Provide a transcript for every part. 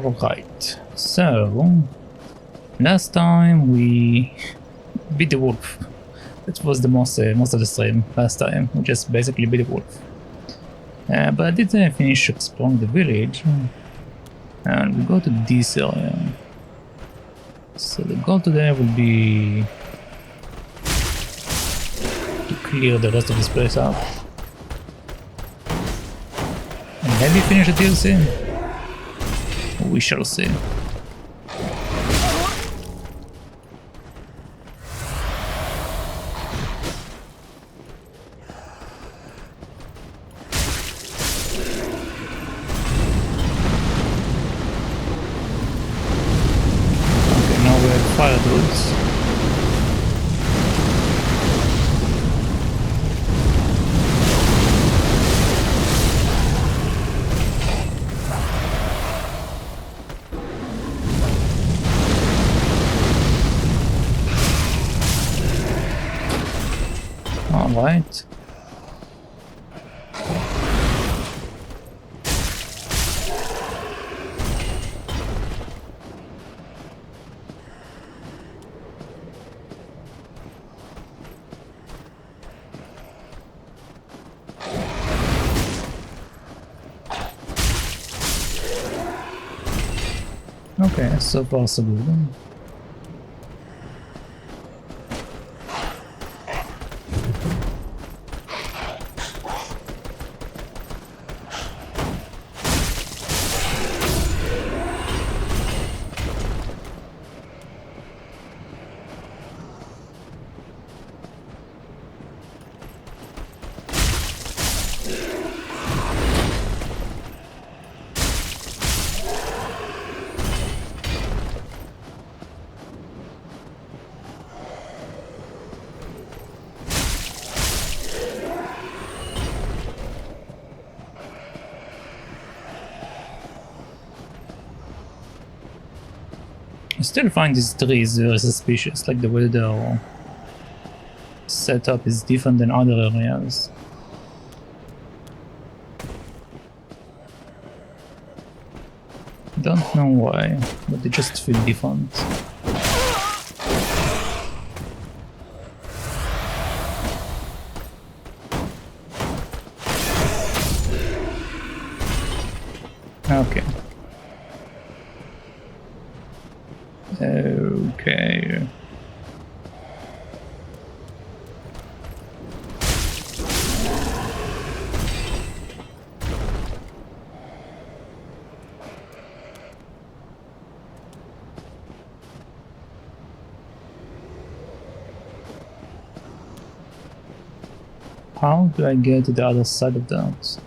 Alright, so last time we beat the wolf. That was the most of the stream last time. We just basically beat the wolf. But I didn't finish exploring the village. And we go to this area. So the goal today will be to clear the rest of this place out. And maybe finish the DLC. We shall see. Fire dudes. All right. Okay, so far so good. I still find these trees very suspicious, like the way their setup is different than other areas. Don't know why, but they just feel different. Okay. Okay. How do I get to the other side of that?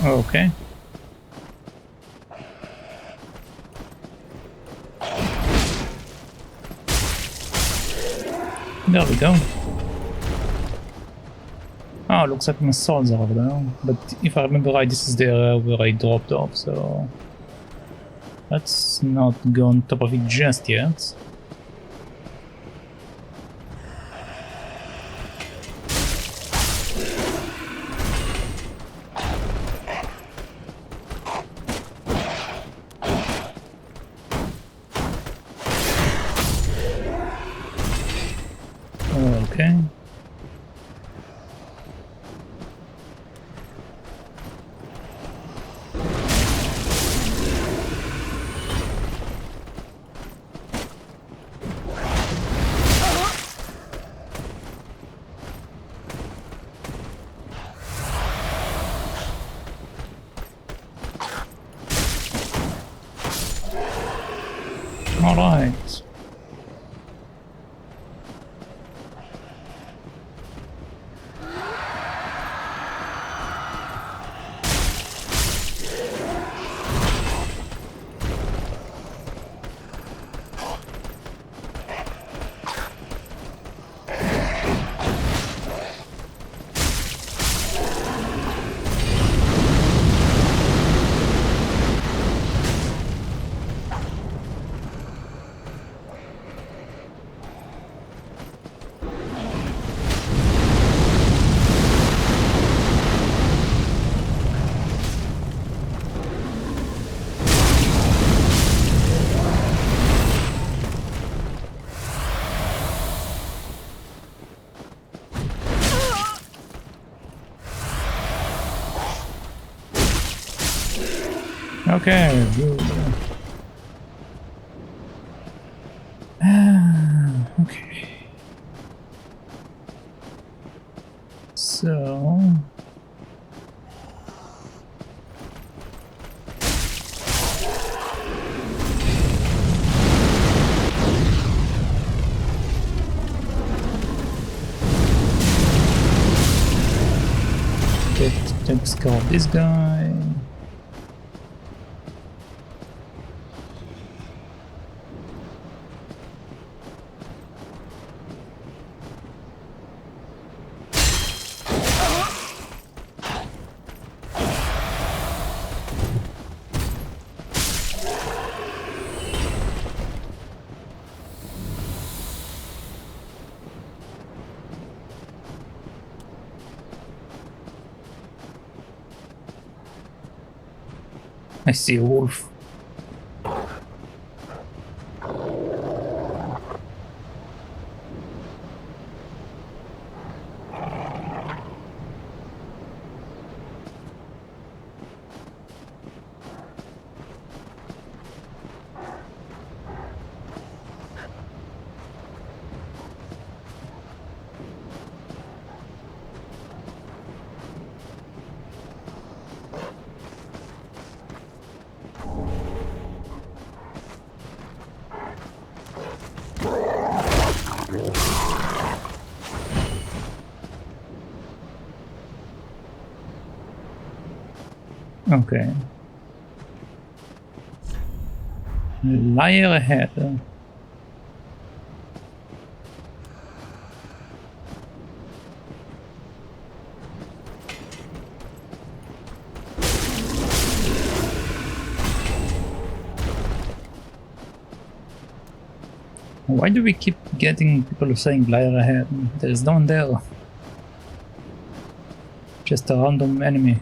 Okay. There we go. Oh, looks like my swords are over there. But if I remember right, this is the area where I dropped off, so let's not go on top of it just yet. Okay. Alright. Okay, good. Okay. So... Let's go this guy. I see a wolf. Okay. Liar ahead. Why do we keep getting people saying liar ahead? There's no one there. Just a random enemy.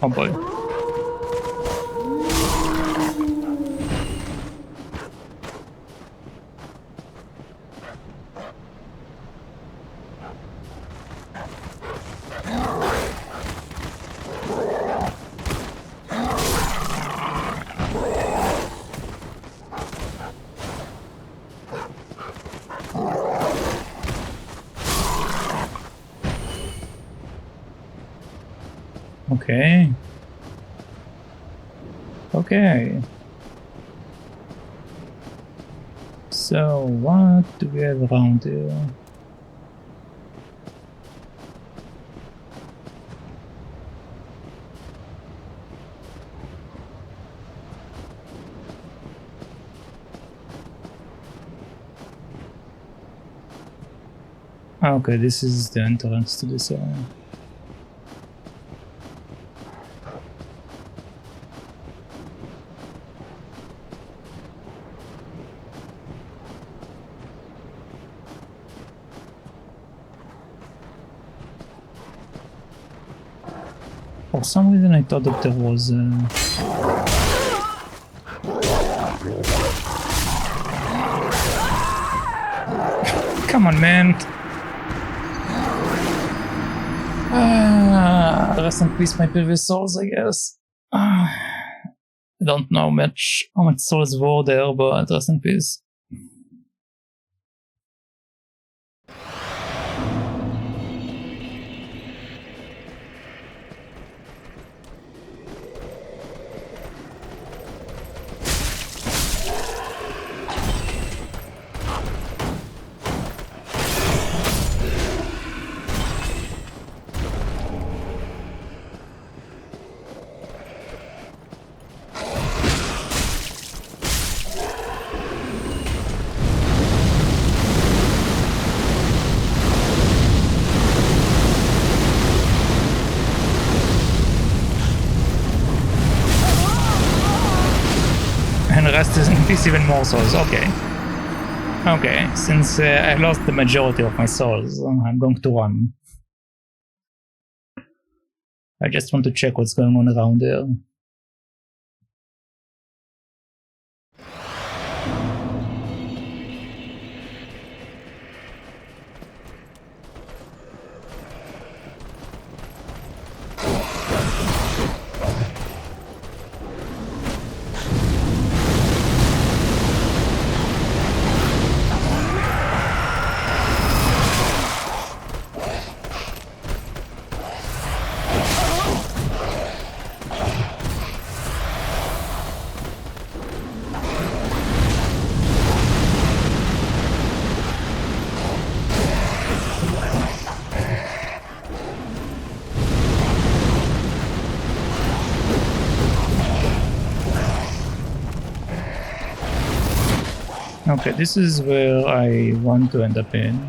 Oh boy. Okay. Okay. So what do we have around here? Okay, this is the entrance to this area. For some reason I thought that there was Come on, man! Rest in peace my previous souls, I guess. I don't know how much souls were there, but rest in peace. rest is even more souls. Okay. Okay, since I lost the majority of my souls, I'm going to run. I just want to check what's going on around there. Okay, this is where I want to end up in.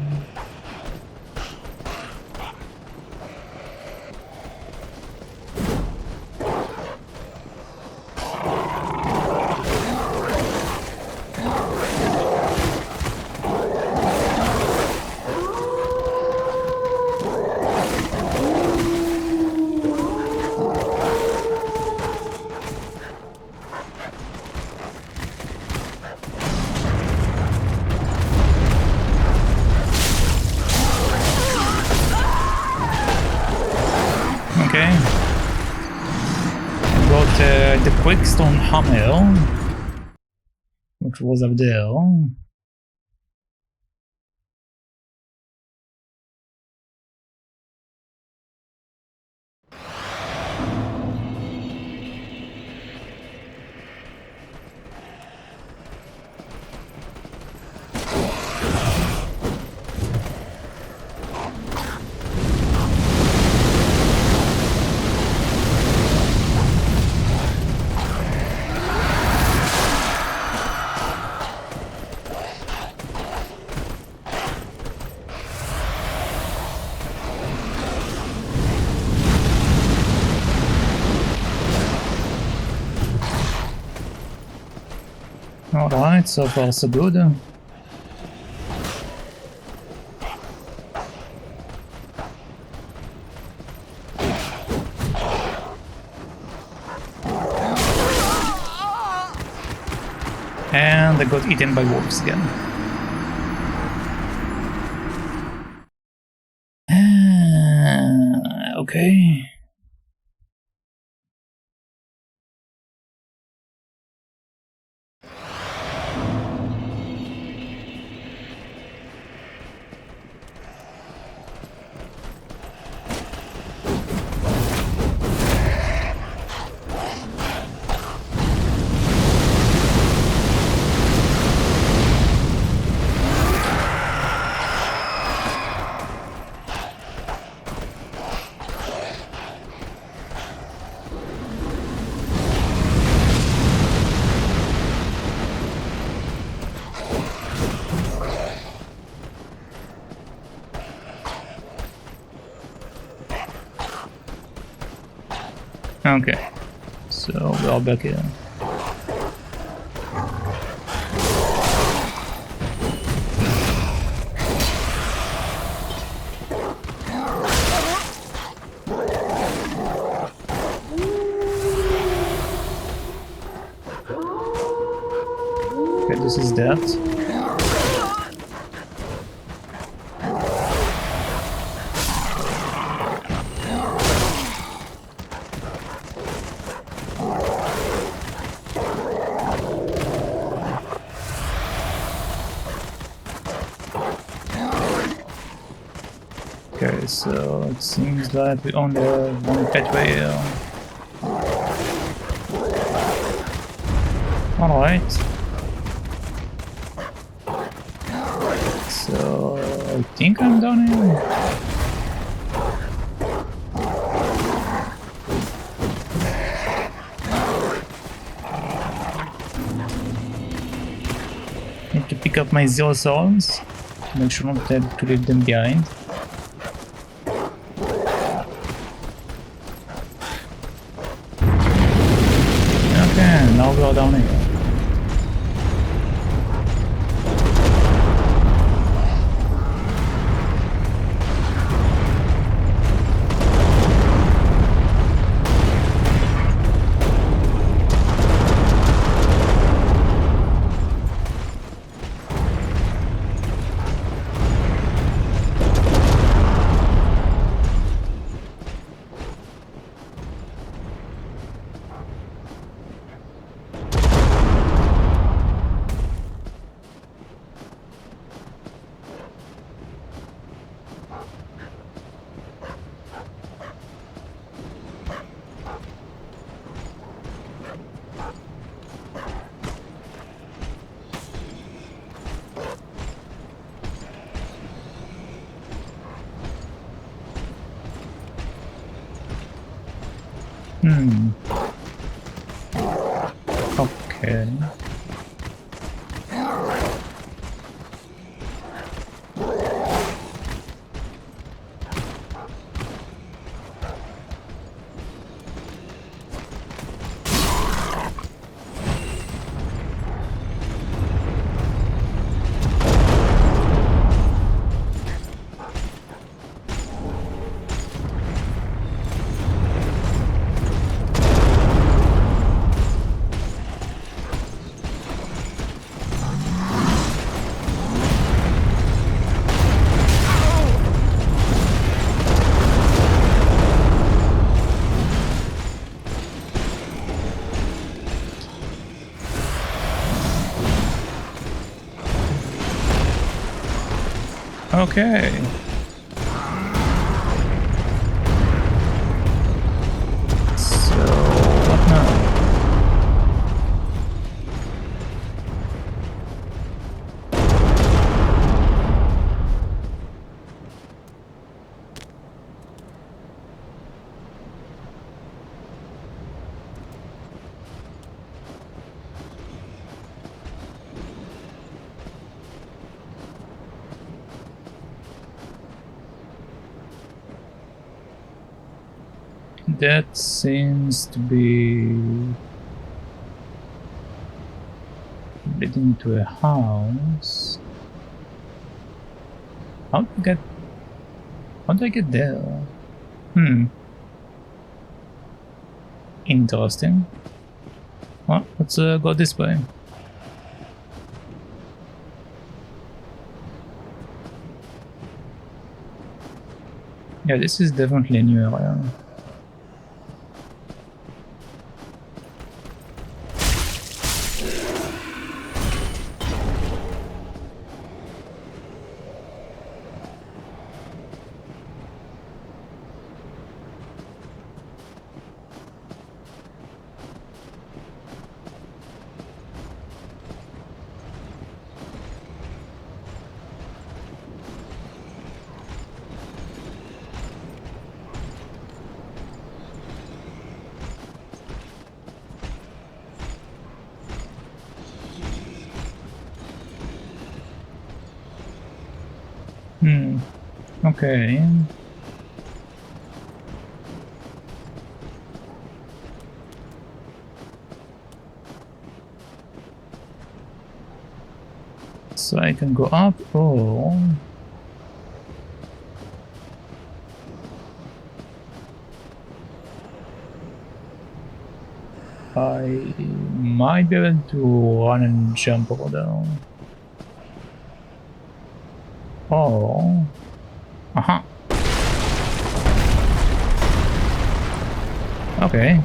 Okay. Got the quickstone hammer, which was up there. Alright, so far so good. And I got eaten by wolves again. Okay. Okay, so we're all back here. Okay, this is that. Okay, so it seems like we only have one pathway here. Alright. So I think I'm done here. Need to pick up my 0 souls. Make sure not to leave them behind. Okay, now we are down here. Hmm. Okay. Okay. So, what now? That seems to be leading to a house. How do I get there? Hmm. Interesting. Well, let's go this way. Yeah, this is definitely a new area. Hmm. Okay. So I can go up or I might be able to run and jump over there. Oh. Uh-huh. Okay.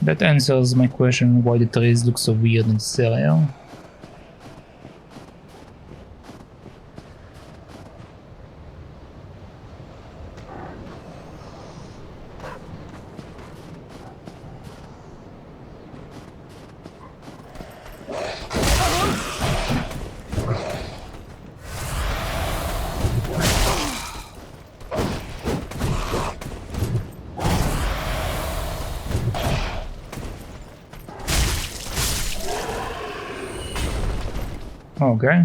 That answers my question why the trees look so weird in this area. Okay.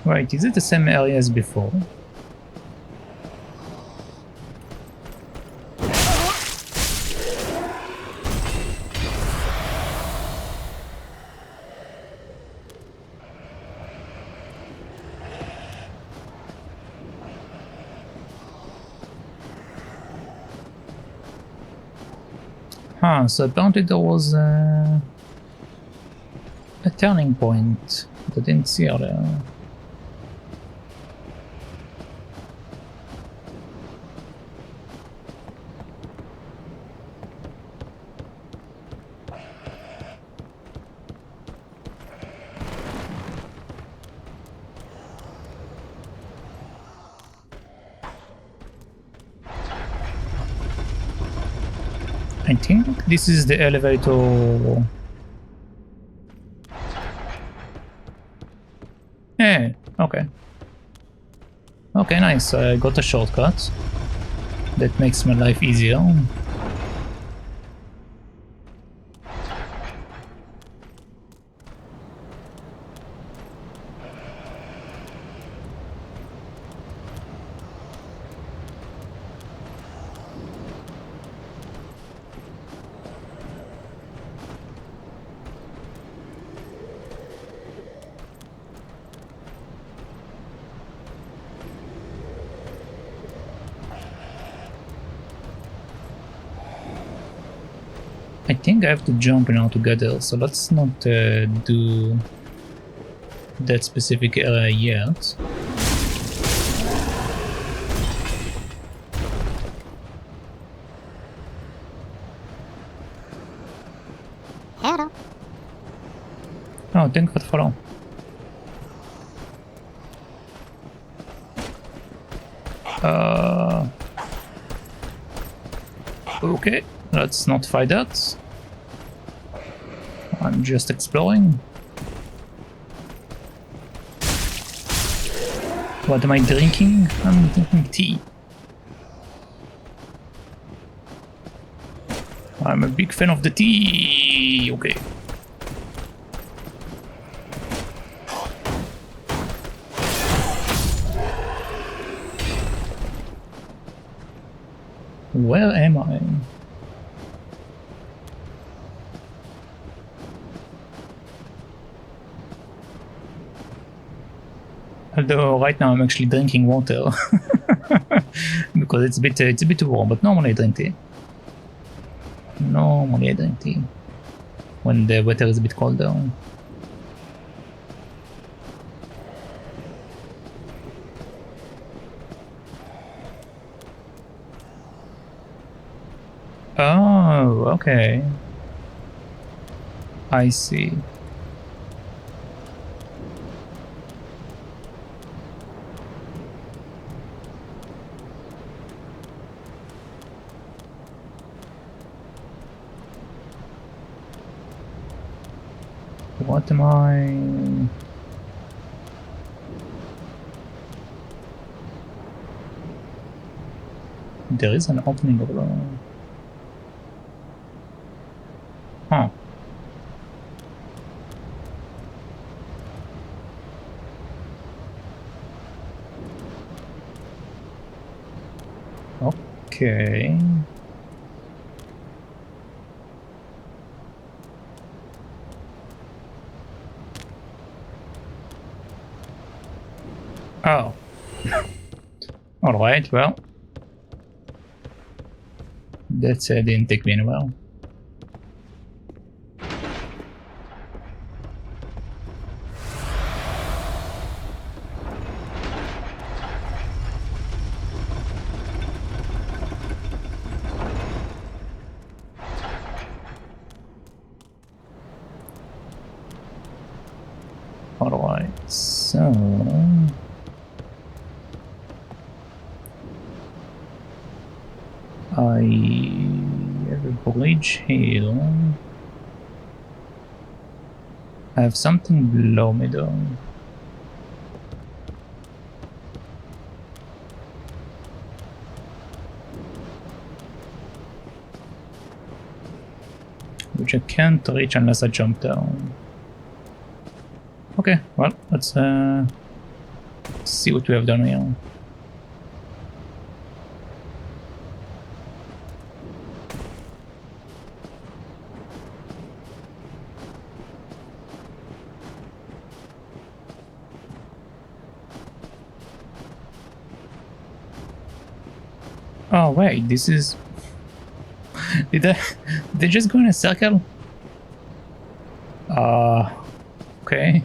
Right, is it the same area as before? Huh, so apparently there was a turning point that I didn't see earlier. I think this is the elevator. Yeah, okay. Okay, nice. I got a shortcut. That makes my life easier. I think I have to jump now together, so let's not do that specific area yet. Hello. Oh, thank you for the follow. Okay, let's not fight that. I'm just exploring. What am I drinking? I'm drinking tea. I'm a big fan of the tea. Okay. Where am I? Although right now I'm actually drinking water because it's a bit warm. But normally I drink tea. Normally I drink tea when the weather is a bit colder. Oh, okay. I see. What am I? There is an opening over there. Huh. Okay. Oh. Alright, well. That didn't take me anywhere. Alright, so... I have a bridge here. I have something below me though. Which I can't reach unless I jump down. Okay, well, let's see what we have done here. Oh wait, this is... Did they just go in a circle? Okay.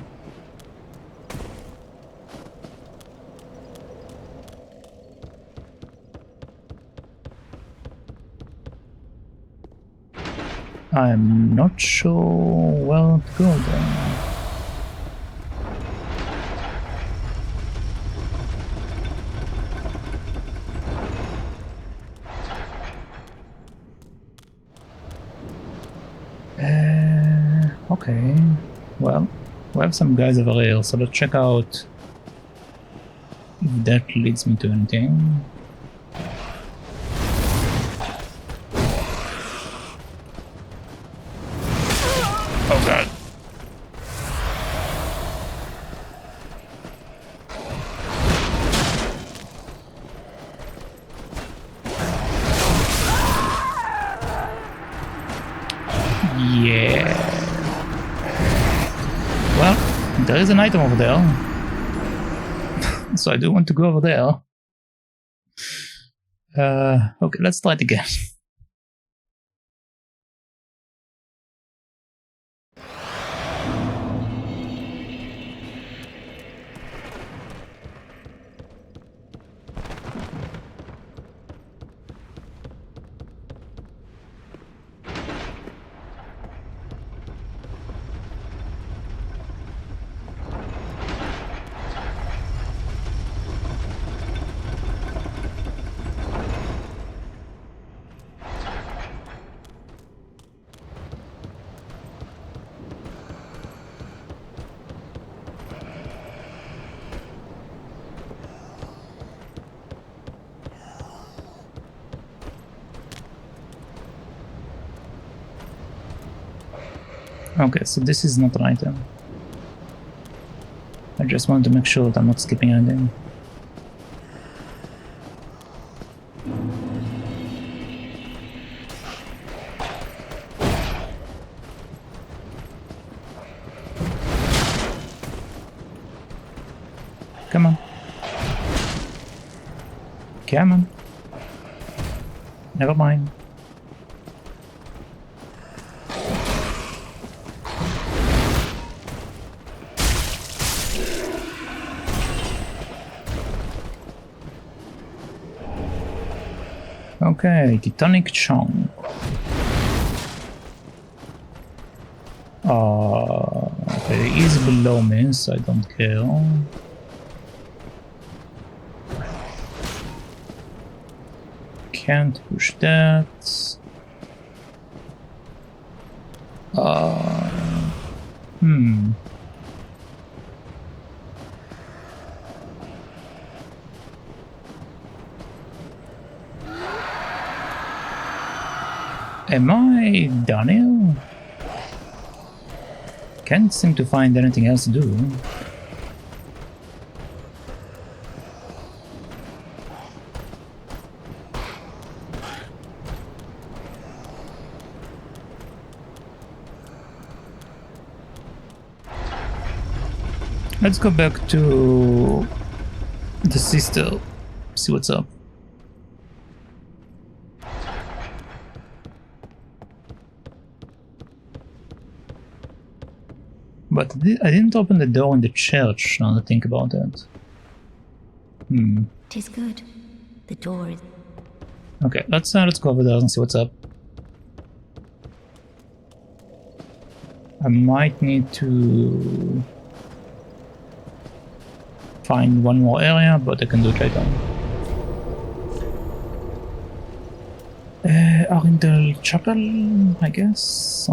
I'm not sure where to go then. Okay, well, we have some guys over here, so let's check out if that leads me to anything. Oh god. Yeah. Well, there is an item over there. So I do want to go over there. Okay, let's try it again. Okay, so this is not an item. I just want to make sure that I'm not skipping anything. Come on. Come on. Never mind. Okay, Titanic Chunk. Okay, he is below me, so I don't care. Can't push that. Am I done here? Can't seem to find anything else to do. Let's go back to the sister, see what's up. But I didn't open the door in the church, now that I think about it. Tis good. The door is... Okay, let's go over there and see what's up. I might need to find one more area, but I can do it right now. Ariandel Chapel, I guess.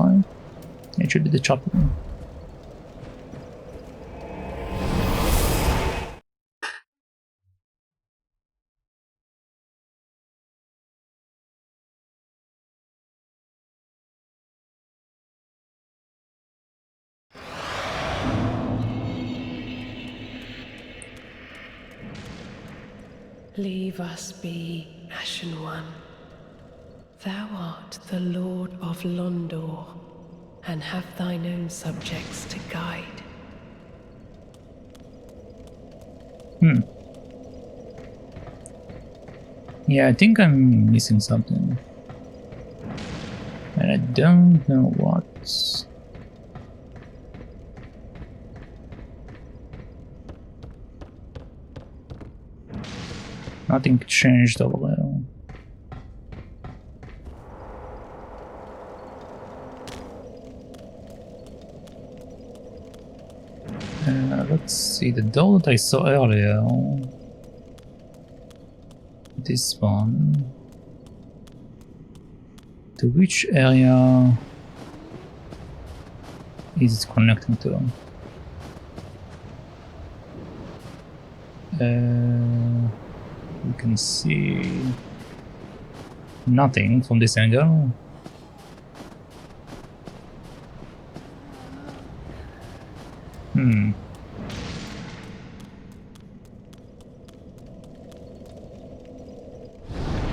It should be the chapel. Leave us be, Ashen One. Thou art the Lord of Londor, and have thine own subjects to guide. Yeah, I think I'm missing something. And I don't know what. Nothing changed over there. Let's see, the door that I saw earlier. This one. To which area is it connecting to? You can see nothing from this angle.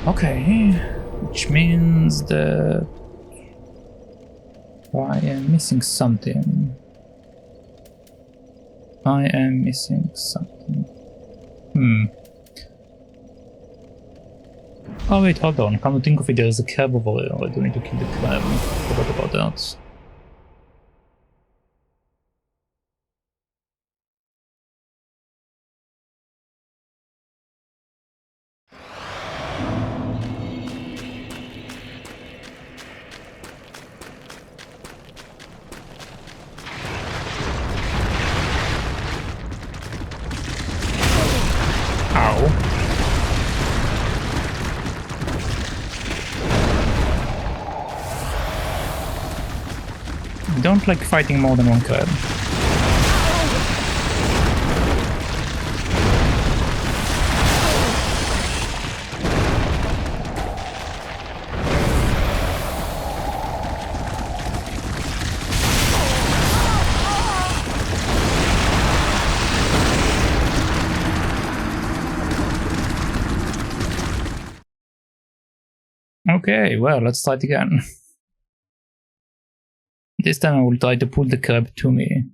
Okay, which means that I am missing something. I am missing something. Oh wait, hold on. Come to think of it, there's a crab over there. I do need to kill the crab. Forgot about that. I don't like fighting more than one crab. Okay, well, let's try it again. This time I will try to pull the crab to me.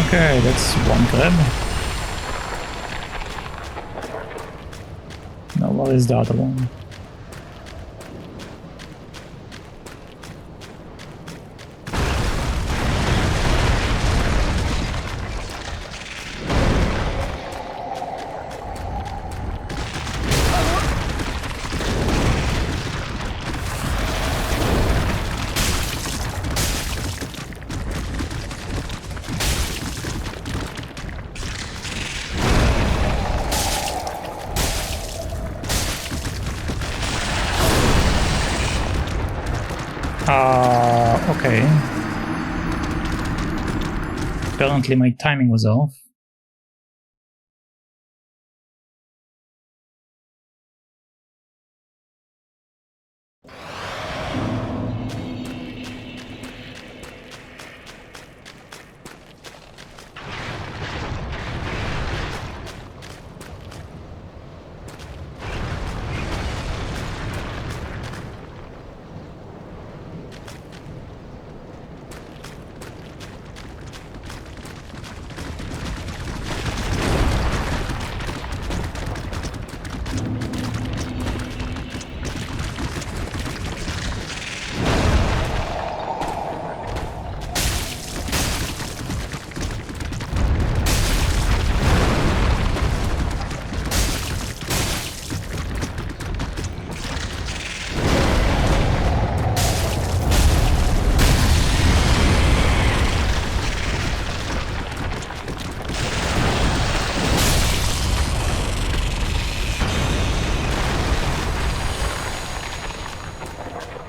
Okay, that's one crab. Now what is the other one? Okay. Apparently my timing was off.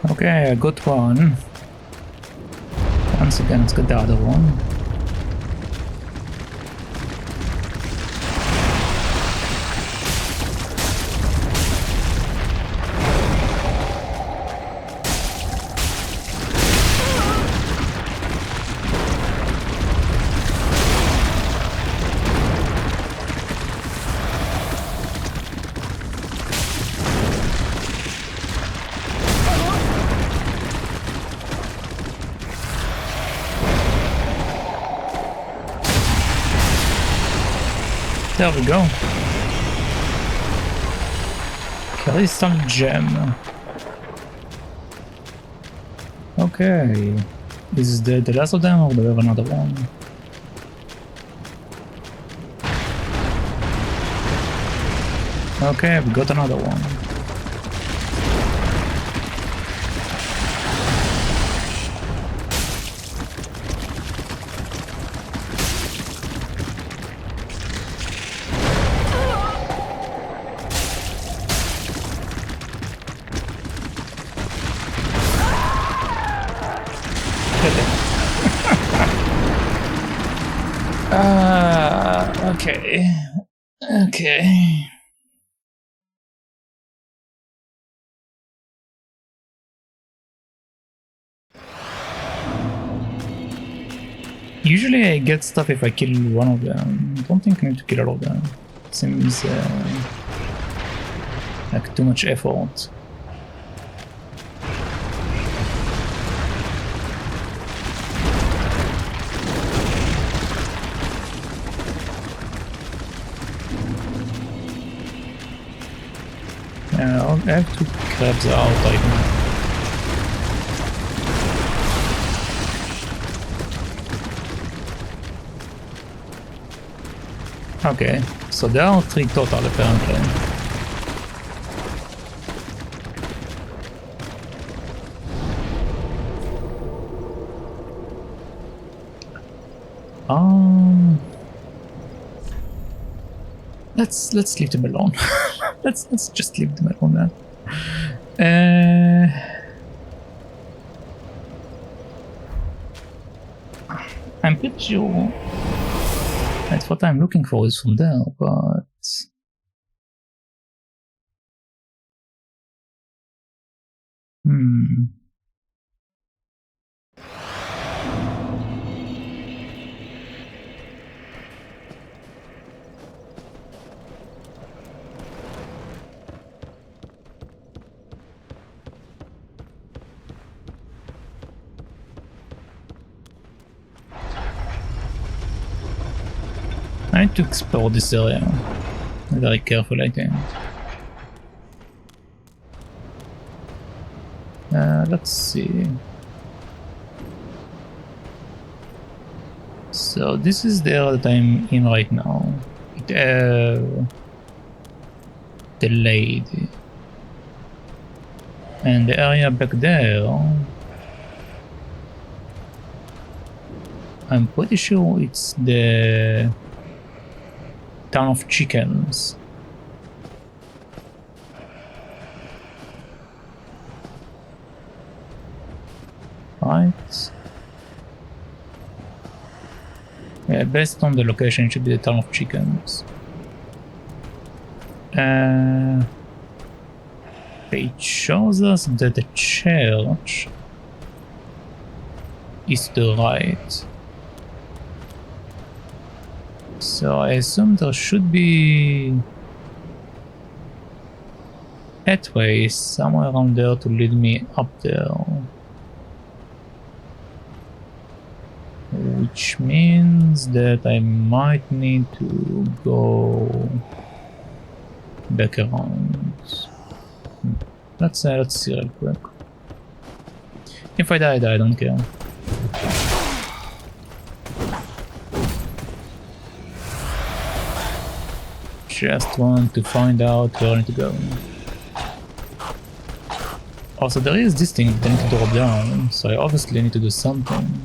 Okay, I got one. Once again, let's get the other one. There we go. Crystal gem. Okay. Is this the last of them or do we have another one? Okay, we got another one. Okay. Okay. Usually I get stuff if I kill one of them. Don't think I need to kill all of them. Seems like too much effort. I have to grab the out item. Okay, so there are 3 total apparently. Let's leave them alone. let's just leave them alone, man. I'm pretty sure that's what I'm looking for is from there, but I need to explore this area very carefully, I think. Let's see. So this is the area that I'm in right now. Delayed. And the area back there, I'm pretty sure it's the town of chickens. Right? Yeah, based on the location, it should be the town of chickens. It shows us that the church is to the right. So I assume there should be pathway somewhere around there to lead me up there. Which means that I might need to go back around. Let's see real quick. If I die, I don't care. Just want to find out where I need to go. Also, there is this thing that I need to drop down, so I obviously need to do something.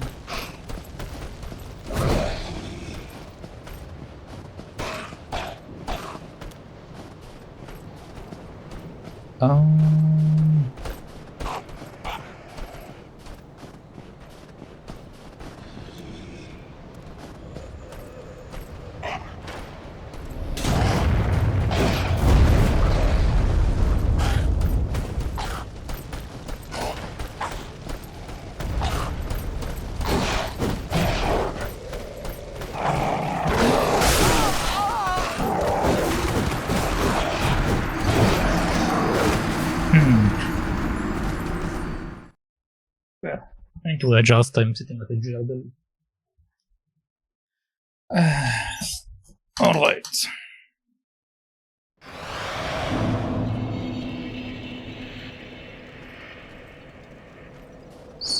I need to adjust, I'm sitting at a gerbil. Alright.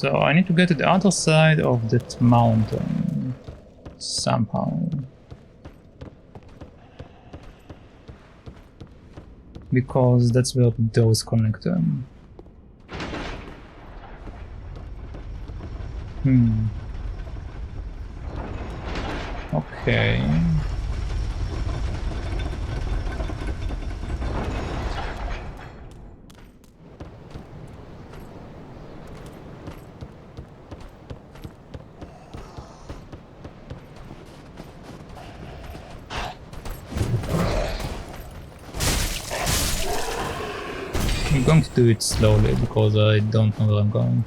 So I need to get to the other side of that mountain somehow. Because that's where the doors connect them. Okay. I'm going to do it slowly because I don't know where I'm going.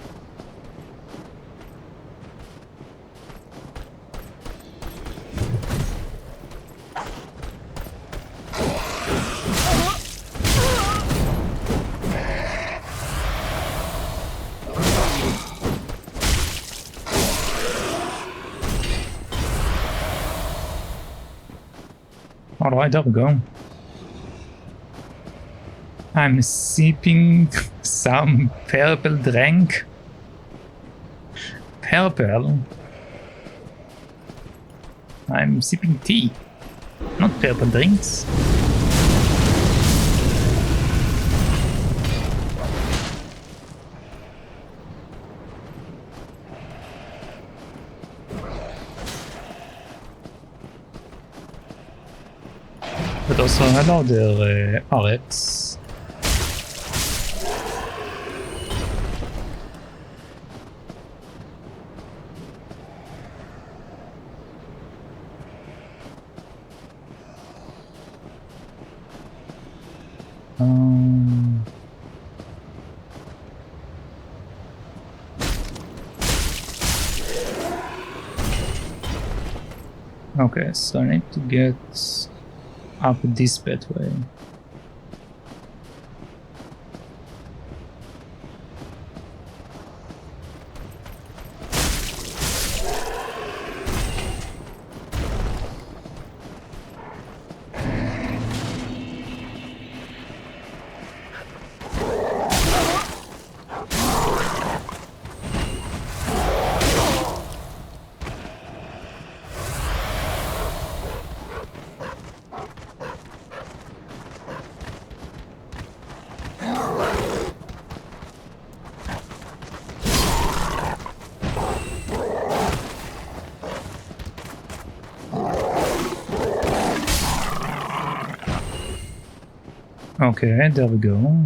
Alright, there we go. I'm sipping some purple drink. Purple? I'm sipping tea, not purple drinks. But also hello there, RX. Okay, so I need to get up this pathway. Okay, there we go.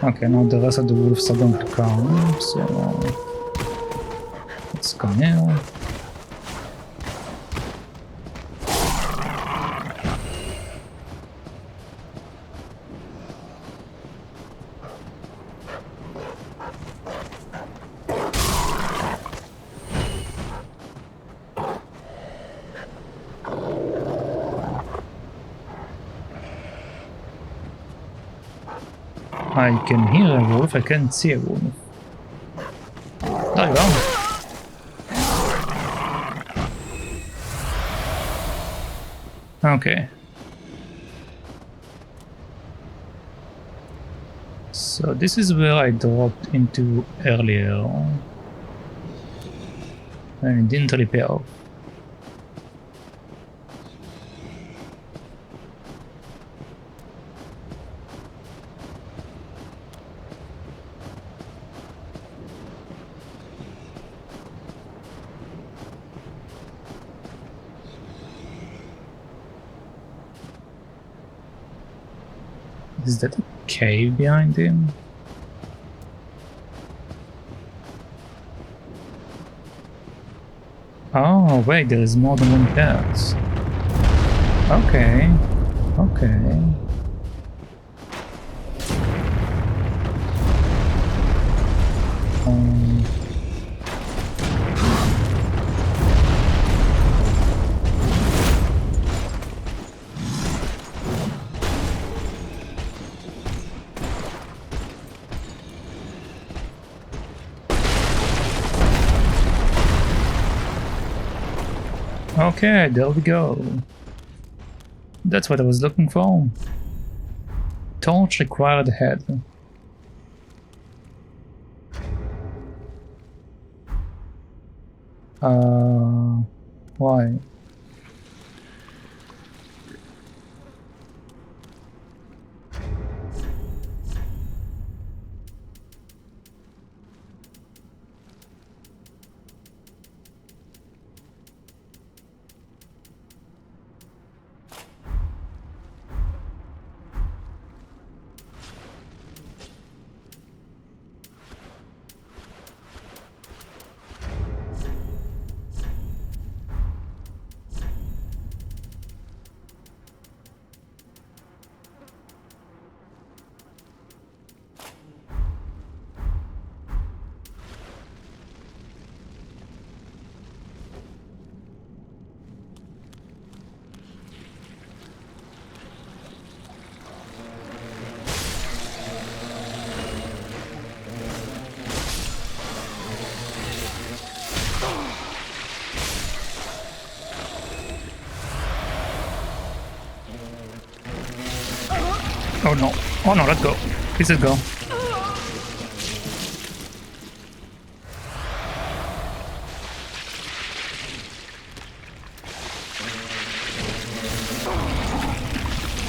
Okay, now the rest of the wolves are going to come, so let's come here. I can hear a wolf, I can't see a wolf. There you go. Okay. So this is where I dropped into earlier. And it didn't really pay off. Is that a cave behind him? Oh, wait, there is more than one path. Okay. Okay. Okay, there we go. That's what I was looking for. Torch required head. Why? Oh no. Oh no, let's go. Please let's go.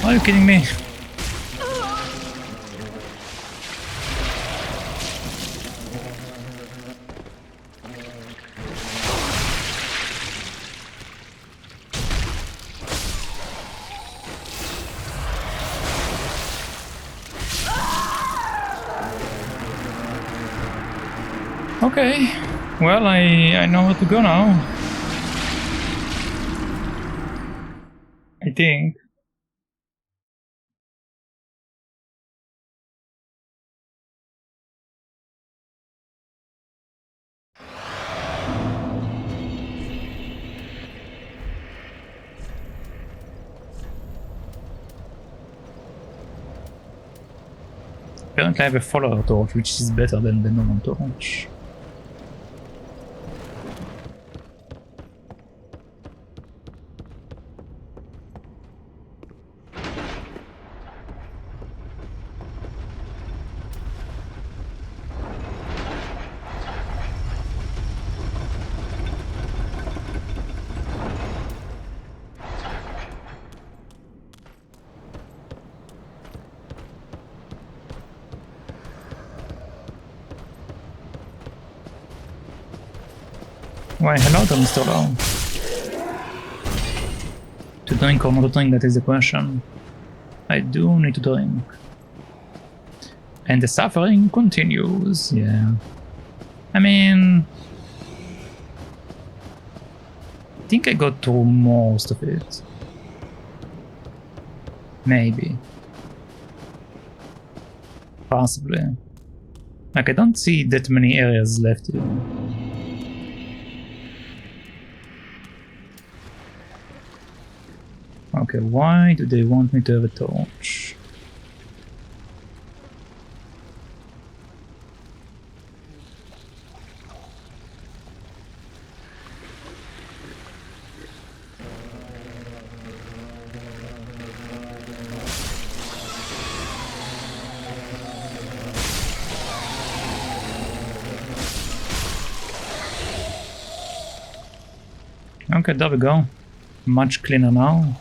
Are you kidding me? Okay, well, I know where to go now. I think. Apparently I have a follower torch, which is better than the normal torch. Why, hello to Mr. Low. To drink or not to drink, that is the question. I do need to drink. And the suffering continues, yeah. I mean... I think I got through most of it. Maybe. Possibly. Like, I don't see that many areas left here. Okay, why do they want me to have a torch? Okay, there we go. Much cleaner now.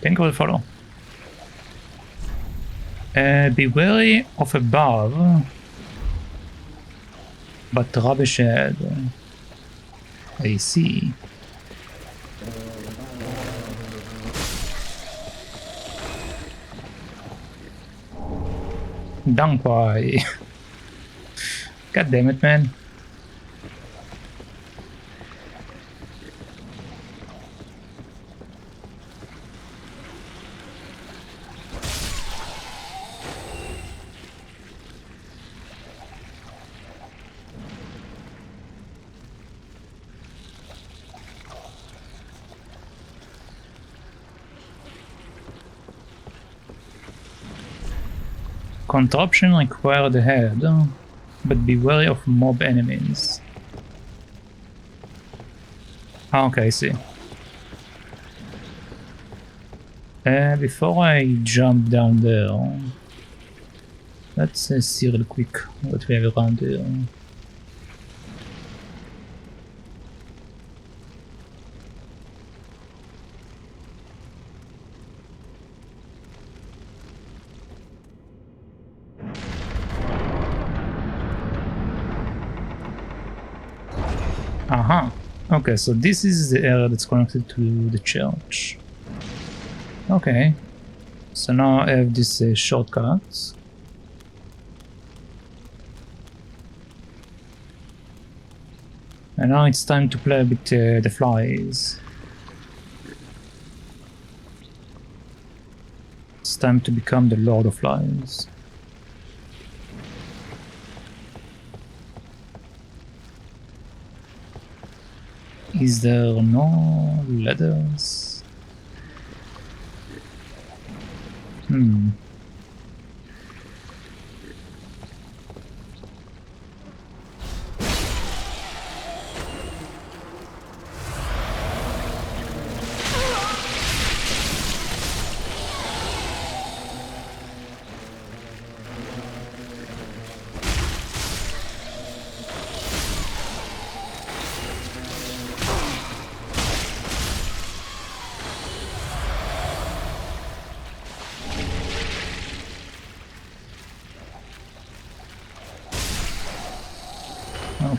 Think will follow. Be wary of above, but rubbish ahead. I see. Dunk pie. God damn it, man. Contraption require the head, but be wary of mob enemies. Okay, I see. Before I jump down there, let's see real quick what we have around here. Aha. Okay, so this is the area that's connected to the church. Okay. So now I have this shortcut. And now it's time to play with the flies. It's time to become the Lord of Flies. Is there no ladders?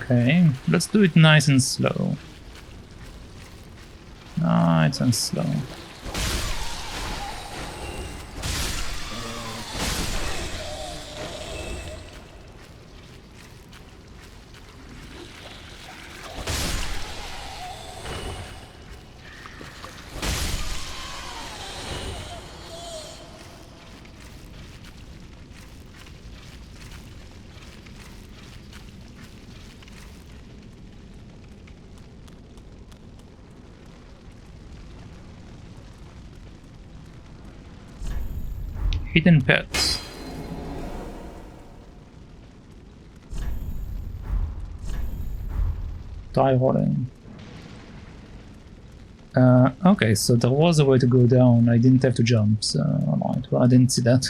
Okay, let's do it nice and slow. Nice and slow. Hidden pets. Die rolling. Okay, so there was a way to go down. I didn't have to jump, so alright, well, I didn't see that.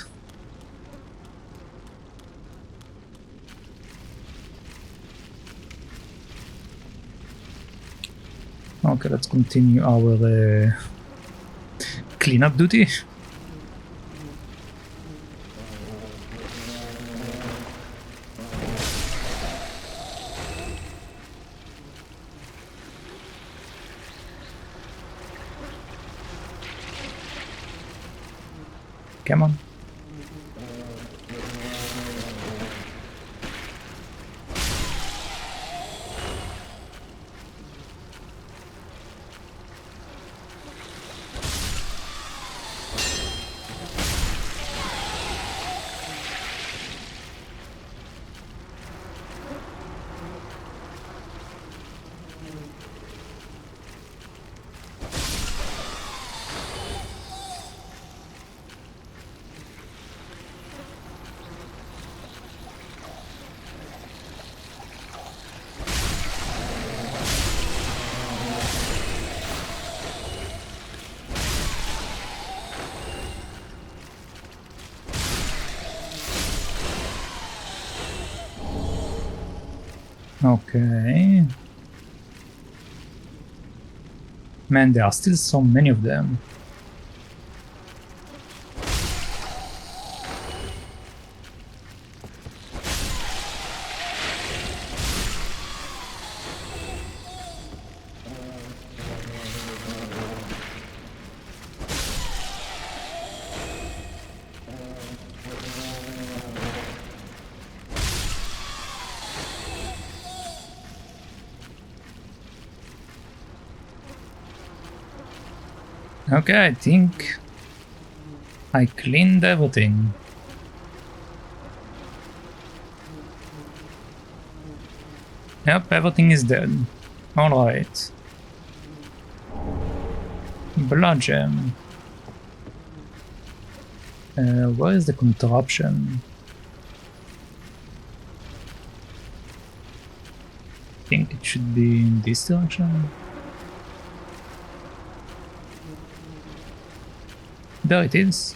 Okay, let's continue our cleanup duty. Come on. Okay. Man, there are still so many of them. Okay, I think I cleaned everything. Yep, everything is dead. Alright. Blood gem. Where is the contraption? think it should be in this direction. There it is.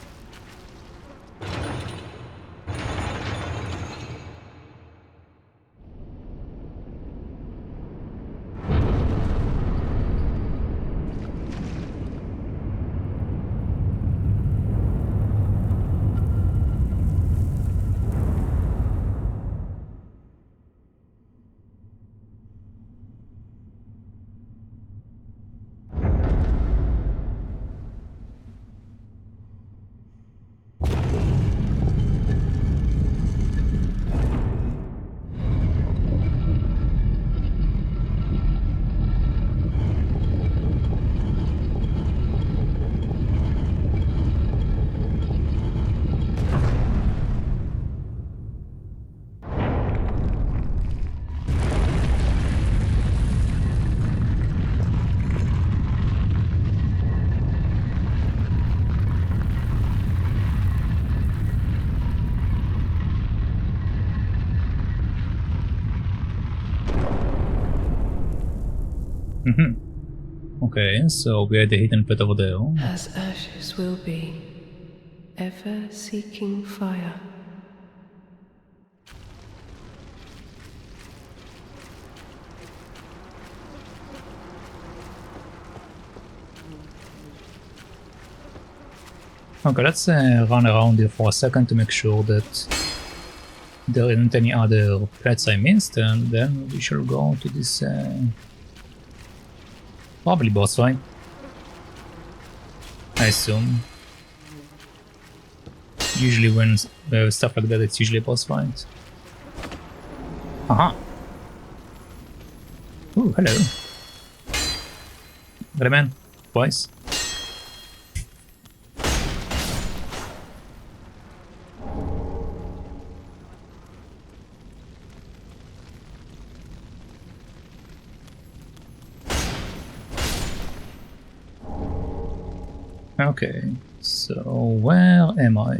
Okay, so we are the hidden pit over there. As ashes will be, ever seeking fire. Okay, let's run around here for a second to make sure that there isn't any other pets I missed, and then we shall go to this probably boss fight, I assume. Usually when stuff like that, it's usually a boss fight. Aha! Ooh, hello. Rayman, twice. Okay, so where am I?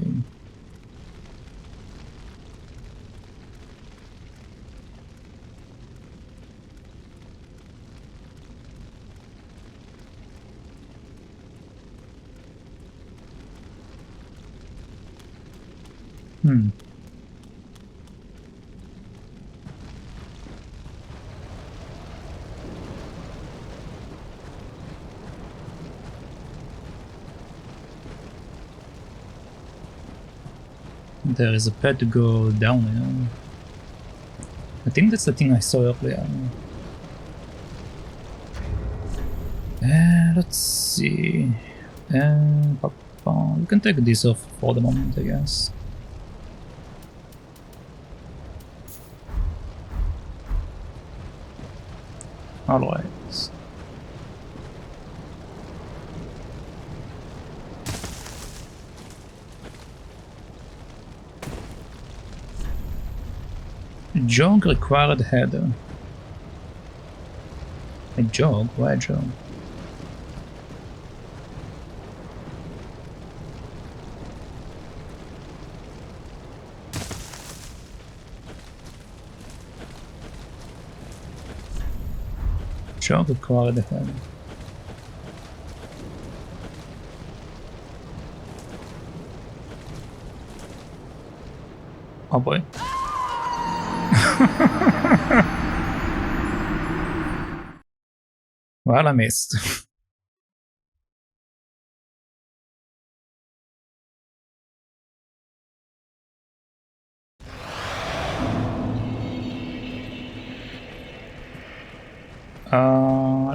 There is a path to go down here. I think that's the thing I saw earlier. Let's see. We can take this off for the moment, I guess. Alright. Jog required header. A jog? Why a jog? Jog required header. Oh boy. Well, I missed.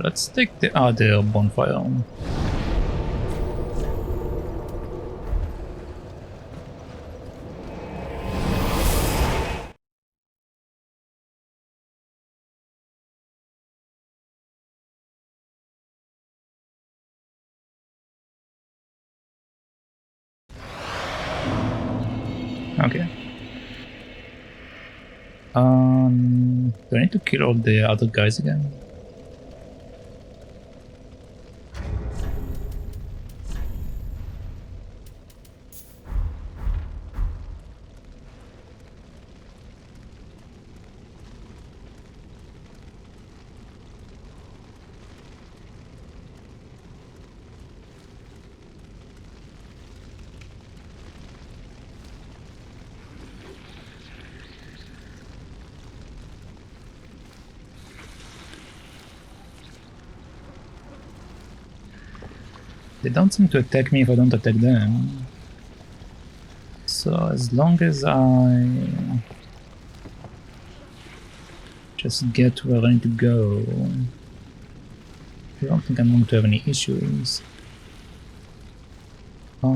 Let's take the other bonfire. Okay. Do I need to kill all the other guys again? They don't seem to attack me if I don't attack them. So as long as I just get where I need to go, I don't think I'm going to have any issues. The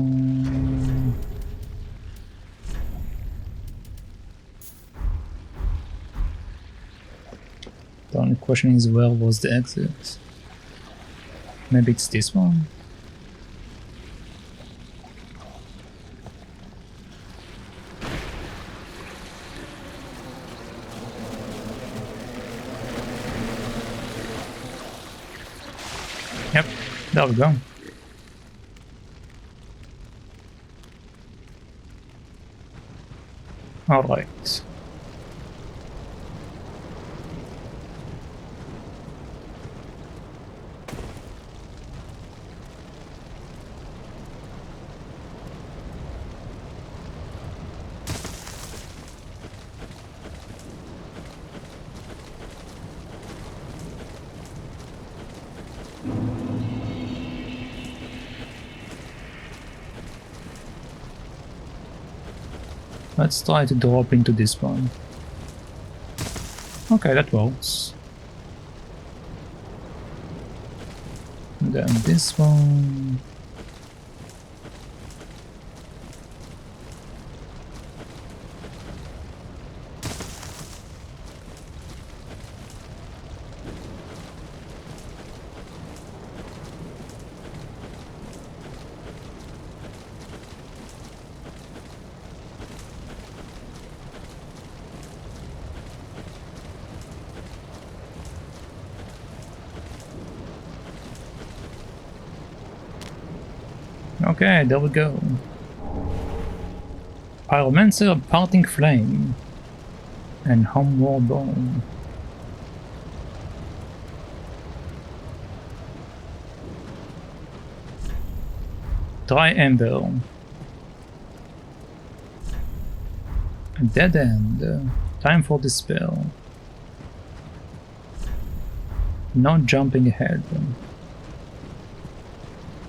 only question is, where was the exit? Maybe it's this one? Yep, there we go. All right. Let's try to drop into this one. Okay, that works. And then this one. Okay, there we go. Pyromancer, Parting Flame, and Homeward Bone. Dry Ember. Dead End. Time for Despair. No jumping ahead.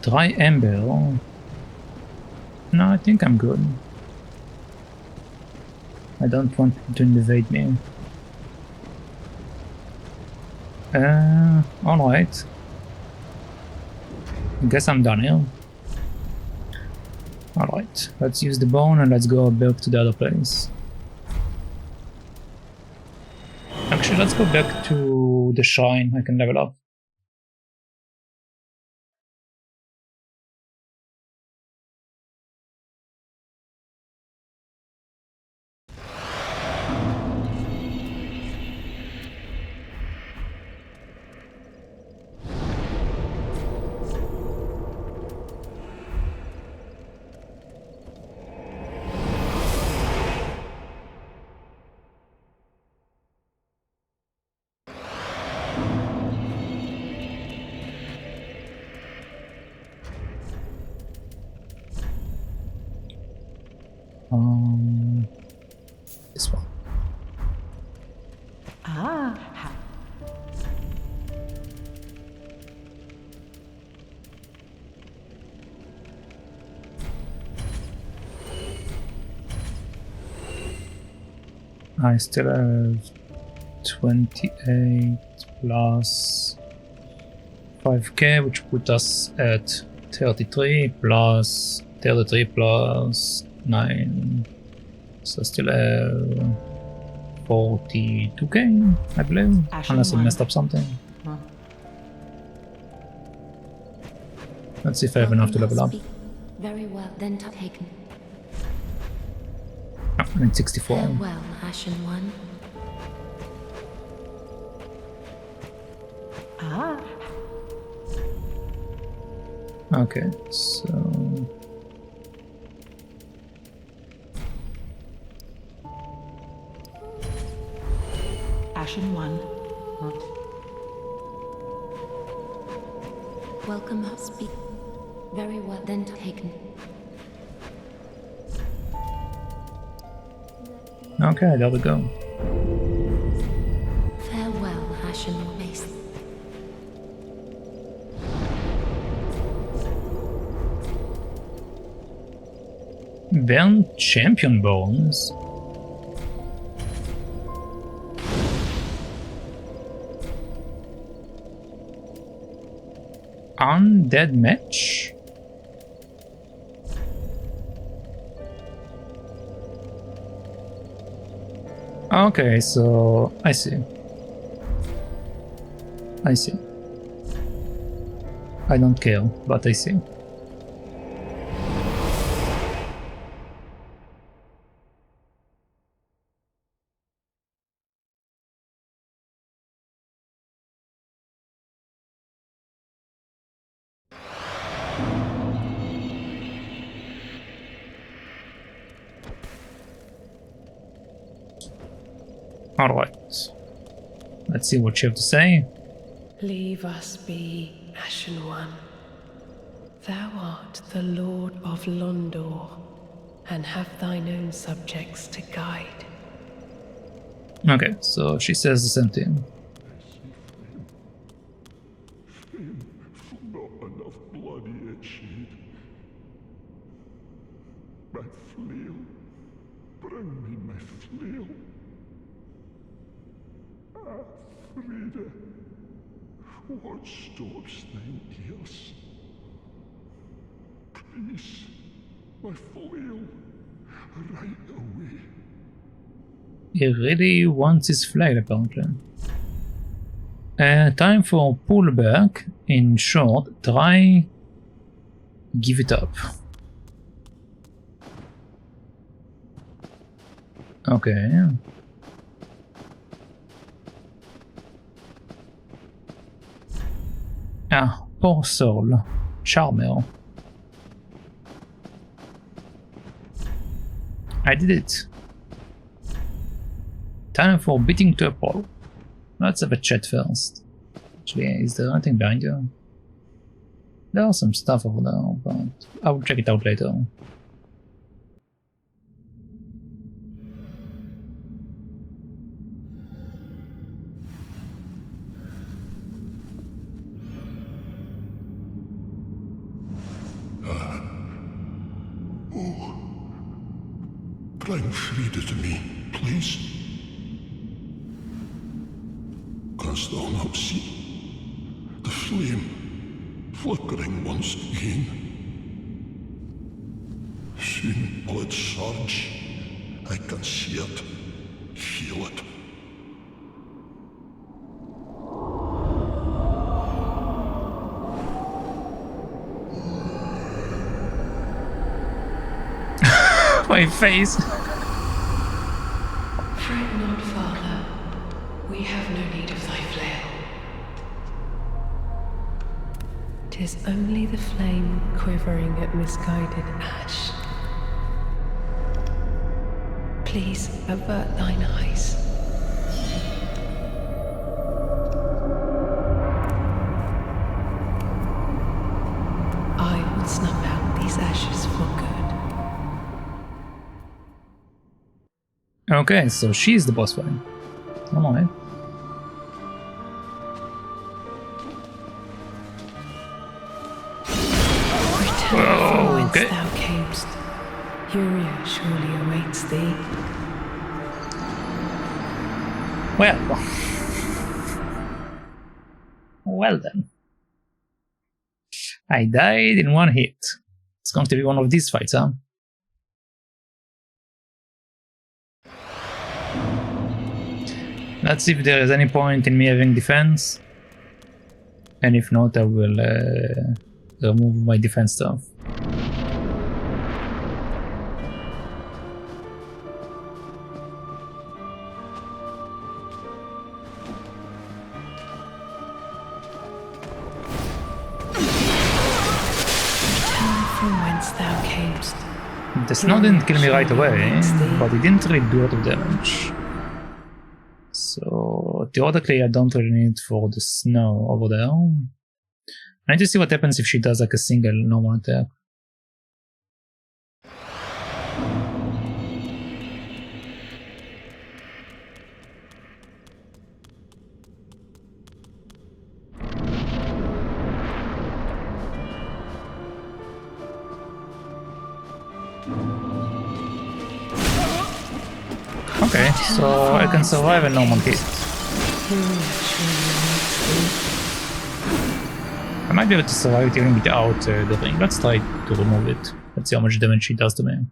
Dry Ember. No, I think I'm good. I don't want him to invade me. Alright. I guess I'm done here. Alright, let's use the bone and let's go back to the other place. Actually, let's go back to the shrine. I can level up. This one. I still have 28 plus 5k, which put us at 33 plus 33 plus 9. So still have 42k, I believe, unless I messed up something. Let's see if I have enough to level up. Very well, then taken. Oh, I'm at 64. Farewell, Ashen One. Okay, so Ashen One. Welcome, speak. Very well, then taken. okay, there we go. Farewell, Ashen Base. Burn champion bones. Undead match? Okay, so I see. I see. I don't care, but I see. Alright. Let's see what you have to say. Leave us be, Ashen One. Thou art the Lord of Londor, and have thine own subjects to guide. Okay, so she says the same thing. Not enough bloody itchy. My flail. Bring me my flail. Ah, Frida. What stops 9 years? Please, my flail. Right away. He really wants his flag, apparently. Time for pullback. In short, try give it up. Okay. Ah, poor soul. Charmer. I did it. Time for beating Tykirou. Let's have a chat first. Actually, is there anything behind you? There's some stuff over there, but I'll check it out later. Bring Frida to me, please. Canst thou not see the flame flickering once again? Soon will it surge. I can see it, feel it. My face. Fret not, Father. We have no need of thy flail. 'Tis only the flame quivering at misguided ash. Please avert thine eyes. I will snuff out these ashes for good. Okay, so she's the boss fight. Alright. Return from whence Okay. thou camest. Uria surely awaits thee. Well. Well then. I died in one hit. It's going to be one of these fights, huh? Let's see if there is any point in me having defense. And if not, I will remove my defense stuff. Return from whence thou camest. The snow didn't kill me right away, but it didn't really do a lot of damage. So theoretically I don't really need for the snow over there. I need to see what happens if she does like a single normal attack. Okay, so I can survive a normal hit. I might be able to survive it even without the ring. Let's try to remove it. Let's see how much damage it does to me.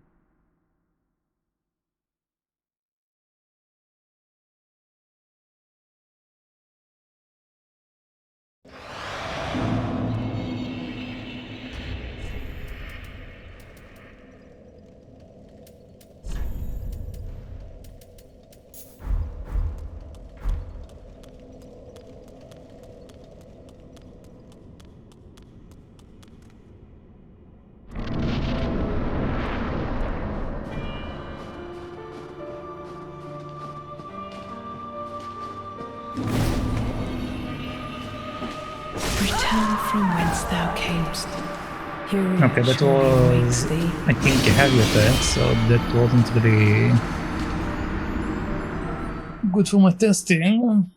Return from whence thou camest. Okay, that was, I think, a heavy attack, so that wasn't really good for my testing.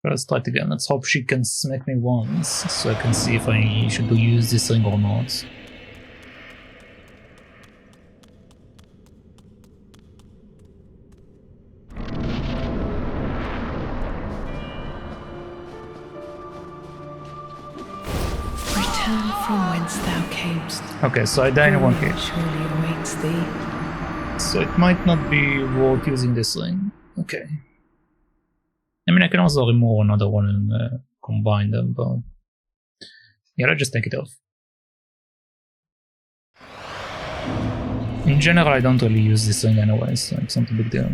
Let's try it again. Let's hope she can smack me once, so I can see if I should use this ring or not. Return from whence thou camest. Okay, so I die in one hit. Surely awaits thee. So it might not be worth using this ring. Okay. I mean, I can also remove another one and combine them, but yeah, let's just take it off. In general, I don't really use this ring anyway, so it's not a big deal.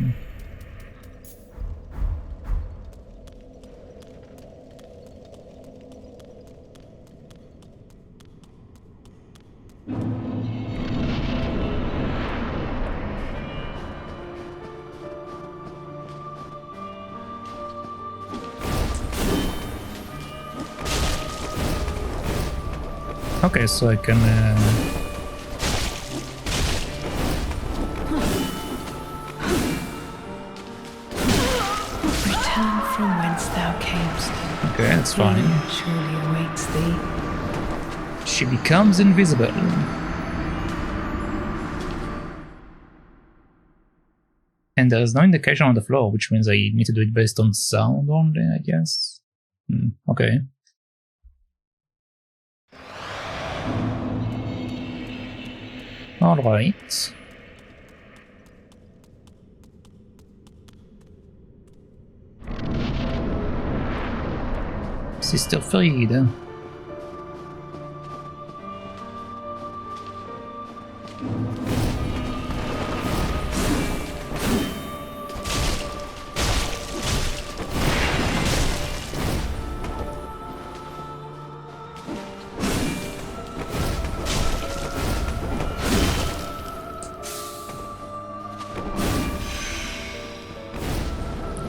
Okay, so I can Return from whence thou camest. okay, that's fine. Surely awaits thee. She becomes invisible. And there is no indication on the floor, which means I need to do it based on sound only, I guess. Okay. Alright. Sister Friede.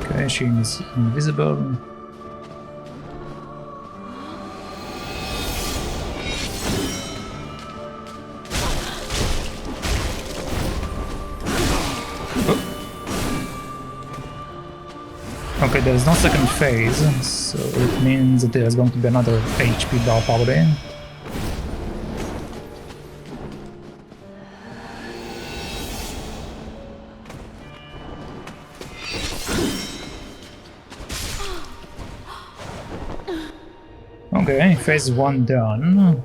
Okay, she is invisible. Okay, there's no second phase, so it means that there's going to be another HP bar probably. Okay, phase 1 done.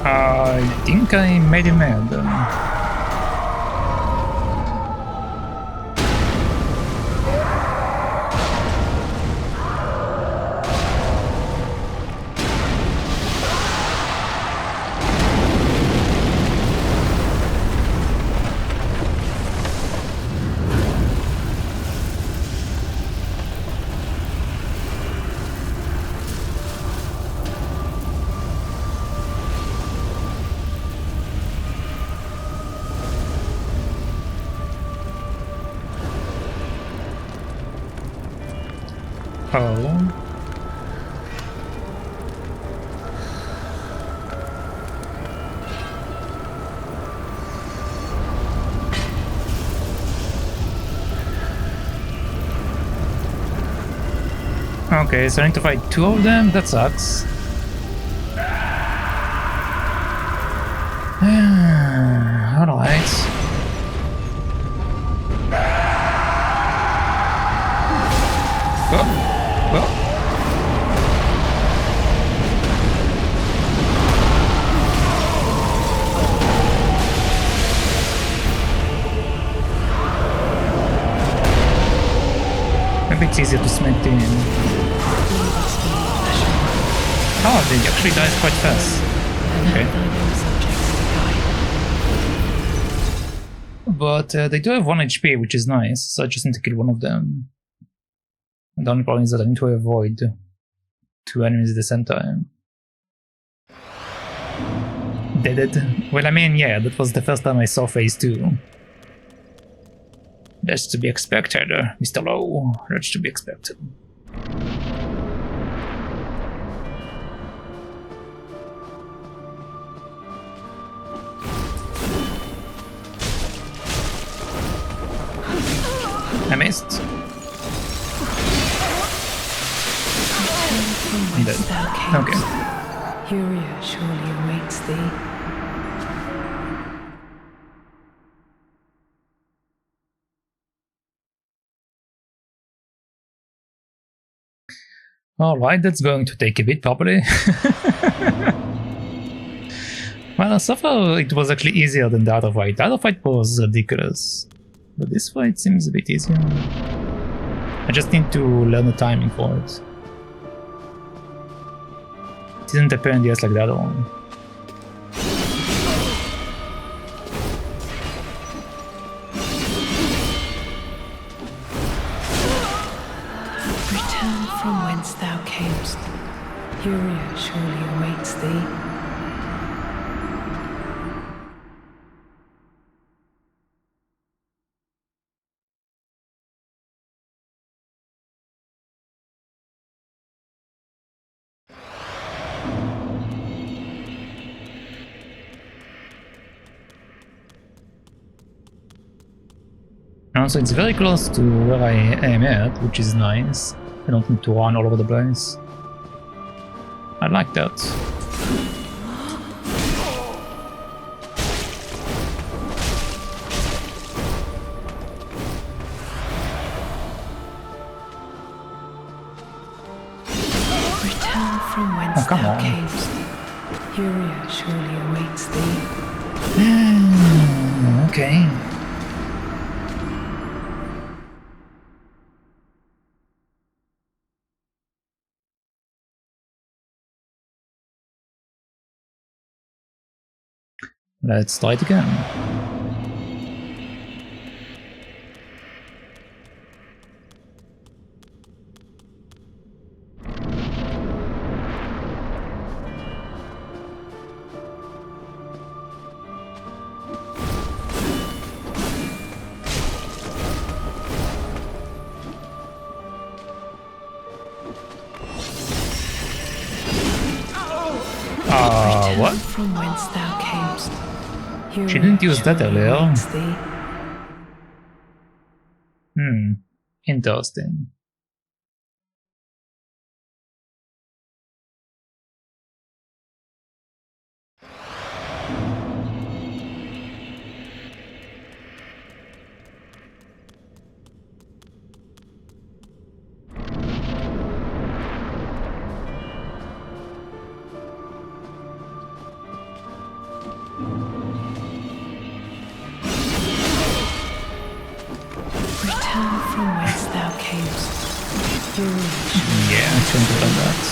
I think I made him mad. Oh. Okay, so I need to fight 2 of them? That sucks. Alright. Oh. Maybe it's easier to smack in. Oh, they actually dies quite fast. Okay. But they do have 1 HP, which is nice, so I just need to kill one of them. The only problem is that I need to avoid 2 enemies at the same time. Did it? Well, I mean, yeah, that was the first time I saw phase 2. That's to be expected, Mr. Lowe. That's to be expected. I missed. I'm dead. Okay. Furia surely awaits thee. Alright, that's going to take a bit, probably. Well, so far it was actually easier than the other fight. The other fight was ridiculous. But this fight seems a bit easier. I just need to learn the timing for it. It didn't appear in the ass like the other one. Return from whence thou camest. Furia surely awaits thee. So it's very close to where I am at, which is nice. I don't need to run all over the place. I like that. Return from whence Oh, come thou on. camest. Furia surely awaits thee. Okay. Let's try it again. What? From whence thou camest. She didn't use that earlier. Interesting. Return from whence thou camest. Yeah, I shouldn't have done that.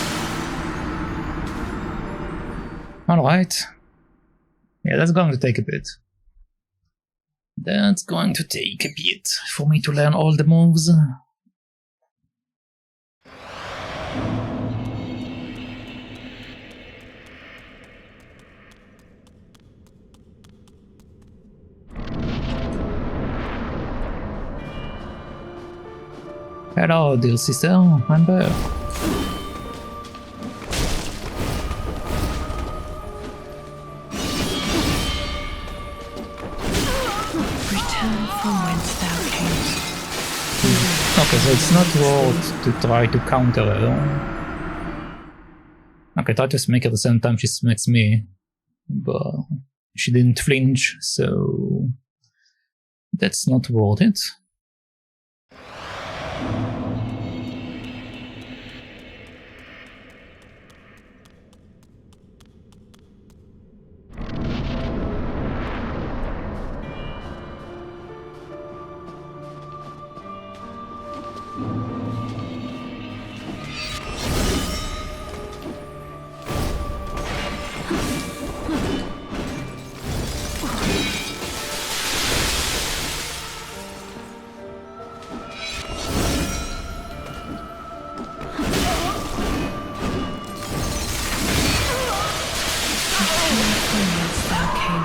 Alright. Yeah, that's going to take a bit. That's going to take a bit for me to learn all the moves. Hello, dear sister, I'm back. Return from whence thou camest. Okay, so it's not worth to try to counter her. Okay, try to smack her at the same time she smacks me, but she didn't flinch, so that's not worth it.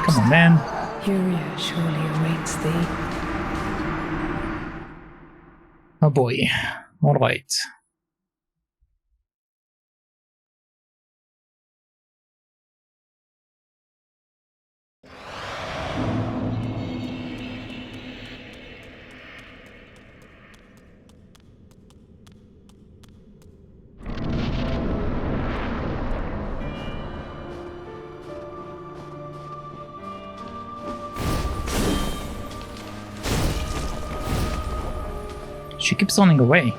Come on, man. Furia surely awaits thee. Oh boy. Alright. She keeps running away.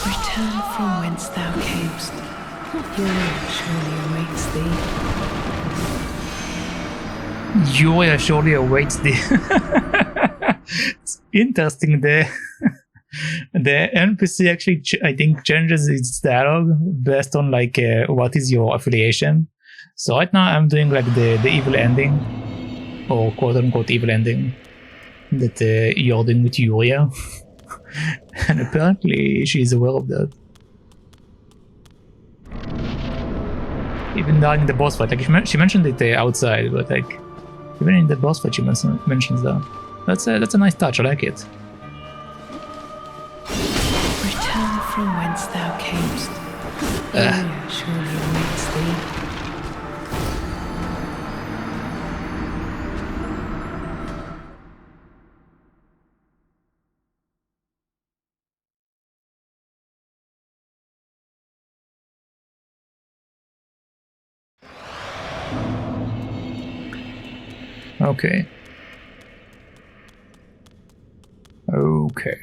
Return from whence thou camest. Furia surely awaits thee. Yuria surely awaits the... It's interesting, the NPC actually, I think, changes its dialogue based on like what is your affiliation. So right now I'm doing like the evil ending, or quote-unquote evil ending, that you're doing with Yuria. And apparently she's aware of that. Even during the boss fight, like she mentioned it outside, but like even in the boss fight she mentions that. That's a nice touch, I like it. Return from whence thou camest. Furia surely awaits thee. Okay. Okay.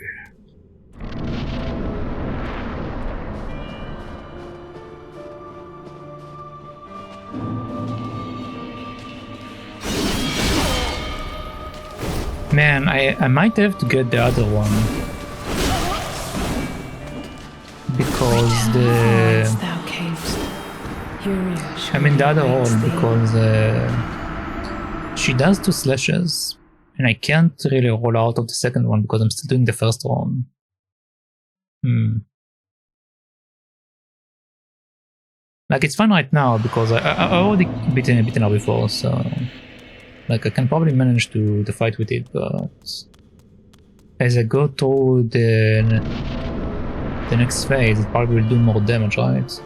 Man, I might have to get the other one. Because the... I mean the other one, because she does 2 slashes. And I can't really roll out of the second one because I'm still doing the first one. Like it's fine right now because I already beaten her before, so like I can probably manage to fight with it, but as I go through the next phase, it probably will do more damage, right?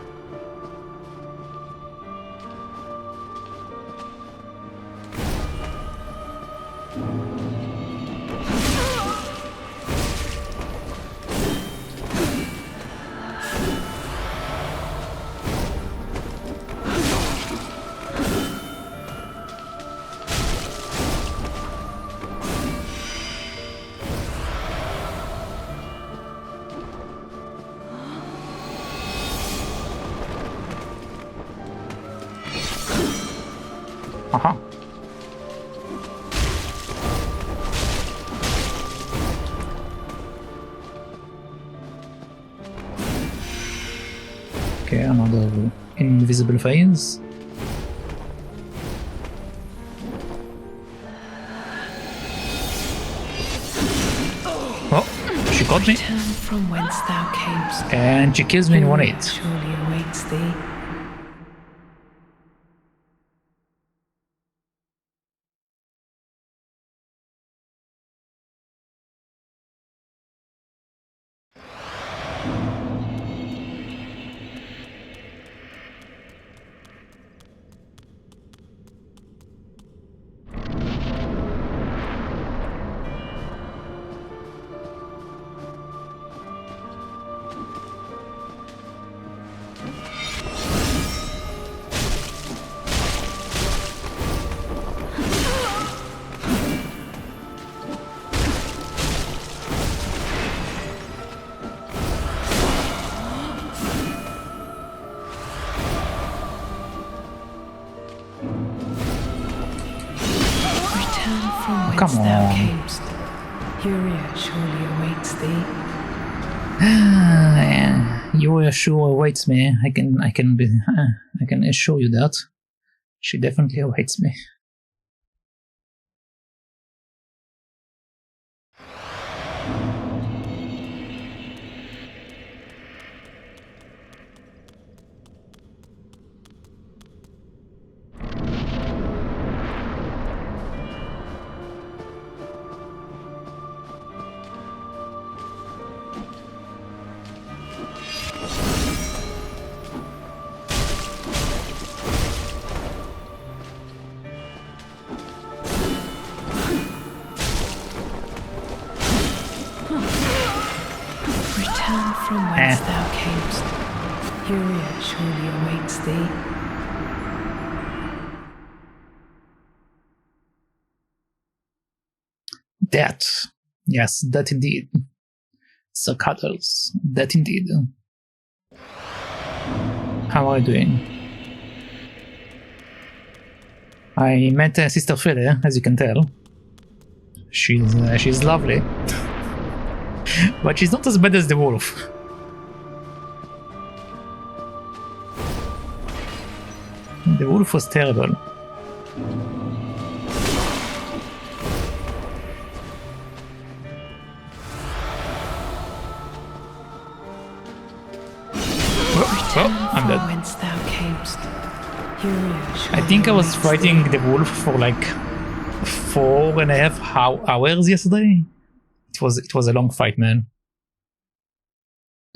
Aha. Okay, another invisible phase. Oh, she got me. Return from whence thou camest. And she kills me in 1 hit. Surely awaits thee. come thou on. camest, Furia surely awaits thee. Your sure awaits me. I can assure you that. She definitely awaits me. Return from whence thou camest, Furia surely awaits thee. That. Yes, that indeed. Sir Cuddles. That indeed. How are you doing? I met Sister Fede, as you can tell. She's lovely. But she's not as bad as the wolf. The wolf was terrible. Oh, I'm dead. Whence thou camest, Furia surely I think I was awaits fighting thee. the wolf for like 4.5 hours yesterday. It was a long fight, man.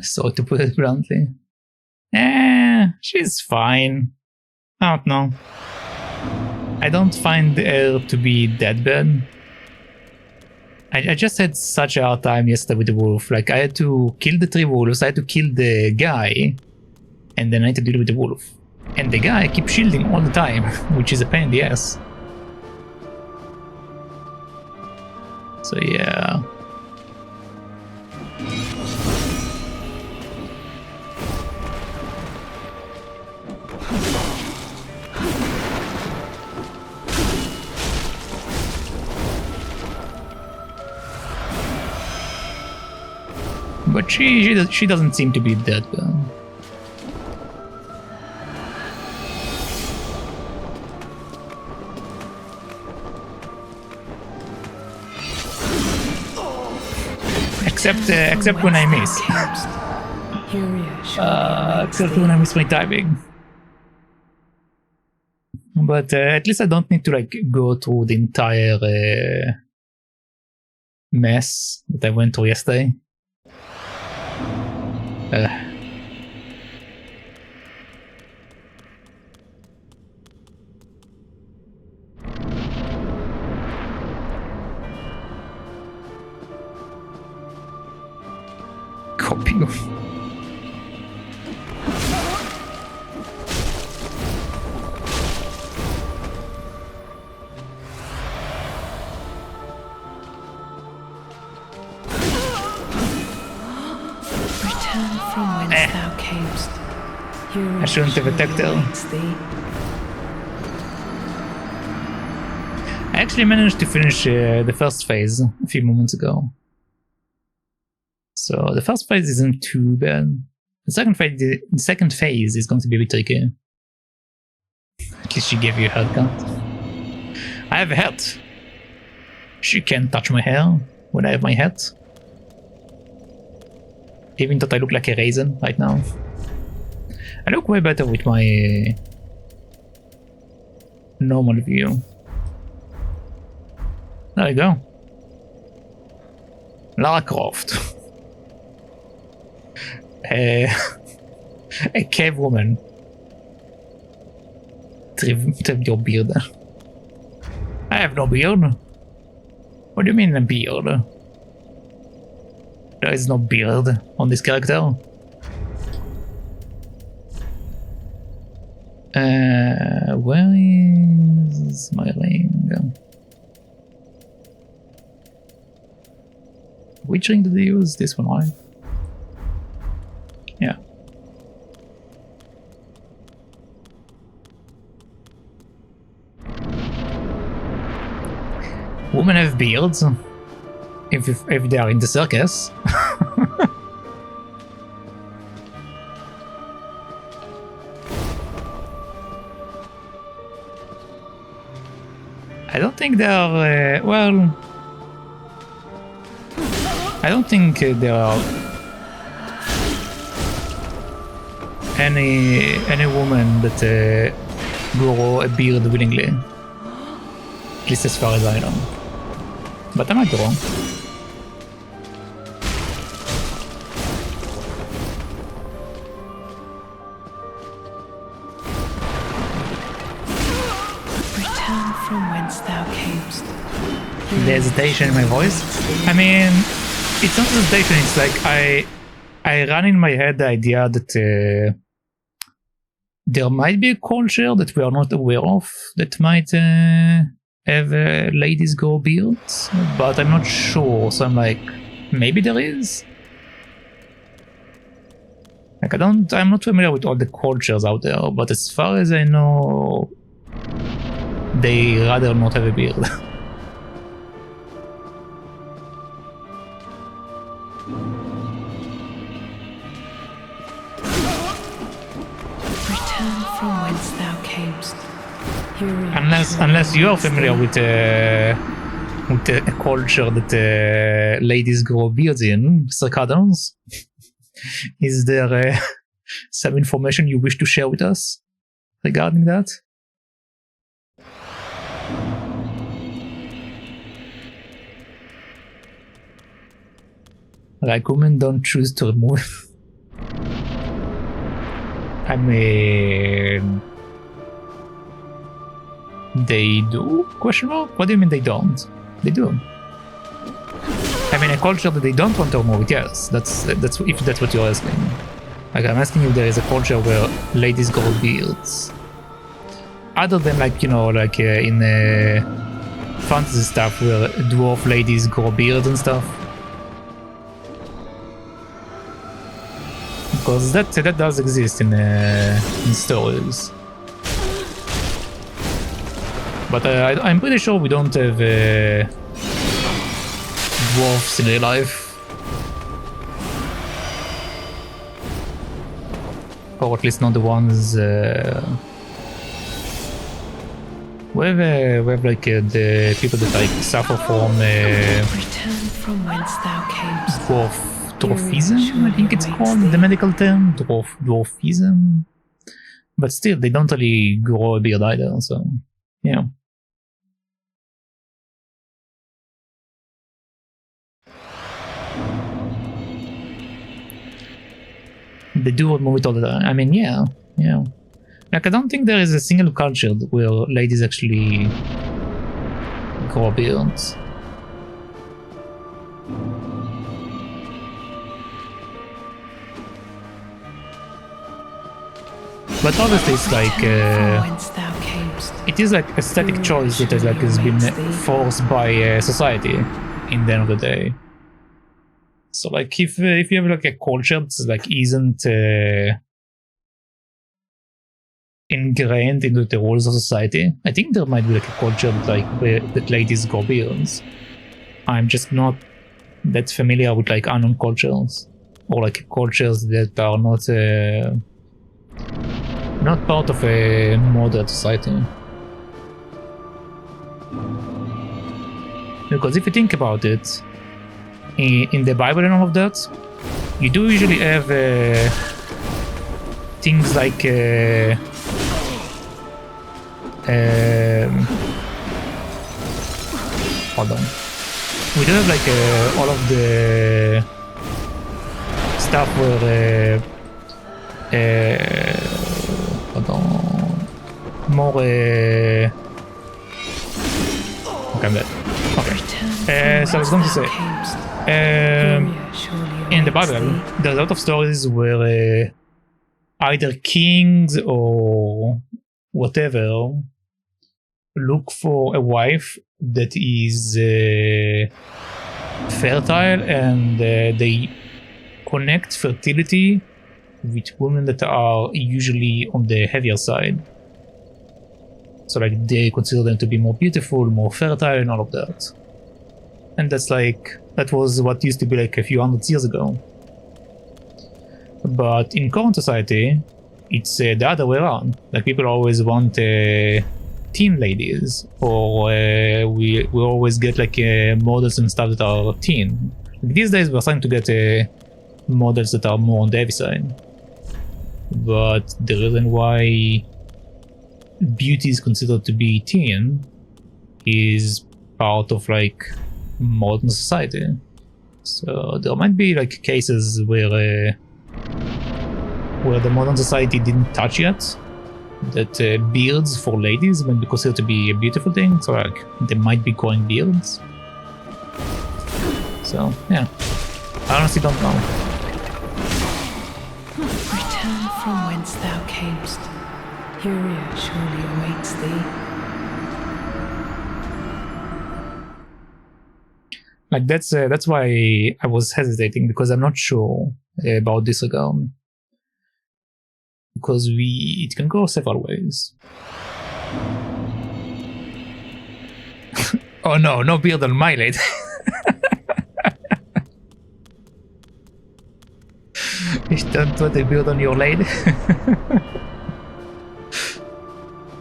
So to put it bluntly. She's fine. I don't know. I don't find her to be that bad. I just had such a hard time yesterday with the wolf. Like, I had to kill the 3 wolves, I had to kill the guy, and then I had to deal with the wolf. And the guy keeps shielding all the time, which is a pain in the ass. So yeah. But she doesn't seem to be that bad. Except when I miss. Except when I miss my timing. But at least I don't need to like go through the entire mess that I went through yesterday. Copy. I shouldn't have attacked her. I actually managed to finish the first phase a few moments ago. So the first phase isn't too bad. The second phase is going to be a bit tricky. At least she gave you a haircut. I have a hat. She can't touch my hair when I have my hat. Even though I look like a raisin right now. I look way better with my normal view. There you go. Lara Croft. A cave woman. Trim your beard. I have no beard. What do you mean a beard? There is no beard on this character. Where is my ring? Which ring did they use? This one, right? Yeah. women have beards if they are in the circus. I don't think they are, well, I don't think there are any woman that grow a beard willingly, at least as far as I know. But I might be wrong. The hesitation in my voice. I mean, it's not hesitation. It's like I run in my head the idea that there might be a culture that we are not aware of that might have ladies grow beards, but I'm not sure. So I'm like, maybe there is. Like I'm not familiar with all the cultures out there, but as far as I know, they rather not have a beard. Unless you are familiar with a culture that ladies grow beards in, Circadians, is there some information you wish to share with us regarding that? Like women don't choose to remove. I mean, they do? Question mark? What do you mean they don't? They do. I mean, a culture that they don't want to remove it, yes. That's if that's what you're asking. Like, I'm asking if there is a culture where ladies grow beards. Other than, like, you know, like in fantasy stuff where dwarf ladies grow beards and stuff. Because that does exist in stories. But I'm pretty sure we don't have dwarfs in real life. Or at least not the ones... we have like the people that like suffer from dwarfism, I think it's called, the medical term, dwarfism. But still, they don't really grow a beard either, so yeah. They do remove it all the time. I mean, yeah. Like, I don't think there is a single culture where ladies actually grow beards. But obviously it's like, it is like aesthetic choice that has been forced by society in the end of the day. So like if you have like a culture that's like isn't ingrained into the rules of society, I think there might be like a culture that ladies grow beards. I'm just not that familiar with like unknown cultures or like cultures that are not part of a modern society. Because if you think about it, in the Bible and all of that, you do usually have things like hold on. We do have like all of the stuff where hold on, more okay, I'm dead. Okay. So I was going to say, in the Bible, there's a lot of stories where either kings or whatever look for a wife that is fertile, and they connect fertility with women that are usually on the heavier side. So like they consider them to be more beautiful, more fertile and all of that. and that was what used to be like a few hundred years ago. But in current society, it's the other way around. Like people always want teen ladies, or we always get like models and stuff that are teen. Like, these days we're starting to get models that are more on the heavy side. But the reason why beauty is considered to be teen is part of like modern society. So there might be like cases where the modern society didn't touch yet, that beards for ladies might be considered to be a beautiful thing. So like they might be growing beards. So yeah, I honestly don't know. Return from whence thou camest. Furia surely awaits thee. Like that's why I was hesitating, because I'm not sure about this account. Because it can go several ways. Oh no, no beard on my lady. You don't want a beard on your lady.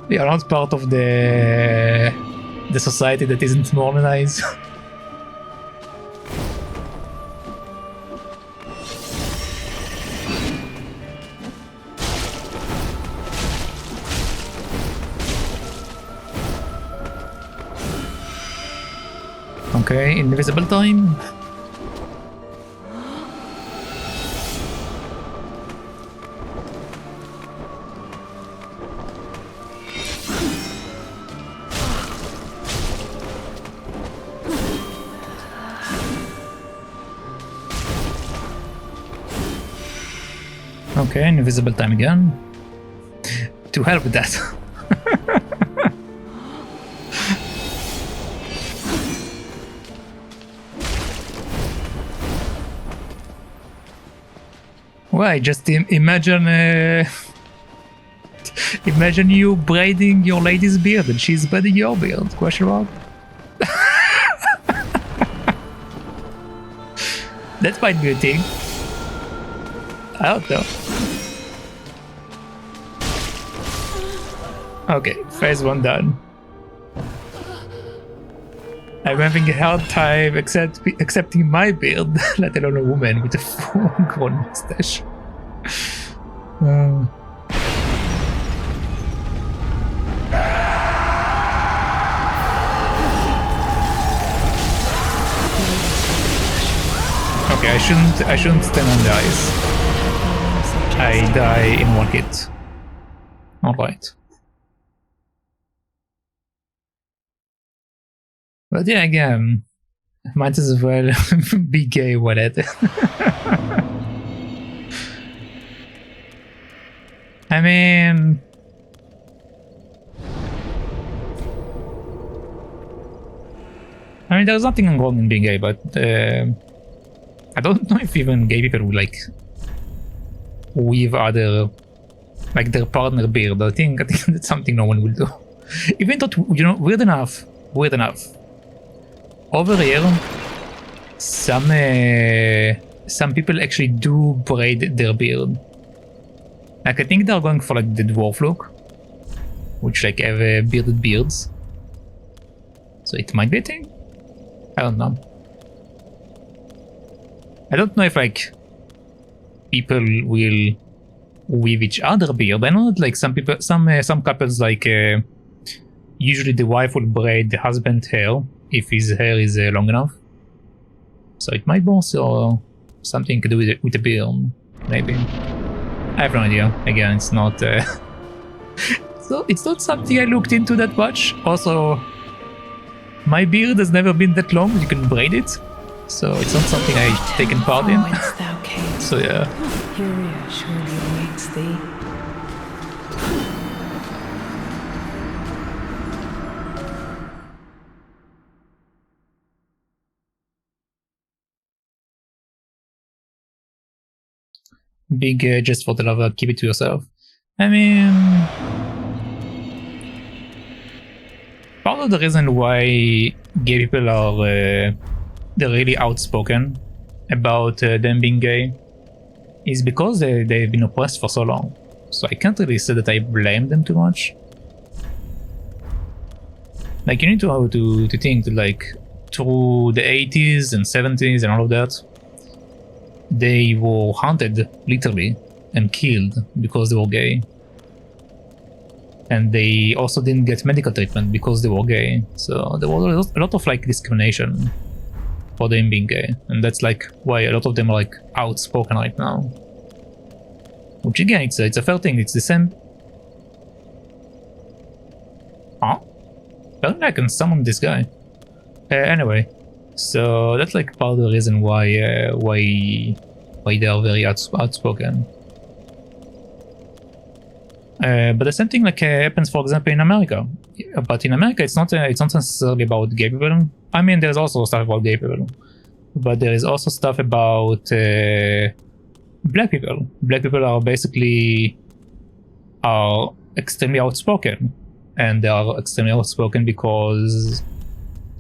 You are not part of the society that isn't Mormonized. Okay, invisible time. Okay, invisible time again. To hell with that. Why? Just imagine, imagine you braiding your lady's beard and she's braiding your beard. Question mark? That might be a thing. I don't know. Okay, phase 1 done. I'm having a hard time accepting my beard, let alone a woman with a full-grown mustache. Okay, I shouldn't stand on the ice. I die in one hit. Alright. But yeah, again, might as well be gay with it. I mean, there's nothing wrong in being gay, but I don't know if even gay people would like weave other, like their partner beard. I think that's something no one will do. Even though, you know, weird enough. Over here, some people actually do braid their beard. Like I think they're going for like the dwarf look, which like have bearded beards. So it might be a thing. I don't know. I don't know if like people will weave each other beard. I know that like some people, some couples like usually the wife will braid the husband's hair if his hair is long enough. So it might be also something to do with the beard, maybe. I have no idea. Again, it's not so it's not something I looked into that much. Also, my beard has never been that long. You can braid it, so it's not something I've taken part in. So yeah. Furia surely awaits thee. Big just for the love of it, keep it to yourself. I mean, part of the reason why gay people are they're really outspoken about them being gay is because they've been oppressed for so long. So I can't really say that I blame them too much. Like, you need to think that, like, through the 80s and 70s and all of that, they were hunted, literally, and killed because they were gay. And they also didn't get medical treatment because they were gay. So there was a lot of, like, discrimination for them being gay. And that's, like, why a lot of them are, like, outspoken right now. Which, again, it's a fair thing. It's the same... Huh? Apparently I can summon this guy. Anyway, so that's like part of the reason why they are very outspoken. But the same thing like happens, for example, in America. But in America, it's not necessarily about gay people. I mean, there's also stuff about gay people, but there is also stuff about black people. Black people are basically extremely outspoken. And they are extremely outspoken because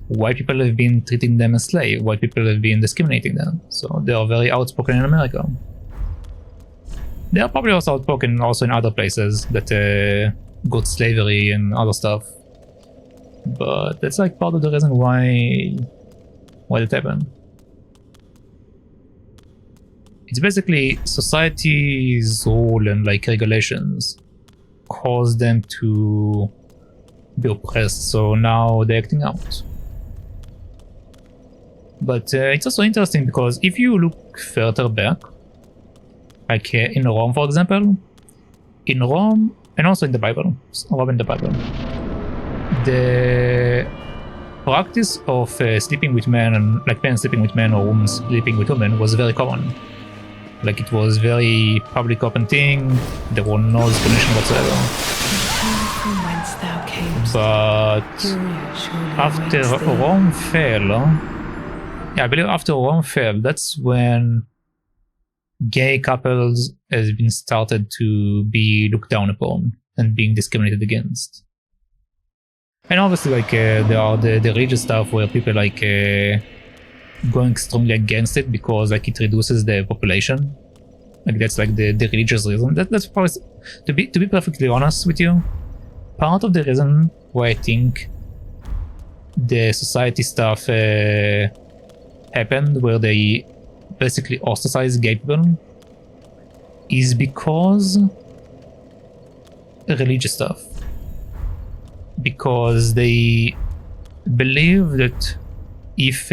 white people have been treating them as slaves. White people have been discriminating them. So they are very outspoken in America. They are probably also outspoken also in other places that got slavery and other stuff. But that's like part of the reason why that happened. It's basically society's rule and like regulations cause them to be oppressed, so now they're acting out. But it's also interesting because if you look further back, like in Rome, for example, in Rome, and also in the Bible, the practice of sleeping with men and like men sleeping with men or women sleeping with women was very common. Like it was very public open thing. There were no discrimination whatsoever. But after Rome fell, I believe after Rome fell, that's when gay couples has been started to be looked down upon and being discriminated against. And obviously, like there are the religious stuff where people like going strongly against it because like it reduces the population. Like that's like the religious reason. That's probably, to be perfectly honest with you, part of the reason why I think the society stuff happened, where they basically ostracized gay people, is because religious stuff. Because they believe that if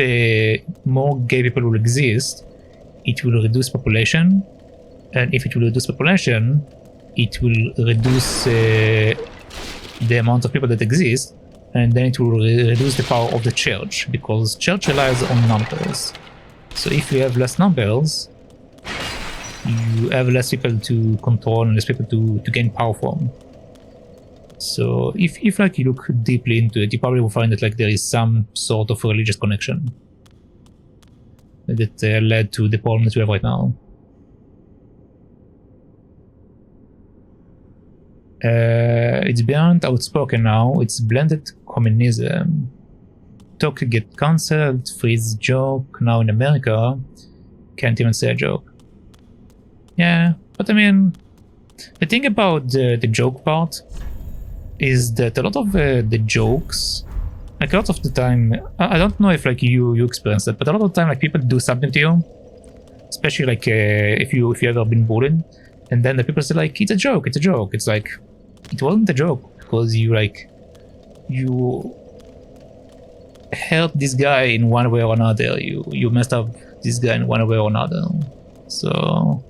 more gay people will exist, it will reduce population, and if it will reduce population, it will reduce the amount of people that exist, and then it will reduce the power of the church, because church relies on numbers. So if you have less numbers, you have less people to control and less people to gain power from. So if like you look deeply into it, you probably will find that like there is some sort of religious connection that led to the problem that we have right now. It's beyond outspoken now. It's blended communism. Talk get cancelled. Freeze joke. Now in America, can't even say a joke. Yeah, but I mean, the thing about the joke part is that a lot of the jokes, like a lot of the time, I don't know if like you experience that, but a lot of the time like people do something to you, especially like if you ever been bullied, and then the people say like it's a joke. It's like it wasn't a joke because you hurt this guy in one way or another. You messed up this guy in one way or another. So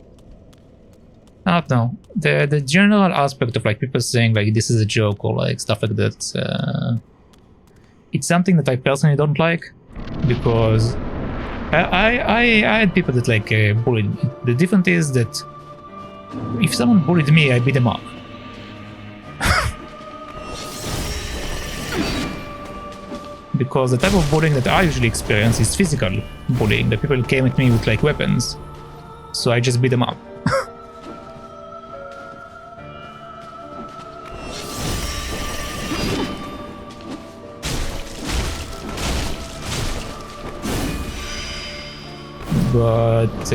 I don't know. The general aspect of like people saying like this is a joke or like stuff like that, it's something that I personally don't like, because I had people that like bullied me. The difference is that if someone bullied me, I beat them up. Because the type of bullying that I usually experience is physical bullying. The people came at me with like weapons, so I just beat them up. but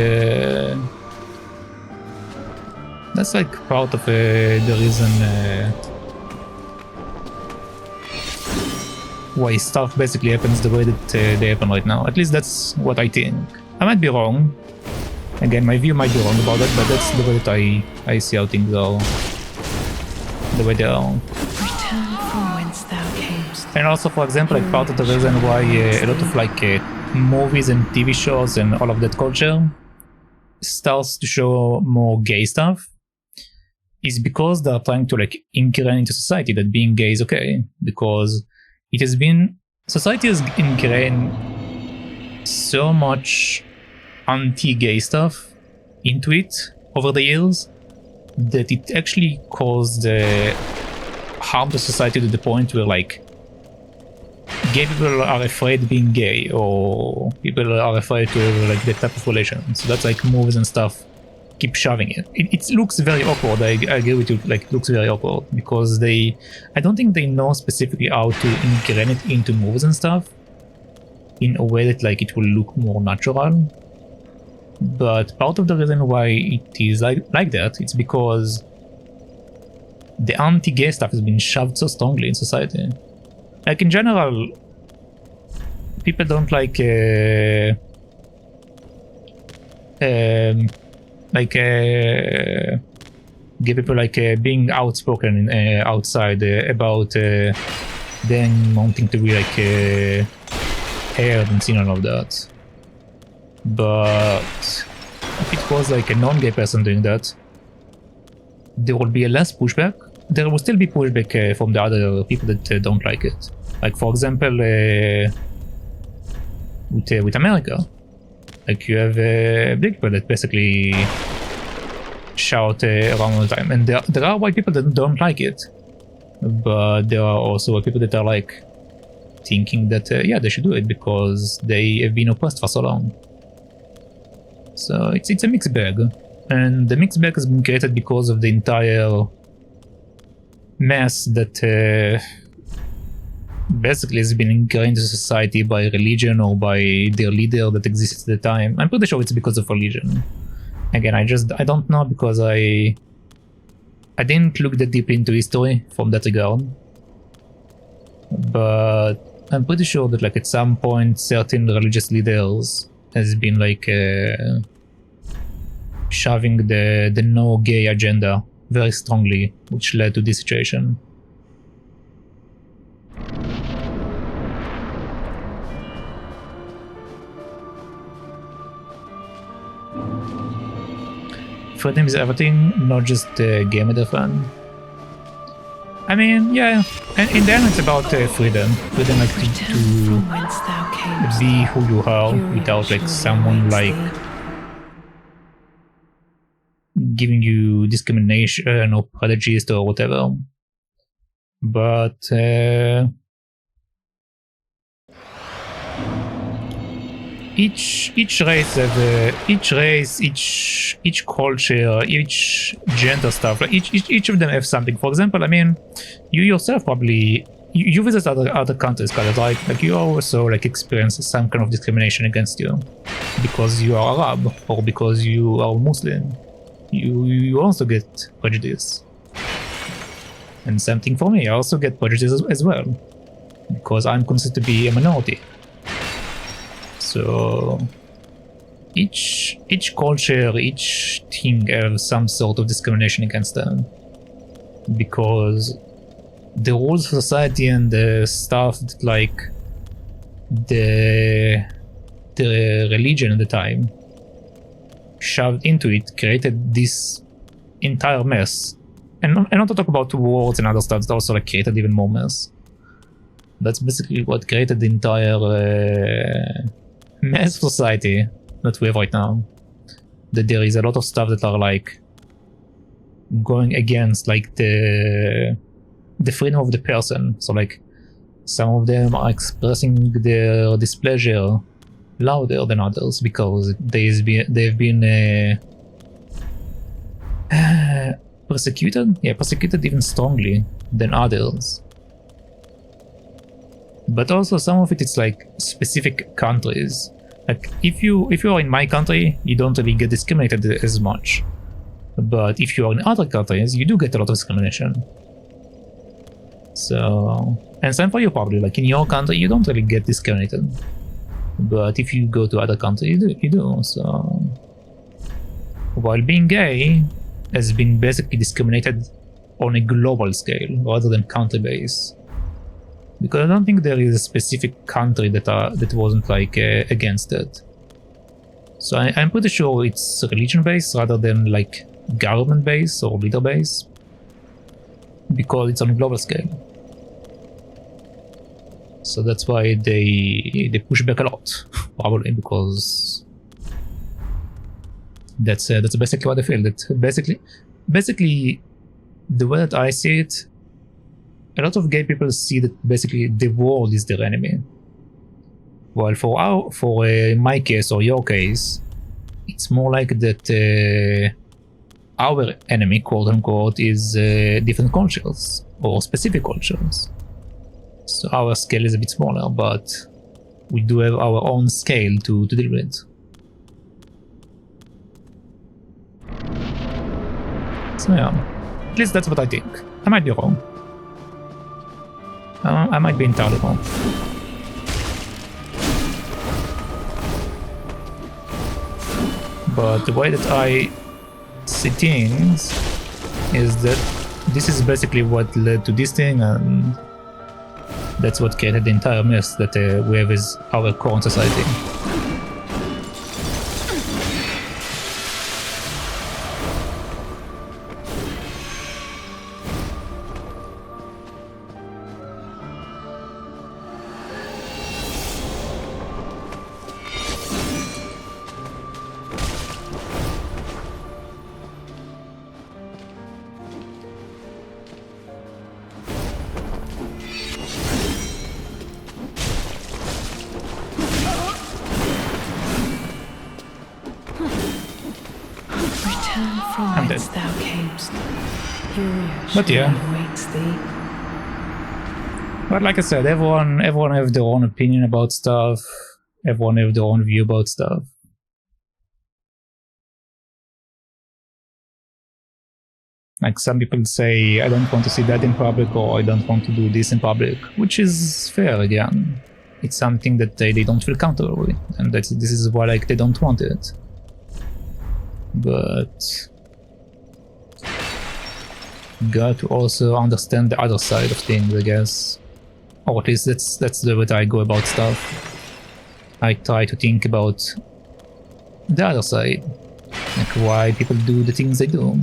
that's like part of the reason why stuff basically happens the way that they happen right now. At least that's what I think. I might be wrong. Again, my view might be wrong about it, but that's the way that I see how things are. The way they are. Return from whence thou camest. And also, for example, like part of the reason why a lot of like movies and TV shows and all of that culture starts to show more gay stuff is because they're trying to like ingrain into society that being gay is okay, because it has been, society has ingrained so much anti-gay stuff into it over the years that it actually caused harm to society to the point where like gay people are afraid being gay, or people are afraid to have like that type of relation. So that's like movies and stuff keep shoving it. It looks very awkward. I agree with you, like it looks very awkward because I don't think they know specifically how to ingrain it into movies and stuff in a way that like it will look more natural. But part of the reason why it is like that, it's because the anti-gay stuff has been shoved so strongly in society. Like in general, people don't like gay people like being outspoken outside about them wanting to be like heard and seen and all of that. But if it was like a non-gay person doing that, there would be a less pushback. There will still be pushback from the other people that don't like it. Like for example, with America, like you have black people that basically shout around all the time, and there are white people that don't like it, but there are also people that are like thinking that yeah, they should do it because they have been oppressed for so long. So it's a mixed bag, and the mixed bag has been created because of the entire mess that basically has been ingrained into society by religion or by their leader that exists at the time. I'm pretty sure it's because of religion. Again, I don't know because I didn't look that deep into history from that regard, but I'm pretty sure that like at some point certain religious leaders has been like shoving the no gay agenda very strongly, which led to this situation. Freedom is everything, not just game of the fun. I mean, yeah, and in the end it's about freedom. Freedom like to be who you are without like someone like giving you discrimination or prejudice or whatever. But each race have each culture, each gender stuff. Like each of them have something. For example, I mean, you yourself probably you visit other countries, kind of like you also like experience some kind of discrimination against you because you are Arab or because you are Muslim. You also get prejudice. And same thing for me. I also get prejudice as well because I'm considered to be a minority. So each culture, each thing has some sort of discrimination against them because the rules of society and the stuff that like the religion at the time shoved into it created this entire mess. And not to talk about wars and other stuff that also like created even more mess. That's basically what created the entire mess of society that we have right now. That there is a lot of stuff that are like going against like the freedom of the person. So like some of them are expressing their displeasure louder than others because they've been persecuted even strongly than others. But also some of it's like specific countries. Like if you are in my country, you don't really get discriminated as much. But if you are in other countries, you do get a lot of discrimination. So, and same for you probably. Like in your country, you don't really get discriminated. But if you go to other countries, you do. So, while being gay has been basically discriminated on a global scale rather than country-based. Because I don't think there is a specific country that wasn't like against it. So I'm pretty sure it's religion-based rather than like government-based or leader-based, because it's on a global scale. So that's why they push back a lot, probably because that's basically what I feel. That basically the way that I see it, a lot of gay people see that basically the world is their enemy. While for my case or your case, it's more like that our enemy, quote unquote, is different cultures or specific cultures. So our scale is a bit smaller, but we do have our own scale to deal with. So yeah, at least that's what I think. I might be wrong. I might be entirely wrong. But the way that I see things is that this is basically what led to this thing, and that's what created the entire mess that we have as our current society. I'm dead. Thou camest, But yeah. awaits thee. But like I said, everyone have their own opinion about stuff. Everyone have their own view about stuff. Like some people say, I don't want to see that in public, or I don't want to do this in public, which is fair again. It's something that they don't feel comfortable with, and this is why like they don't want it. But got to also understand the other side of things, I guess. Or at least that's the way I go about stuff. I try to think about the other side, like why people do the things they do.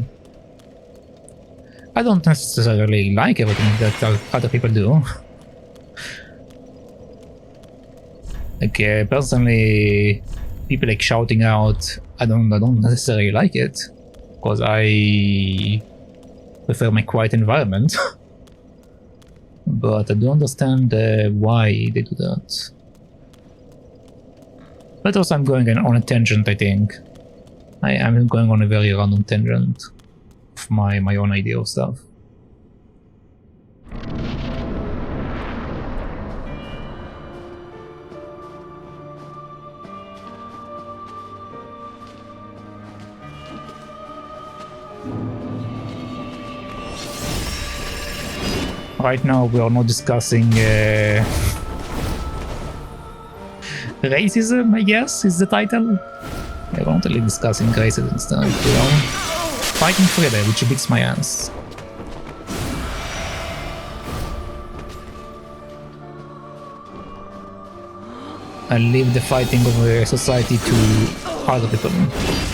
I don't necessarily like everything that other people do. Like personally, people like shouting out, I don't necessarily like it, because I prefer my quiet environment. But I do understand why they do that. But also I'm going on a tangent, I think. I'm going on a very random tangent of my own idea of stuff. Right now we are not discussing racism, I guess, is the title. We're not really discussing racism and stuff, you know? Fighting freedom, which beats my ass. I leave the fighting of society to other people.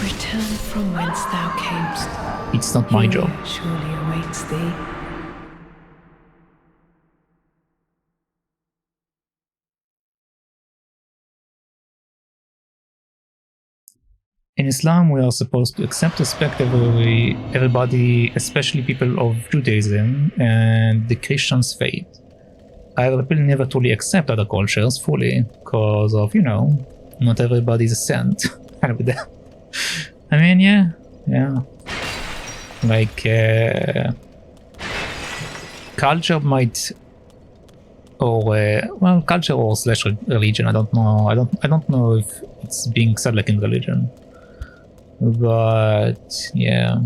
Return from whence thou camest. It's not my job. Surely awaits thee. In Islam, we are supposed to accept, respect everybody, especially people of Judaism and the Christian's faith. However, people never truly accept other cultures fully, because of, you know, not everybody is a saint. I mean, yeah. Like, culture might or well, culture or slash religion. I don't know. I don't know if it's being said like in religion, but yeah.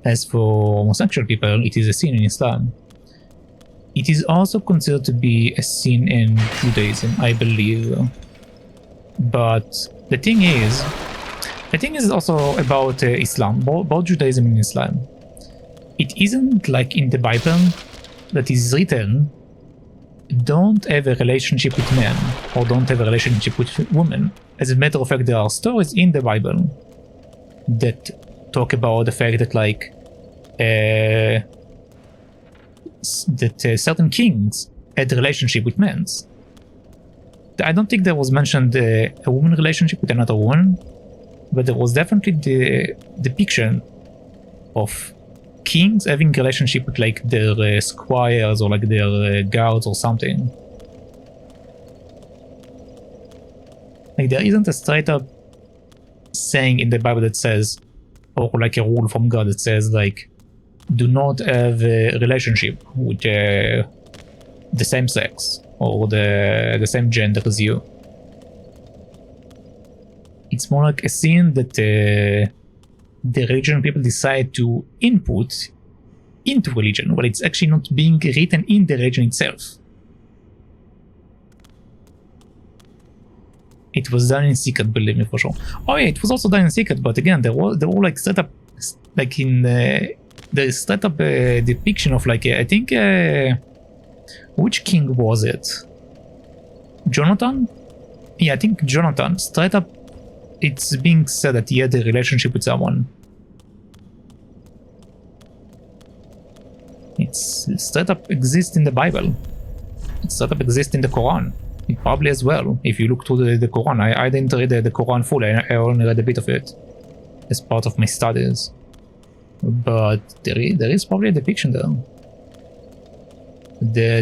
As for homosexual people, it is a sin in Islam. It is also considered to be a sin in Judaism, I believe. But the thing is also about Islam, both Judaism and Islam. It isn't like in the Bible that is written, don't have a relationship with men or don't have a relationship with women. As a matter of fact, there are stories in the Bible that talk about the fact that like certain kings had a relationship with men. I don't think there was mentioned a woman relationship with another woman, but there was definitely the depiction of kings having a relationship with like their squires or like their guards or something. Like there isn't a straight up saying in the Bible that says, or like a rule from God that says like, do not have a relationship with the same sex or the same gender as you. It's more like a sin that the religion people decide to input into religion, while it's actually not being written in the religion itself. It was done in secret, believe me, for sure. Oh yeah, it was also done in secret, but again, they were like set up, like in the set up a depiction of like I think which king was it? Jonathan? Yeah, I think Jonathan. Straight up, it's being said that he had a relationship with someone. It's straight up exists in the Bible. It straight up exists in the Quran. It probably as well. If you look through the Quran, I didn't read the Quran fully. I only read a bit of it as part of my studies. But there is probably a depiction there.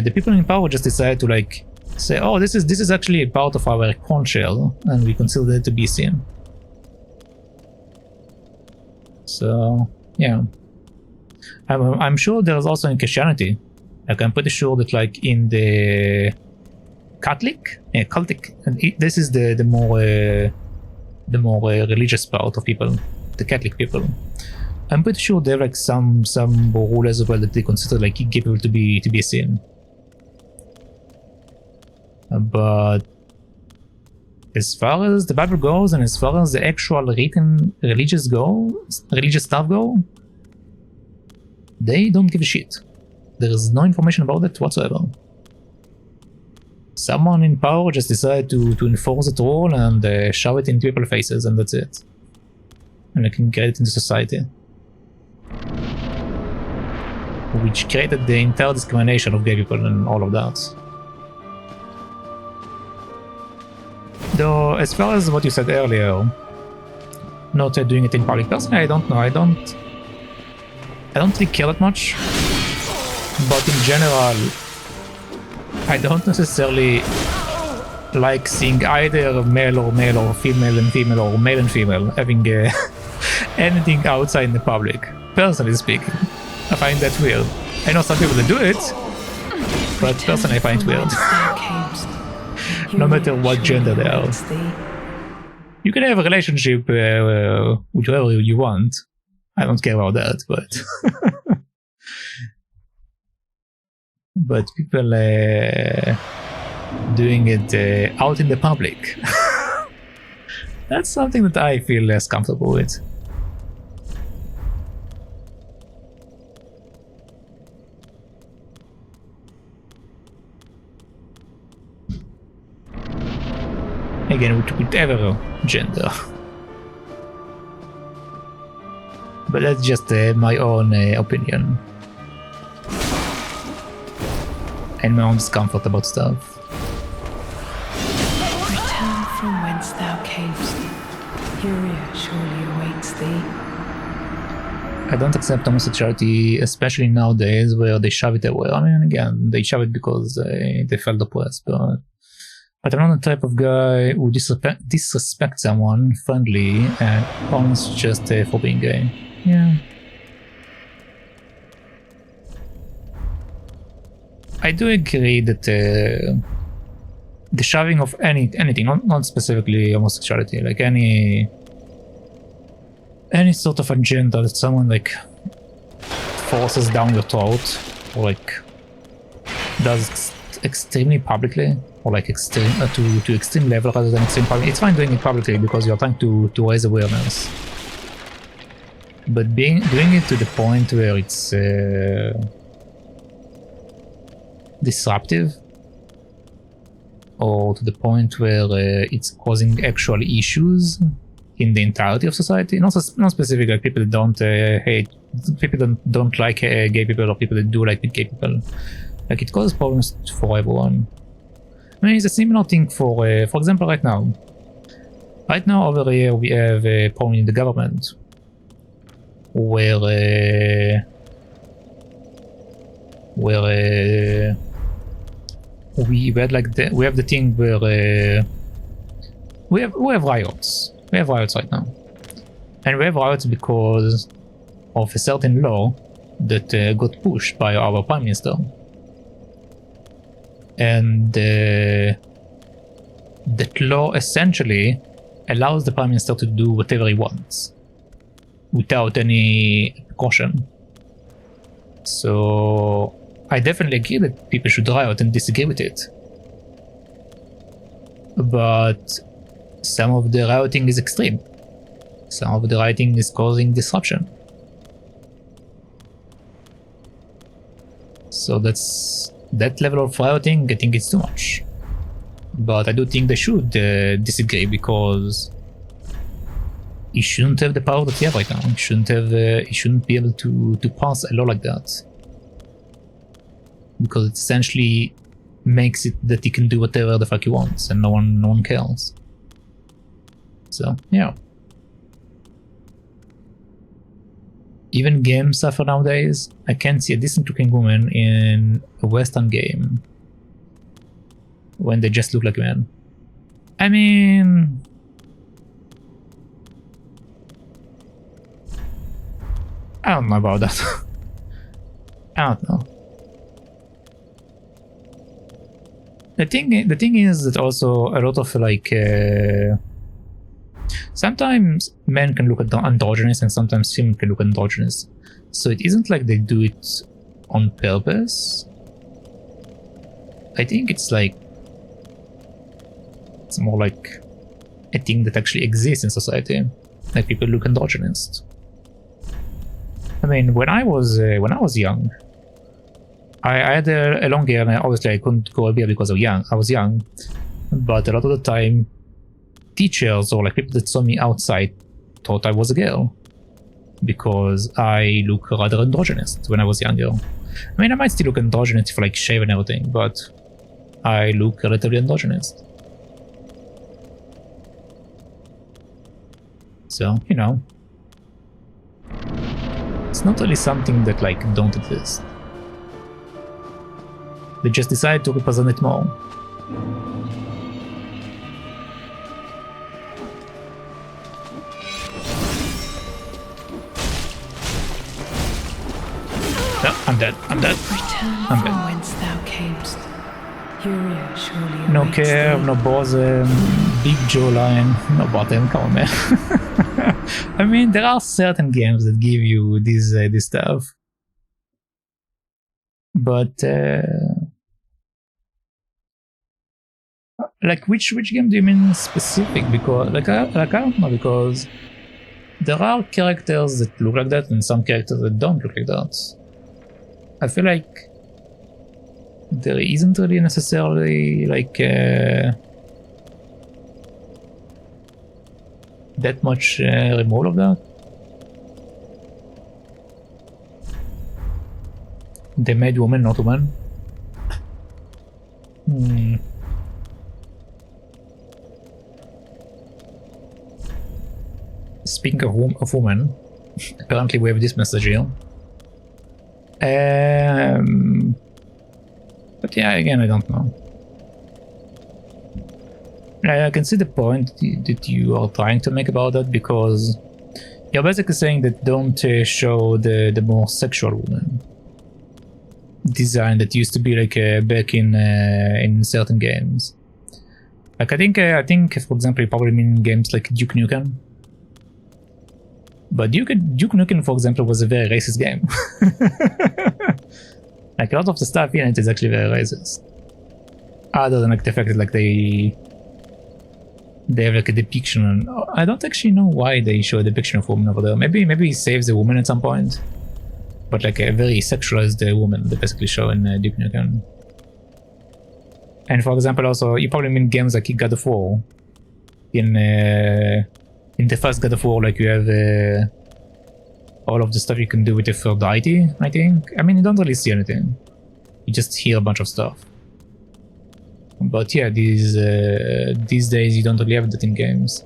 The people in power just decided to like say, oh, this is actually a part of our conch shell, and we consider it to be sin. So yeah, I'm sure there's also in Christianity. Like I'm pretty sure that like in the Celtic, and this is the more religious part of people, the Catholic people. I'm pretty sure they have like some rule as well that they consider like gay people to be a sin. But as far as the Bible goes, and as far as the actual written religious stuff go, they don't give a shit. There is no information about it whatsoever. Someone in power just decided to enforce the rule and shove it in people's faces, and that's it. And they can get it into society. Which created the entire discrimination of gay people and all of that. Though, as far as what you said earlier, not doing it in public, personally, I don't know. I don't really care that much. But in general, I don't necessarily like seeing either male or female and female or male and female having anything outside in the public. Personally speaking, I find that weird. I know some people that do it, but personally I find it weird. No matter what gender they are. You can have a relationship with whoever you want. I don't care about that, but but people doing it out in the public. That's something that I feel less comfortable with. Again, with whatever gender. But that's just my own opinion. And my own discomfort about stuff. Return from whence thou camest. Furia surely awaits thee. I don't accept homosexuality, especially nowadays where they shove it away. I mean, again, they shove it because they felt oppressed, but I'm not the type of guy who disrespects someone friendly and owns just for being gay. Yeah. I do agree that the shoving of anything, not specifically homosexuality, like any sort of agenda that someone like forces down your throat, or like does extremely publicly, or like extreme to extreme level rather than extreme public. It's fine doing it publicly because you're trying to raise awareness, but doing it to the point where it's disruptive, or to the point where it's causing actual issues in the entirety of society, not specific like people that don't hate people that don't like gay people, or people that do like gay people. Like, it causes problems for everyone. I mean, it's a similar thing for example, right now over here we have a problem in the government where we had like we have the thing where we have riots. We have riots right now, and we have riots because of a certain law that got pushed by our prime minister. And that law essentially allows the prime minister to do whatever he wants without any caution. So I definitely agree that people should riot and disagree with it, but some of the rioting is extreme. Some of the rioting is causing disruption. So that level of rioting, I think it's too much. But I do think they should disagree, because he shouldn't have the power that he has right now. He shouldn't be able to pass a law like that, because it essentially makes it that he can do whatever the fuck he wants, and no one cares. So yeah. Even games suffer nowadays. I can't see a decent looking woman in a Western game when they just look like men. I mean, I don't know about that. I don't know. The thing is that also a lot of like sometimes men can look androgynous and sometimes women can look androgynous. So it isn't like they do it on purpose. I think it's like it's more like a thing that actually exists in society. Like, people look androgynous. I mean, when I was young, I had a long hair, and obviously I couldn't grow a beard because I was young. But a lot of the time, teachers or like people that saw me outside thought I was a girl, because I look rather androgynous when I was younger. I mean, I might still look androgynous if I like shave and everything, but I look relatively androgynous. So, you know, it's not really something that like don't exist. They just decided to represent it more. Oh, I'm dead. Return I'm from dead. whence thou camest. Furia surely No awaits curve, thee. no bosom, big jawline, no bottom. Come on, man. I mean, there are certain games that give you this stuff, but like which game do you mean specific? Because like I don't know, because there are characters that look like that and some characters that don't look like that. I feel like there isn't really necessarily like that much removal of that. They made woman, not woman. Speaking of woman, apparently we have this message here. But yeah, again, I don't know. I can see the point that you are trying to make about that, because you're basically saying that don't show the more sexual woman. design that used to be like back in certain games. Like I think for example you probably mean games like Duke Nukem. But Duke Nukem, for example, was a very racist game. Like a lot of the stuff in it is actually very racist. Other than like the fact that like they have like a depiction. I don't actually know why they show a depiction of women over there. Maybe he saves a woman at some point. But like a very sexualized woman they basically show in Duke Nukem. And for example, also you probably mean games like God of War. In the first God of War, like you have all of the stuff you can do with the third deity, I think. I mean, you don't really see anything. You just hear a bunch of stuff. But yeah, these days you don't really have that in games.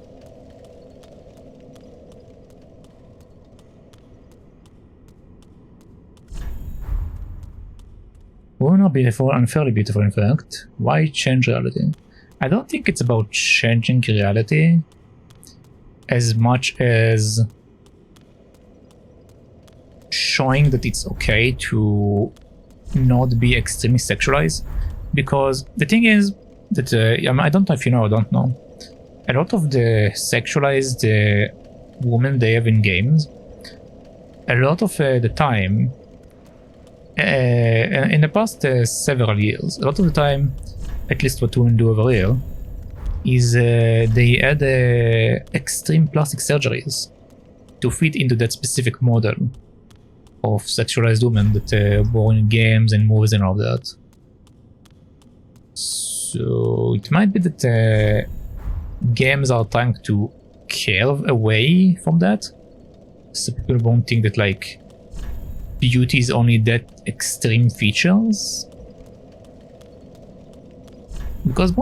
Women are beautiful, unfairly beautiful in fact. Why change reality? I don't think it's about changing reality as much as showing that it's okay to not be extremely sexualized. Because the thing is that, I don't know if you know or don't know, a lot of the sexualized women they have in games, a lot of the time, in the past several years, a lot of the time, at least what women do over here, is they add extreme plastic surgeries to fit into that specific model of sexualized women that are born in games and movies and all that. So it might be that games are trying to curve away from that, so people won't think that like beauty is only that extreme features. Because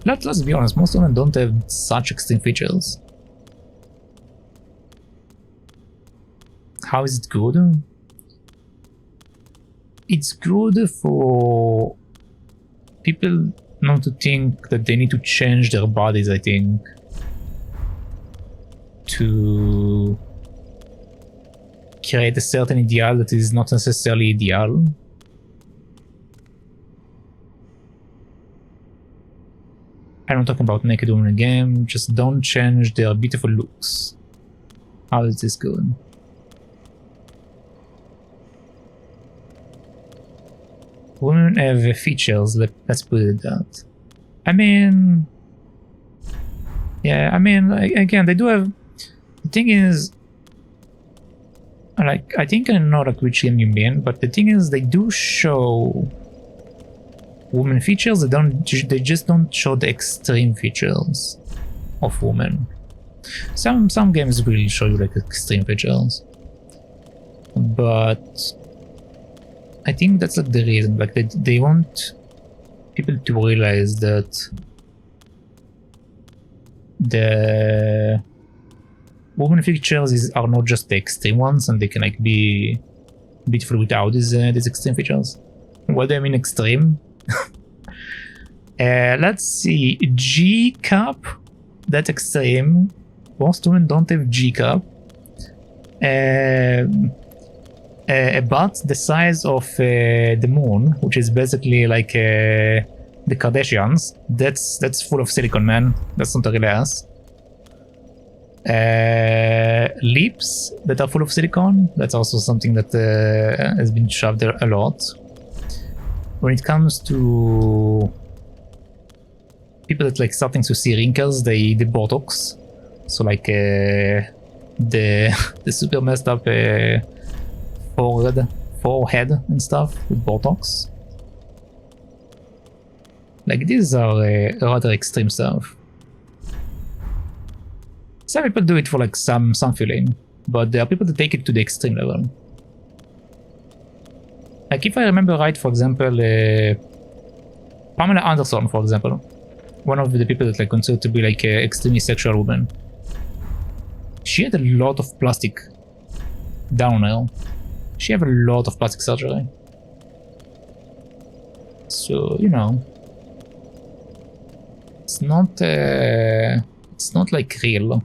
let's be honest, most of them don't have such extreme features. How is it good? It's good for people not to think that they need to change their bodies, I think, to create a certain ideal that is not necessarily ideal. I'm not talking about naked women in the game, just don't change their beautiful looks. How is this going? Women have features, let's put it that. I mean... Yeah, I mean, again, they do have... The thing is... Like, I think I know like which game you mean, but the thing is they do show woman features, they just don't show the extreme features of women. Some games will show you like extreme features. But I think that's like the reason, like they want people to realize that the woman features are not just the extreme ones, and they can like be beautiful without these extreme features. What do I mean extreme? Let's see, G cup, that's extreme. Most women don't have G cup. A butt the size of the moon, which is basically like the Kardashians. That's full of silicone, man. That's not a real ass. Lips that are full of silicone. That's also something that has been shoved there a lot. When it comes to people that like starting to see wrinkles, they Botox. So like the super messed up forehead and stuff with Botox. Like these are rather extreme stuff. Some people do it for like some feeling, but there are people that take it to the extreme level. Like if I remember right, for example, Pamela Anderson, for example, one of the people that like considered to be like an extremely sexual woman. She had a lot of plastic down there. She had a lot of plastic surgery. So, you know, it's not like real.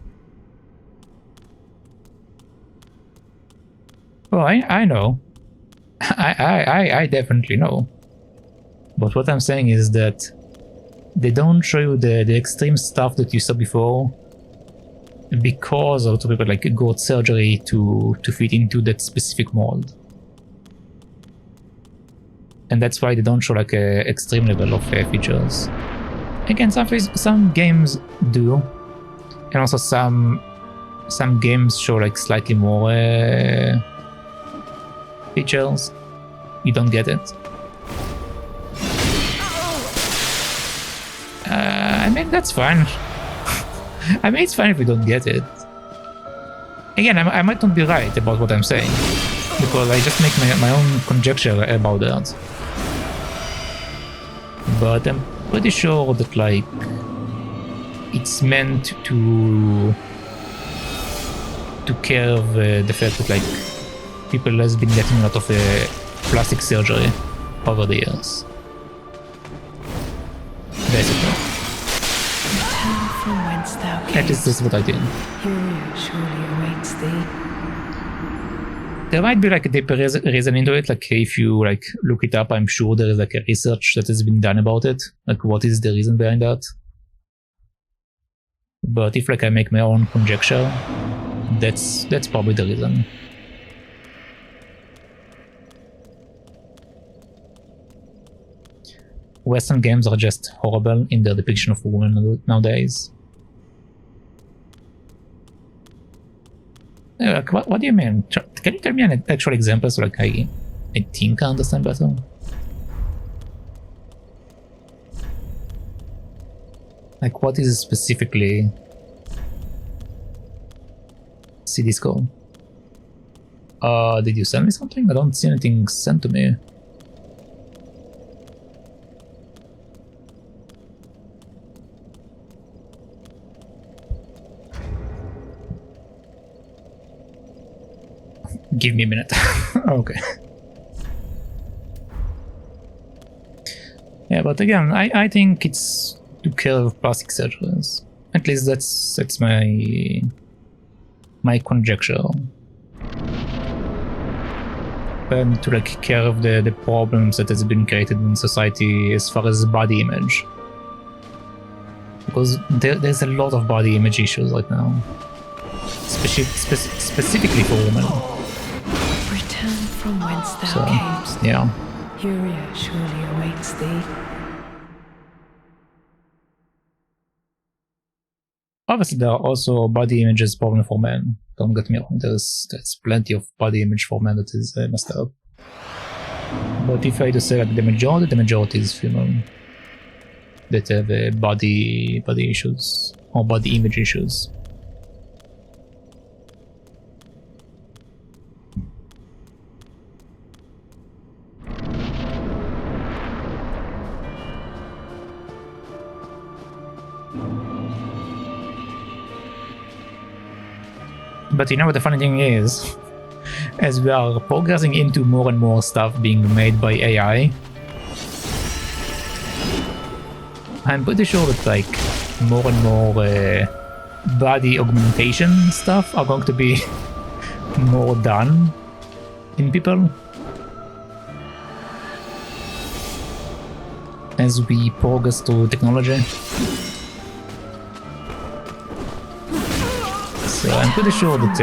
Oh, I know. I definitely know. But what I'm saying is that they don't show you the extreme stuff that you saw before because a lot of people like got surgery to fit into that specific mold. And that's why they don't show like a extreme level of features. Again, some games do, and also some games show like slightly more features. You don't get it. I mean, that's fine. I mean, it's fine if we don't get it. Again, I might not be right about what I'm saying, because I just make my own conjecture about that. But I'm pretty sure that, like, it's meant to curve the fact that, like, people has been getting a lot of plastic surgery over the years. Basically. From whence thou That is just what I did. Fury surely awaits thee. There might be like a deeper reason into it, like if you like look it up, I'm sure there is like a research that has been done about it, like what is the reason behind that. But if like I make my own conjecture, that's probably the reason. Western games are just horrible in their depiction of women nowadays. Like, what do you mean? Can you tell me an actual example so like I think I understand better? Like what is specifically CD score? Did you send me something? I don't see anything sent to me. Give me a minute. Okay. Yeah, but again, I think it's to kill plastic surgeries. At least that's my conjecture. And to like curve the problems that has been created in society as far as body image. Because there's a lot of body image issues right now. Specifically for women. Return from whence thou So, camest. yeah. Furia surely awaits thee. Obviously, there are also body images problem for men. Don't get me wrong. There's plenty of body image for men that is messed up. But if I had to say like the majority is female that have body issues or body image issues. But you know what the funny thing is? As we are progressing into more and more stuff being made by AI, I'm pretty sure that like more and more body augmentation stuff are going to be more done in people as we progress through technology. So I'm pretty sure that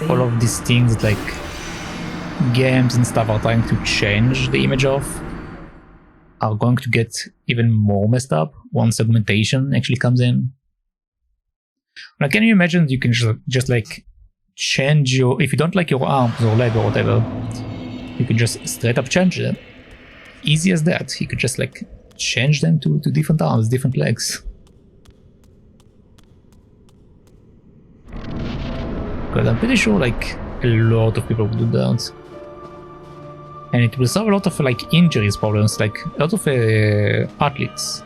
all of these things that like games and stuff are trying to change the image of are going to get even more messed up once augmentation actually comes in. Like, can you imagine you can just like change if you don't like your arms or leg or whatever, you can just straight up change them. Easy as that. You could just like change them to different arms, different legs. Because I'm pretty sure like a lot of people will do that. And it will solve a lot of like injuries problems, like a lot of athletes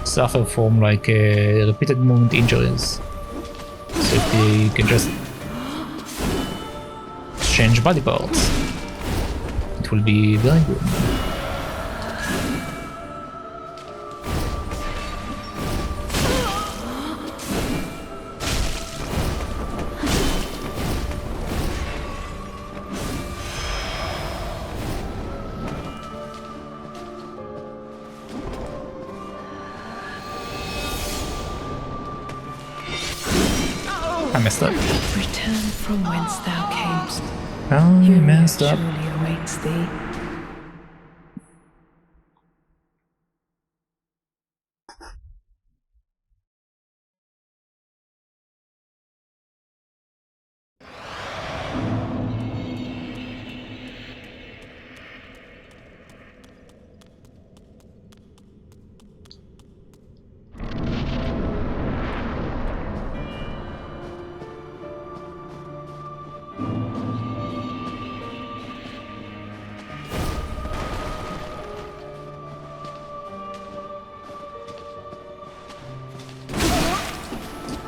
suffer from like repeated movement injuries. So if they can just change body parts, it will be very good. I messed up. Return from whence thou camest. I Fury messed up. surely awaits thee.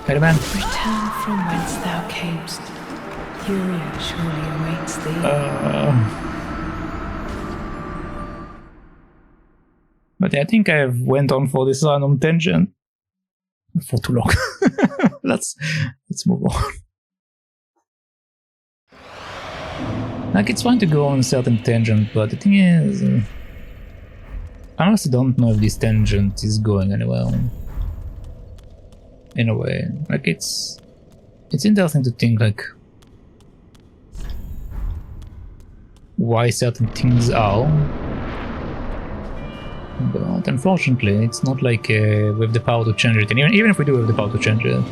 Spider-Man. Return from whence thou camest. Fury surely awaits thee. But I think I went on for this random tangent for too long. let's move on. Like, it's fine to go on a certain tangent, but the thing is, I honestly don't know if this tangent is going anywhere. In a way, like it's interesting to think like why certain things are, but unfortunately it's not like we have the power to change it, and even if we do have the power to change it,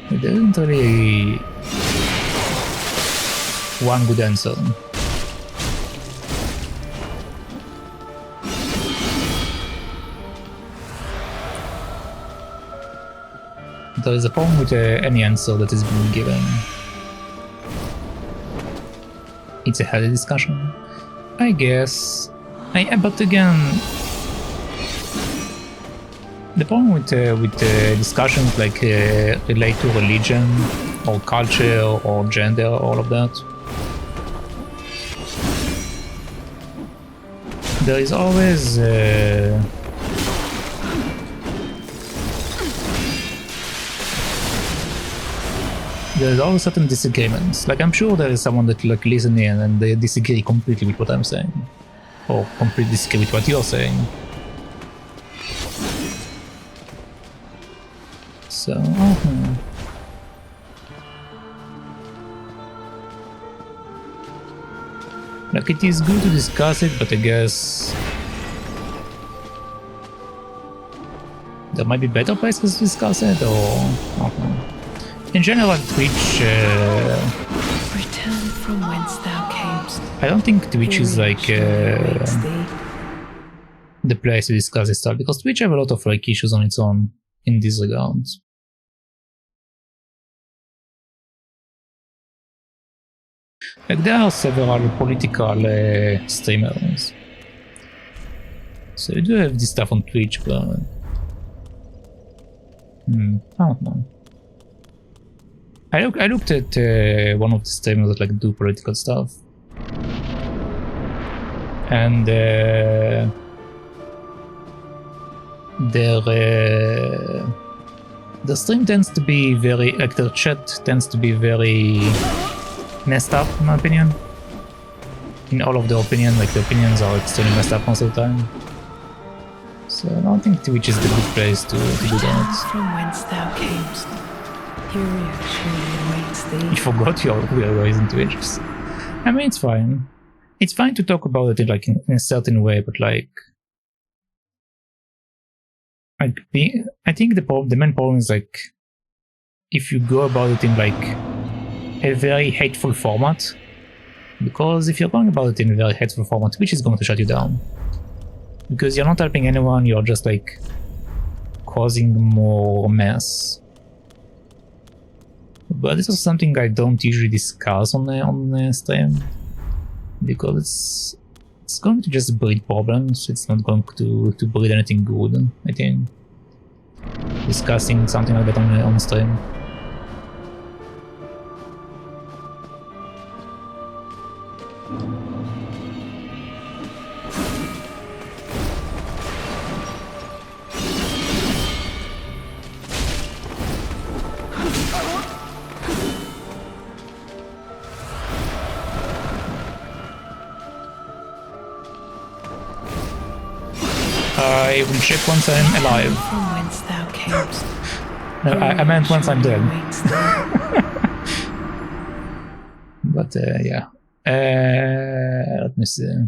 there isn't really one good answer. There is a problem with any answer that is being given. It's a healthy discussion, I guess. But again, the problem with discussions like relate to religion or culture or gender, all of that, there is always there's always certain disagreements. Like, I'm sure there is someone that like listening and they disagree completely with what I'm saying, or completely disagree with what you're saying. So, like, it is good to discuss it, but I guess there might be better places to discuss it, or in general, Twitch. Return from whence thou camest. I don't think Twitch is like the place to discuss this stuff, because Twitch have a lot of like issues on its own in these regards. Like, there are several political streamers, so you do have this stuff on Twitch, but I don't know. I looked at one of the streamers that like do political stuff, and their stream tends to be very, like, their chat tends to be very messed up, in my opinion. In all of their opinion, like, the opinions are extremely messed up most of the time. So I don't think Twitch is the good place to do that. From whence thou camest. Fury surely awaits thee. You forgot your real reason to Twitch. I mean, it's fine. It's fine to talk about it like in a certain way, but like I think the main problem is like if you go about it in like a very hateful format, because if you're going about it in a very hateful format, Twitch is going to shut you down, because you're not helping anyone, you're just like causing more mess. But this is something I don't usually discuss on the stream, because it's going to just breed problems. It's not going to breed anything good, I think, discussing something like that on the stream. I will check once I'm alive. From whence thou camest. No, I meant once I'm dead. But yeah. Let me see.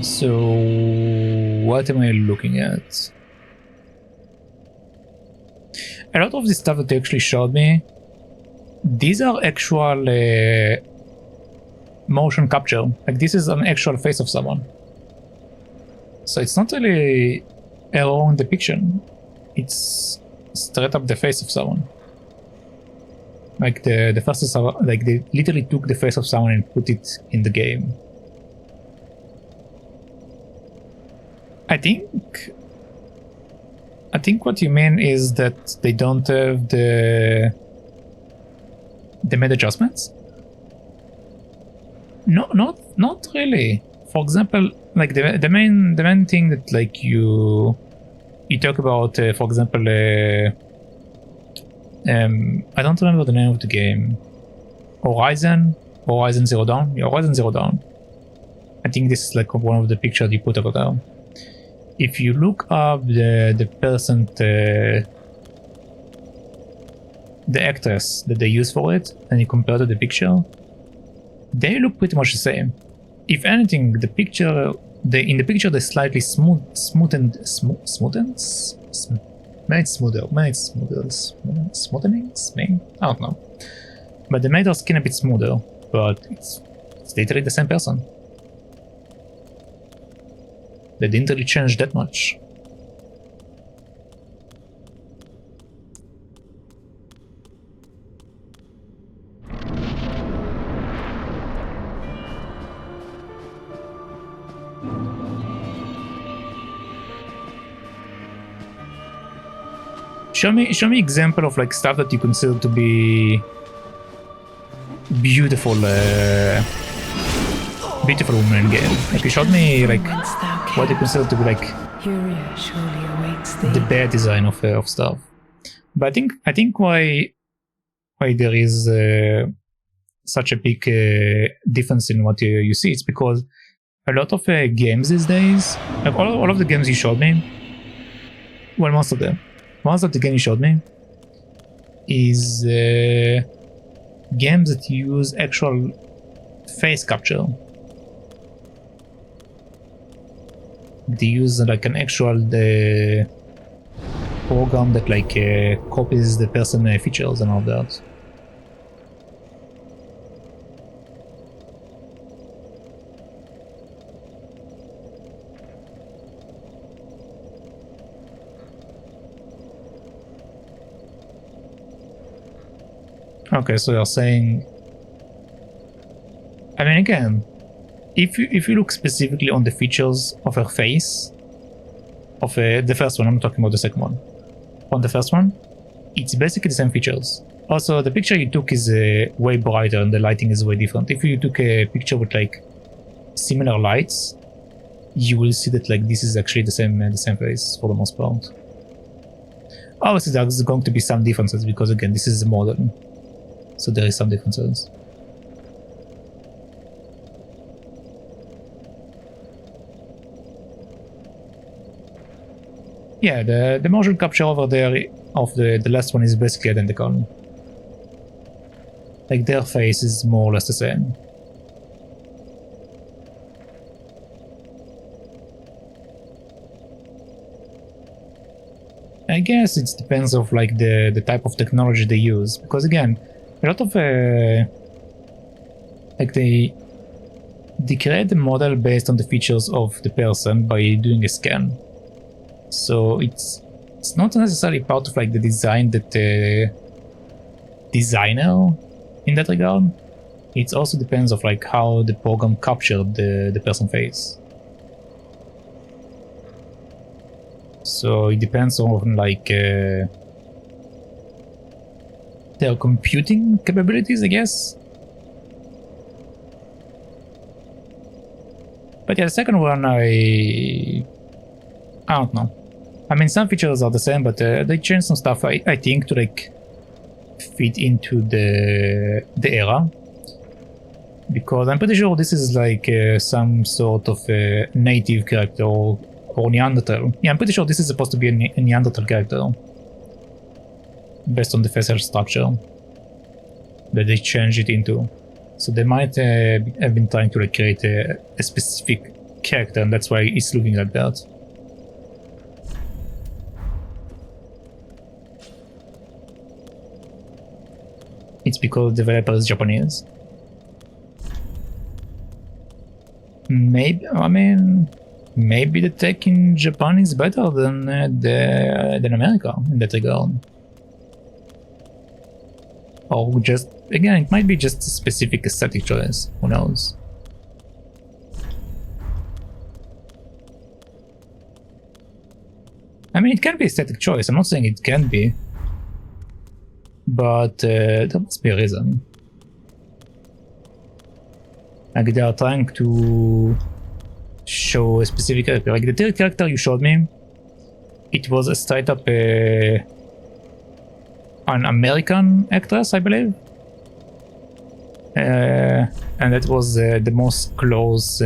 So, what am I looking at? A lot of the stuff that they actually showed me, these are actual motion capture. Like, this is an actual face of someone. So it's not really a wrong depiction. It's straight up the face of someone. Like the first is like they literally took the face of someone and put it in the game. I think what you mean is that they don't have the made adjustments. No, not really. For example, like the main thing that like you talk about, for example, I don't remember the name of the game. Horizon Zero Dawn. Yeah, Horizon Zero Dawn. I think this is like one of the pictures you put over there. If you look up the person, the actress that they use for it, and you compare to the picture, they look pretty much the same. If anything, the picture, in the picture, they slightly smoothening, I don't know. But they made our skin a bit smoother, but it's literally the same person. They didn't really change that much. Show me example of like stuff that you consider to be beautiful beautiful woman in game. Like you showed me like what you consider to be like the bad design of stuff. But I think why there is such a big difference in what you see, it's because a lot of games these days, like all of the games you showed me, well, most of the game you showed me is games that use actual face capture. They use like an actual program that like copies the person features and all that. Okay, so you're saying, I mean, again, if you look specifically on the features of her face, of the first one, I'm talking about the second one. On the first one, it's basically the same features. Also, the picture you took is way brighter and the lighting is way different. If you took a picture with like similar lights, you will see that like this is actually the same face for the most part. Obviously, there's going to be some differences because again, this is a model. So there is some differences. Yeah, the motion capture over there of the last one is basically identical. Like their face is more or less the same. I guess it depends of like the type of technology they use, because again, a lot of like they create the model based on the features of the person by doing a scan. So it's not necessarily part of like the design that the designer in that regard. It also depends of like how the program captured the person face. So it depends on like their computing capabilities, I guess. But yeah, the second one, I don't know. I mean, some features are the same, but they changed some stuff, I think, to like fit into the era. Because I'm pretty sure this is like some sort of native character or Neanderthal. Yeah, I'm pretty sure this is supposed to be a Neanderthal character based on the facial structure that they changed it into. So they might have been trying to like create a specific character, and that's why it's looking like that. It's because the developer is Japanese. Maybe, I mean, maybe the tech in Japan is better than America in that regard. Or just, again, it might be just a specific aesthetic choice, who knows. I mean, it can be aesthetic choice, I'm not saying it can be. But there must be a reason. Like they are trying to show a specific character. Like the third character you showed me, it was a straight up an American actress, I believe. And that was the most close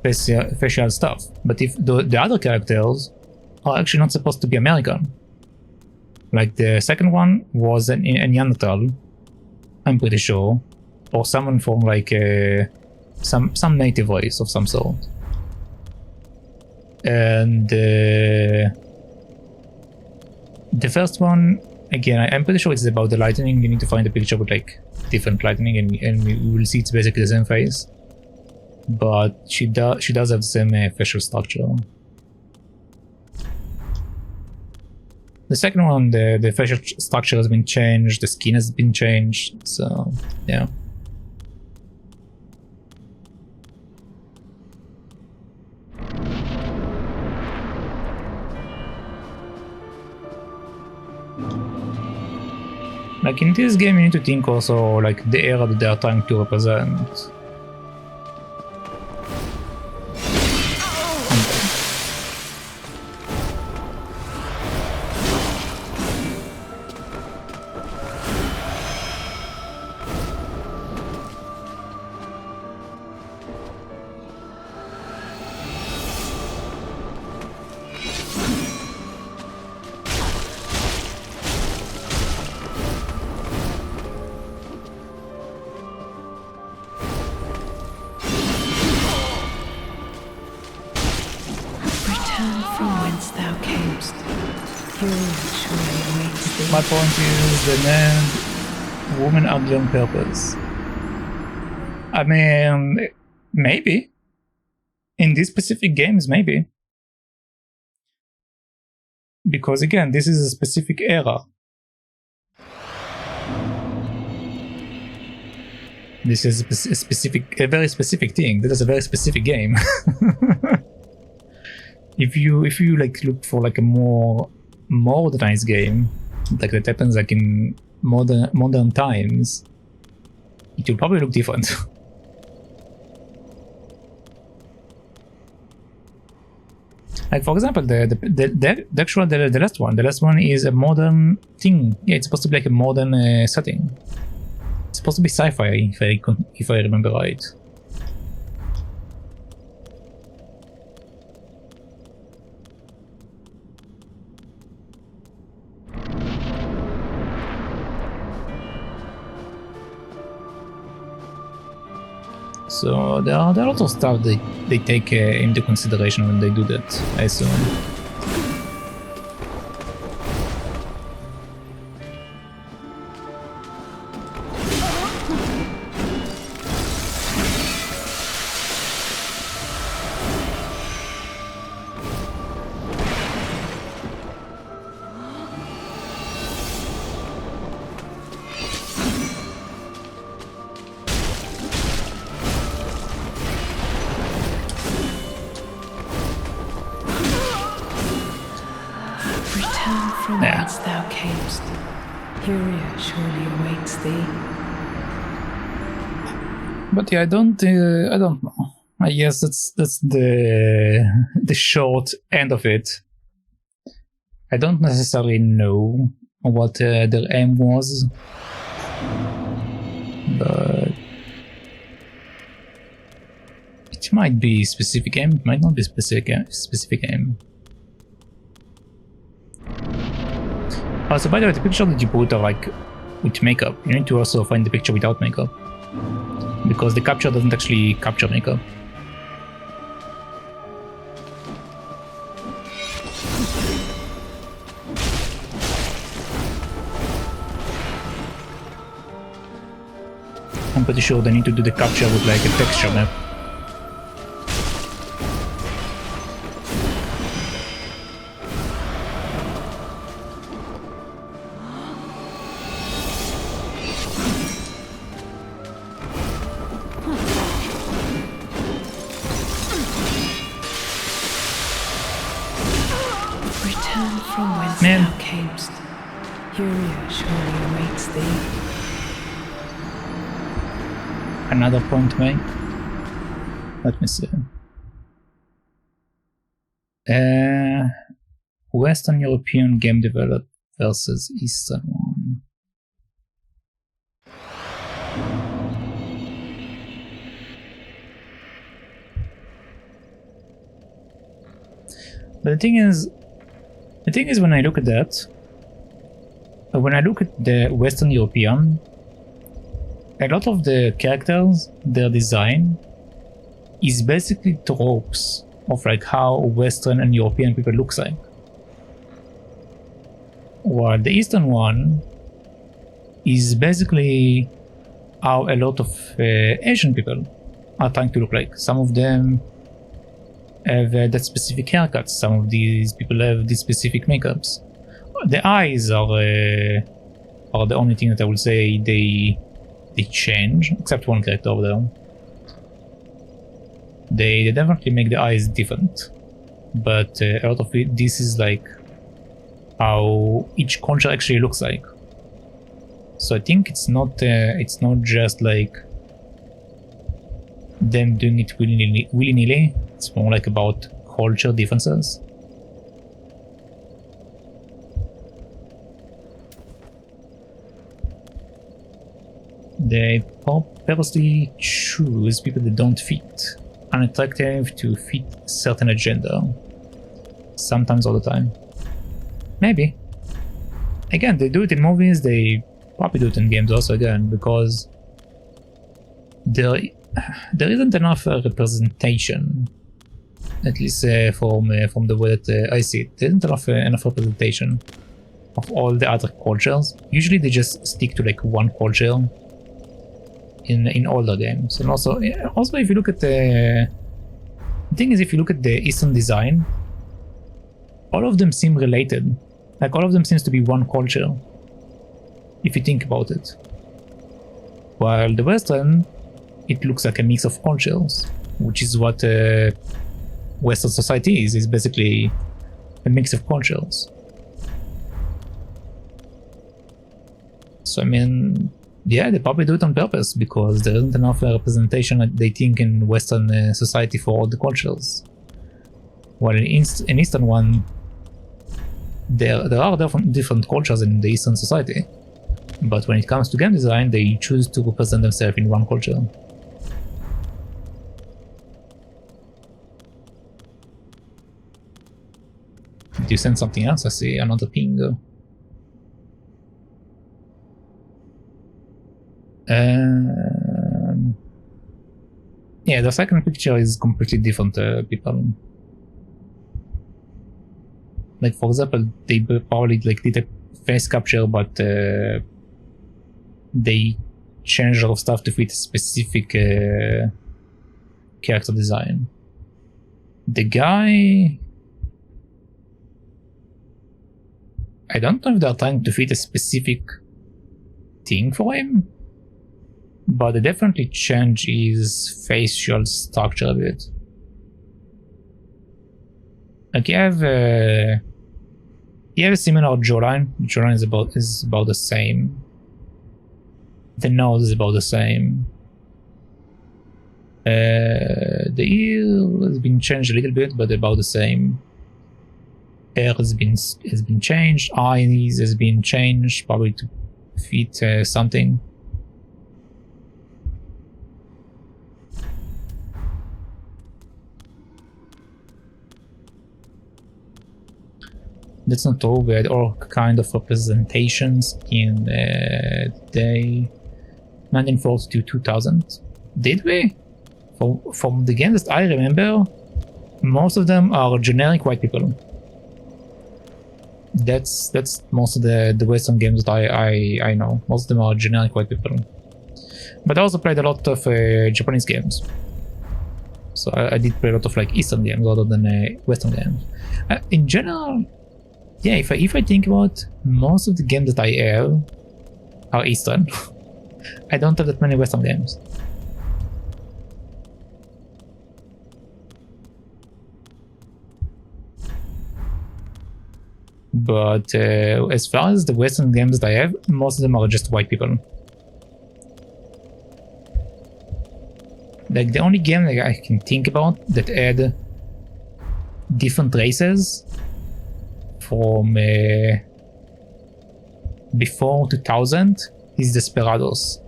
facial stuff. But if the other characters are actually not supposed to be American. Like the second one was a Neanderthal, I'm pretty sure, or someone from like some native race of some sort. And the first one, again, I'm pretty sure it's about the lightning. You need to find a picture with like different lightning, and you will see it's basically the same face. But she does have the same facial structure. The second one, the facial structure has been changed, the skin has been changed, so yeah. Like in this game you need to think also like the era that they are trying to represent. My point is the name woman ugly on purpose. I mean, maybe. In these specific games, maybe. Because again, this is a specific era. This is a very specific thing. That is a very specific game. If you like look for like a more modernized game, like that happens like in modern times, it will probably look different. Like for example, the last one is a modern thing. Yeah, it's supposed to be like a modern setting. It's supposed to be sci-fi, if I remember right. So there are a lot of stuff they take into consideration when they do that, I assume. But yeah, I don't know. I guess that's the short end of it. I don't necessarily know what their aim was. but it might be specific aim, it might not be specific aim. Also, by the way, the picture that you put are like with makeup. You need to also find the picture without makeup, because the capture doesn't actually capture makeup. I'm pretty sure they need to do the capture with like a texture map. Return from whence Man. thou camest. Yuria surely awaits thee. Another point, mate. Let me see. Western European game developed versus Eastern one. But the thing is when I look at that, when I look at the Western European, a lot of the characters, their design is basically tropes of like how Western and European people looks like. While the Eastern one is basically how a lot of Asian people are trying to look like. Some of them have that specific haircuts, some of these people have these specific makeups. The eyes are the only thing that I would say they change, except one character over there. They definitely make the eyes different, but a lot of it, this is like how each culture actually looks like. So I think it's not just like them doing it willy-nilly. It's more like about culture differences. They purposely choose people that don't fit, unattractive to fit certain agenda. Sometimes all the time. Maybe. Again, they do it in movies, they probably do it in games also again, because there isn't enough representation, at least from the way that I see it. There isn't enough representation of all the other cultures. Usually they just stick to like one culture in older games. And also if you look at the thing is, if you look at the Eastern design, all of them seem related. Like all of them seems to be one culture, if you think about it. While the Western, it looks like a mix of cultures, which is what Western society is basically a mix of cultures. So I mean, yeah, they probably do it on purpose, because there isn't enough representation, they think, in Western society for all the cultures. While in Eastern one, there are different cultures in the Eastern society, but when it comes to game design, they choose to represent themselves in one culture. Did you send something else? I see another ping. Yeah, the second picture is completely different, people. Like, for example, they probably like did a face capture, but they changed a lot of stuff to fit a specific character design. The guy, I don't know if they're trying to fit a specific thing for him, but they definitely change his facial structure a bit. Like you have a similar jawline. The jawline is about the same. The nose is about the same. The ear has been changed a little bit, but about the same. Hair has been changed. Eyes has been changed, probably to fit something. That's not true. We had all kind of representations in day 1940 to 2000. Did we? From the games that I remember, most of them are generic white people. That's most of the Western games that I know. Most of them are generic white people. But I also played a lot of Japanese games. So I did play a lot of like Eastern games rather than Western games. In general, yeah, if I think about most of the games that I have are Eastern. I don't have that many Western games. But as far as the Western games that I have, most of them are just white people. Like the only game that I can think about that had different races from before 2000 is Desperados.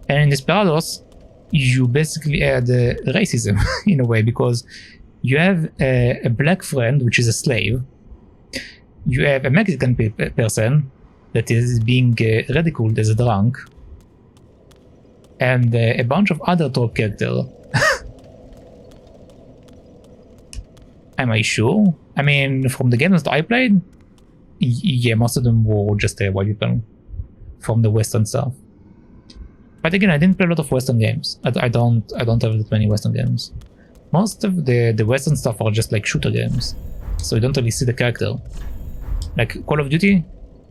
And in Desperados, you basically had racism in a way, because you have a black friend, which is a slave. You have a Mexican person that is being ridiculed as a drunk. And a bunch of other top characters. Am I sure? I mean, from the games that I played, yeah, most of them were just white people from the Western stuff. But again, I didn't play a lot of Western games. I don't have that many Western games. Most of the Western stuff are just like shooter games, so you don't really see the character. Like Call of Duty,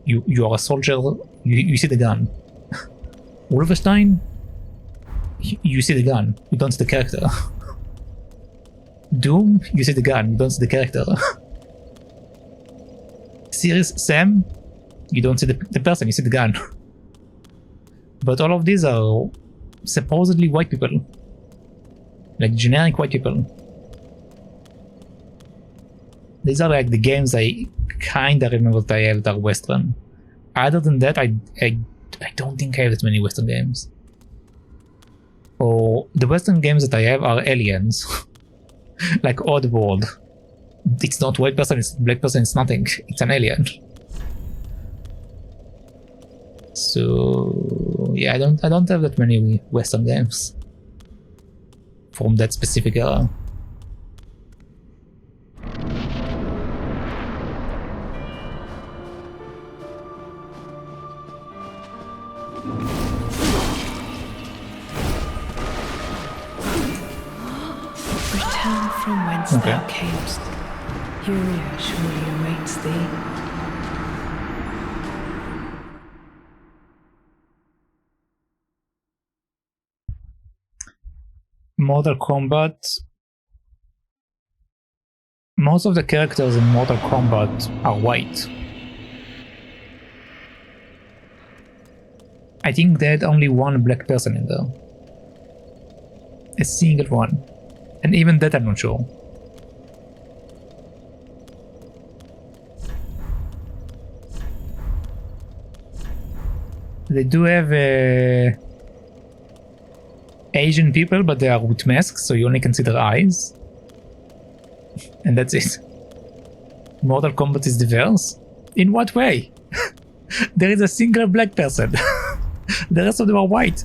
you are a soldier, you see the gun. Wolfenstein, you see the gun, you don't see the character. Doom, you see the gun, you don't see the character. Serious Sam, you don't see the person, you see the gun. But all of these are supposedly white people. Like generic white people. These are like the games I kinda remember that I have that are Western. Other than that, I don't think I have that many Western games. Or the Western games that I have are aliens. Like Oddworld. It's not white person, it's black person, it's nothing. It's an alien. So yeah, I don't have that many Western games from that specific era. Return from whence thou camest. Furia surely awaits thee. Mortal Kombat. Most of the characters in Mortal Kombat are white. I think they had only one black person in there. A single one. And even that I'm not sure. They do have Asian people, but they are with masks, so you only can see their eyes. And that's it. Mortal Kombat is diverse? In what way? There is a single black person. The rest of them are white.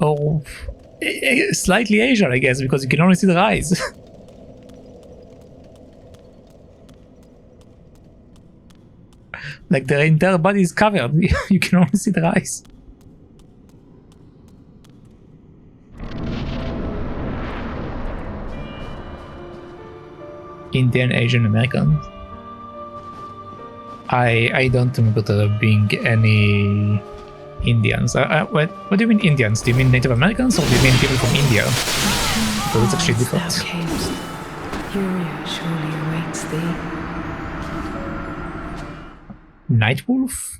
Or slightly Asian, I guess, because you can only see their eyes. Like their entire body is covered. You can only see their eyes. Indian, Asian, Americans. I don't remember there being any Indians. What do you mean Indians? Do you mean Native Americans, or do you mean people from India? Because it's actually different. Furia surely awaits thee. Nightwolf?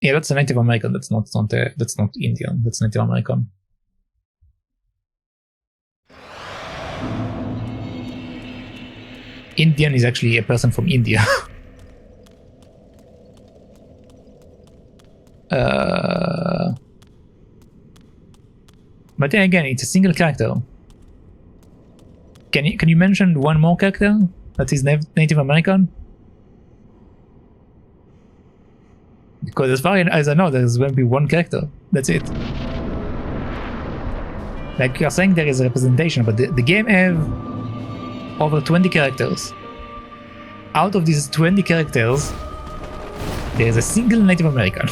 Yeah, that's a Native American. That's not Indian. That's Native American. Indian is actually a person from India. But then again, it's a single character. Can you mention one more character that is Native American? Because as far as I know, there's going to be one character. That's it. Like you're saying, there is a representation, but the game have over 20 characters. Out of these 20 characters, there is a single Native American.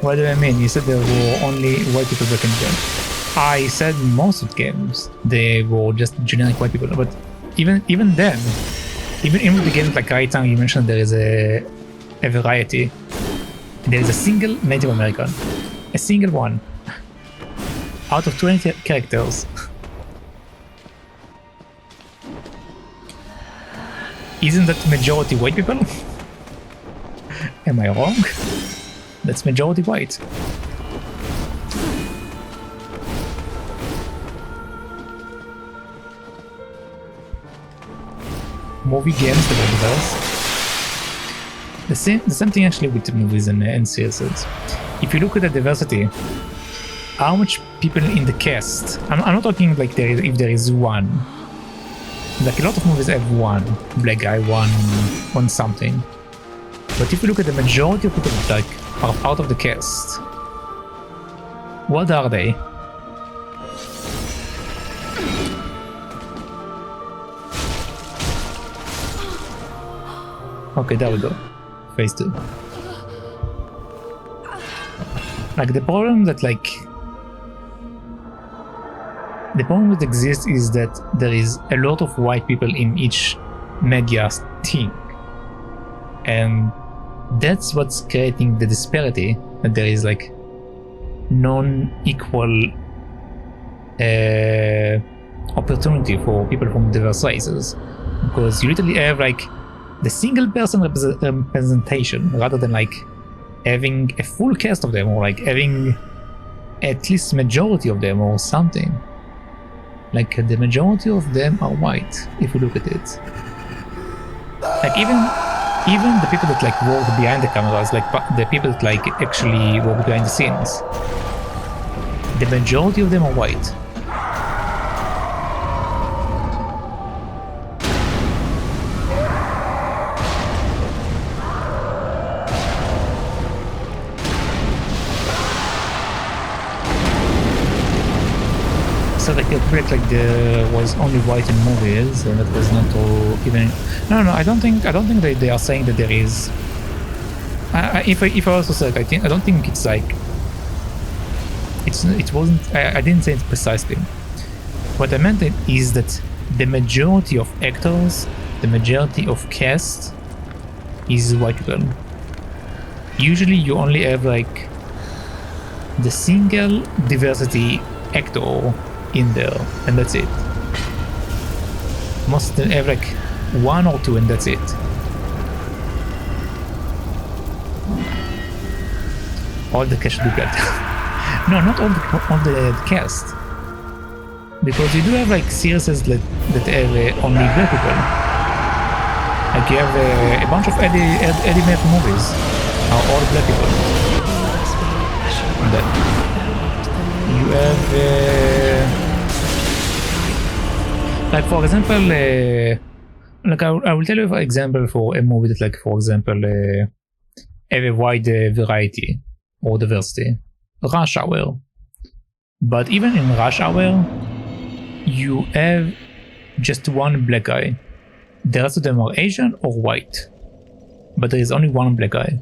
What do I mean? You said there were only white people back in the game. I said most of the games they were just generic white people, but even then, even with the games like Raitang, you mentioned there is a variety. There is a single Native American, a single one out of 20 characters. Isn't that majority white people? Am I wrong? That's majority white. Movie games, the diverse. The same thing actually with the movies and series. If you look at the diversity, how much people in the cast? I'm not talking like if there is one. Like a lot of movies have one black guy, one something. But if you look at the majority of people like are out of the cast, what are they? Okay, there we go. Phase 2. Like the problem that exists is that there is a lot of white people in each media thing, and that's what's creating the disparity, that there is like non-equal opportunity for people from diverse races, because you literally have like the single person representation rather than like having a full cast of them, or like having at least majority of them or something. Like the majority of them are white if you look at it. Like even the people that like work behind the cameras, like the people that like actually work behind the scenes, the majority of them are white. So like a break, like there was only white in movies, and that was not all even. No, I don't think they are saying that there is. If I also said, I don't think it's like. It wasn't. I didn't say it precisely. What I meant is that the majority of actors, the majority of cast, is white people. Usually, you only have like the single diversity actor in there, and that's it. Most of them have like one or two, and that's it. All the cast do that. No, not all the cast, because you do have like series that have only black people. Like you have a bunch of Eddie Murphy movies are all black people. Then you have like for example, like I will tell you for example for a movie that like for example have a wide variety or diversity. Rush Hour. But even in Rush Hour, you have just one black guy. The rest of them are Asian or white. But there is only one black guy.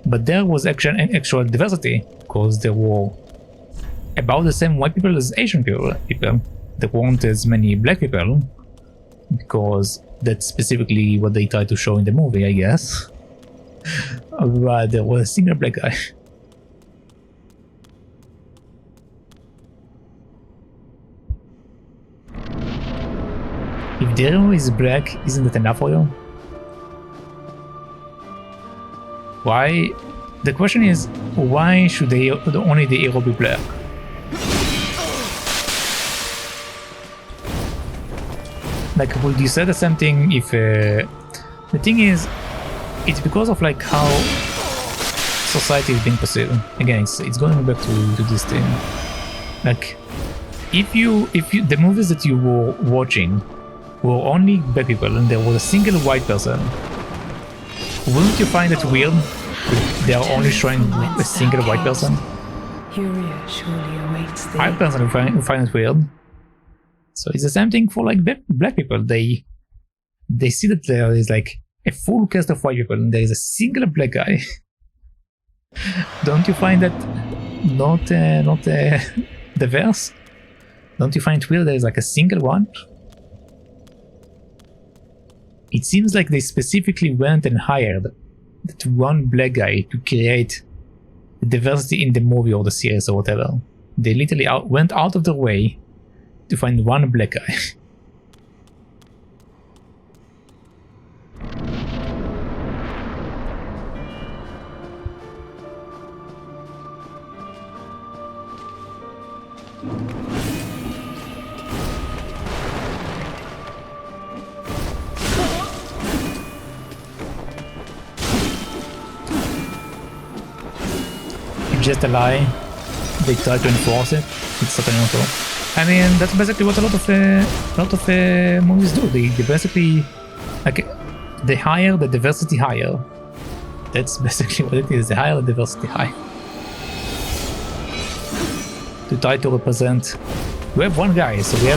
But there was actual diversity, because there were about the same white people as Asian people. There weren't as many black people, because that's specifically what they tried to show in the movie, I guess. But there was a single black guy. If the hero is black, isn't that enough for you? Why? The question is, why should only the hero be black? Like, would you say the same thing if... the thing is, it's because of like how society is being perceived. Again, it's going back to this thing. Like, if the movies that you were watching were only black people and there was a single white person, wouldn't you find it weird that they are only showing a single white person? Furia surely awaits thee. I personally find it weird. So it's the same thing for like black people. They see that there is like a full cast of white people and there is a single black guy. Don't you find that not diverse? Don't you find it weird there is like a single one? It seems like they specifically went and hired that one black guy to create diversity in the movie or the series or whatever. They literally went out of their way to find one black guy. It's just a lie. They try to enforce it. It's totally not true. I mean, that's basically what a lot of movies do. They basically, like, they hire the diversity hire. That's basically what it is. They hire the diversity hire to try to represent. We have one guy, so we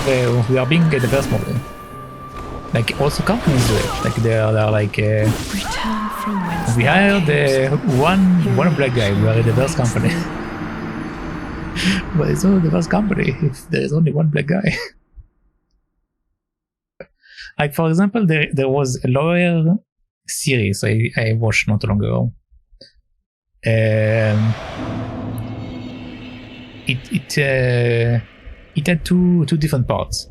are being a diverse movie. Like, also companies do it. Like, they are like, Return from whence we thou hired camest. one black guy. We are a diverse company. But it's not a diverse company if there is only one black guy. Like, for example, there was a lawyer series I watched not long ago. It had two different parts.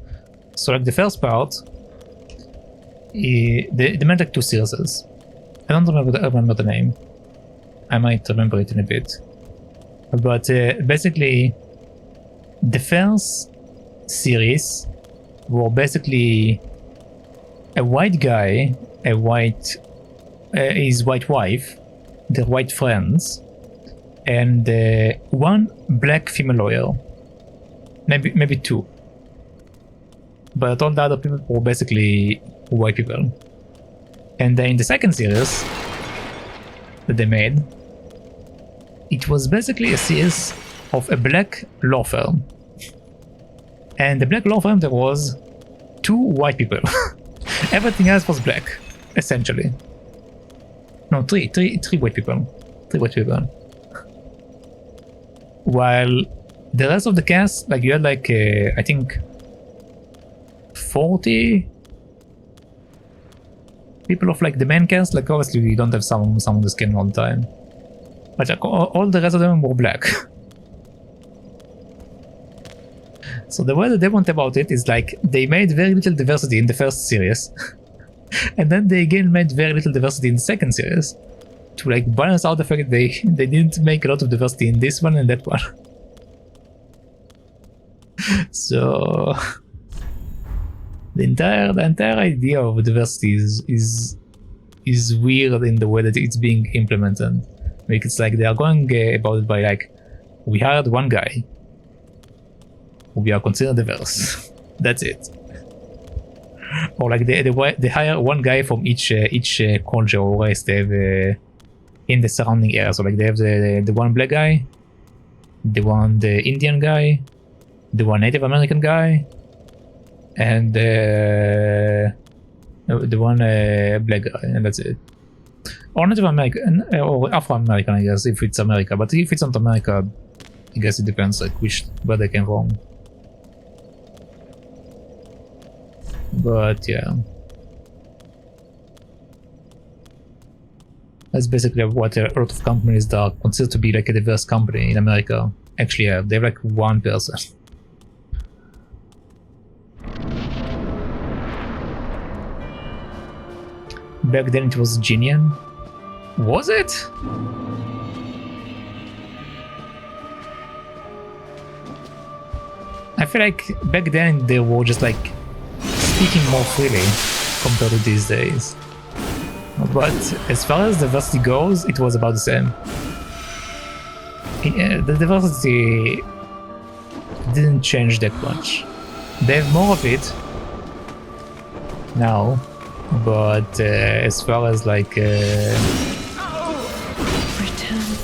So like the first part, they made like two series. I don't remember the name. I might remember it in a bit. But basically, the first series were basically a white guy, his white wife, their white friends, and one black female lawyer, maybe two. But all the other people were basically white people. And then in the second series that they made, it was basically a series of a black law firm. And the black law firm, there was two white people. Everything else was black, essentially. No, three white people. 3 white people. While the rest of the cast, like you had like, I think 40 people of like the main cast. Like obviously we don't have some on the skin all the time. But like, all the rest of them were black. So the way that they went about it is like they made very little diversity in the first series, and then they again made very little diversity in the second series to like balance out the fact that they didn't make a lot of diversity in this one and that one. So the entire idea of diversity is weird in the way that it's being implemented. Like it's like they are going about it by like, we hired one guy, we are considered diverse. That's it. Or like they hire one guy from each culture or race they have in the surrounding area. So like they have the one black guy, the Indian guy, the one Native American guy, and the one black guy, and that's it. Or Native American or Afro American, I guess, if it's America. But if it's not America, I guess it depends like where they came from. But yeah, that's basically what a lot of companies that are considered to be like a diverse company in America actually have. They have like one person. Back then it was Genian. Was it? I feel like back then they were just like speaking more freely compared to these days. But as far as diversity goes, it was about the same. The diversity didn't change that much. They have more of it now, but as far as like Return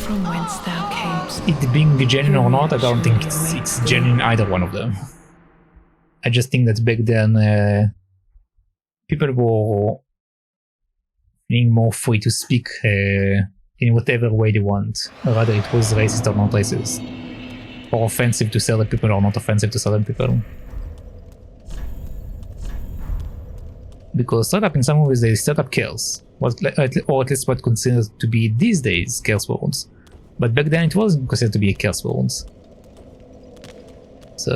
from whence thou camest. it being genuine or not, I don't think it's genuine either one of them. I just think that back then people were being more free to speak in whatever way they want, rather it was racist or not racist, or offensive to certain people or not offensive to certain people. Because startup in some ways they set up kills, or at least what considered to be these days chaos worlds. But back then it wasn't considered to be a chaos worlds. So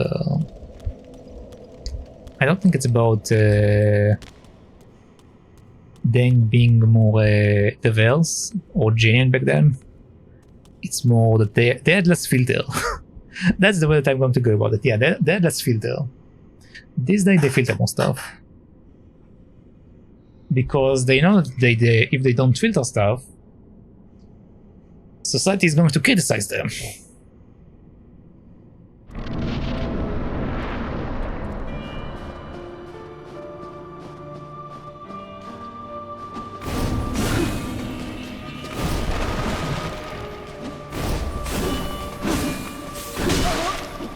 I don't think it's about them being more diverse or genuine back then. It's more that they had less filter. That's the way that I'm going to go about it. Yeah, they had less filter. These days they filter more stuff. Because they know that if they don't filter stuff, society is going to criticize them.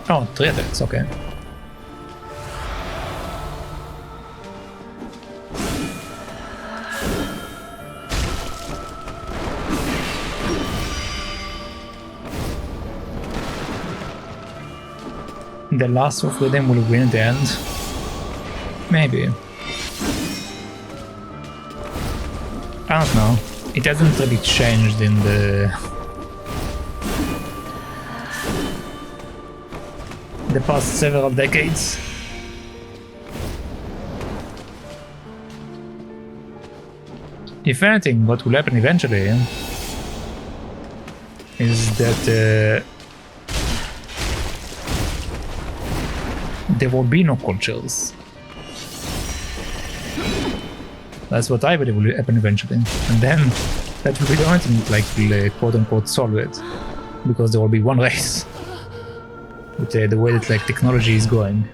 Oh, 3 attacks, okay. The last of them will win at the end. Maybe. I don't know. It hasn't really changed in the past several decades. If anything, what will happen eventually is that there will be no cultures. That's what I believe will happen eventually. And then that will be the only thing like will quote unquote solve it. Because there will be one race. With the way that like technology is going.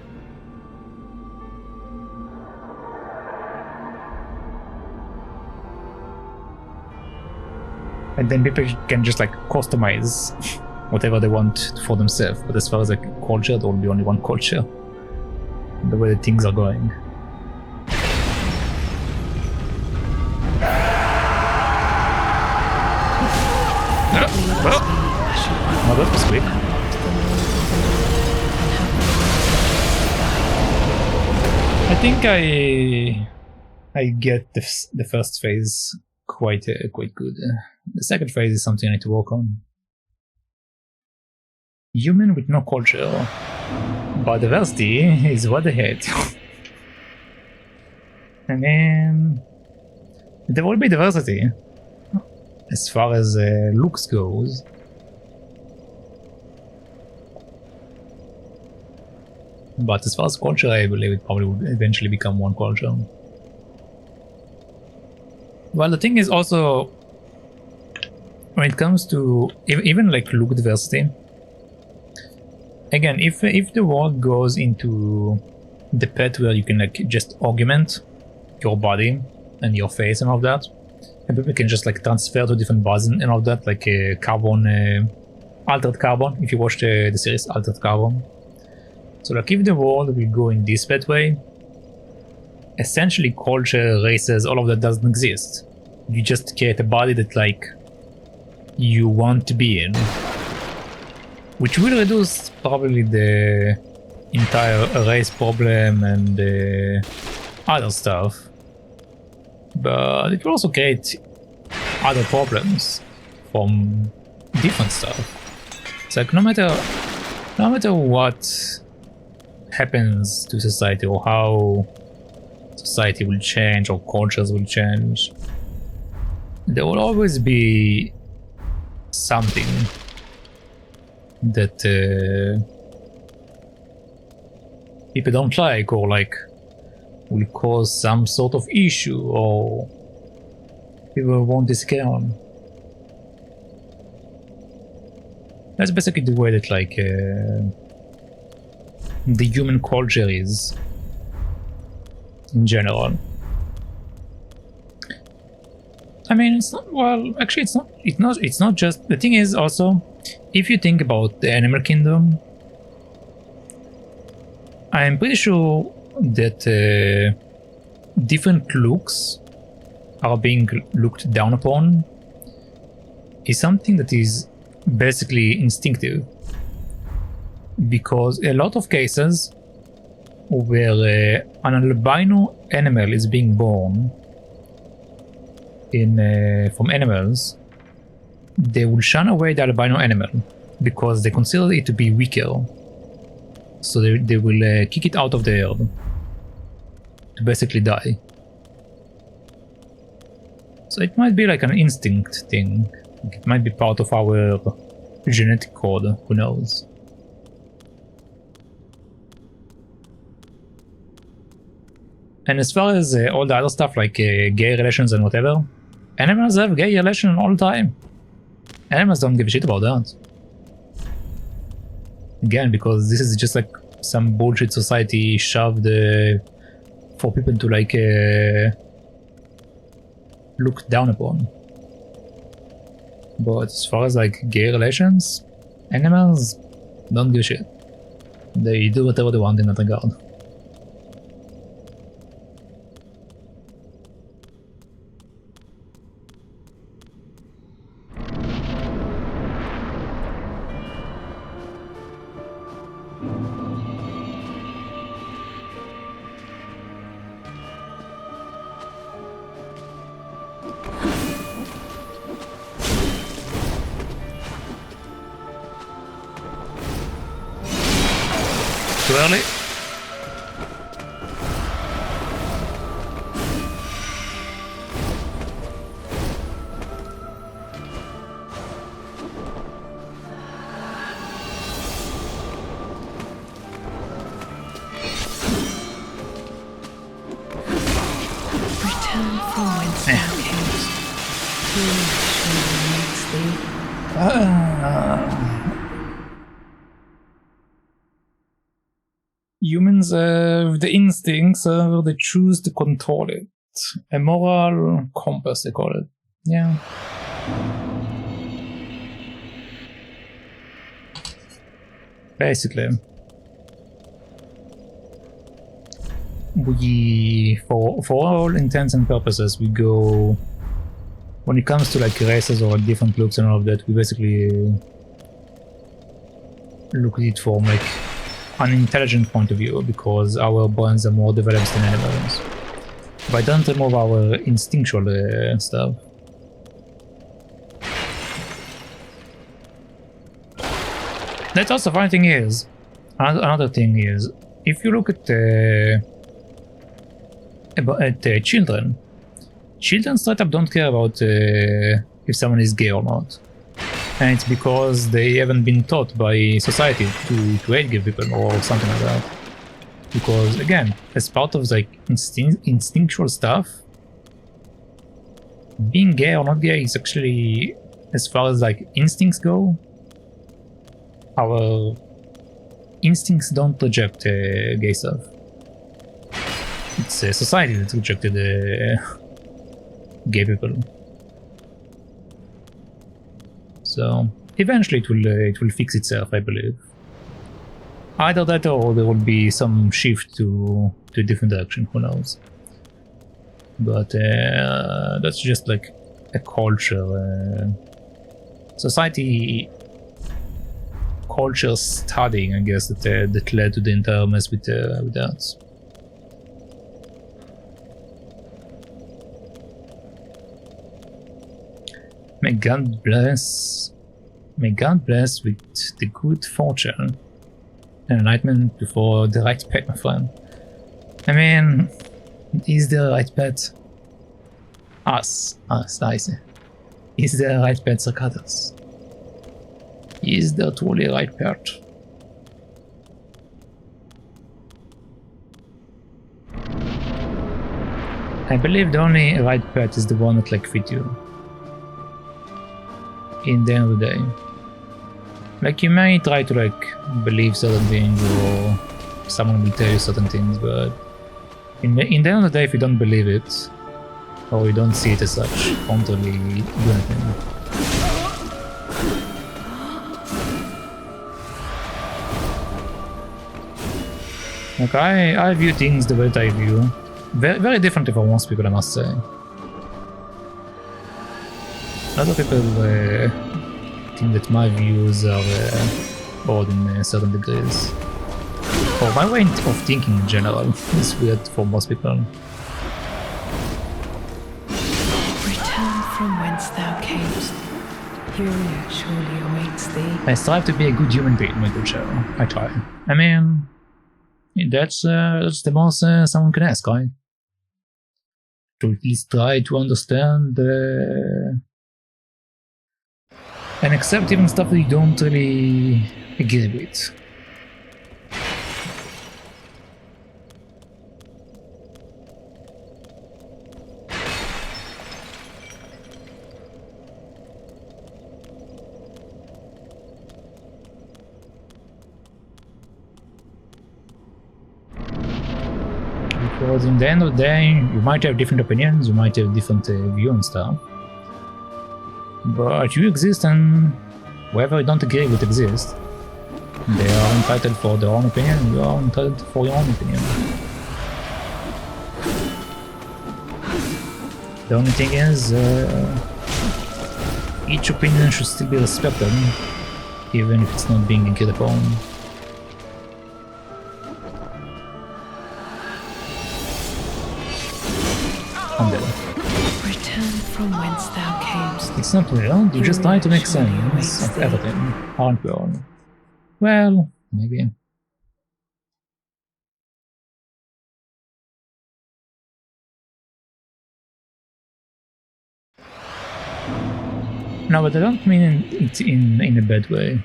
And then people can just like customize whatever they want for themselves. But as far as like culture, there will be only one culture. The way that things are going. Oh, that was quick. I think I get the first phase quite good. The second phase is something I need to work on. Human with no culture. Biodiversity is what they hate. I mean, there will be diversity as far as looks goes. But as far as culture, I believe it probably will eventually become one culture. Well, the thing is also, when it comes to even like look diversity, again, if the world goes into the path where you can like just augment your body and your face and all that, and people can just like transfer to different bodies and all that, like carbon, altered carbon, if you watch the series Altered Carbon. So like if the world will go in this pathway, essentially culture, races, all of that doesn't exist. You just create a body that like you want to be in. Which will reduce probably the entire race problem and other stuff. But it will also create other problems from different stuff. It's like no matter what happens to society or how society will change or cultures will change, there will always be something that people don't like, or like will cause some sort of issue, or people won't disagree on. That's basically the way that like the human culture is in general. I mean, it's not, well, actually it's not just, the thing is also, if you think about the animal kingdom, I'm pretty sure that different looks are being looked down upon is something that is basically instinctive, because a lot of cases where an albino animal is being born in from animals, they will shun away the albino animal because they consider it to be weaker, so they will kick it out of the herd to basically die. So it might be like an instinct thing. It might be part of our genetic code, who knows. And as far as all the other stuff like gay relations and whatever, animals have gay relations all the time. Animals don't give a shit about that. Again, because this is just like some bullshit society shoved for people to like look down upon. But as far as like gay relations, animals don't give a shit. They do whatever they want in that regard. Too early? Return from whence thou camest. Who makes thee? Humans have the instincts, they choose to control it. A moral compass, they call it. Yeah. Basically. We, for all intents and purposes, we go, when it comes to like races or different looks and all of that, we basically look at it from like an intelligent point of view, because our brains are more developed than animals. But don't remove our instinctual stuff. That's also funny thing is, another thing is, if you look at children straight up don't care about if someone is gay or not. And it's because they haven't been taught by society to hate gay people or something like that. Because again, as part of like instinctual stuff, being gay or not gay is actually, as far as like instincts go, our instincts don't reject gay stuff. It's society that rejected gay people. So eventually it will fix itself, I believe. Either that or there will be some shift to a different direction, who knows. But that's just like a culture, culture studying, I guess, that led to the entire mess with that. May God bless with the good fortune and enlightenment before the right pet, my friend. I mean, is the right pet? Us, I see. Is there a right path, Sarkatos? Is there truly a right path? I believe the only right path is the one that like fit you. In the end of the day. Like you may try to like believe certain things or someone will tell you certain things, but in the end of the day if you don't believe it or you don't see it as such, you won't really do anything. Like I view things the way that I view. Very, very differently from most people, I must say. A lot of people think that my views are odd in certain degrees. Or my way of thinking in general is weird for most people. Return from whence thou camest. Furia surely awaits thee. I strive to be a good human being, my good show. I try. I mean, that's the most someone can ask, right? To at least try to understand and accept even stuff that you don't really agree with. Because in the end of the day, you might have different opinions, you might have different view and stuff. But you exist and whoever you don't agree with exists. They are entitled for their own opinion, you are entitled for your own opinion. The only thing is, each opinion should still be respected, even if it's not being agreed upon. Return from whence thou camest. It's not real, you just try to make sense of everything, aren't we all? Well, maybe. No, but I don't mean it in a bad way.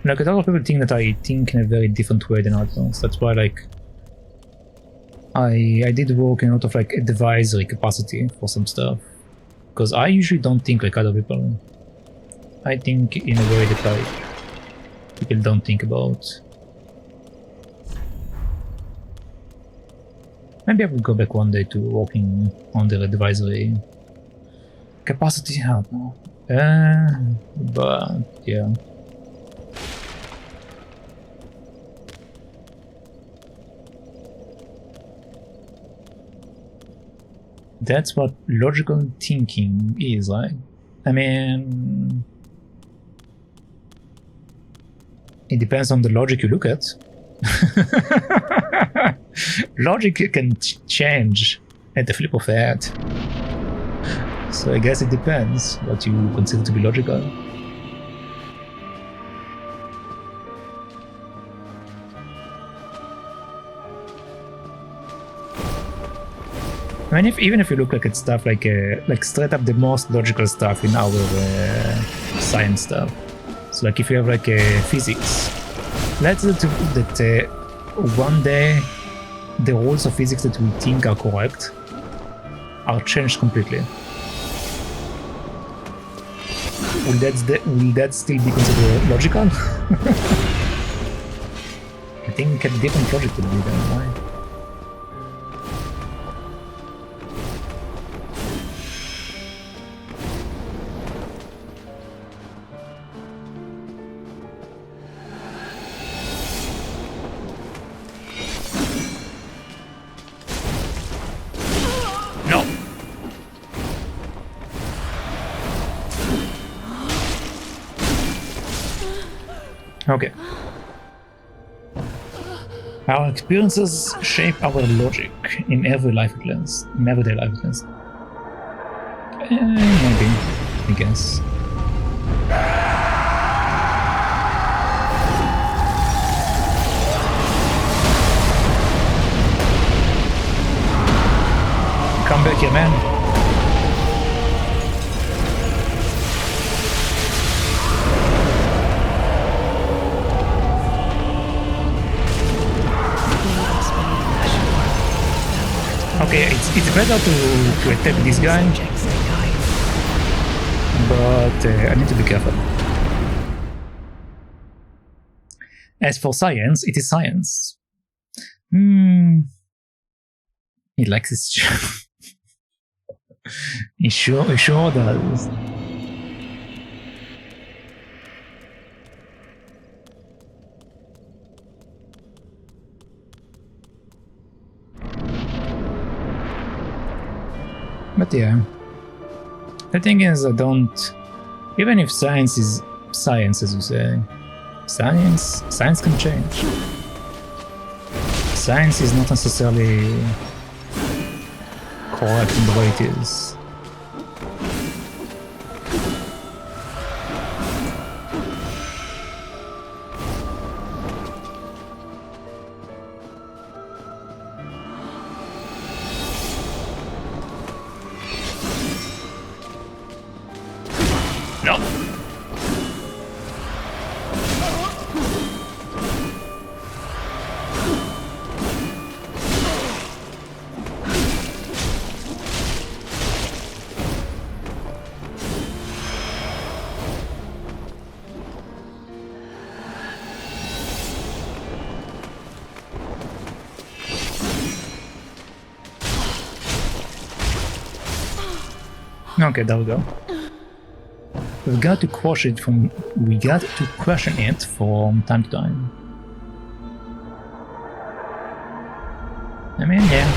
Like, a lot of people think that I think in a very different way than others. That's why, like, I did work in a lot of, like, advisory capacity for some stuff. Because I usually don't think like other people. I think in a way that, like, people don't think about. Maybe I will go back one day to working on the advisory capacity, I don't know. But yeah. That's what logical thinking is, like. I mean, it depends on the logic you look at. Logic can change at the flip of a hat. So I guess it depends what you consider to be logical. I mean, even if you look like at stuff like straight up the most logical stuff in our science stuff. So like if you have like physics, let's say that one day the rules of physics that we think are correct are changed completely. Will that still be considered logical? I think a different logic would be then, right? Okay. Our experiences shape our logic in every life event, in everyday life events. Maybe, I guess. Come back here, man. Okay, it's better to attack this guy, Subjects to guide. but I need to be careful. As for science, it is science. He likes his job. He sure does. But yeah, the thing is, I don't. Even if science is science, as you say, science can change. Science is not necessarily correct in the way it is. No. Okay, there we go. We got to crush it from time to time. I mean, yeah.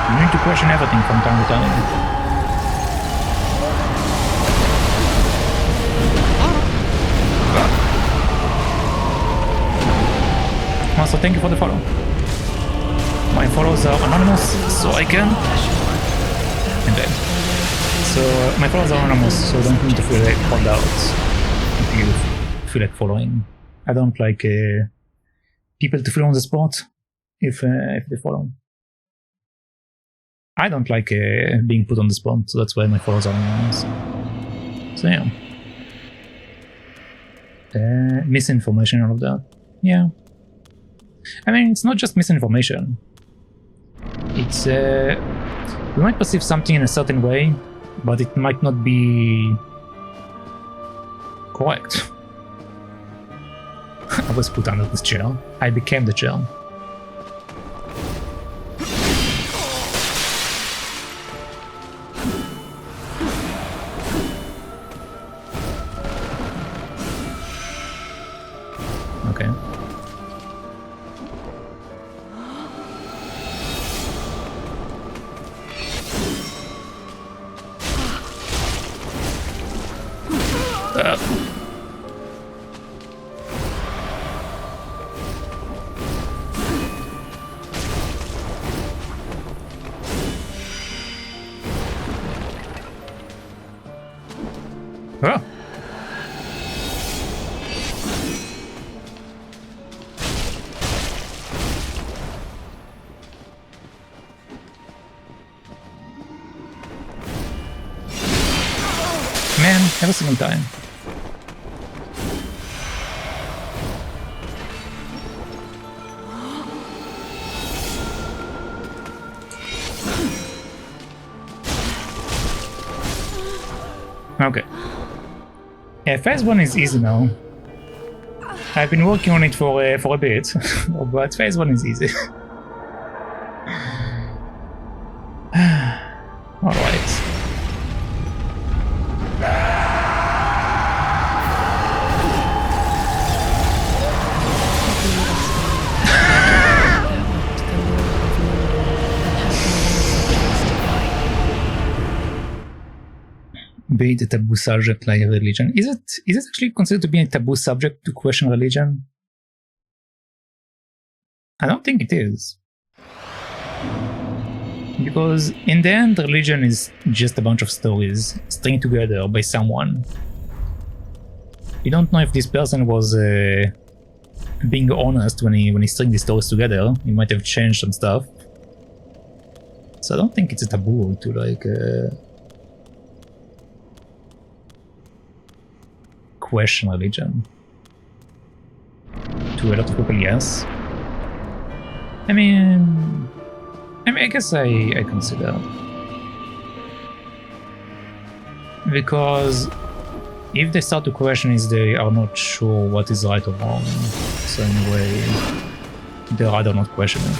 You need to question everything from time to time. Also, thank you for the follow. My follows are anonymous, so I can. And then. So my followers are anonymous, so don't need to feel like called out if you feel like following. I don't like people to feel on the spot if they follow. I don't like being put on the spot, so that's why my followers are anonymous. So yeah. Misinformation, all of that. Yeah. I mean, it's not just misinformation. It's we might perceive something in a certain way, but it might not be correct. I was put under this chair. I became the chair. Okay. Oh. Man, every single time. Okay. Yeah, phase 1 is easy now. I've been working on it for a bit, but phase 1 is easy. Alright. Be the taboo subject like religion. Is it actually considered to be a taboo subject to question religion? I don't think it is. Because in the end, religion is just a bunch of stories string together by someone. You don't know if this person was being honest when he string these stories together. He might have changed some stuff. So I don't think it's a taboo to like question religion. To a lot of people, yes. I mean, I guess I consider, because if they start to question is they are not sure what is right or wrong, so in a way they rather not question it.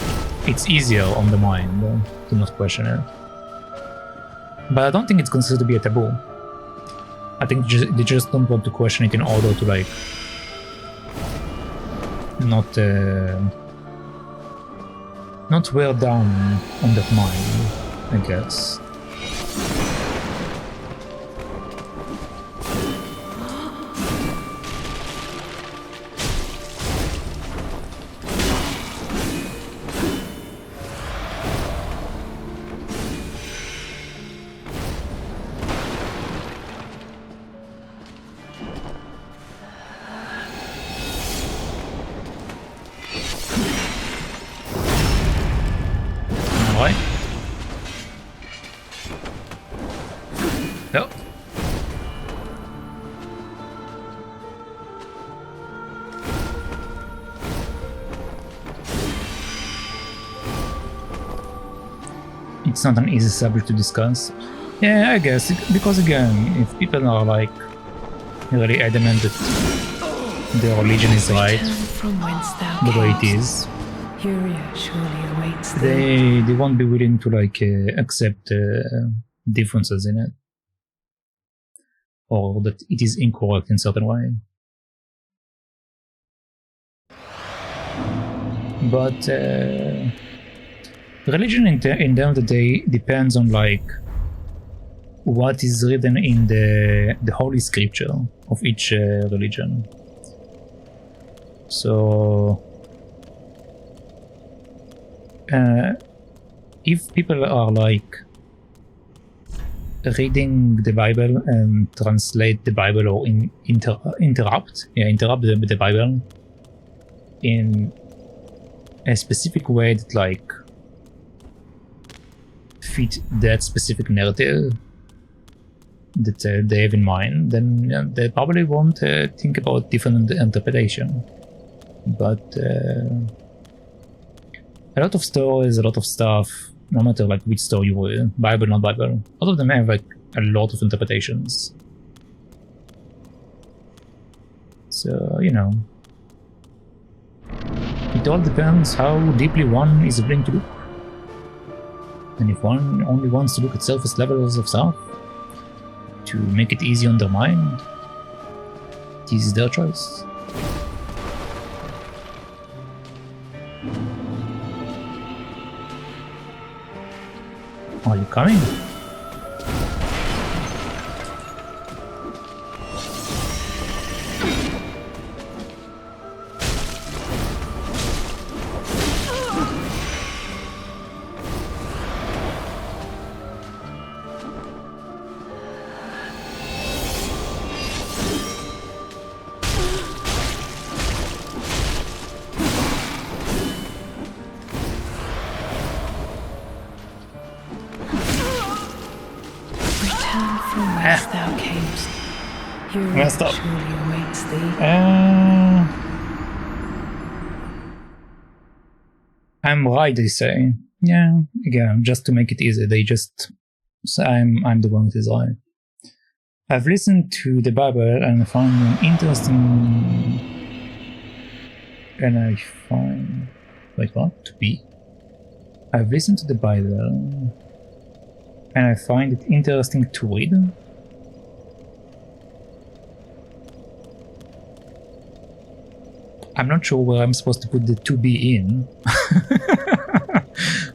It's easier on the mind to not question it. But I don't think it's considered to be a taboo. I think they just don't want to question it in order to like not wear down on their mind, I guess. No. It's not an easy subject to discuss. Yeah, I guess, because again, if people are like really adamant that their religion is right, the way it is, they won't be willing to like accept differences in it, or that it is incorrect in certain way. But religion in the end of the day depends on like what is written in the holy scripture of each religion. So if people are like reading the Bible and translate the Bible or interrupt the Bible in a specific way that like fit that specific narrative that they have in mind, then they probably won't think about different interpretation. But a lot of stories, a lot of stuff, no matter like which story you read, Bible, not Bible, all of them have like a lot of interpretations. So, you know, it all depends how deeply one is willing to look. And if one only wants to look at surface levels of stuff to make it easy on their mind, this is their choice. Are you coming? Messed up. I'm right, they say. Yeah, again, just to make it easy, they just say I'm the one that is right. I've listened to the Bible and found an interesting. And I find. Wait, what? To be? I've listened to the Bible and I find it interesting to read. I'm not sure where I'm supposed to put the to be in,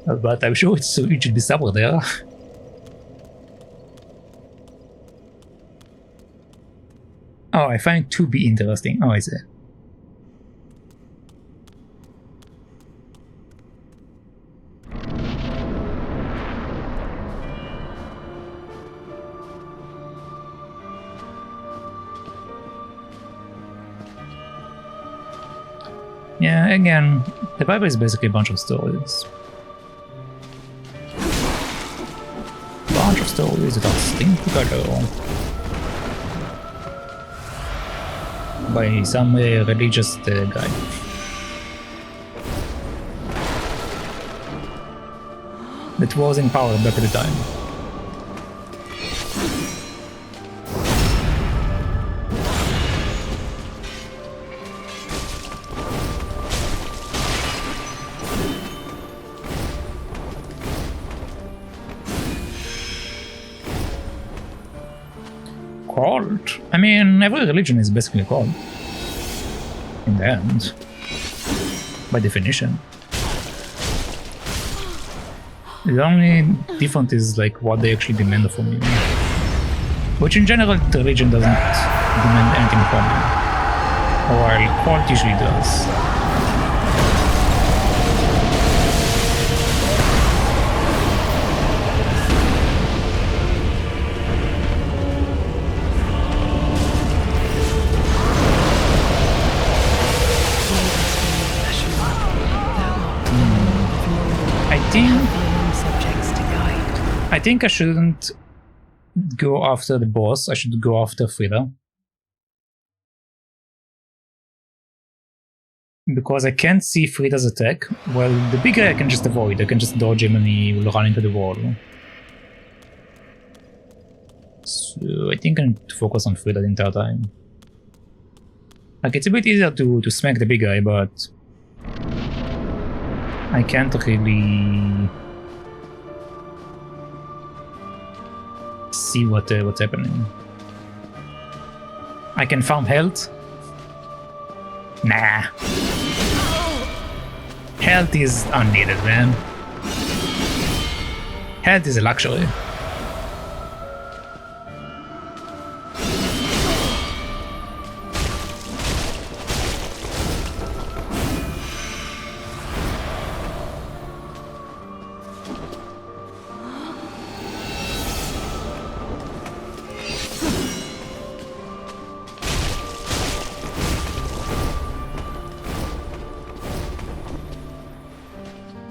but I'm sure it should be somewhere there. Oh, I find to be interesting. Oh, I see. Yeah, again, the Bible is basically a bunch of stories. Bunch of stories that are linked together by some religious guy. that was in power back at the time. Cult? I mean, every religion is basically a cult. In the end. By definition. The only difference is like what they actually demand from you. Which in general the religion doesn't demand anything from you. While cult usually does. I think I shouldn't go after the boss, I should go after Frida. Because I can't see Frida's attack. Well, the big guy I can just avoid, I can just dodge him and he will run into the wall. So I think I need to focus on Frida the entire time. Like, it's a bit easier to smack the big guy, but I can't really see what's happening. I can farm health. Nah. Health is unneeded, man. Health is a luxury.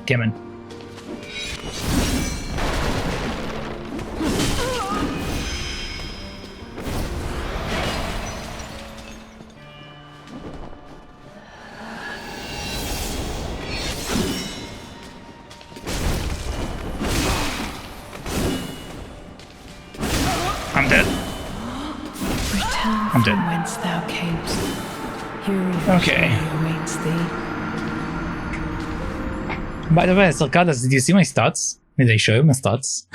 Come on. I'm dead. Return I'm dead. from whence thou camest. Okay. Awaits thee. By the way, Sarkadas, did you see my stats? Did I show you my stats?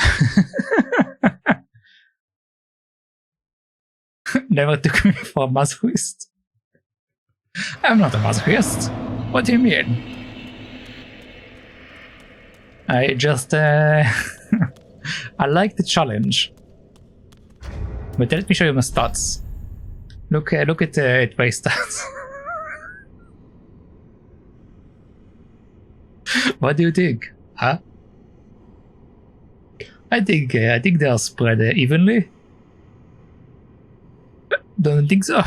Never took me for a masochist. I'm not a masochist. What do you mean? I just, I like the challenge. But let me show you my stats. Look at my stats. What do you think? Huh? I think they are spread evenly. Don't think so.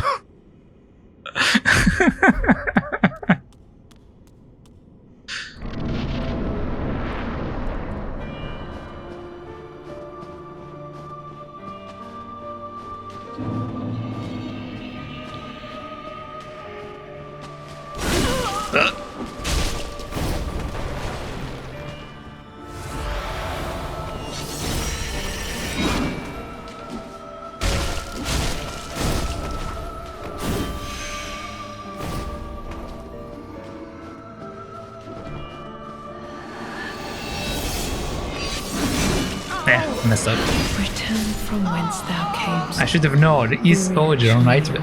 Messed up. Return from whence thou camest. I should have known. Is original nightmare.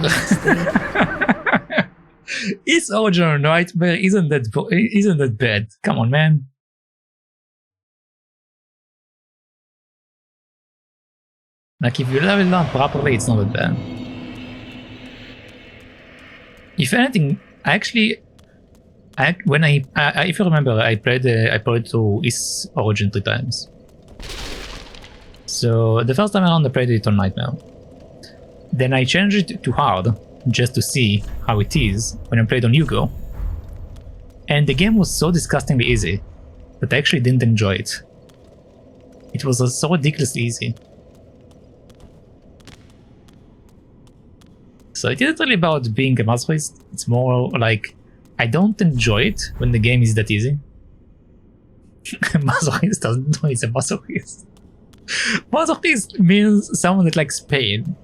Is original nightmare isn't that bad? Come on, man. Like, if you level it up properly, it's not that bad. If anything, actually, if you remember, I played through Is Origin 3 times. So the first time around I played it on Nightmare. Then I changed it to hard, just to see how it is when I played on Hugo. And the game was so disgustingly easy that I actually didn't enjoy it. It was so ridiculously easy. So it isn't really about being a masochist, it's more like I don't enjoy it when the game is that easy. Masochist doesn't know he's a masochist. Masochist means someone that likes pain.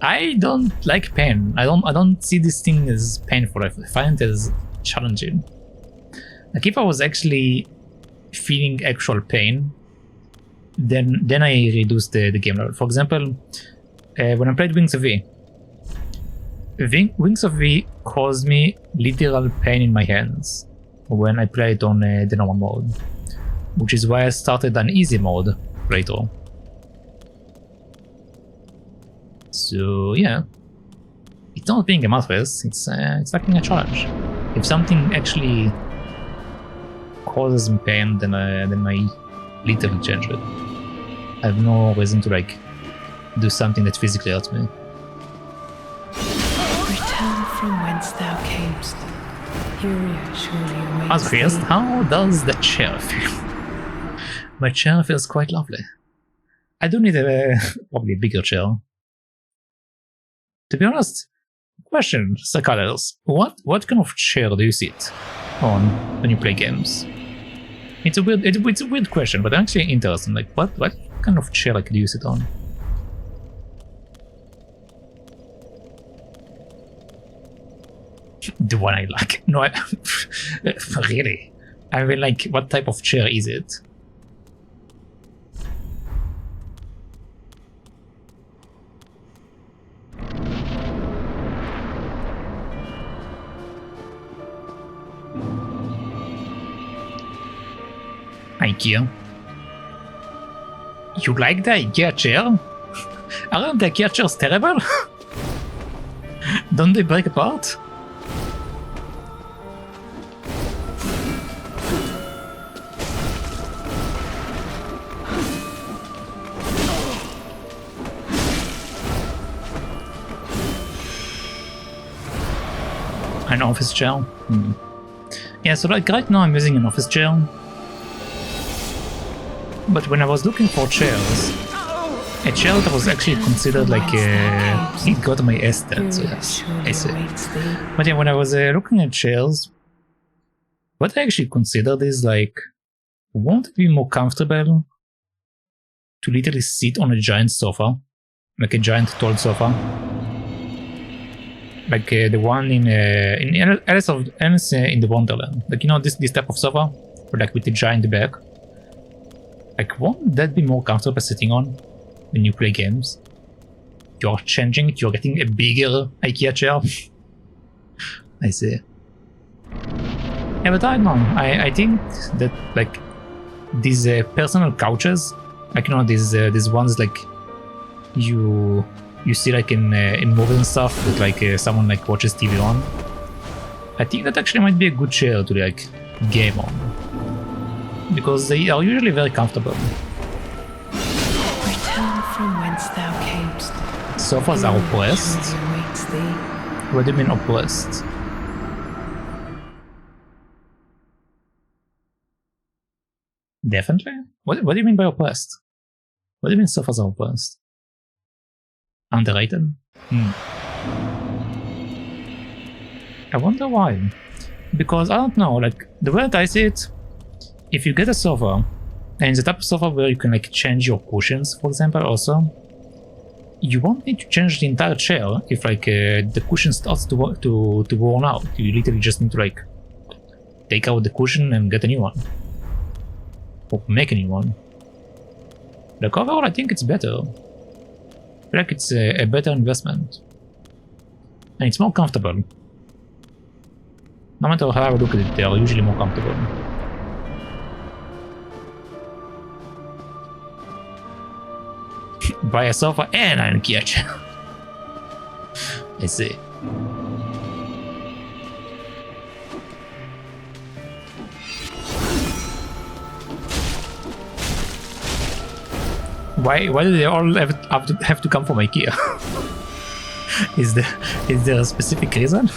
I don't like pain. I don't see this thing as painful. I find it as challenging. Like if I was actually feeling actual pain, then I reduce the game level. For example, when I played Wings of V, Wings of V caused me literal pain in my hands when I played on the normal mode, which is why I started an easy mode playthrough. So yeah, it's not being a masochist, it's liking a challenge. If something actually causes me pain, then I literally change it. I have no reason to like do something that physically hurts me. Return from whence thou camest. Furia surely awaits Masochist, thee. how does the chair feel? My chair feels quite lovely. I do need probably a bigger chair. To be honest, question, Sakalas, what kind of chair do you sit on when you play games? It's a weird question, but actually interesting. Like, what kind of chair like do you sit on? The one I like. No, really. I mean, like, what type of chair is it? IKEA. You like the IKEA chair? Aren't the IKEA chairs terrible? Don't they break apart? An office chair? Yeah, so like right now I'm using an office chair. But when I was looking for chairs, a chair that was actually considered like it got my aesthetic, so yes, I see. But yeah, when I was looking at chairs, what I actually considered is like, won't it be more comfortable to literally sit on a giant sofa, like a giant tall sofa, like the one in Alice in the Wonderland, like, you know, this type of sofa, or like with the giant back. Like, won't that be more comfortable sitting on when you play games? You're changing it, you're getting a bigger IKEA chair. I see. Yeah, but I don't know. I think that like these personal couches, like, you know, these ones like you see like in movies and stuff that like someone like watches TV on. I think that actually might be a good chair to like game on, because they are usually very comfortable. Return from whence thou camest. Sofas are oppressed? Surely awaits thee. What do you mean oppressed? Definitely? What do you mean by oppressed? What do you mean sofas are oppressed? Underrated? I wonder why. Because I don't know, like the way that I see it, if you get a sofa, and the type of sofa where you can like change your cushions, for example, also, you won't need to change the entire chair if like the cushion starts to worn out. You literally just need to like take out the cushion and get a new one, or make a new one. Like overall, I think it's better. I feel like it's a better investment, and it's more comfortable. No matter how I look at it, they are usually more comfortable. Buy a sofa and an IKEA chair. I see. Why do they all have to come from IKEA? Is there a specific reason?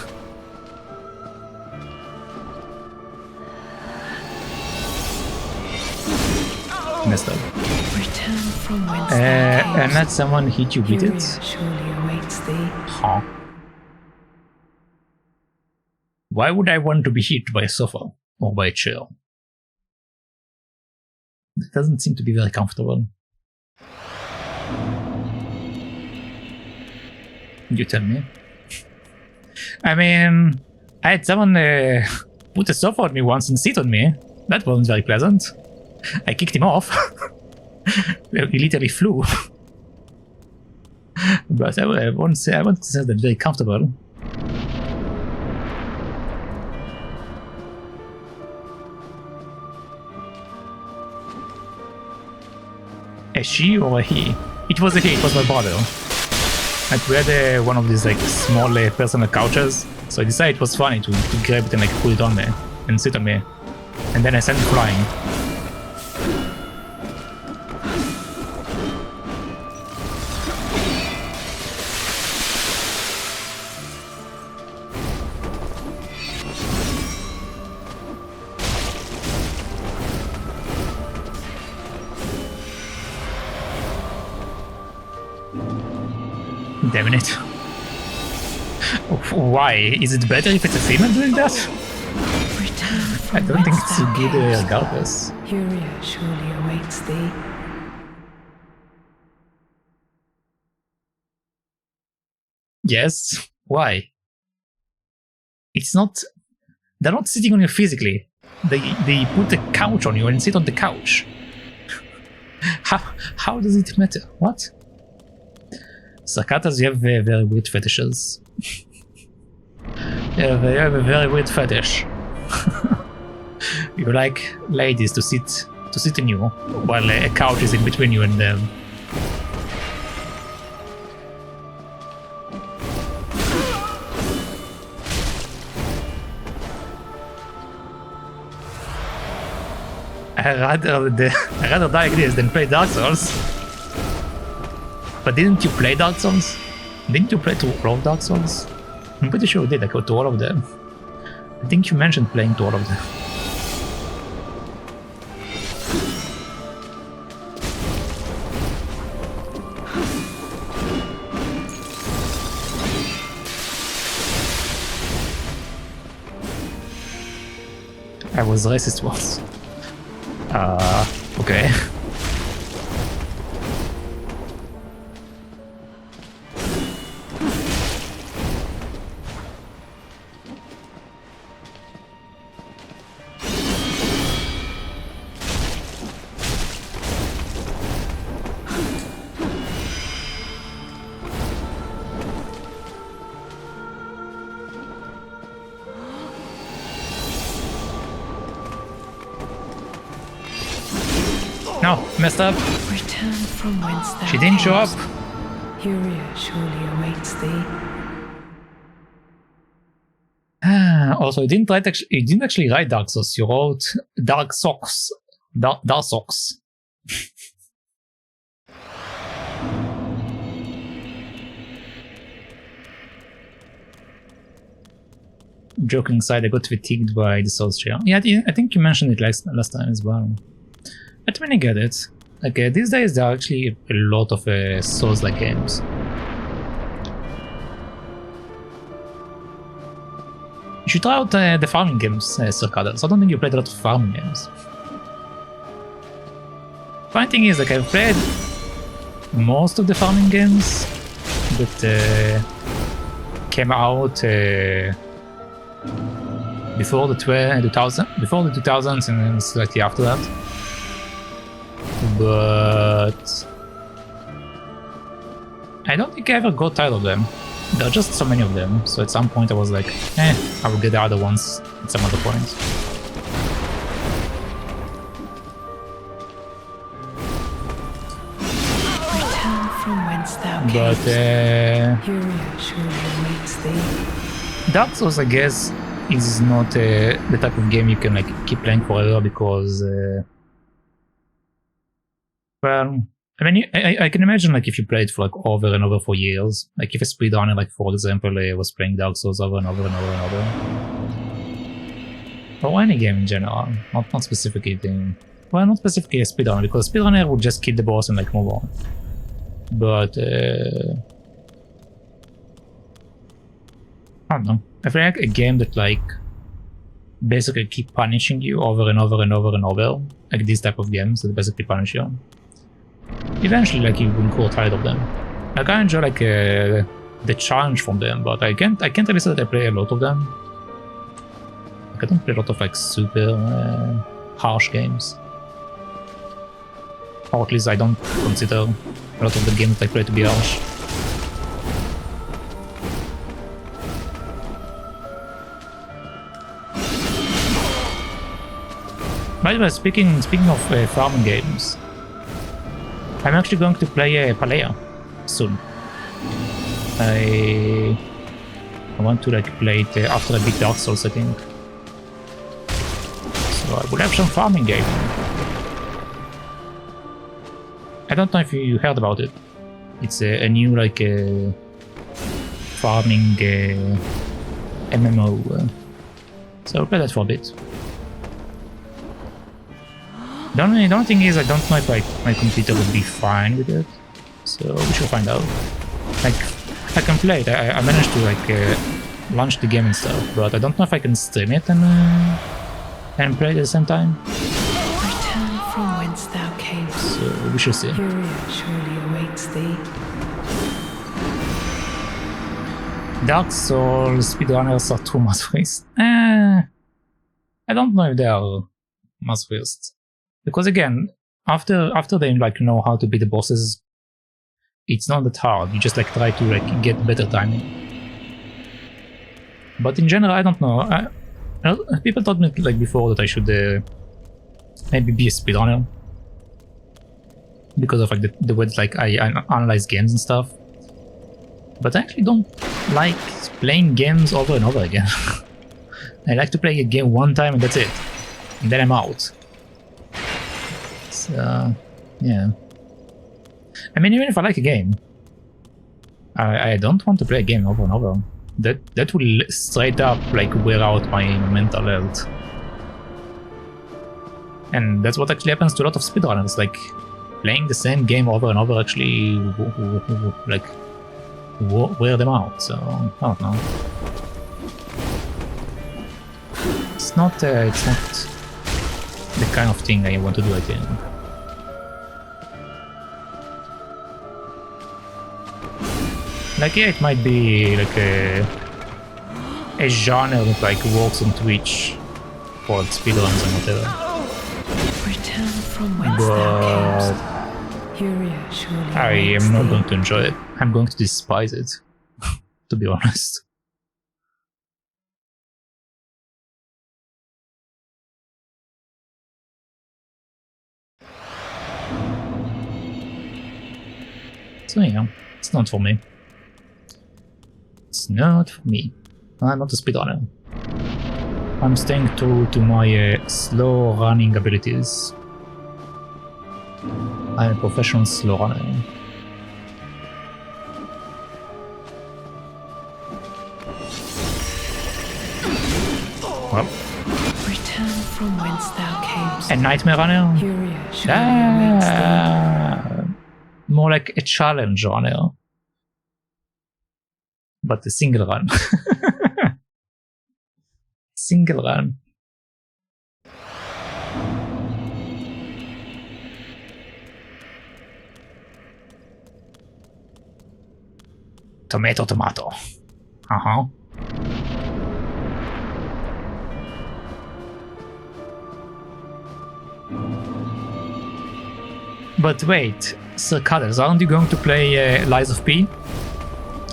Messed up. Return from whence And let someone hit you with Furia it? surely awaits thee. Huh. Why would I want to be hit by a sofa or by a chair? It doesn't seem to be very comfortable. You tell me. I mean, I had someone put a sofa on me once and sit on me. That wasn't very pleasant. I kicked him off. He literally flew. But I won't say that very comfortable. A she or a he? It was a he, it was my brother. Like we had one of these like small personal couches, so I decided it was funny to grab it and like put it on me and sit on me. And then I sent it flying. Damn it. Why? Is it better if it's a female doing that? I don't think it's a good regardless. Furia surely awaits thee. Yes. Why? It's not... They're not sitting on you physically. They put a couch on you and sit on the couch. How does it matter? What? Sarkatas, you have very weird fetishes. You have a very weird fetish. You like ladies to sit in you while a couch is in between you and them. I'd rather die like this than play Dark Souls. But didn't you play Dark Souls? Didn't you play to all of Dark Souls? I'm pretty sure you did, like to all of them. I think you mentioned playing to all of them. I was racist once. Okay. No, messed up. Return from whence thou She didn't show up. Furia surely awaits thee. Also, you didn't actually write Dark Souls. You wrote Dark Socks. Dark Socks. Joking aside, I got fatigued by the Souls chair. Yeah, I think you mentioned it last time as well. But when I get it, like these days there are actually a lot of Souls-like games. You should try out the farming games, Sarkadas. I don't think you played a lot of farming games. Funny thing is, like I've played most of the farming games that came out before the 2000s and then slightly after that. But I don't think I ever got tired of them. There are just so many of them, so at some point I was like, I will get the other ones at some other point. Return from whence thou But Furia surely awaits thee. Dark Souls, I guess, is not the type of game you can like keep playing forever because well, I mean, I can imagine like if you play it for like over and over for years, like if a speedrunner, like for example, was playing Dark Souls over and over and over and over, or any game in general, not specifically not specifically a speedrunner, because a speedrunner would just kill the boss and like move on. But I don't know. I feel like a game that like basically keep punishing you over and over and over and over, like these type of games that basically punish you. Eventually, like, you will grow tired of them. Like, I enjoy like the challenge from them, but I can't really say that I play a lot of them. Like, I don't play a lot of like super harsh games, or at least I don't consider a lot of the games that I play to be harsh. By the way, speaking of farming games, I'm actually going to play Palea soon. I want to like play it after I beat Dark Souls, I think. So I will have some farming game. I don't know if you heard about it. It's a new like farming MMO. So I'll play that for a bit. The only thing is I don't know if my computer would be fine with it. So we should find out. Like, I can play it. I managed to like launch the game and stuff, but I don't know if I can stream it and play it at the same time. Return from whence thou camest. So we shall see. Furia surely awaits thee. Dark Souls speedrunners are true masochists. I don't know if they are masochists. Because again, after they like know how to beat the bosses, it's not that hard. You just like try to like get better timing. But in general, I don't know. People told me like before that I should maybe be a speedrunner because of like the way that, like I analyze games and stuff. But I actually don't like playing games over and over again. I like to play a game one time and that's it, and then I'm out. So, yeah. I mean, even if I like a game, I don't want to play a game over and over. That will straight up like wear out my mental health. And that's what actually happens to a lot of speedrunners. Like, playing the same game over and over actually like wear them out. So I don't know. It's not the kind of thing I want to do, I think. Like, yeah, it might be like a genre that like works on Twitch for speedruns and whatever. Return from whence thou camest. Furia surely I awaits am not thee. going to enjoy it. I'm going to despise it, to be honest. So yeah, it's not for me. It's not for me. I'm not a speedrunner. I'm staying true to my slow running abilities. I'm a professional slow runner. Well, Return from whence thou camest. a nightmare runner? Furia surely awaits thee. More like a challenge runner. But a single run. Single run. Tomato, tomato. Uh-huh. But wait, Sir Cuddles, aren't you going to play Lies of P?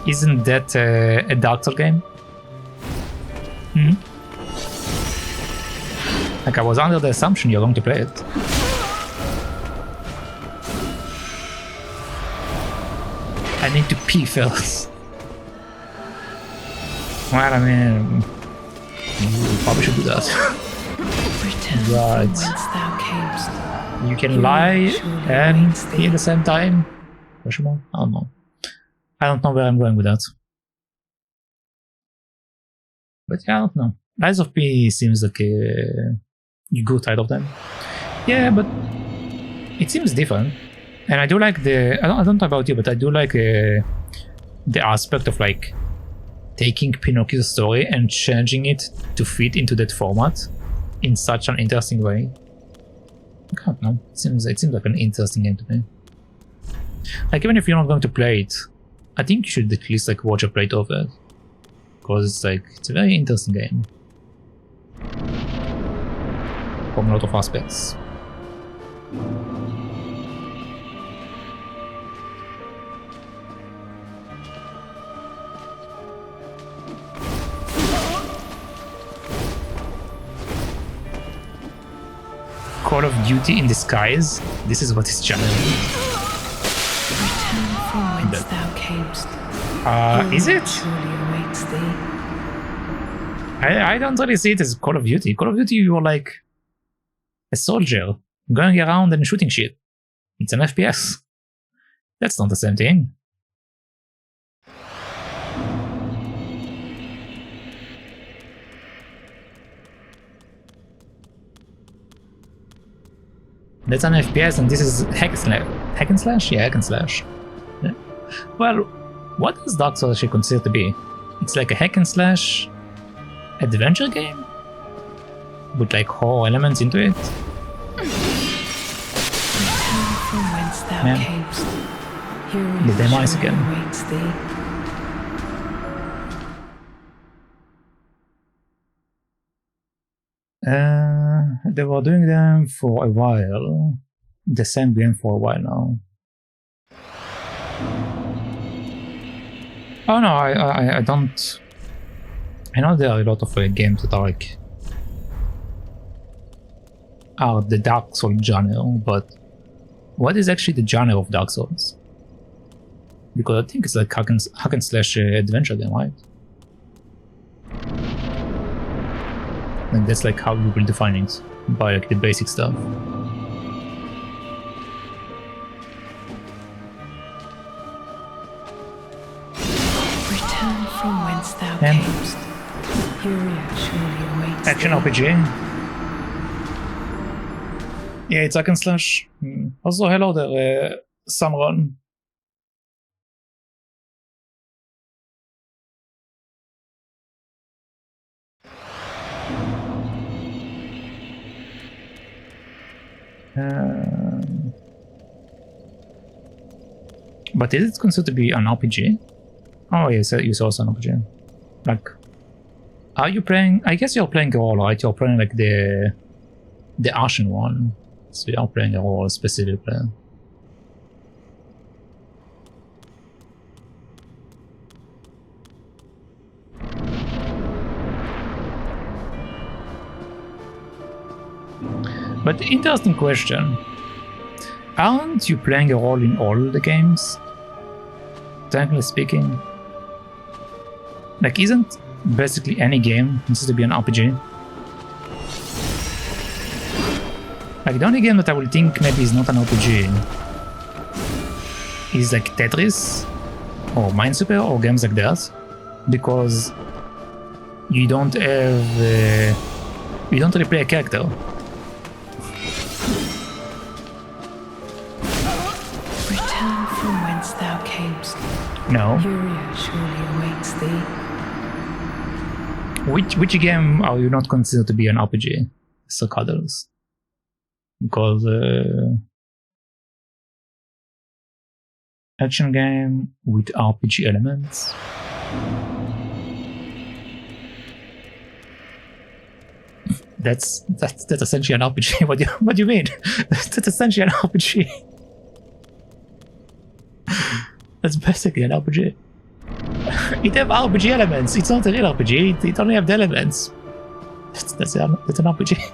Isn't that a Dark Souls game? Hmm? Like, I was under the assumption you're going to play it. I need to pee first. Well, I mean, you probably should do that. Return Right. from whence thou camest. You can lie and pee at the same time? Question mark? I don't know. I don't know where I'm going with that. But yeah, I don't know. Lies of P seems like you go tired of them. Yeah, but it seems different. And I do like the... I don't know about you, but I do like the aspect of like taking Pinocchio's story and changing it to fit into that format in such an interesting way. I don't know. It seems like an interesting game to me. Like, even if you're not going to play it, I think you should at least like watch a playthrough of it, because it's a very interesting game from a lot of aspects. Call of Duty in disguise. This is what is challenging. Return from whence thou camest. Is it? Surely awaits thee. I don't really see it as Call of Duty. Call of Duty, you're like a soldier going around and shooting shit. It's an FPS. That's not the same thing. That's an FPS and this is hack and slash. Hack and slash? Yeah, hack and slash. Yeah. Well, what does Dark Souls actually consider to be? It's like a hack and slash adventure game? With like horror elements into it? Return from whence thou Man. camest. The demise Surely again. awaits thee. They were doing them for a while. The same game for a while now. Oh no, I don't. I know there are a lot of games that are like the Dark Souls genre, but what is actually the genre of Dark Souls? Because I think it's like hack and slash adventure game, right? And that's like how you will define it, by like the basic stuff. Return from whence thou And- camest. Furia surely awaits Action thee. RPG. Yeah, it's hack and slash. Also, hello there, Samron. But is it considered to be an RPG? Oh yes, you saw an RPG. Like, are you playing? I guess you're playing a role, right? You're playing like the Ashen one, so you're playing a role specifically. But interesting question. Aren't you playing a role in all the games? Technically speaking. Like, isn't basically any game needs to be an RPG? Like, the only game that I will think maybe is not an RPG is like Tetris or Minesweeper or games like that, because you don't have you don't really play a character. Return from whence thou camest. No. Furia surely awaits thee. Which game are you not considered to be an RPG? So cuddles. Because action game with RPG elements. That's essentially an RPG. What do you mean? That's essentially an RPG. That's basically an RPG. It have RPG elements. It's not a real RPG. It only have the elements. That's an RPG.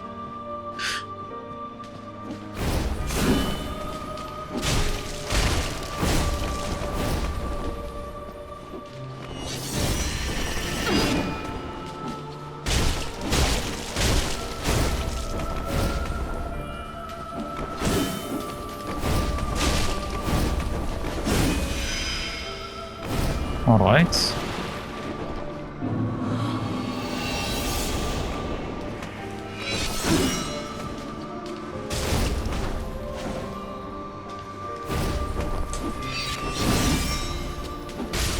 All right.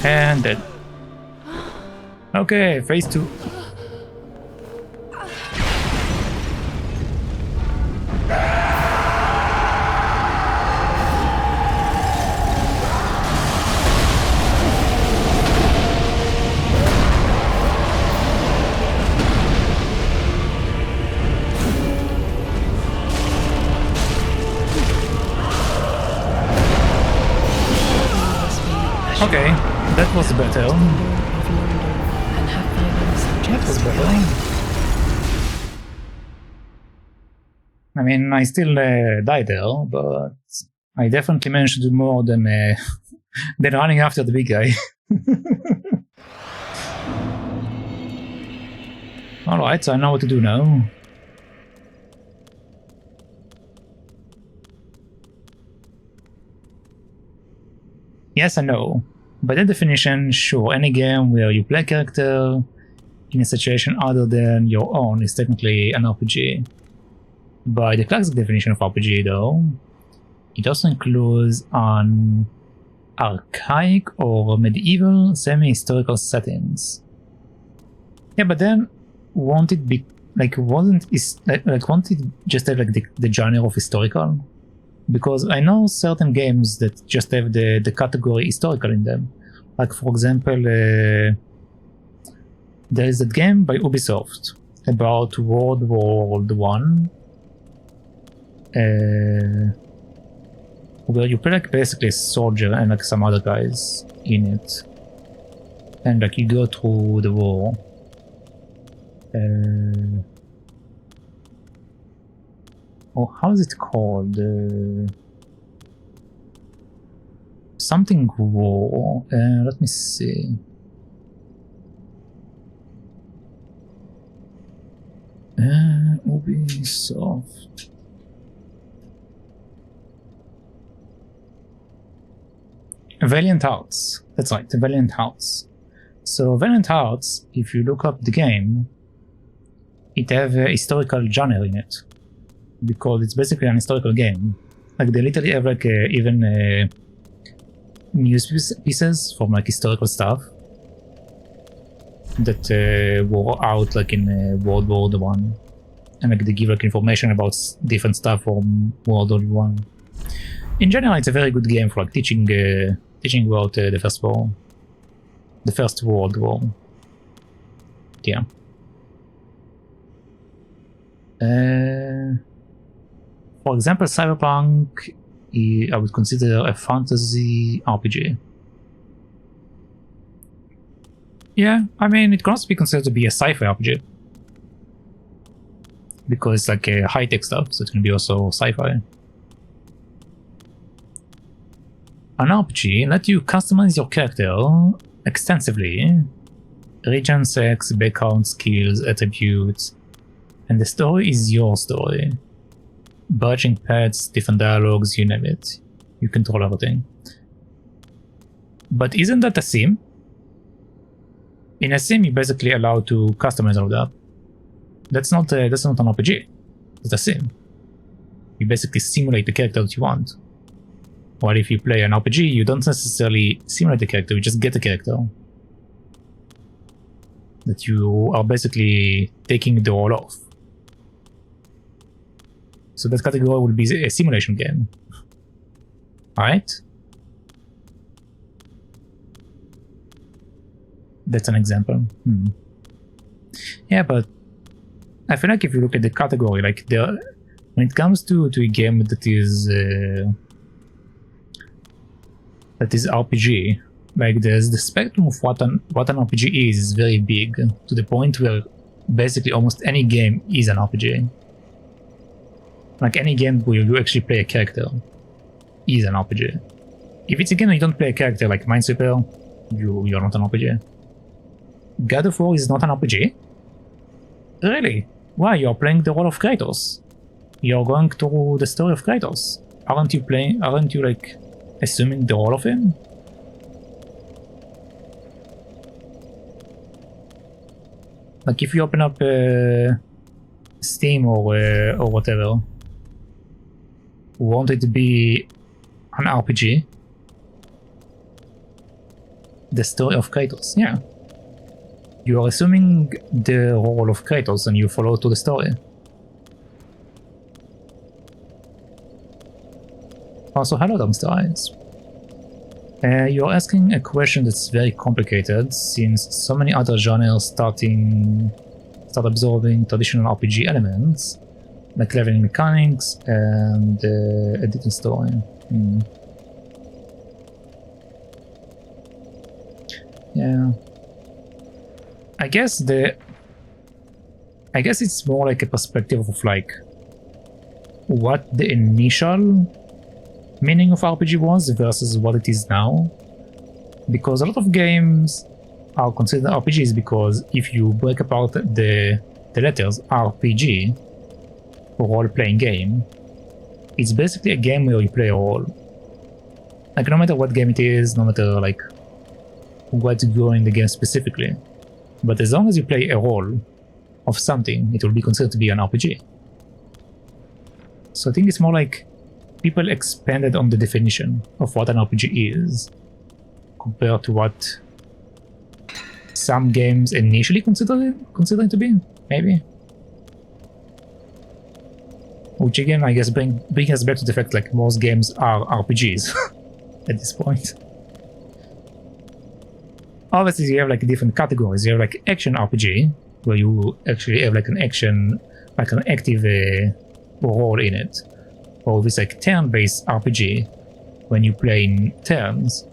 And dead. Okay, phase 2. Okay, that was better. Lord of London, and have thine own That was subjects to better. guide. I mean, I still died there, but I definitely managed to do more than than running after the big guy. Alright, so I know what to do now. Yes, I know. By that definition, sure, any game where you play a character in a situation other than your own is technically an RPG. By the classic definition of RPG, though, it also includes an archaic or medieval semi-historical settings. Yeah, but then won't it be won't it just have like the genre of historical? Because I know certain games that just have the category historical in them. Like, for example, there is that game by Ubisoft about World War I, where you play like basically a soldier and like some other guys in it, and like you go through the war. Oh, how is it called? Something war. Let me see. Ubisoft. Valiant Hearts. That's right, Valiant Hearts. So Valiant Hearts, if you look up the game, it have a historical genre in it, because it's basically an historical game. Like they literally have like even news pieces from like historical stuff that were out like in World War I, and like they give like information about different stuff from World War I. In general, it's a very good game for like teaching about the First World War. Yeah. For example, Cyberpunk, I would consider a fantasy RPG. Yeah, I mean, it can also be considered to be a sci-fi RPG, because it's like a high-tech stuff, so it can be also sci-fi. An RPG let you customize your character extensively, region, sex, background, skills, attributes, and the story is your story. Budging pets, different dialogues, you name it. You control everything. But isn't that a sim? In a sim, you're basically allowed to customize all that. That's not an RPG. It's a sim. You basically simulate the character that you want. While if you play an RPG, you don't necessarily simulate the character, you just get a character that you are basically taking the role of. So that category will be a simulation game. Alright? That's an example. Yeah, but I feel like if you look at the category, like when it comes to a game that is RPG, like the spectrum of what an RPG is very big, to the point where basically almost any game is an RPG. Like any game where you actually play a character is an RPG. If it's a game where you don't play a character, like Minesweeper, you're not an RPG. God of War is not an RPG? Really? Why? You're playing the role of Kratos. You're going through the story of Kratos. Aren't you like assuming the role of him? Like if you open up Steam or whatever, won't it be an RPG? The story of Kratos, yeah. you are assuming the role of Kratos and you follow to the story. Also, hello, Mr. Eyes. You're asking a question that's very complicated, since so many other genres start absorbing traditional RPG elements, like leveling mechanics and a different story. Yeah. I guess it's more like a perspective of like what the initial meaning of RPG was versus what it is now. Because a lot of games are considered RPGs because if you break apart the letters RPG, role-playing game, it's basically a game where you play a role. Like no matter what game it is, no matter like what's going in the game specifically, but as long as you play a role of something, it will be considered to be an RPG. So I think it's more like people expanded on the definition of what an RPG is compared to what some games initially considered to be, maybe. Which again, I guess bring us back to the fact like most games are RPGs at this point. Obviously, you have like different categories. You have like action RPG, where you actually have like an action, like an active role in it. Or this like turn-based RPG, when you play in turns.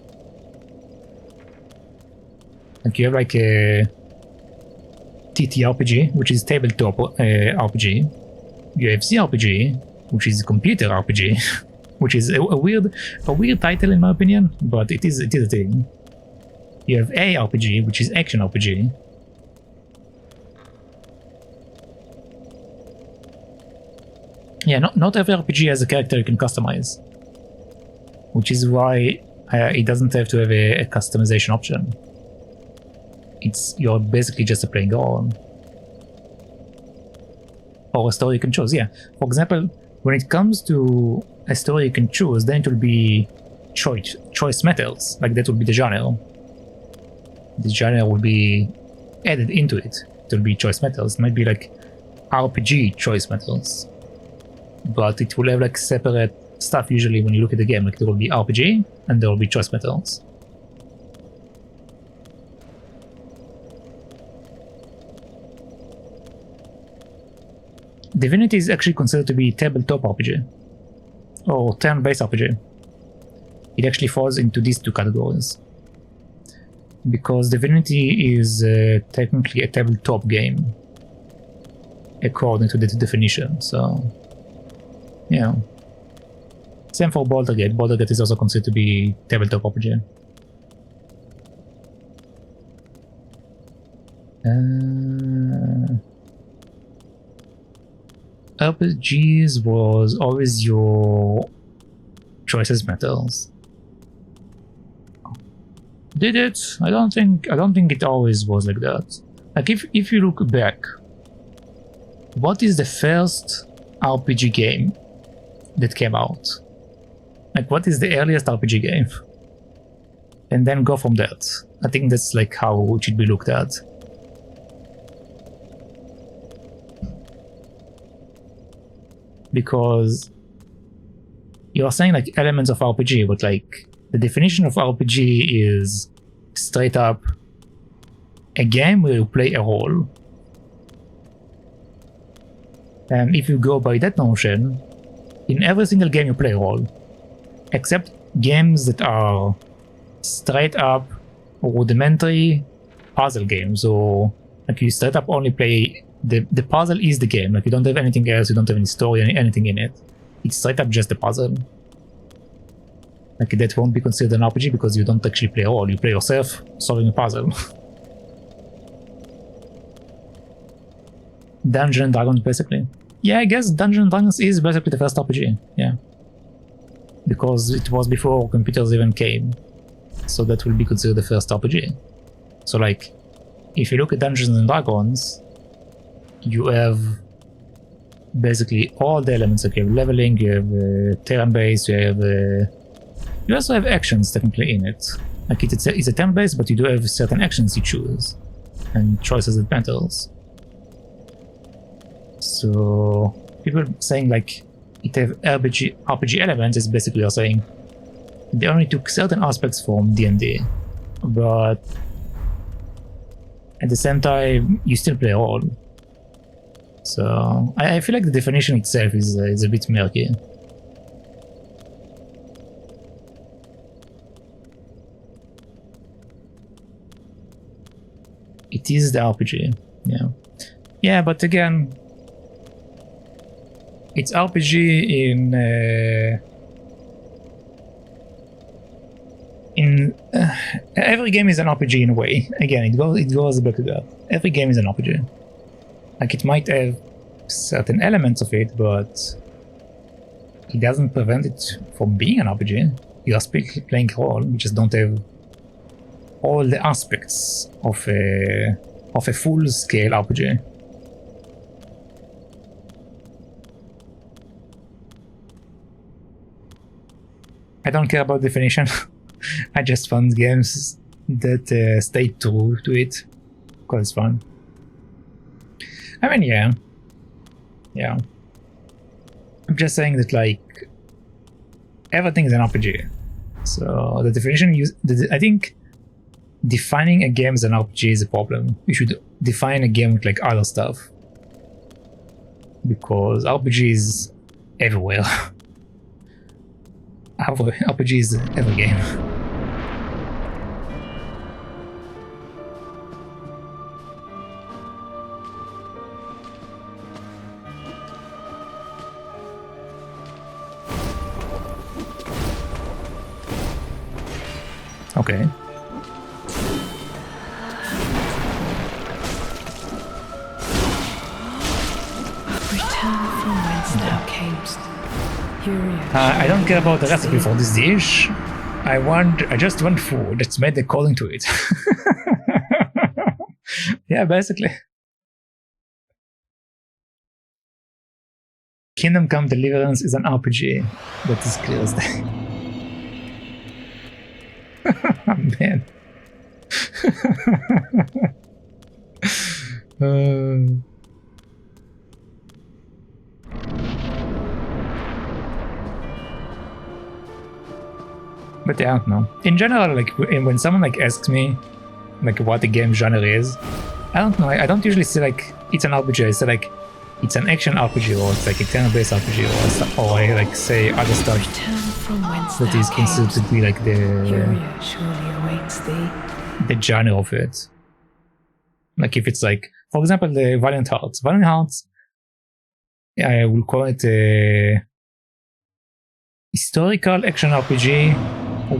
Like you have like a TTRPG, which is tabletop RPG. You have CRPG, which is computer RPG, which is a weird title in my opinion, but it is a thing. You have ARPG, which is action RPG. Yeah, not every RPG has a character you can customize, which is why it doesn't have to have a customization option. You're basically just a playing role. Or a story you can choose, yeah. For example, when it comes to a story you can choose, then it will be choice matters, like that will be the genre. The genre will be added into it. It will be choice matters. It might be like RPG choice matters. But it will have like separate stuff usually when you look at the game. Like there will be RPG and there will be choice matters. Divinity is actually considered to be tabletop RPG or turn-based RPG. It actually falls into these two categories because Divinity is technically a tabletop game according to the definition. So, yeah. Same for Baldur's Gate. Baldur's Gate is also considered to be tabletop RPG. RPGs was always your choices matters. Did it? I don't think it always was like that. Like if you look back, what is the first RPG game that came out? Like what is the earliest RPG game? And then go from that. I think that's like how it should be looked at. Because you're saying like elements of RPG, but like the definition of RPG is straight up a game where you play a role. And if you go by that notion, in every single game you play a role, except games that are straight up rudimentary puzzle games, or like you straight up only play the puzzle is the game, like you don't have anything else, you don't have any story, anything in it. It's straight up just the puzzle. Like that won't be considered an RPG because you don't actually play a role, you play yourself solving a puzzle. Dungeons and Dragons basically. Yeah, I guess Dungeons and Dragons is basically the first RPG, yeah. Because it was before computers even came. So that will be considered the first RPG. So like, if you look at Dungeons and Dragons, you have basically all the elements. Like you have leveling, you have turn-based, you also have actions technically in it. Like it's a turn-based, but you do have certain actions you choose. and choices that matters. So people saying like it have RPG elements is basically are saying they only took certain aspects from D&D, but at the same time you still play a role. So I feel like the definition itself is a bit murky. It is the RPG, yeah. Yeah, but again, it's RPG every game is an RPG in a way. Again, it goes back to that. Every game is an RPG. Like it might have certain elements of it, but it doesn't prevent it from being an RPG. You are playing a role, you just don't have all the aspects of a full-scale RPG. I don't care about definition. I just found games that stay true to it because it's fun. I mean, yeah. I'm just saying that like everything is an RPG. So the definition I think defining a game as an RPG is a problem. You should define a game with like other stuff, because RPG is everywhere. RPG is every game. Okay. Return from whence thou camest. I don't care about the recipe for this dish. I just want food that's made according to it. Yeah, basically. Kingdom Come Deliverance is an RPG. That is clear as day. Man. But yeah, I don't know. In general, like when someone like asks me like what the game genre is, I don't know. I don't usually say like it's an RPG. I say like it's an action RPG, or it's like a turn-based RPG, or I like say other stuff that is considered to be like the genre of it. Like if it's like, for example, the Valiant Hearts. Valiant Hearts, I will call it a historical action RPG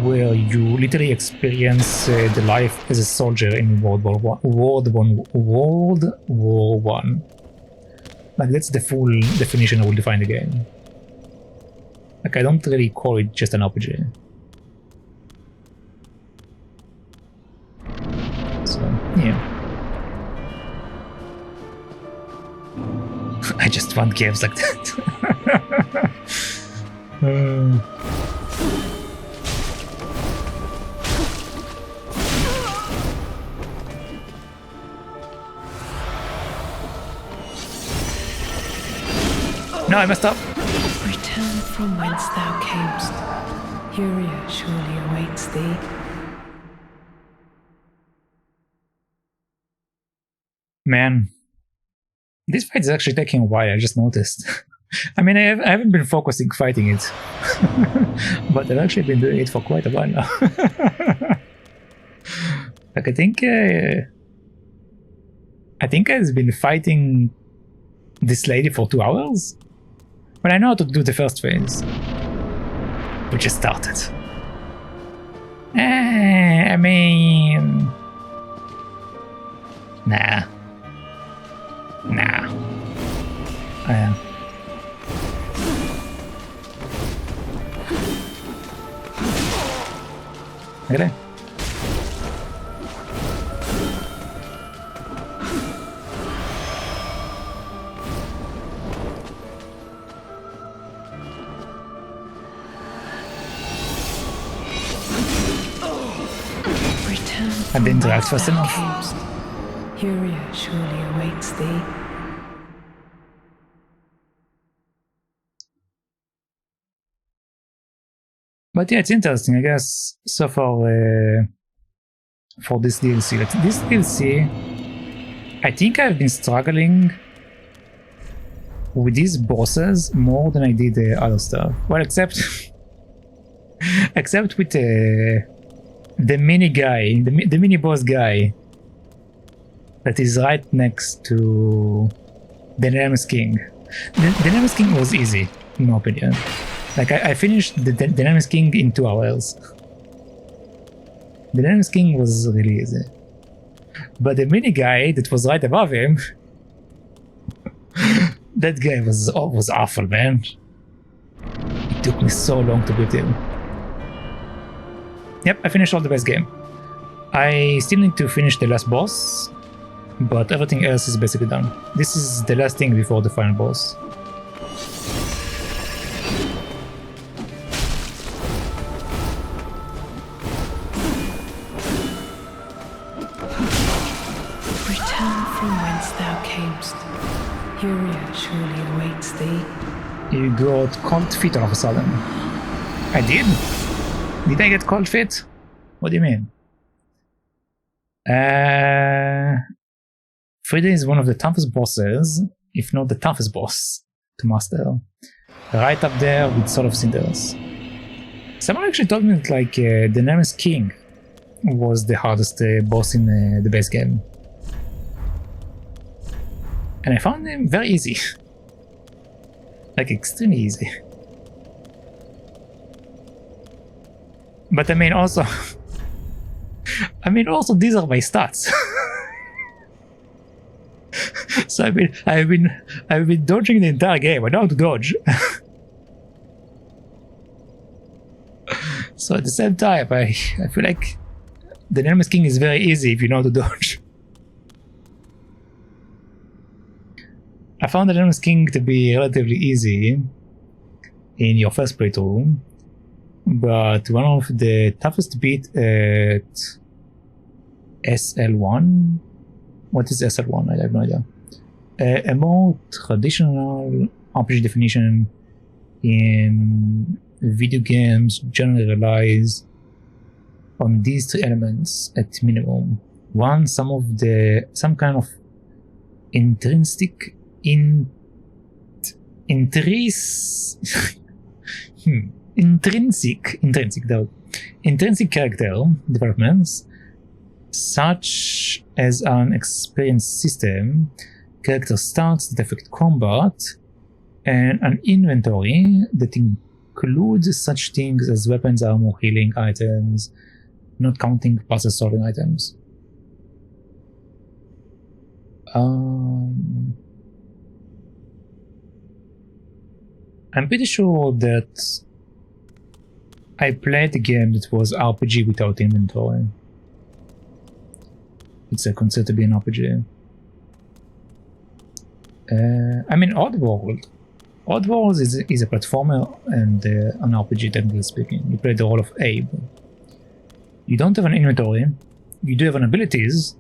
where you literally experience the life as a soldier in World War One. Like that's the full definition I will define the game. Like I don't really call it just an RPG. So yeah. I just want games like that. No, I messed up. Return from whence thou camest. Furia surely awaits thee. Man, this fight is actually taking a while, I just noticed. I mean, I haven't been focusing fighting it, but I've actually been doing it for quite a while now. Like I think I've been fighting this lady for 2 hours. But I know how to do the first phase. We just started. I mean... Nah. Okay. I didn't interact fast enough. Furia surely awaits thee. But yeah, it's interesting, I guess, so far for this DLC. Like, this DLC, I think I've been struggling with these bosses more than I did other stuff. Well, except except with the mini guy, the mini boss guy that is right next to the Namco King. The Namco King was easy, in my opinion. Like, I finished the Namco King in 2 hours. The Namco King was really easy. But the mini guy that was right above him, that guy was awful, man. It took me so long to beat him. Yep, I finished all the best game. I still need to finish the last boss, but everything else is basically done. This is the last thing before the final boss. Return from whence thou camest. Furia surely awaits thee. You got cold feet all of a sudden. I did? Did I get cold feet? What do you mean? Frida is one of the toughest bosses, if not the toughest boss to master. Right up there with Soul of Cinders. Someone actually told me that like the Namco King was the hardest boss in the base game. And I found him very easy. Like, extremely easy. But I mean also... these are my stats. So I've been dodging the entire game. I know how to dodge. So at the same time, I feel like the Namco King is very easy if you know how to dodge. I found the Namco King to be relatively easy in your first playthrough, but one of the toughest beat at SL1. What is SL1? I have no idea. A more traditional RPG definition in video games generally relies on these 3 elements at minimum. One, some kind of intrinsic intrinsic character developments, such as an experience system, character stats that affect combat, and an inventory that includes such things as weapons, armor, healing items, not counting puzzle solving items. I'm pretty sure that I played a game that was RPG without inventory. It's considered to be an RPG. I mean, Oddworld. Oddworld is a platformer and an RPG, technically speaking. You play the role of Abe. You don't have an inventory. You do have an abilities,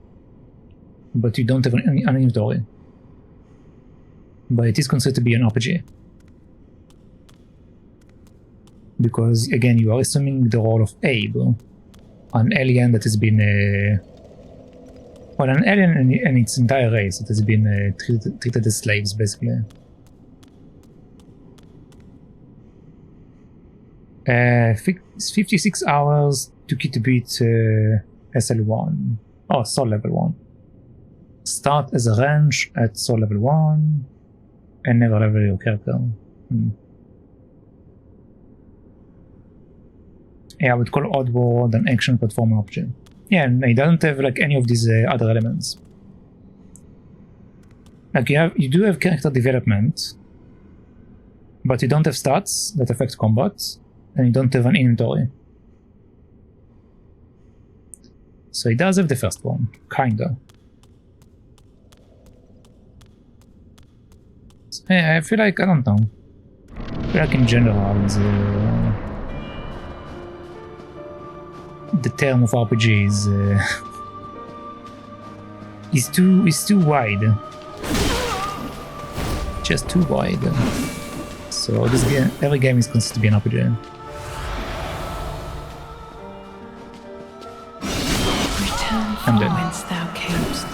but you don't have an inventory. But it is considered to be an RPG. Because, again, you are assuming the role of Abe, an alien that has been... an alien and its entire race that has been treated as slaves, basically. 56 hours took you to beat SL1. Oh, Soul Level 1. Start as a range at Soul Level 1 and never level your character. Yeah, I would call Oddworld an action platformer RPG. Yeah, and it doesn't have like any of these other elements. Like you do have character development, but you don't have stats that affect combat, and you don't have an inventory. So it does have the first one, kinda. So, yeah, I feel like, I don't know. I feel like in general, the term of RPG is too wide. Just too wide. So this game, every game is considered to be an RPG. Return I'm from dead. whence thou camest.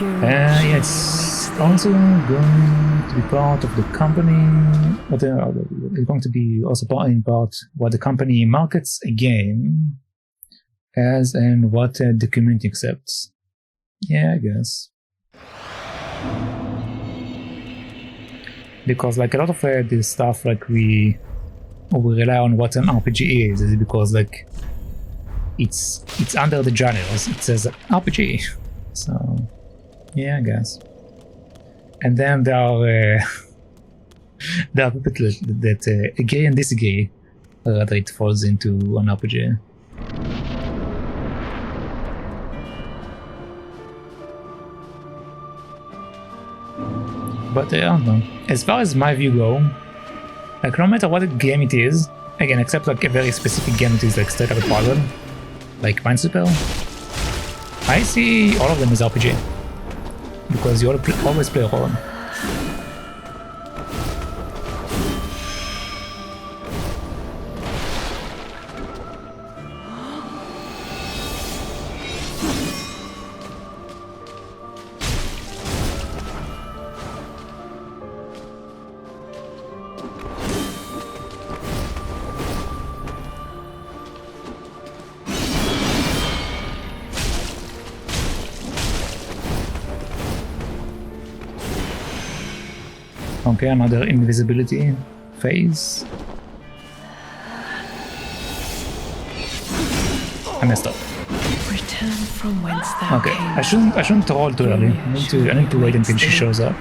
Yeah, it's also going to be part of the company. It's going to be also part in part what the company markets a game as and what the community accepts. Yeah, I guess. Because like a lot of this stuff, like we rely on what an RPG is because like it's under the genres. It says RPG, so yeah, I guess. And then there are there are people that agree and disagree whether it falls into an RPG. But I don't know. As far as my view go, like no matter what game it is, again, except like a very specific game that is like straight up a puzzle, like Minesweeper, I see all of them as RPG. Because you always play a role. Okay, another invisibility phase. I messed up. Return from whence thou Okay, camest. I shouldn't roll too early. I need to wait until she shows up.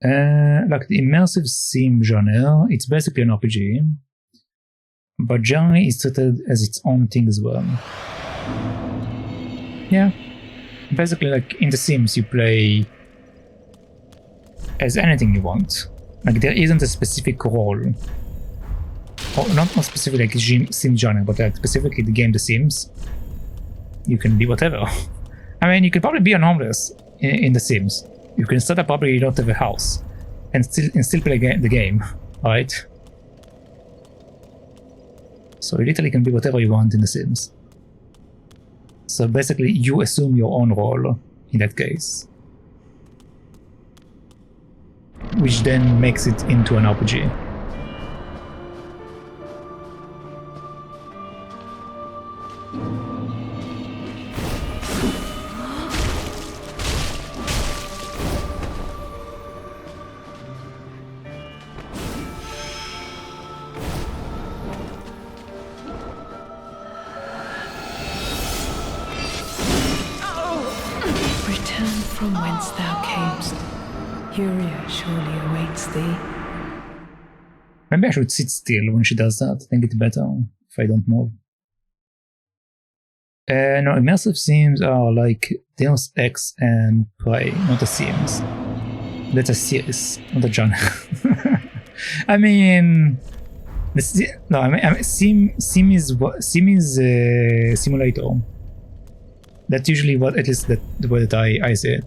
Like the immersive sim genre, it's basically an RPG, but generally it's treated as its own thing as well. Yeah, basically like in The Sims you play as anything you want. Like there isn't a specific role, or not specific like sim genre, but like specifically the game The Sims. You can be whatever. I mean, you could probably be an homeless in The Sims. You can start up probably you don't have a house, and still play the game, right? So you literally can be whatever you want in The Sims. So basically, you assume your own role in that case, which then makes it into an RPG. Return from whence thou camest. Furia surely awaits thee. Maybe I should sit still when she does that. I think it's better if I don't move. No, immersive sims are like Deus Ex and Prey, not a sims. That's a series, not a genre. I mean, no, I mean sim is simulator. That's usually what, at least the way that I say it.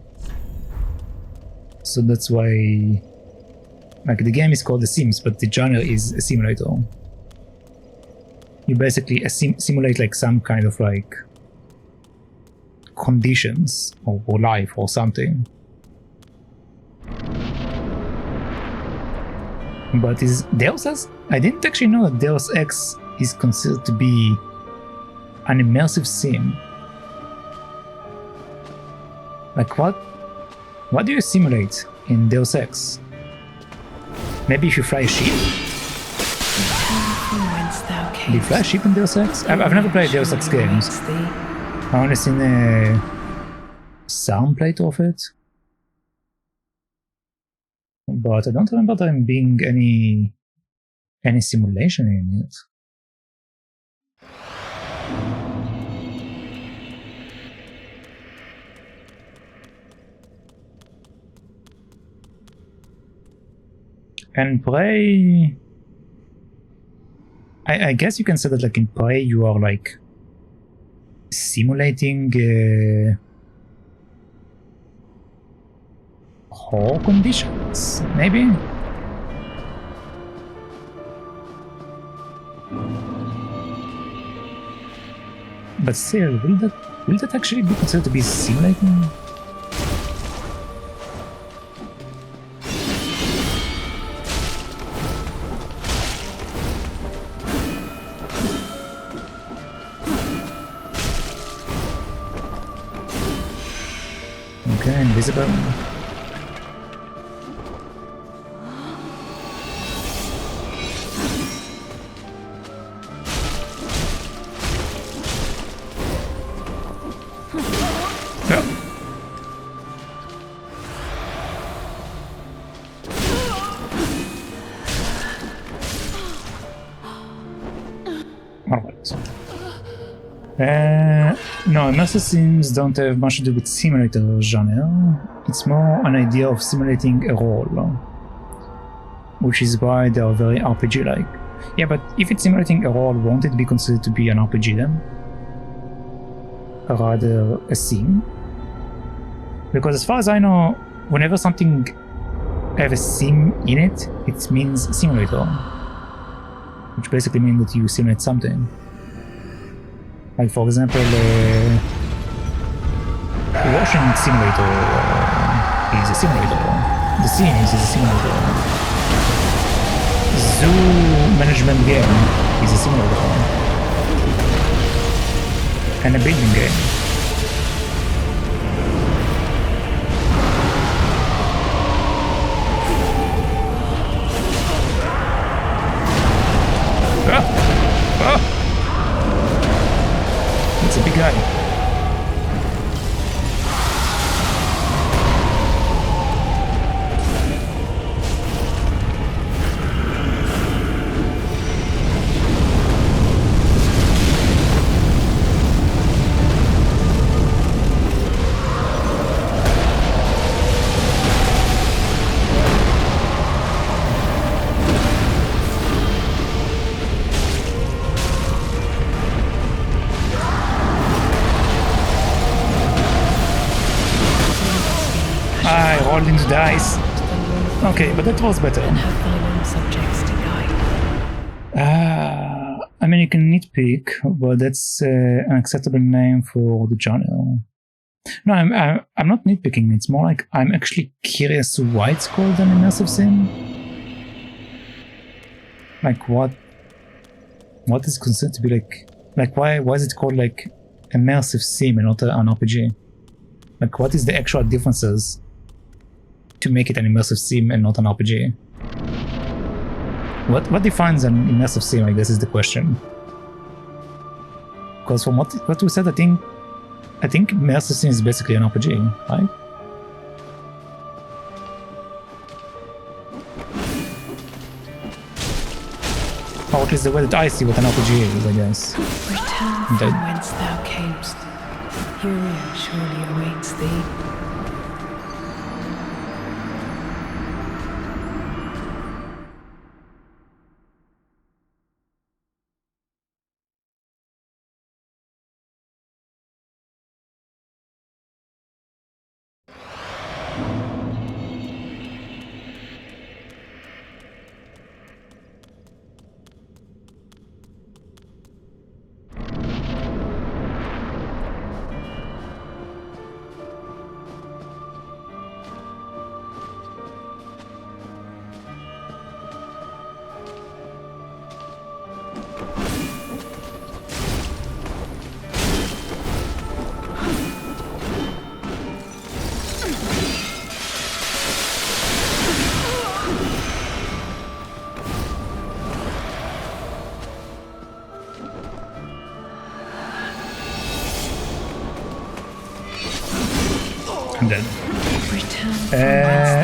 So that's why, like, the game is called The Sims, but the genre is a simulator. You basically simulate like some kind of like conditions or life or something. But is Deus Ex? I didn't actually know that Deus Ex is considered to be an immersive sim. Like what do you simulate in Deus Ex? Maybe if you fly a ship? Do you fly a ship in Deus Ex? I've never played Deus Ex games. I've only seen a sound playthrough of it. But I don't remember there being any simulation in it. And Prey, I guess you can say that like in Prey you are like simulating horror conditions, maybe? But still, will that actually be considered to be simulating? Okay, invisible. No, immersive sims don't have much to do with simulator genre. It's more an idea of simulating a role, which is why they are very RPG-like. Yeah, but if it's simulating a role, won't it be considered to be an RPG then? Rather a sim? Because as far as I know, whenever something have a sim in it, it means simulator, which basically means that you simulate something. Like for example, washing simulator is a simulator. The Sims is a simulator. Zoo management game is a simulator. And a building game. It's a big guy. I rolled into the dice. Okay, but that was better. I mean, you can nitpick, but that's an acceptable name for the genre. No, I'm not nitpicking. It's more like I'm actually curious why it's called an immersive sim. Like what is considered to be like why is it called like immersive sim and not an RPG? Like what is the actual differences to make it an immersive sim and not an RPG? What defines an immersive sim, I guess, is the question. Because from what we said, I think immersive sim is basically an RPG, right? Or at least the way that I see what an RPG is, I guess. Return from whence thou camest. Fury surely awaits thee.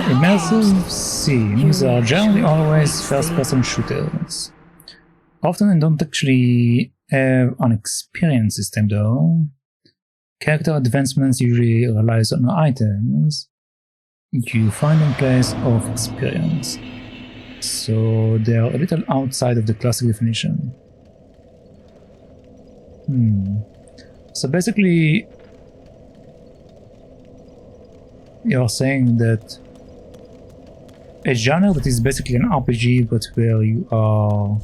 Immersive sims are generally always first-person shooters. Often they don't actually have an experience system though. Character advancements usually relies on items you find in place of experience, so they are a little outside of the classic definition. So basically, you're saying that a genre that is basically an RPG, but where you are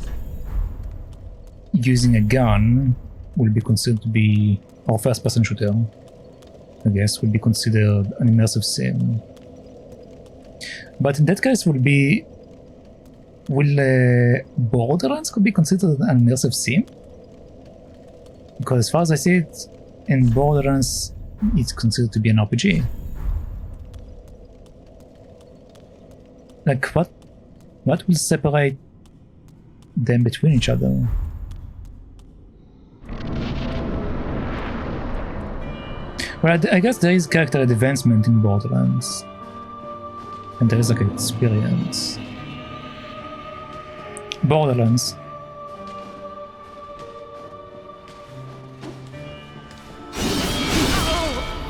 using a gun, will be considered to be, or first-person shooter, I guess, will be considered an immersive sim. But in that case, will Borderlands could be considered an immersive sim? Because as far as I see it, in Borderlands, it's considered to be an RPG. Like, what will separate them between each other? Well, I guess there is character advancement in Borderlands. And there is like an experience. Borderlands.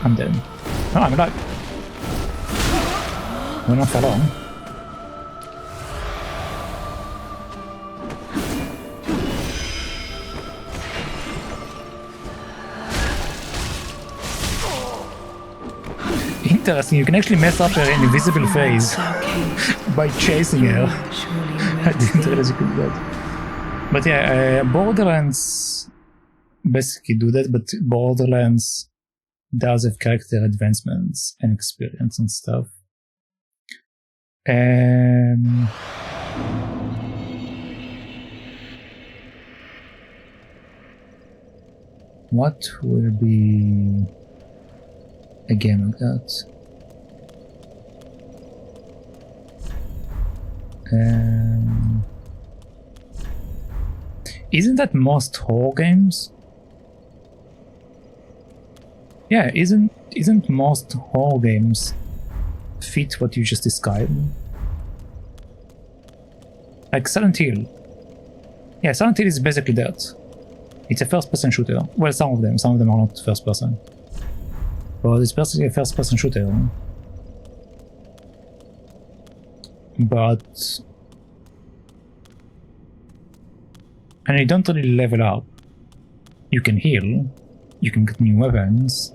I'm dead. Oh, I'm alive. We're not for long. Interesting, you can actually mess up her invisible phase by chasing her. I didn't realize you could do that. But yeah, Borderlands basically do that, but Borderlands does have character advancements and experience and stuff. What will be a game like that? Isn't that most horror games? Yeah, isn't most horror games fit what you just described? Like Silent Hill. Yeah, Silent Hill is basically that. It's a first-person shooter. Well, some of them are not first-person. But it's basically a first-person shooter. But... and you don't really level up. You can heal. You can get new weapons.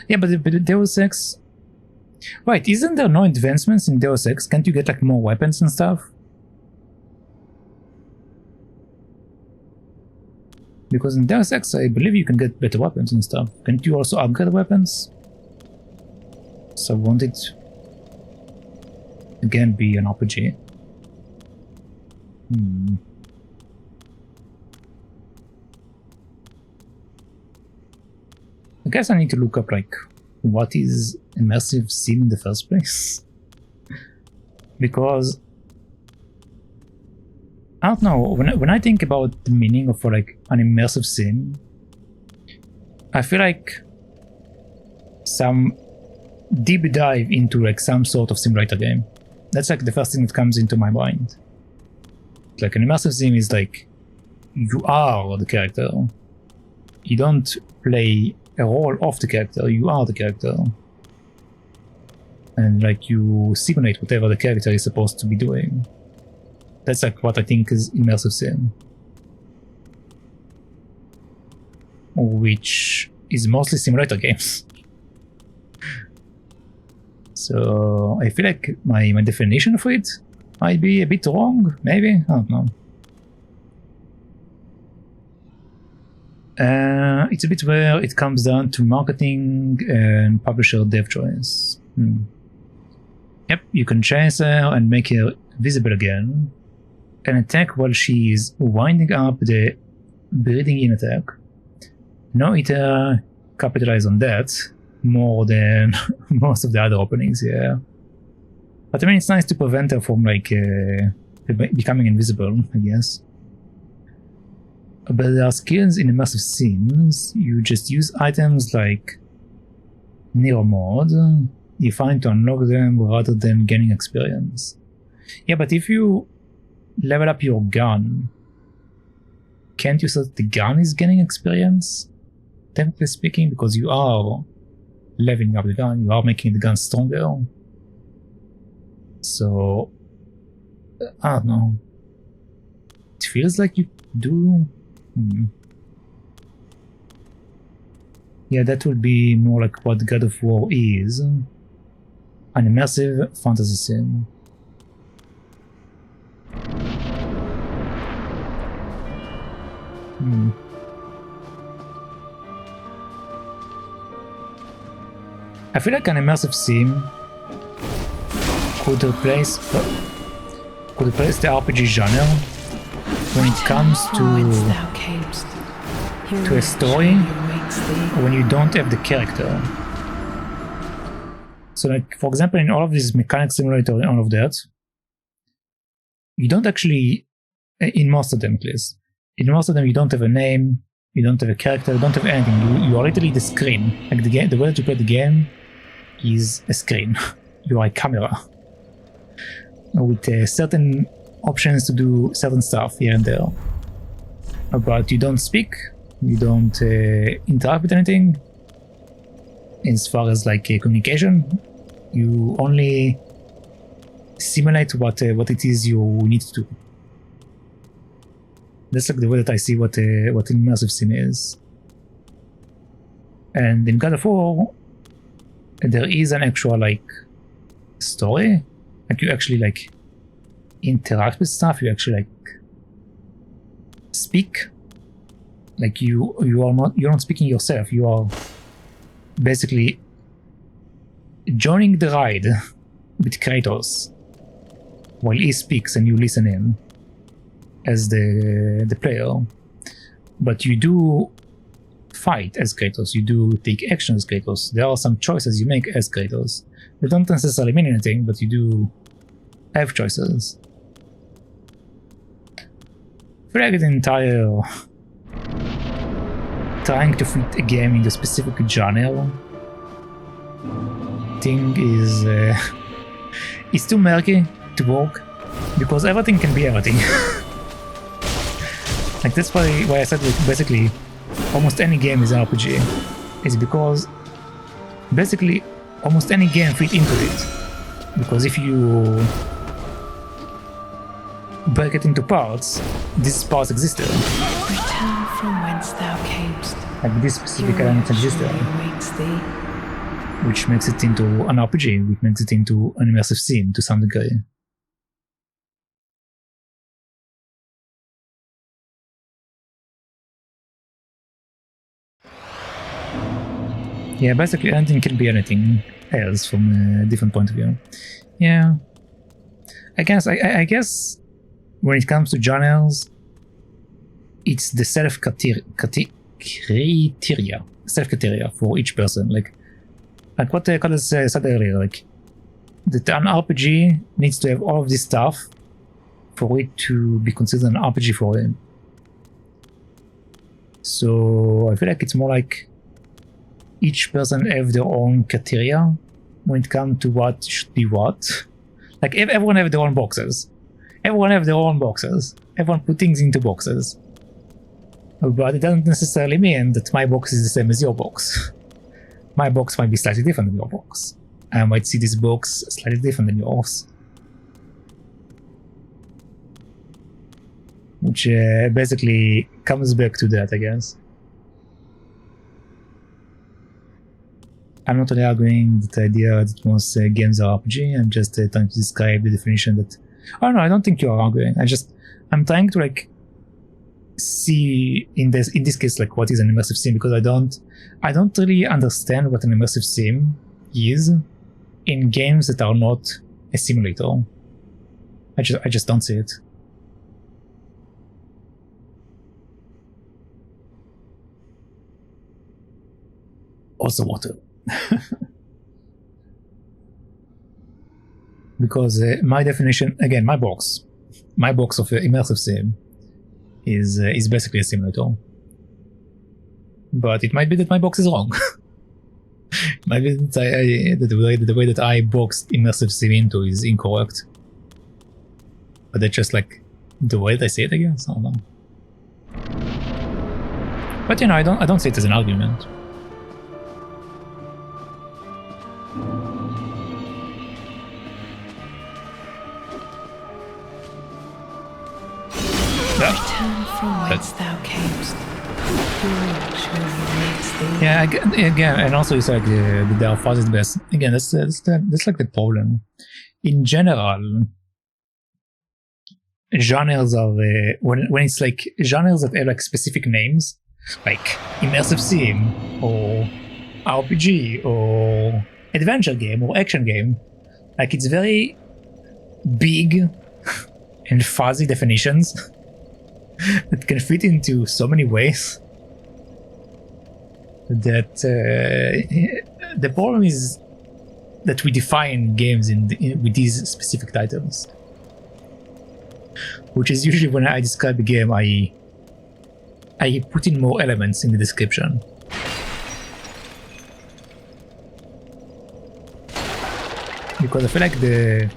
Yeah, but Deus Ex... Right, isn't there no advancements in Deus Ex? Can't you get like more weapons and stuff? Because in Deus Ex, I believe you can get better weapons and stuff. Can't you also upgrade weapons? So won't it again be an RPG? I guess I need to look up like what is immersive sim in the first place. Because I don't know, when I think about the meaning of like an immersive sim, I feel like some deep dive into like some sort of simulator game. That's like the first thing that comes into my mind. Like an immersive sim is like you are the character. You don't play a role of the character, you are the character. And like you simulate whatever the character is supposed to be doing. That's like what I think is immersive sim. Which is mostly simulator games. So I feel like my definition for it might be a bit wrong, maybe? I don't know. It's a bit where it comes down to marketing and publisher dev choice. Yep, you can chase her and make her visible again, and attack while she is winding up the breathing in attack. No Eater capitalize on that more than most of the other openings, yeah. But I mean, it's nice to prevent her from like becoming invisible, I guess. But there are skills in immersive sims. You just use items like Nero mode you find to unlock them rather than gaining experience. Yeah, but if you level up your gun, can't you say that the gun is gaining experience? Technically speaking, because you are leveling up the gun, you are making the gun stronger. So, I don't know. feels like you do. Yeah, that would be more like what God of War is. An immersive fantasy sim. I feel like an immersive sim could replace the RPG genre when it comes to a story when you don't have the character. So like, for example, in all of these mechanic simulator and all of that, you don't actually, in most of them at least, in most of them you don't have a name, you don't have a character, you don't have anything, you are literally the screen. Like the way that you play the game is a screen. You are a camera with certain options to do certain stuff here and there, but you don't speak, you don't interact with anything as far as like communication. You only simulate what it is you need to do. That's like the way that I see what an immersive sim is. And in God of War, there is an actual like story. Like you actually like interact with stuff. You actually like speak. Like you're not speaking yourself. You are basically joining the ride with Kratos while he speaks and you listen in as the player. But you do fight as Kratos, you do take action as Kratos. There are some choices you make as Kratos. They don't necessarily mean anything, but you do have choices. I feel like the entire trying to fit a game in the specific genre thing is it's too murky to work, because everything can be everything. Like that's why I said that basically almost any game is an RPG. It's because basically almost any game fit into it. Because if you break it into parts, these parts existed. Return from whence thou camest. Like this specific element existed, which makes it into an RPG, which makes it into an immersive sim to some degree. Yeah, basically anything can be anything else from a different point of view. Yeah, I guess when it comes to genres, it's the self-criteria for each person. Like what Carlos said earlier, like that an RPG needs to have all of this stuff for it to be considered an RPG for him. So I feel like it's more like each person have their own criteria when it comes to what should be what. Like everyone have their own boxes. Everyone have their own boxes. Everyone put things into boxes. But it doesn't necessarily mean that my box is the same as your box. My box might be slightly different than your box. I might see this box slightly different than yours. Which basically comes back to that, I guess. I'm not really arguing that idea that most games are RPG. I'm just trying to describe the definition that... Oh no, I don't think you are arguing. I'm trying to like see in this case like what is an immersive sim, because I don't really understand what an immersive sim is in games that are not a simulator. I just don't see it. Also water. Because my definition, again, my box of immersive sim is basically a simulator. But it might be that my box is wrong. It might be that the way that I boxed immersive sim into is incorrect. But that's just like the way that I see it, I guess. I don't know. But you know, I don't see it as an argument. Return from whence thou camest. Fury surely awaits thee. Yeah, again, and also it's like the alphas is best. Again, that's like the problem. In general, genres are when it's like genres that have like specific names, like immersive sim or RPG or adventure game or action game. Like it's very big and fuzzy definitions that can fit into so many ways that the problem is that we define games with these specific titles, which is usually when I describe a game, I put in more elements in the description. Because I feel like the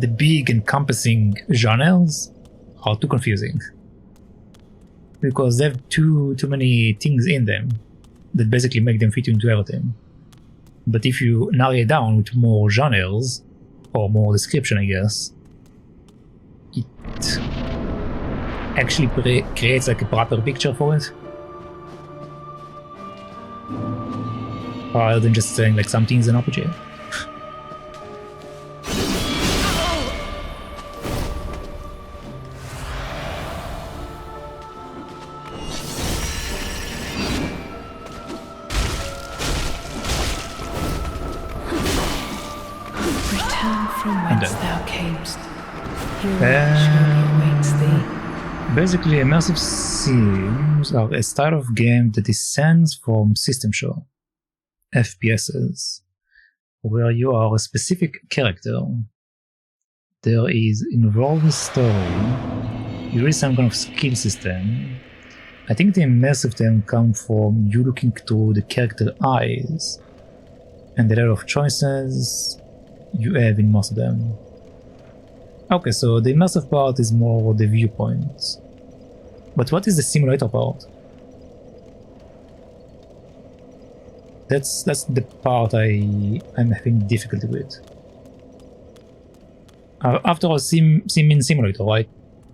big encompassing genres are too confusing. Because they have too many things in them that basically make them fit into everything. But if you narrow it down with more genres, or more description, I guess, it actually creates like a proper picture for it. Rather than just saying like something's an RPG. Basically, immersive sims are a style of game that descends from system shock, FPSs, where you are a specific character. There is involved story, usually some kind of skill system. I think the immersive term comes from you looking through the character's eyes, and the level of choices you have in most of them. Okay, so the immersive part is more the viewpoint. But what is the simulator part? That's the part I'm having difficulty with. After all, sim means simulator, right?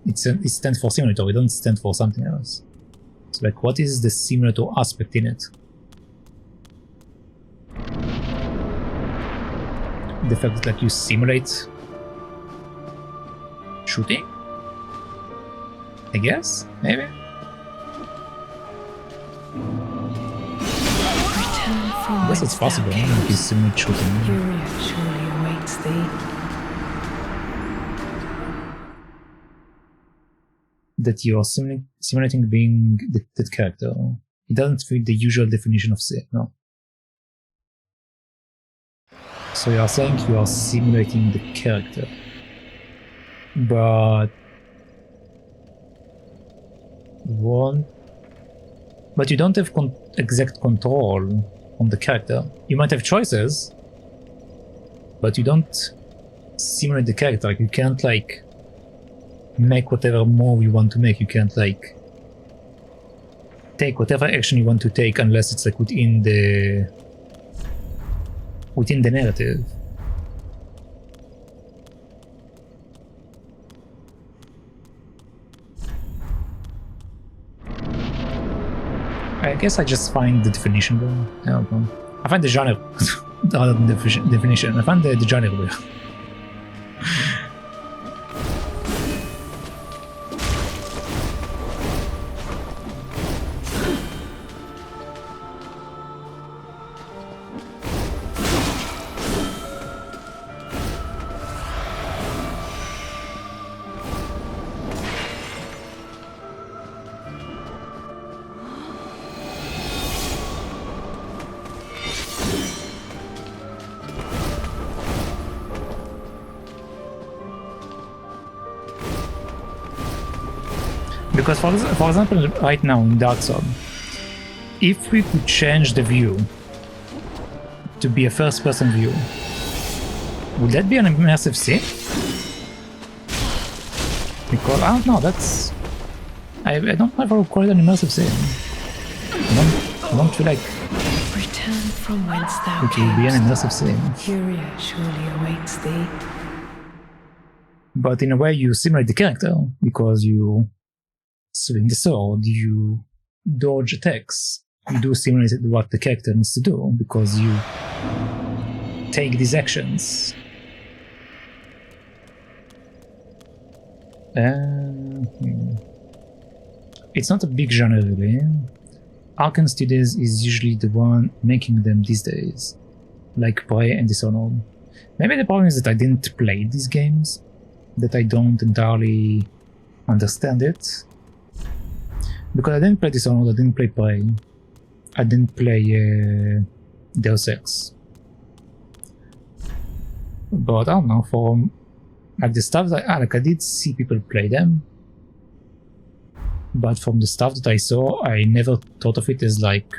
It stands for simulator, it doesn't stand for something else. So like, what is the simulator aspect in it? The fact that like you simulate shooting? I guess? Maybe? I guess it's possible, if you simulate shooting. Fury surely awaits thee. That you're simulating being that character. It doesn't fit the usual definition of sim, no. So you are saying you are simulating the character. But you don't have exact control on the character. You might have choices, but you don't simulate the character. Like, you can't like make whatever move you want to make. You can't like take whatever action you want to take unless it's like within the narrative. I guess I just find the definition weird. I don't know. I find the genre rather than the definition. I find the genre weird. Because for example, right now in Dark Souls, if we could change the view to be a first-person view, would that be an immersive sim? Because I don't know. That's I don't know if I would call it an immersive sim. I don't feel like Return from whence thou it will be an immersive sim. Fury surely awaits thee. but in a way you simulate the character because you swing the sword, you dodge attacks, you do simulate what the character needs to do because you take these actions. It's not a big genre really. Arkane Studios is usually the one making them these days, like Prey and Dishonored. Maybe the problem is that I didn't play these games, that I don't entirely understand it. Because I didn't play Dishonored, I didn't play Prey, I didn't play Deus Ex. But I don't know, for like the stuff that I did see people play them, but from the stuff that I saw, I never thought of it as like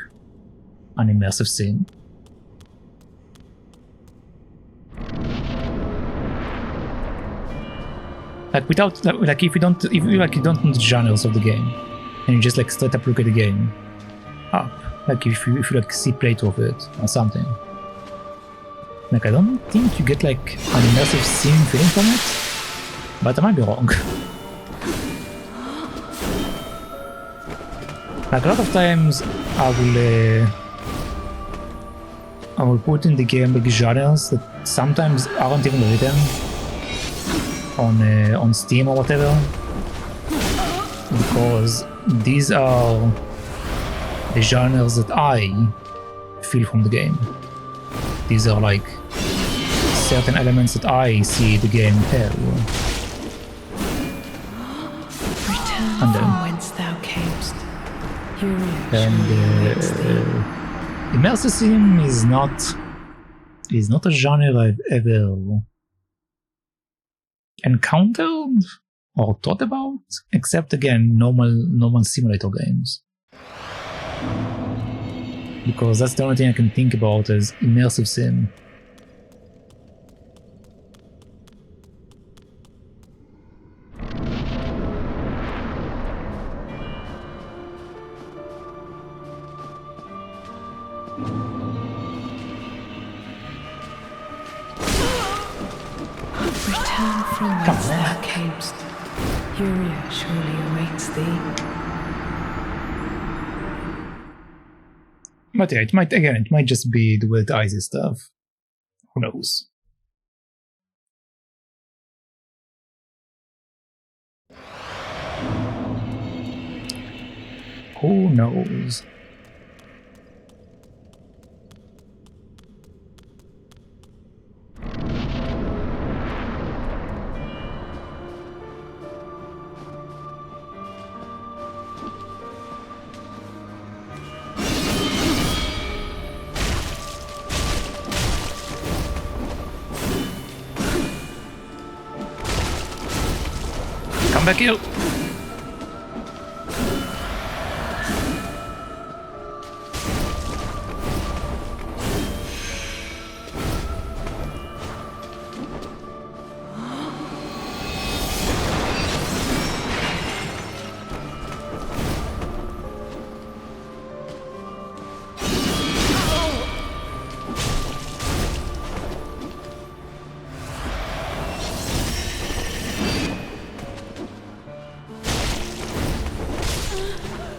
an immersive sim. Like without, like if you don't know the genres of the game, and you just like straight up look at the game up, like if you like see playthrough of it or something, like I don't think you get like an immersive sim feeling from it, but I might be wrong. Like a lot of times I will put in the game like genres that sometimes aren't even written on Steam or whatever, because these are the genres that I feel from the game. These are like certain elements that I see the game have. Return from whence thou camest. Immersive sim is not a genre I've ever encountered or thought about, except again normal simulator games, because that's the only thing I can think about as immersive sim. Return from whence thou camest. Furia surely awaits thee. But yeah, it might just be the weird icy stuff. Who knows? Who knows? Come back here!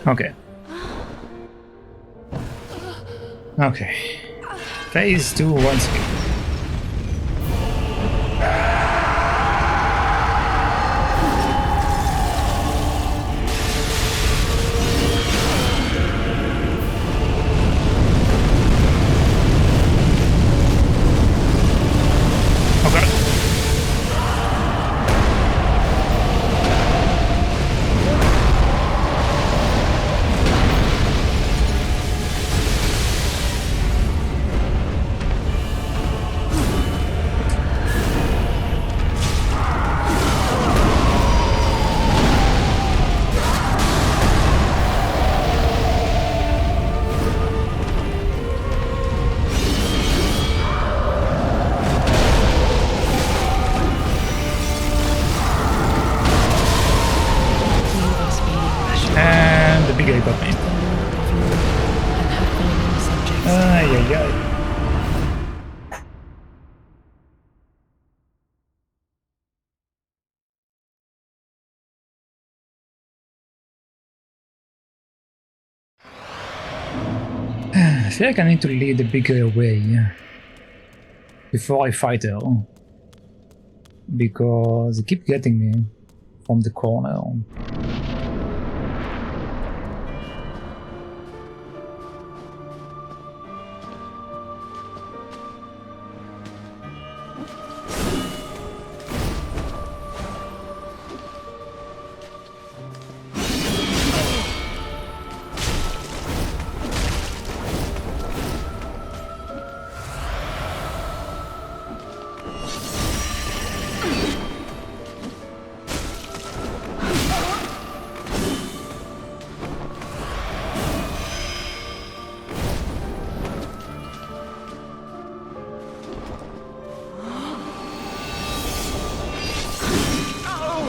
Okay. Okay. Phase 2 once again. feel like I need to lead the bigger away before I fight her. Because they keep getting me from the corner.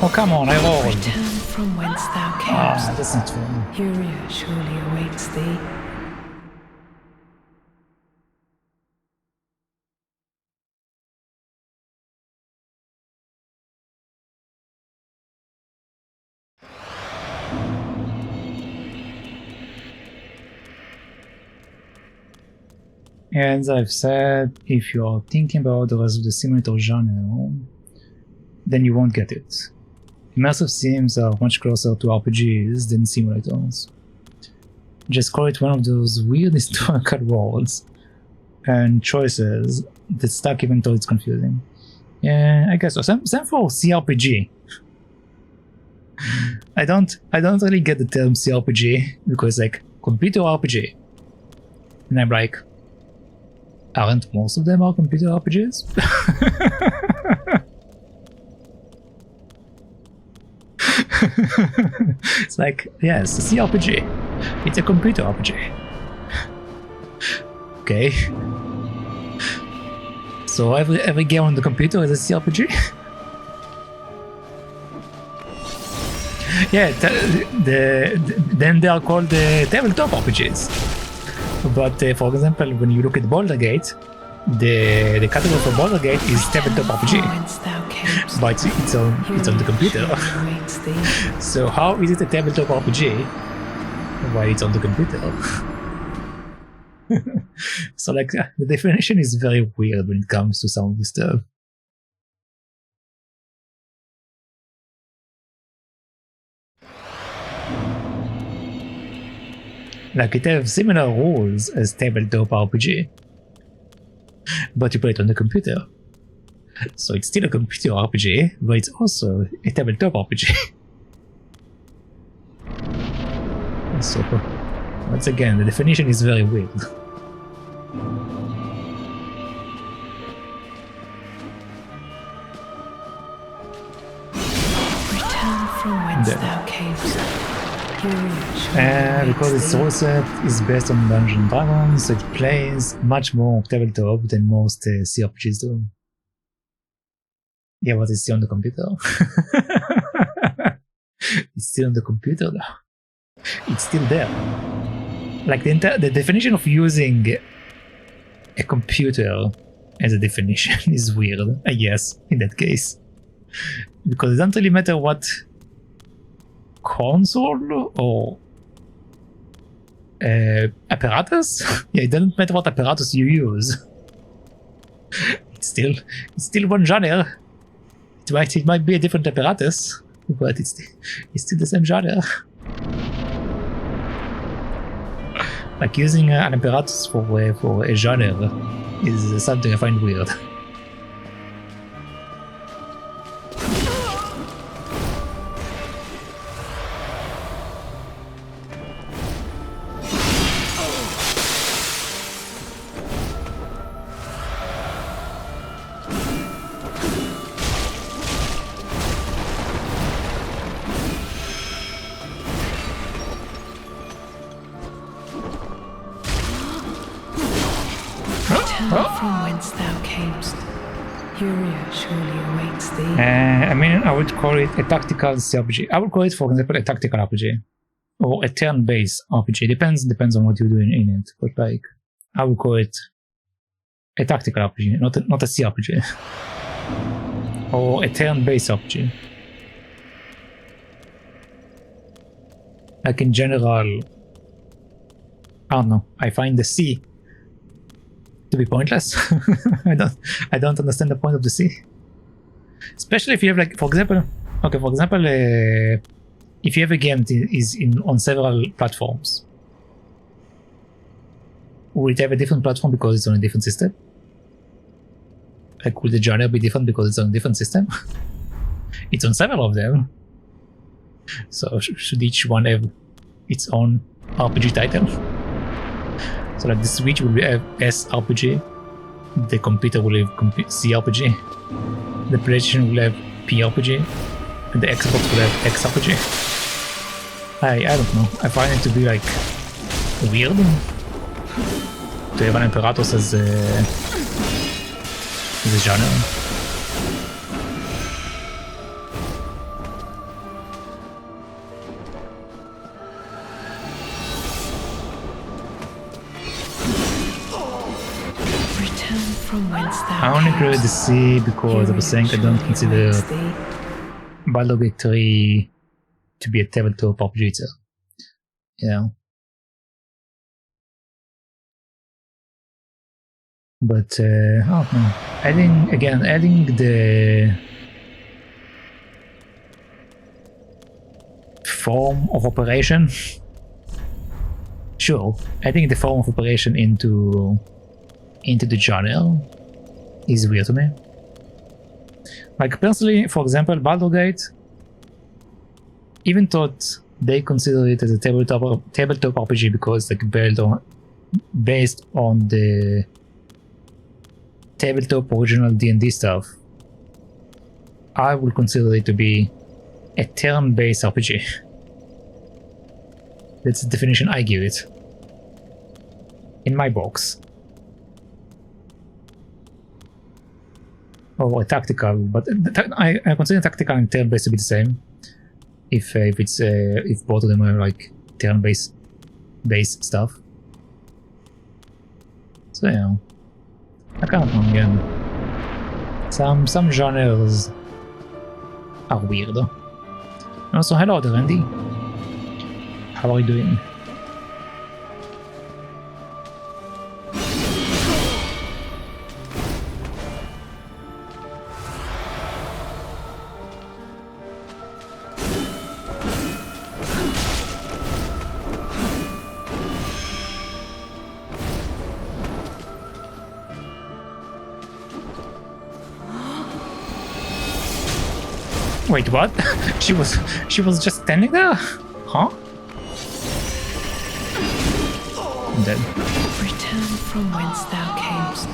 Oh, come on, I rolled. Return from whence thou Ah, camest. that's not true. Furia surely awaits thee. As I've said, if you're thinking about the rest of the simulator genre, then you won't get it. Immersive sims are much closer to RPGs than simulators. Just call it one of those weird historical worlds and choices that stuck even though it's confusing. Yeah, I guess so. Same for CRPG. I don't really get the term CRPG because like computer RPG. And I'm like, aren't most of them are computer RPGs? It's like, yes, a CRPG. It's a computer RPG. Okay. So every game on the computer is a CRPG? Yeah, then they are called tabletop RPGs. But for example, when you look at Baldur's Gate, the category for Baldur's Gate is tabletop RPG. Whence thou camest. But it's on the computer. Surely awaits thee. So how is it a tabletop RPG while it's on the computer? So like the definition is very weird when it comes to some of this stuff. Like it has similar rules as tabletop RPG, but you play it on the computer. So it's still a computer RPG, but it's also a tabletop RPG. So, once again, the definition is very weird. Return from whence There. thou camest. Furia surely Because awaits its thee. rule set is based on Dungeons and Dragons, so it plays much more tabletop than most CRPGs do. Yeah, but it's still on the computer. It's still on the computer though. It's still there. Like the definition of using a computer as a definition is weird, I guess, in that case. Because it doesn't really matter what console or apparatus? Yeah, it doesn't matter what apparatus you use. It's still one genre. It might be a different apparatus, but it's still the same genre. Like using an apparatus for a genre is something I find weird. Return from whence thou camest. Furia surely awaits thee. I mean, I would call it a tactical CRPG. I would call it, for example, a tactical RPG or a turn-based RPG. Depends on what you're doing in it. But like, I would call it a tactical RPG, not a CRPG or a turn-based RPG. Like in general, I don't know. I find the C to be pointless. I don't understand the point of the sea. Especially if you have like, for example, if you have a game that is on several platforms, will it have a different platform because it's on a different system? Like, will the genre be different because it's on a different system? It's on several of them. So should each one have its own RPG title? So like the Switch will have S RPG, the computer will have C RPG, the PlayStation will have P RPG, and the Xbox will have X RPG. I don't know. I find it to be like weird to have an Imperatus as a genre. I only created the C because I was saying I don't consider Baldur's Gate 3 to be a tabletop RPG itself. Yeah. But I don't know. Adding the form of operation. Sure, adding the form of operation into the genre is weird to me. Like personally, for example, Baldur's Gate, even thought they consider it as a tabletop RPG because like based on the tabletop original D&D stuff, I would consider it to be a turn-based RPG. That's the definition I give it in my box. Or tactical, but I consider tactical and turn-based to be the same. If both of them are like turn-based stuff. So yeah, I can't know again. Some genres are weird. Also, hello there, Andy. How are you doing? Wait, what? she was just standing there? Huh? I'm dead. Return from whence thou camest.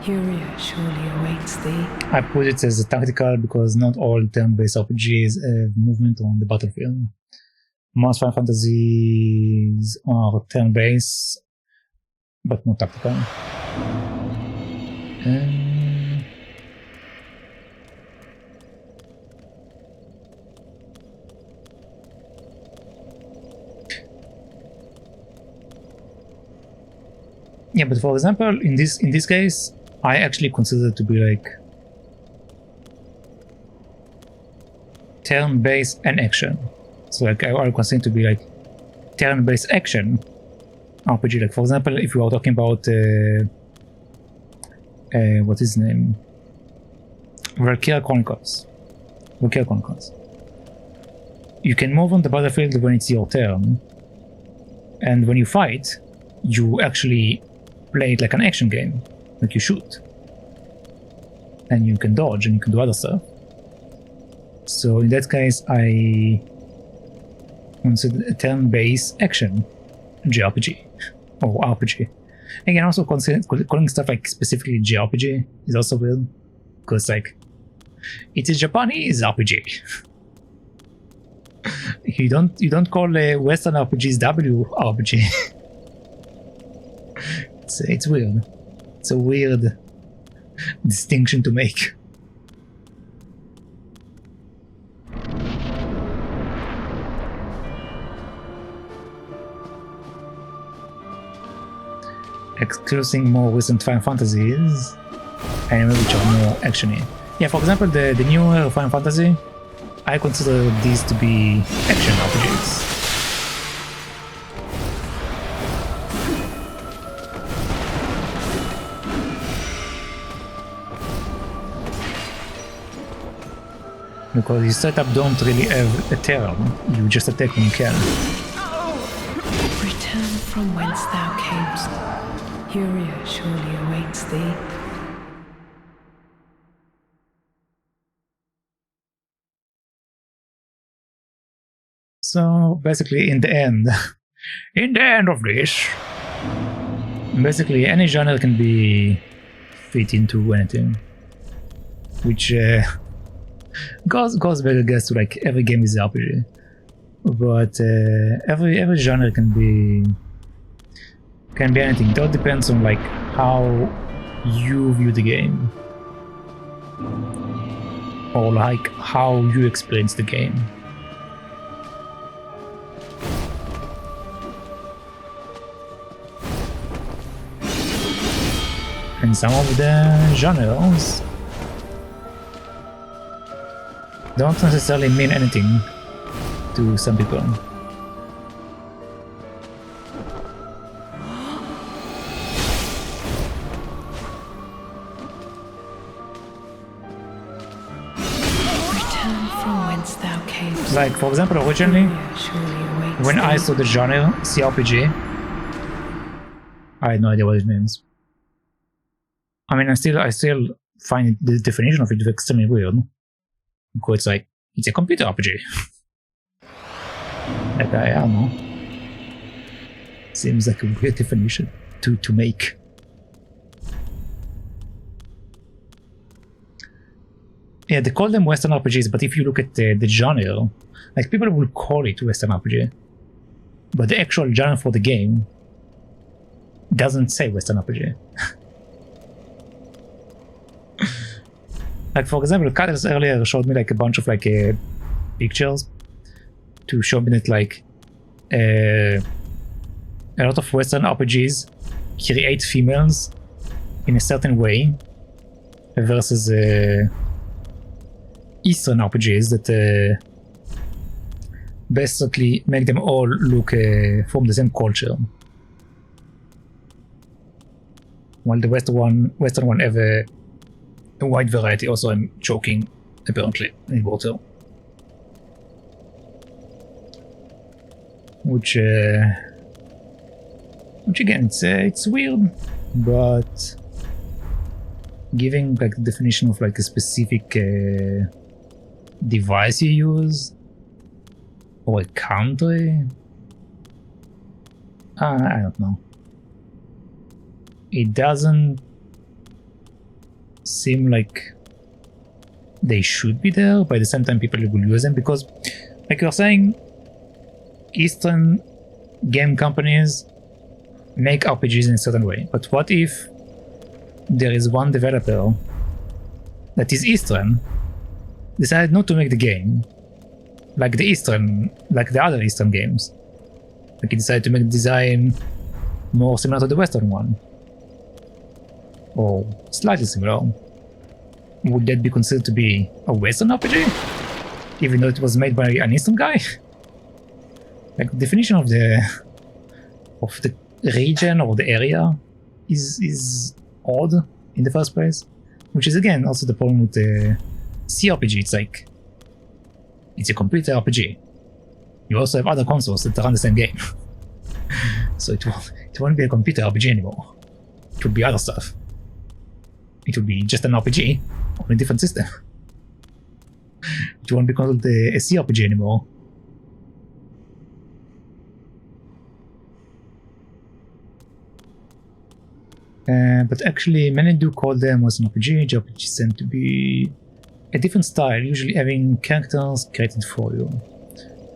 Furia surely awaits thee. I put it as a tactical because not all turn-based RPGs have movement on the battlefield. Most Final Fantasies are turn-based, but not tactical. Yeah, but for example, in this case, I actually consider it to be like turn-based and action. So like I consider it to be like turn-based action RPG. Like for example, if we are talking about what is his name? Valkyria Chronicles. You can move on the battlefield when it's your turn, and when you fight, you actually play it like an action game. Like you shoot, and you can dodge, and you can do other stuff. So in that case, I consider a turn-based action JRPG or RPG. Again, also consider calling stuff like specifically JRPG is also weird because like it's a Japanese RPG. you don't call Western RPGs WRPG. It's weird. It's a weird distinction to make. Excluding more recent Final Fantasies, and which are more actiony. Yeah, for example, the newer Final Fantasy, I consider these to be action RPGs. Because your setup don't really have a term, you just attack when you can. Return from whence thou camest. Furia surely awaits thee. So basically in the end of this, basically any genre can be fit into anything. Which goes back I guess to like every game is an RPG. But every genre can be anything. It all depends on like how you view the game. Or like how you experience the game. And some of the genres don't necessarily mean anything to some people. Return from whence thou camest. Like for example, originally Furia surely awaits when thee. I saw the genre CRPG, I had no idea what it means. I mean, I still find the definition of it extremely weird. Because it's like, it's a computer RPG. Like, I don't know. Seems like a weird definition to make. Yeah, they call them Western RPGs, but if you look at the genre, like people will call it Western RPG. But the actual genre for the game doesn't say Western RPG. Like for example, Cuddles earlier showed me like a bunch of like pictures to show me that like a lot of Western RPGs create females in a certain way versus Eastern RPGs that basically make them all look from the same culture. While the Western one have a wide variety. Also, I'm choking apparently in water, which again, it's weird, but giving like the definition of like a specific device you use or a country, I don't know. It doesn't seem like they should be there, but at the same time people will use them because, like you're saying, Eastern game companies make RPGs in a certain way. But what if there is one developer that is Eastern, decided not to make the game like the other Eastern games? Like he decided to make the design more similar to the Western one, or slightly similar. Would that be considered to be a Western RPG, even though it was made by an Eastern guy? Like the definition of the region or the area is odd in the first place, which is again also the problem with the CRPG. It's like it's a computer RPG. You also have other consoles that run the same game, so it won't be a computer RPG anymore. It would be other stuff. It would be just an RPG on a different system. It won't be called a CRPG anymore. But actually, many do call them Western RPG. JRPGs tend to be a different style, usually having characters created for you,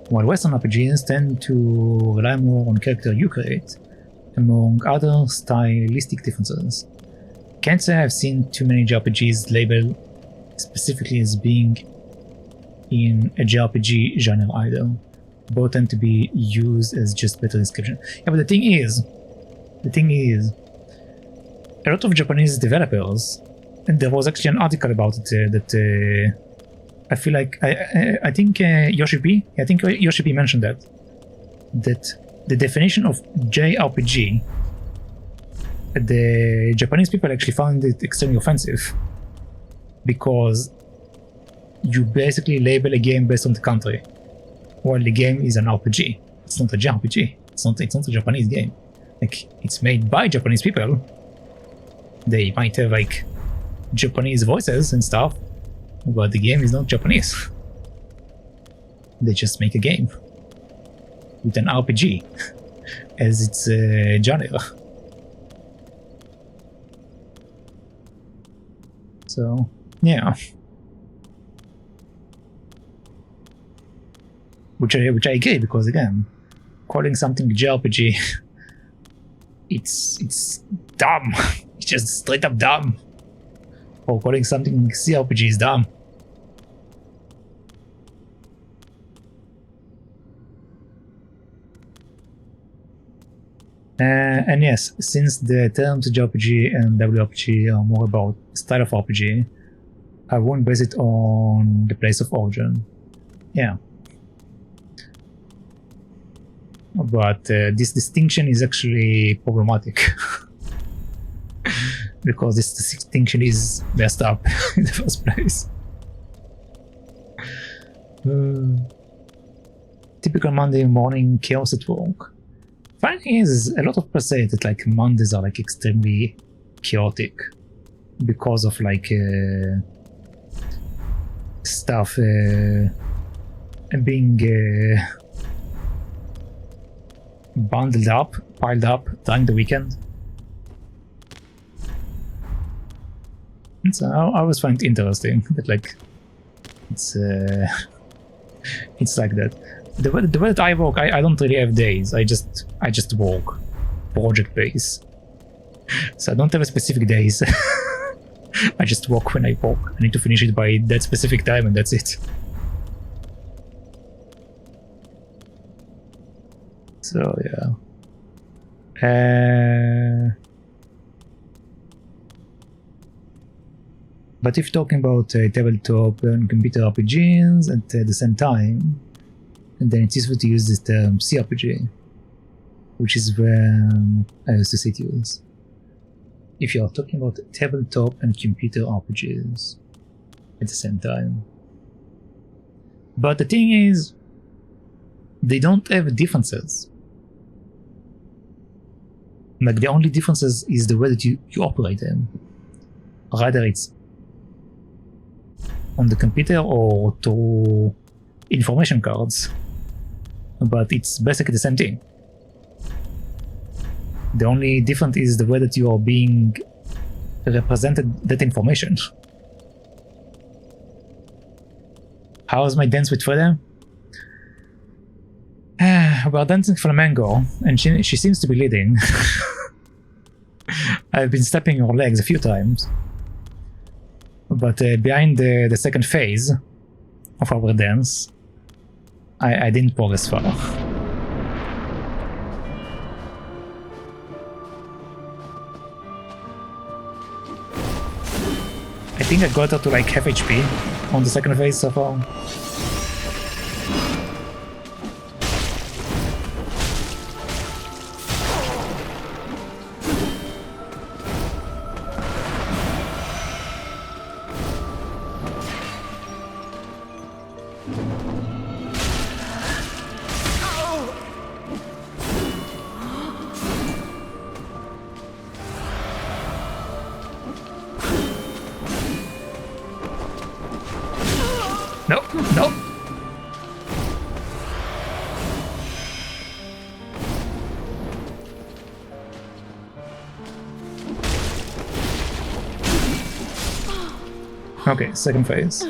while Western RPGs tend to rely more on character you create, among other stylistic differences. Can't say I've seen too many JRPGs labeled specifically as being in a JRPG genre either. Both tend to be used as just better description. Yeah, but the thing is, a lot of Japanese developers, and there was actually an article about it that I feel like I think Yoshi P mentioned that the definition of JRPG, the Japanese people actually found it extremely offensive, because you basically label a game based on the country, while the game is an RPG. It's not a JRPG. It's not a Japanese game. Like, it's made by Japanese people. They might have like Japanese voices and stuff, but the game is not Japanese. They just make a game with an RPG as its genre. So, yeah. Which I agree, because again, calling something JRPG, it's dumb. It's just straight up dumb. Or calling something CRPG is dumb. And yes, since the terms JRPG and WRPG are more about style of RPG, I won't base it on the place of origin. Yeah. But this distinction is actually problematic. Because this distinction is messed up in the first place. Typical Monday morning chaos at work. Funny thing is, a lot of people say that like Mondays are like extremely chaotic because of like stuff being bundled up, piled up during the weekend. And so I always find it interesting that like it's like that. The way that I work, I don't really have days. I just work project based. So I don't have a specific days. I just work when I work. I need to finish it by that specific time, and that's it. So yeah. But if talking about tabletop and computer RPGs at the same time, then it's useful to use this term CRPG, which is where I used to say to use. If you are talking about tabletop and computer RPGs at the same time. But the thing is, they don't have differences. Like, the only differences is the way that you operate them. Rather it's on the computer or through information cards. But it's basically the same thing. The only difference is the way that you are being represented that information. How's my dance with Freda? We're dancing flamenco, and she seems to be leading. I've been stepping her legs a few times. But behind the second phase of our dance, I didn't progress far. I think I got her to like half HP on the second phase so far. No. Okay, second phase.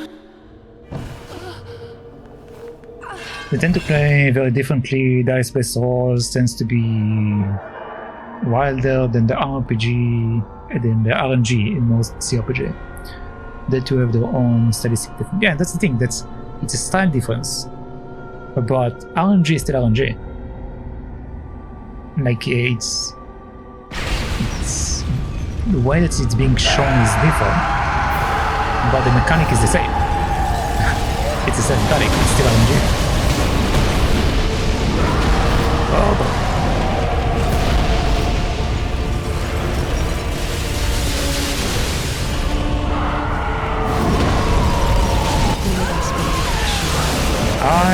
They tend to play very differently. Dice-based rolls tends to be wilder than the RPG and then the RNG in most CRPG. They two have their own stylistic difference. Yeah, that's the thing. It's a style difference, but RNG is still RNG. Like it's the way that it's being shown is different, but the mechanic is the same. It's the same mechanic. It's still RNG. Oh, boy.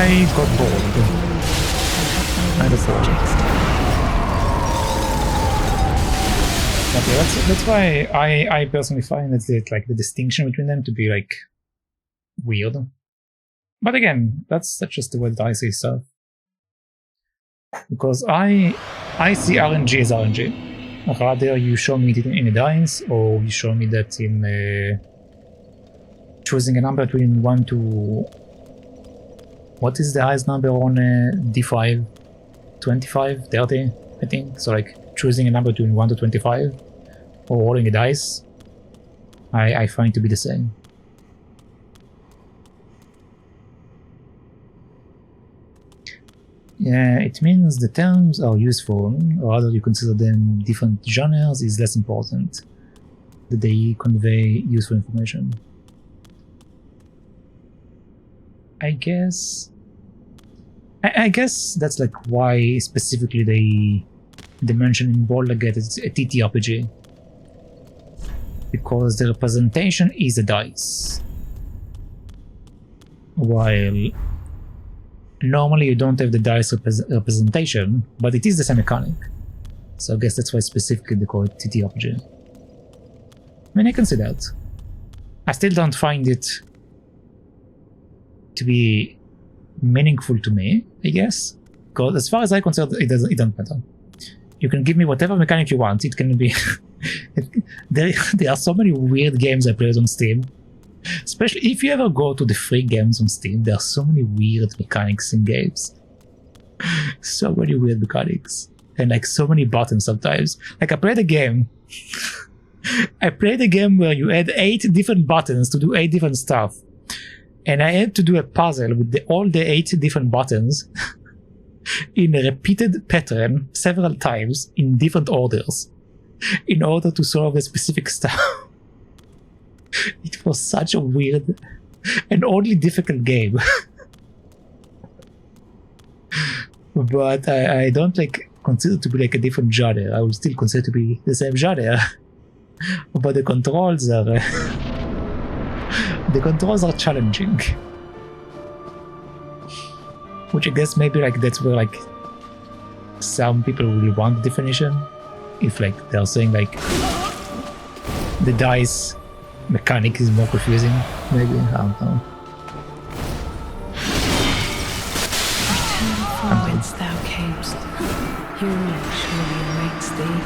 I got bored. I don't know. But yeah, that's why I personally find that like the distinction between them to be like weird. But again, that's just the way that I see stuff. Because I see RNG as RNG. Rather you show me it in a dice, or you show me that in choosing a number between 1 to... What is the highest number on D5? 25? 30? I think. So like choosing a number between 1 to 25 or rolling a dice, I find to be the same. Yeah, it means the terms are useful, rather you consider them different genres is less important, that they convey useful information. I guess that's like why specifically they mention in Baldur's Gate it's a TTRPG. Because the representation is a dice. While normally you don't have the dice representation, but it is the same mechanic. So I guess that's why specifically they call it TTRPG. I mean, I can see that. I still don't find it to be meaningful to me, I guess. Because as far as I'm concerned, it doesn't matter. You can give me whatever mechanic you want. It can be... there are so many weird games I played on Steam. Especially if you ever go to the free games on Steam, there are so many weird mechanics in games. So many weird mechanics. And like so many buttons sometimes. Like I played a game. I played a game where you had 8 different buttons to do 8 different stuff. And I had to do a puzzle with all the 8 different buttons in a repeated pattern several times in different orders in order to solve a specific stuff. It was such a weird and oddly difficult game. But I don't like consider to be like a different genre. I would still consider to be the same genre. But the controls are the controls are challenging. Which I guess maybe like that's where like some people really want the definition. If like they're saying like the dice mechanic is more confusing, maybe, I don't know. Return from whence thou camest. Union surely awaits thee.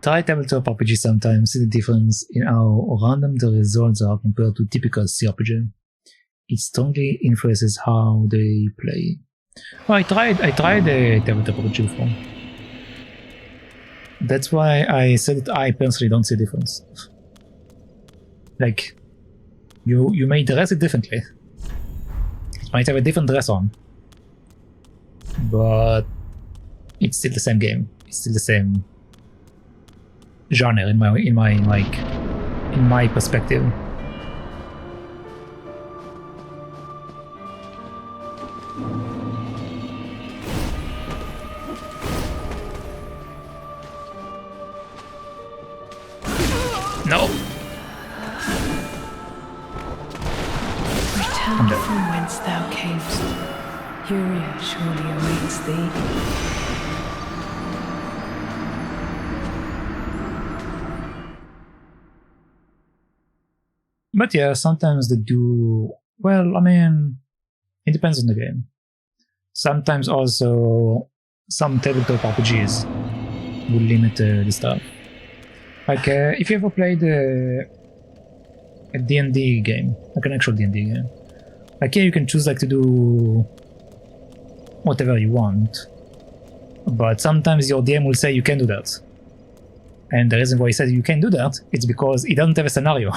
Try tabletop RPG sometimes, see the difference in how random the results are compared to typical CRPG. It strongly influences how they play. Well, I tried tabletop RPG before. That's why I said that I personally don't see a difference. Like, you may dress it differently. It might have a different dress on. But it's still the same game. It's still the same genre in my perspective. No. Return from whence thou camest. Furia surely awaits thee. But yeah, sometimes they do... Well, I mean, it depends on the game. Sometimes also some tabletop RPGs will limit the stuff. Like, if you ever played a D&D game, like an actual D&D game, like here you can choose like to do whatever you want, but sometimes your DM will say you can't do that. And the reason why he says you can't do that is because he doesn't have a scenario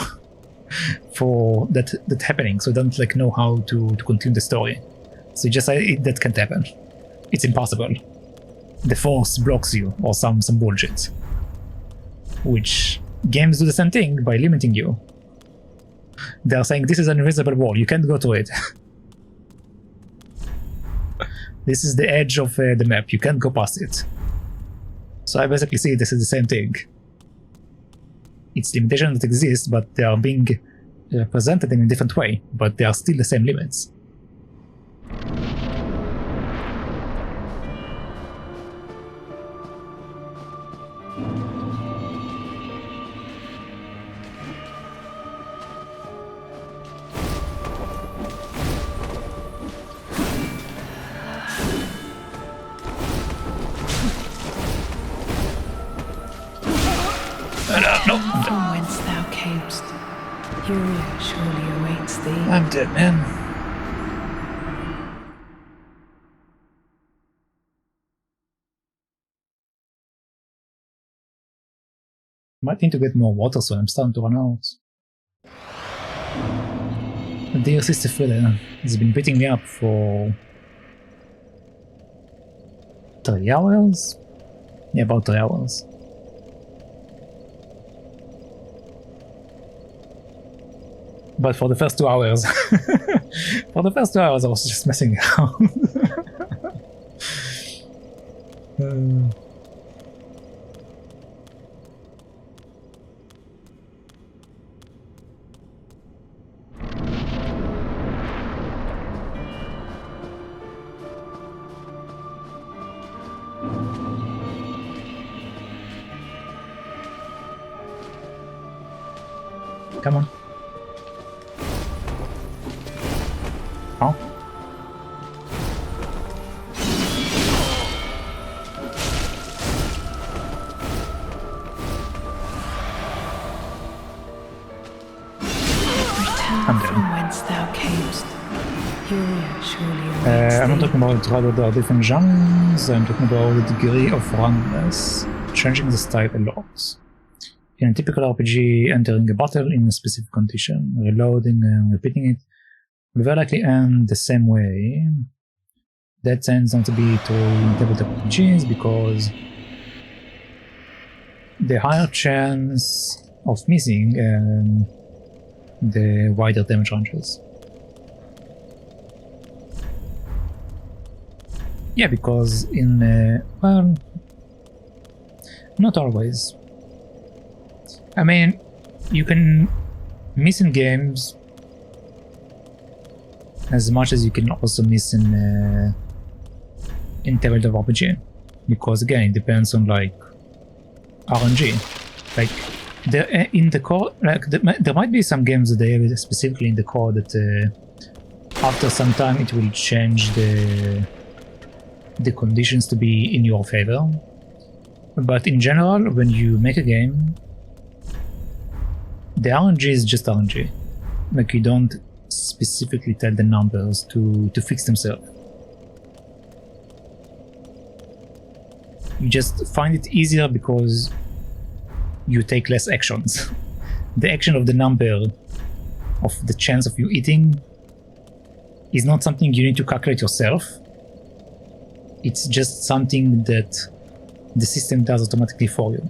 for that happening, so he doesn't like know how to continue the story. So he just say that can't happen. It's impossible. The force blocks you, or some bullshit. Which games do the same thing by limiting you. They're saying this is an invisible wall, you can't go to it. This is the edge of the map, you can't go past it. So I basically see this is the same thing. It's limitations that exist, but they are being represented in a different way, but they are still the same limits. No, From whence thou camest, Fury surely awaits thee. I'm dead, man. Might need to get more water, so I'm starting to run out. Dear Sister Frida has been beating me up for 3 hours? Yeah, about 3 hours. But for the first 2 hours, for the first 2 hours I was just messing around. Come on. Oh. Return from whence thou camest. Fury surely awaits I'm not thee. talking about whether there are different genres, I'm talking about the degree of randomness, changing the style a lot. In a typical RPG, entering a battle in a specific condition, reloading and repeating it will very likely end the same way. That tends not to be true in tabletop RPGs because the higher chance of missing the wider damage ranges. Yeah, because in, well, not always. I mean, you can miss in games as much as you can also miss in tabletop RPG, because again, it depends on like RNG. Like there in the core, like there might be some games that they have specifically in the core that after some time it will change the conditions to be in your favor. But in general, when you make a game, the RNG is just RNG. Like you don't specifically tell the numbers to fix themselves. You just find it easier because you take less actions. The action of the number of the chance of you eating is not something you need to calculate yourself. It's just something that the system does automatically for you.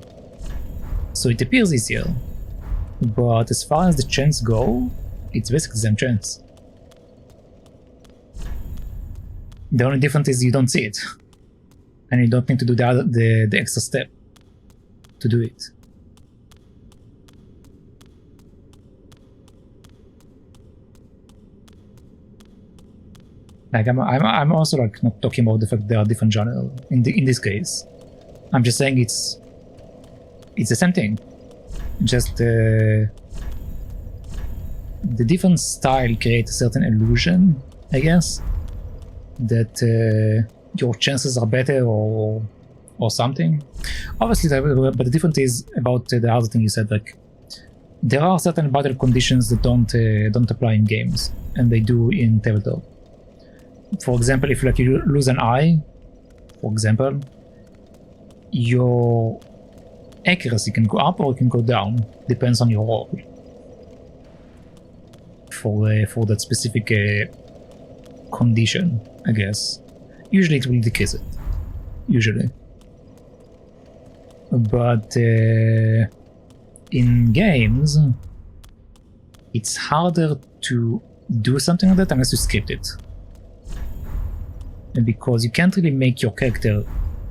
So it appears easier, but as far as the chance go, it's basically the same chance. The only difference is you don't see it, and you don't need to do the extra step to do it. Like I'm also like not talking about the fact there are different genres in this case. I'm just saying it's the same thing. Just the different style creates a certain illusion, I guess, that your chances are better or something. Obviously, but the difference is about the other thing you said. Like there are certain battle conditions that don't apply in games, and they do in tabletop. For example, if like you lose an eye, for example, your accuracy can go up or it can go down, depends on your roll for that specific condition, I guess. Usually it will decrease it, usually. But in games, it's harder to do something like that unless you script it. Because you can't really make your character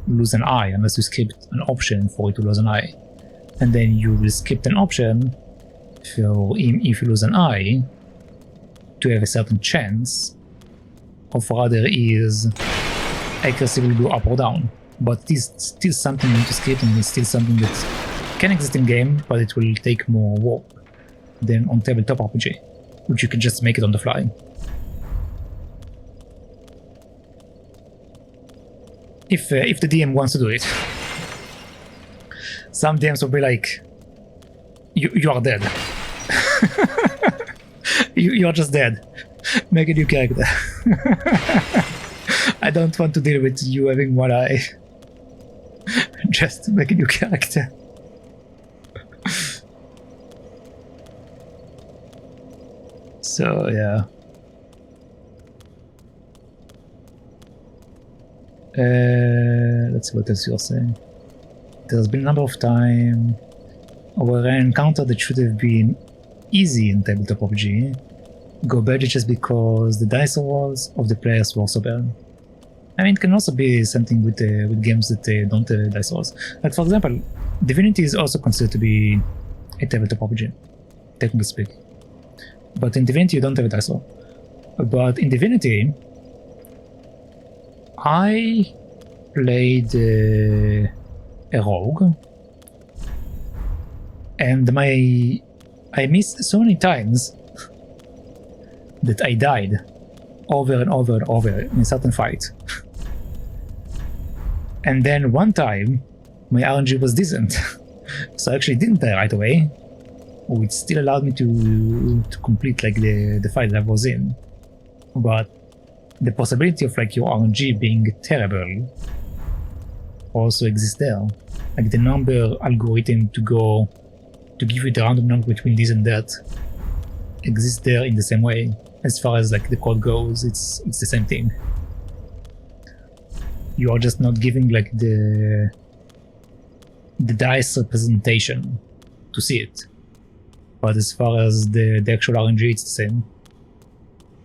lose an eye unless you script an option for it to lose an eye. And then you will script an option for if you lose an eye to have a certain chance of rather is accuracy will go up or down. But it is still something into script, and it's still something that can exist in game, but it will take more work than on tabletop RPG, which you can just make it on the fly. If the DM wants to do it. Some DMs will be like, you are dead. you are just dead. Make a new character. I don't want to deal with you having one eye. Just make a new character. So yeah. Let's see what else you're saying. There's been a number of times where I encountered that should have been easy in tabletop RPG go bad just because the dice rolls of the players were so bad. I mean, it can also be something with games that don't have dice rolls. Like for example, Divinity is also considered to be a tabletop RPG, technically speaking. But in Divinity you don't have a dice roll. But in Divinity, I played a rogue, and I missed so many times that I died over and over and over in a certain fight. And then one time my RNG was decent, so I actually didn't die right away, which still allowed me to complete like the fight that I was in. But the possibility of like your RNG being terrible also exists there. Like the number algorithm to give you the random number between this and that exists there in the same way. As far as like the code goes, it's the same thing. You are just not giving like the dice representation to see it. But as far as the actual RNG, it's the same.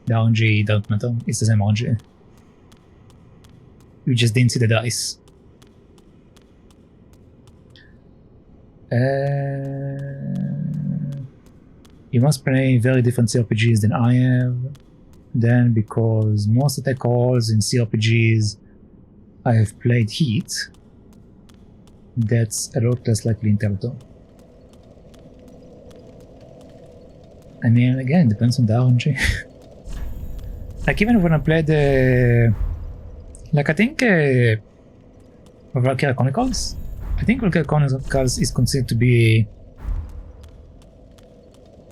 The RNG doesn't matter, it's the same RNG. You just didn't see the dice. You must play very different CRPGs than I have. Then, because most attack rolls in CRPGs I have played Heat, that's a lot less likely in tabletop. I mean, again, it depends on the RNG. Like even when I played, like I think Valkyria Chronicles. I think Valkyria Chronicles is considered to be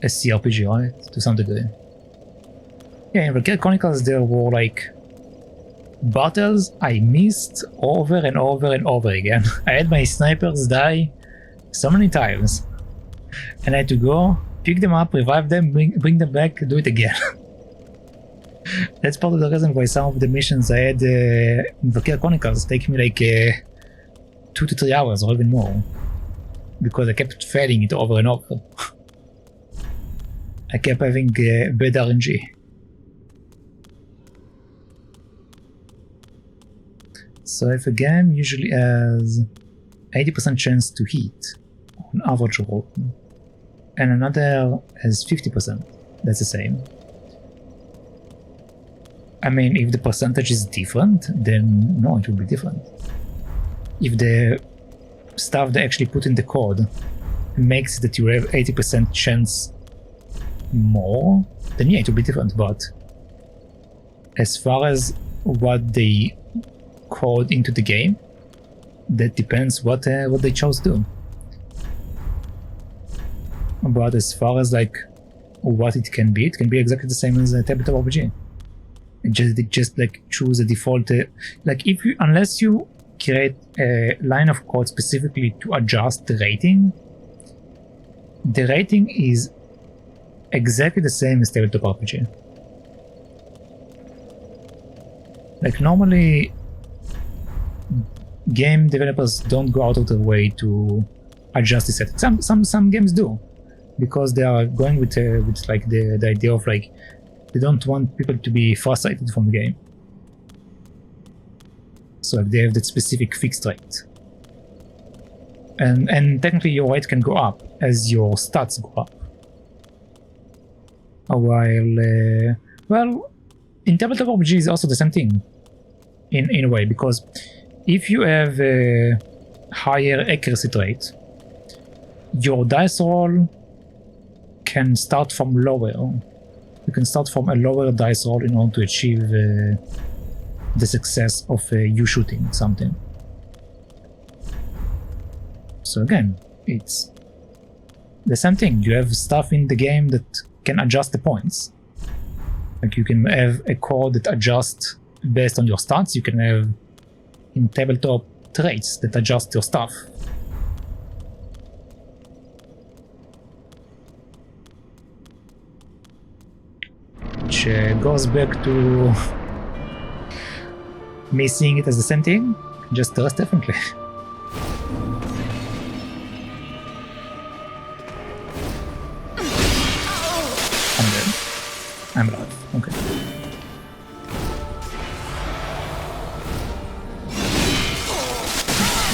a CRPG, right? To some degree. Yeah, in Valkyria Chronicles there were like battles I missed over and over and over again. I had my snipers die so many times, and I had to go pick them up, revive them, bring them back, do it again. That's part of the reason why some of the missions I had in Valkyria Chronicles take me like 2 to 3 hours or even more, because I kept failing it over and over. I kept having bad RNG. So if a game usually has 80% chance to hit on average roll, and another has 50%, that's the same. I mean, if the percentage is different, then no, it will be different. If the stuff they actually put in the code makes that you have 80% chance more, then yeah, it will be different. But as far as what they code into the game, that depends what they chose to do. But as far as like what it can be exactly the same as a tabletop RPG. It just like choose a default, like if you, unless you create a line of code specifically to adjust the rating is exactly the same as tabletop RPG. Like normally game developers don't go out of their way to adjust the setting. Some games do, because they are going with like the idea of like they don't want people to be frustrated from the game. So they have that specific fixed rate. And technically your rate can go up as your stats go up. While, well, in tabletop RPG is also the same thing, in a way, because if you have a higher accuracy rate, your dice roll can start from lower. You can start from a lower dice roll in order to achieve the success of you shooting something. So again, it's the same thing. You have stuff in the game that can adjust the points. Like you can have a code that adjusts based on your stats. You can have in tabletop traits that adjust your stuff. Which goes back to me seeing it as the same thing, just less differently. I'm dead. I'm alive. Okay.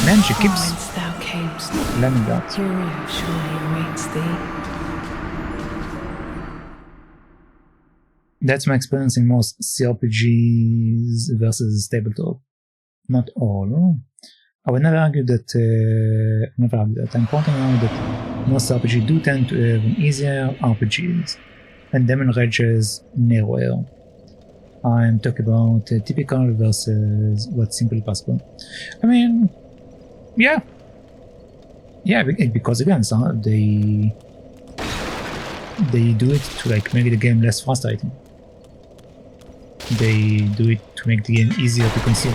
Man, she keeps Whence thou camest, learning that. Tykirou surely awaits thee. That's my experience in most CRPGs versus tabletop. Not all. I would never argue that. I'm pointing out that most RPGs do tend to have easier RPGs and demon rages narrower. I'm talking about typical versus what's simply possible. I mean, yeah, because again, they do it to like make the game less frustrating. They do it to make the game easier to consume.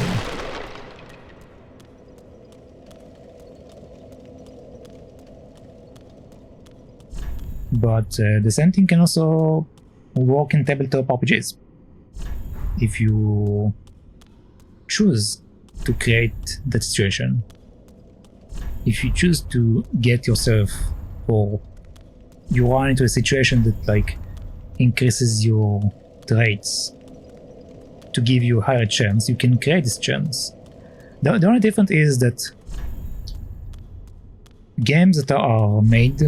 But the same thing can also work in tabletop RPGs. If you choose to create that situation, if you choose to get yourself, or you run into a situation that like increases your traits to give you a higher chance, you can create this chance. The only difference is that games that are made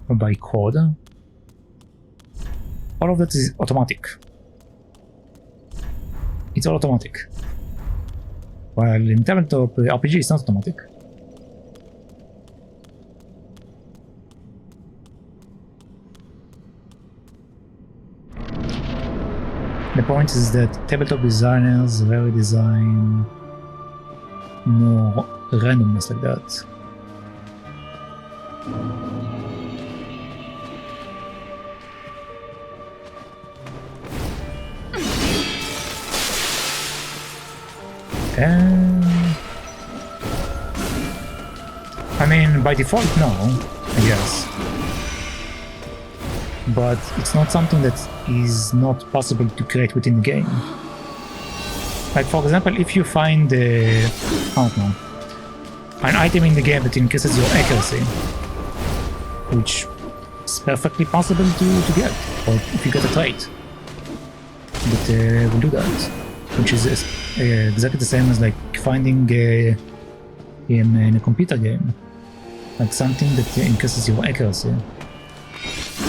by code, all of that is automatic. It's all automatic. While in tabletop RPG it's not automatic. The point is that tabletop designers rarely design more randomness like that. I mean, by default, no, I guess. But it's not something that is not possible to create within the game. Like, for example, if you find I don't know, an item in the game that increases your accuracy, which is perfectly possible to get, or if you get a trait that will do that, which is exactly the same as like finding in a computer game, like something that increases your accuracy.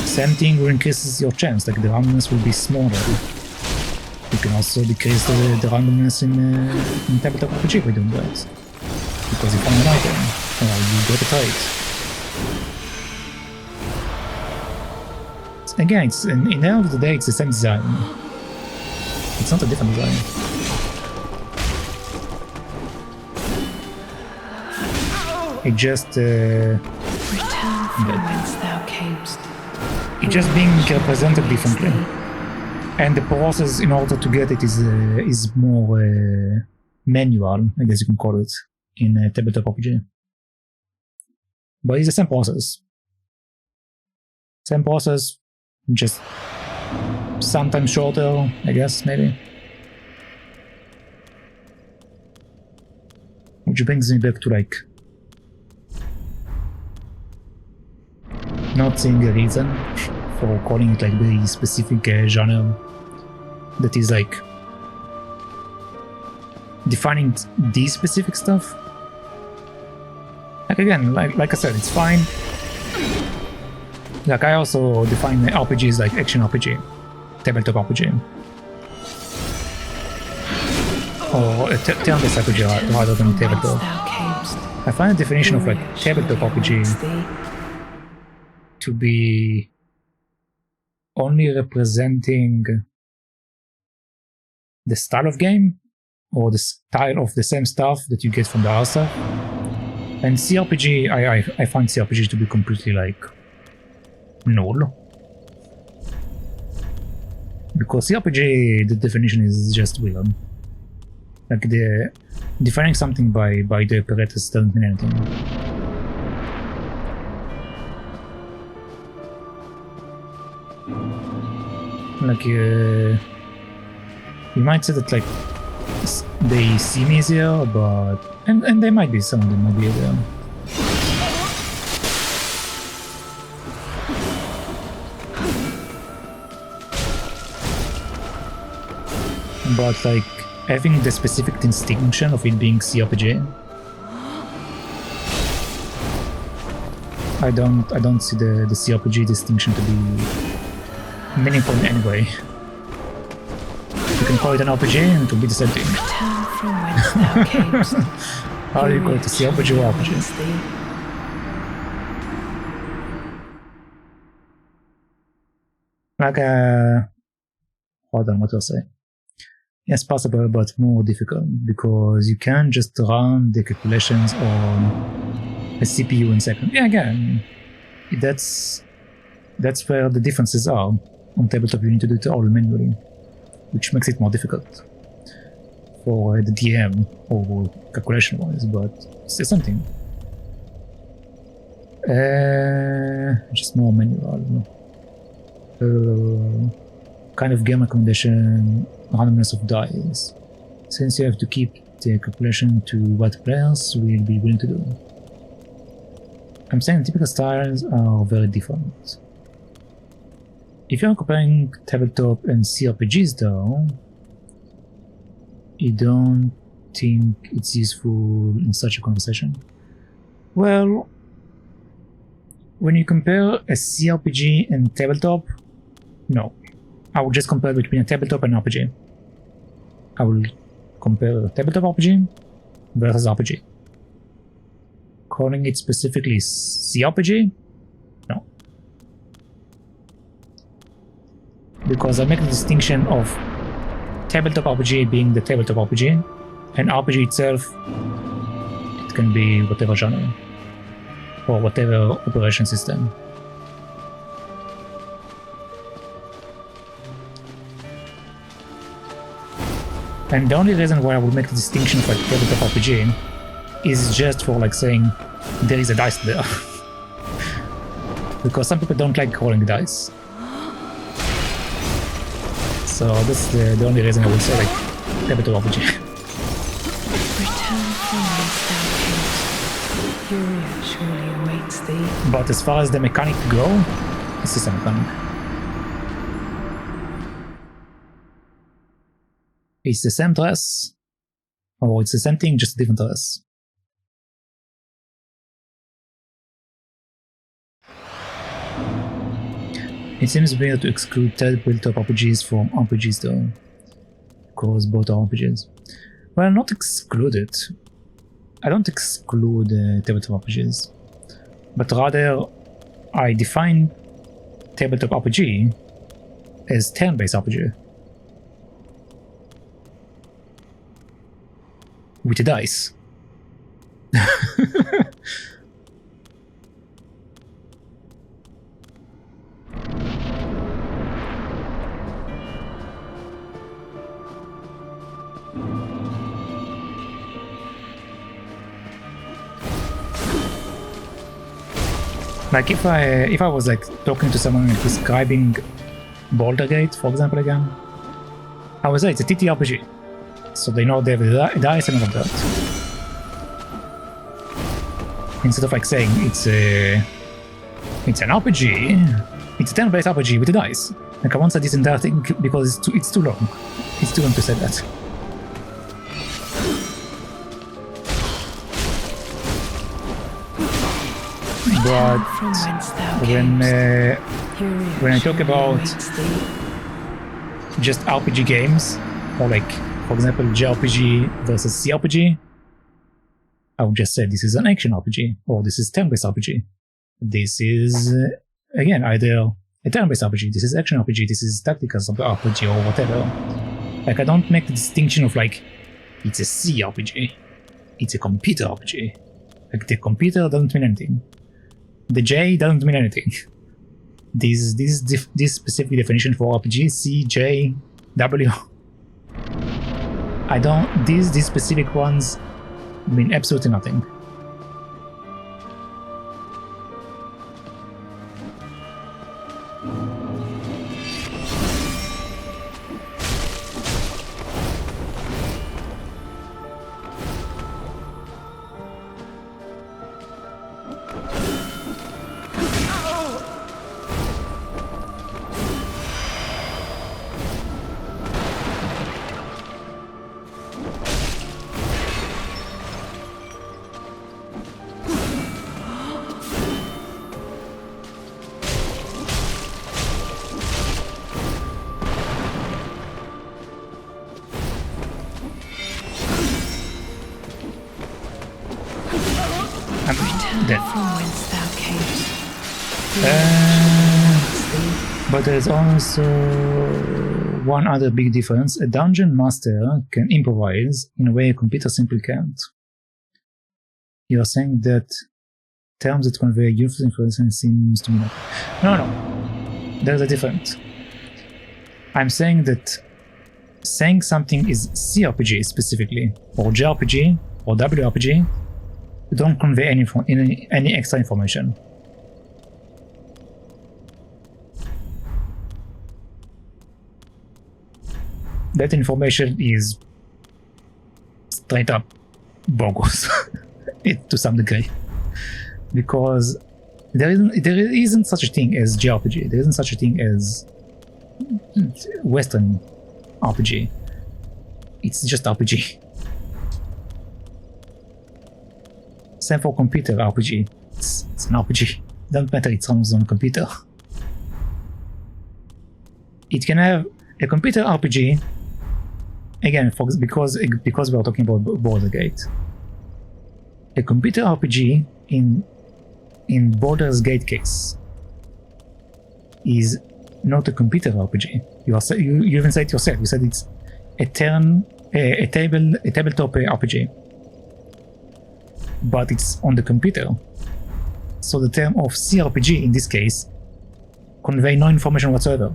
Same thing will increases your chance, like the randomness will be smaller. You can also decrease the randomness in tabletop RPG by doing that, because you found an item or you got a trait. Again, in the end of the day, it's the same design. It's not a different design. It just Return from whence thou camest. it's just being represented differently, and the process in order to get it is more manual, I guess you can call it, in a tabletop RPG. But it's the same process. Same process, just sometimes shorter, I guess, maybe. Which brings me back to like not seeing a reason for calling it like very specific genre that is like defining these specific stuff. Like again, like I said, it's fine Like I also define RPGs like action RPG, tabletop RPG, or a turn-based RPG rather than tabletop. I find the definition of like tabletop RPG to be only representing the style of game or the style of the same stuff that you get from the other stuff. And CRPG, I find CRPG to be completely like null. Because CRPG, the definition is just weird. Like the defining something by the apparatus doesn't mean anything. Like you might say that like they seem easier, but and they might be, some of them might be easier. But like having the specific distinction of it being CRPG, I don't see the CRPG distinction to be meaningful in any way. You can call it an RPG and it will be the same thing. Return from whence thou camest. How do you call it a CRPG or RPG? Like hold on, what will I say? Yes, possible, but more difficult, because you can't just run the calculations on a CPU in seconds. Yeah, again, that's where the differences are. On tabletop you need to do it all manually, which makes it more difficult for the DM or calculation wise, but it's the same thing. Just more manual. Kind of game recommendation, randomness of dice. Since you have to keep the calculation to what players will be willing to do. I'm saying typical styles are very different. If you're comparing tabletop and CRPGs though, you don't think it's useful in such a conversation? Well, when you compare a CRPG and tabletop, no. I would just compare between a tabletop and RPG. I will compare tabletop RPG versus RPG. Calling it specifically CRPG? No. Because I make the distinction of tabletop RPG being the tabletop RPG, and RPG itself, it can be whatever genre or whatever operation system. And the only reason why I would make the distinction for tabletop RPG is just for like saying there is a dice there. Because some people don't like rolling dice. So that's the only reason I would say like tabletop RPG. Return from whence thou camest. Fury surely awaits thee. But as far as the mechanic go, it's the same mechanic. It's the same dress, or it's the same thing, just a different dress. It seems weird to exclude tabletop RPGs from RPGs though, because both are RPGs. Well, not excluded. I don't exclude tabletop RPGs, but rather I define tabletop RPG as turn-based RPG. With the dice. Like if I was like talking to someone and describing Baldur's Gate, for example, again, I would say it's a TTRPG. So they know they have the dice and all of that. Instead of like saying it's an RPG, it's a turn-based RPG with the dice. Like I won't say this entire thing because it's too long. It's too long to say that. But From whence thou when camest, when I talk about awaits thee. just RPG games, or like, for example, JRPG versus CRPG, I would just say this is an action RPG, or this is turn-based RPG. This is, again, either a turn-based RPG, this is action RPG, this is tactical RPG, or whatever. Like, I don't make the distinction of like, it's a CRPG, it's a computer RPG. Like, the computer doesn't mean anything. The J doesn't mean anything. This specific definition for RPG, C, J, W. I don't, these specific ones mean absolutely nothing. Dead. From whence thou camest. But there's also one other big difference. A dungeon master can improvise in a way a computer simply can't. You are saying that terms that convey youthful information seems to me not. No. There's a difference. I'm saying that saying something is CRPG specifically, or JRPG, or WRPG, don't convey any extra information. That information is straight up bogus to some degree, because there isn't such a thing as JRPG. There isn't such a thing as Western RPG. It's just RPG. Same for computer RPG. It's an RPG. Doesn't matter it runs on a computer. It can have a computer RPG. Again, because we are talking about Baldur's Gate. A computer RPG in Baldur's Gate case is not a computer RPG. You even said it yourself. You said it's a tabletop RPG. But it's on the computer. So the term of CRPG in this case convey no information whatsoever.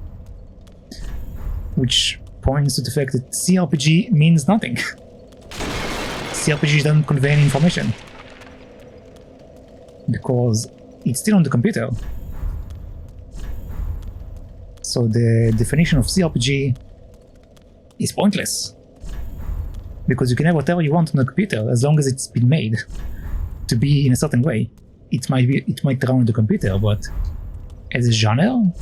Which points to the fact that CRPG means nothing. CRPG doesn't convey any information. Because it's still on the computer. So the definition of CRPG is pointless. Because you can have whatever you want on the computer as long as it's been made to be in a certain way. It might run on the computer, but as a genre,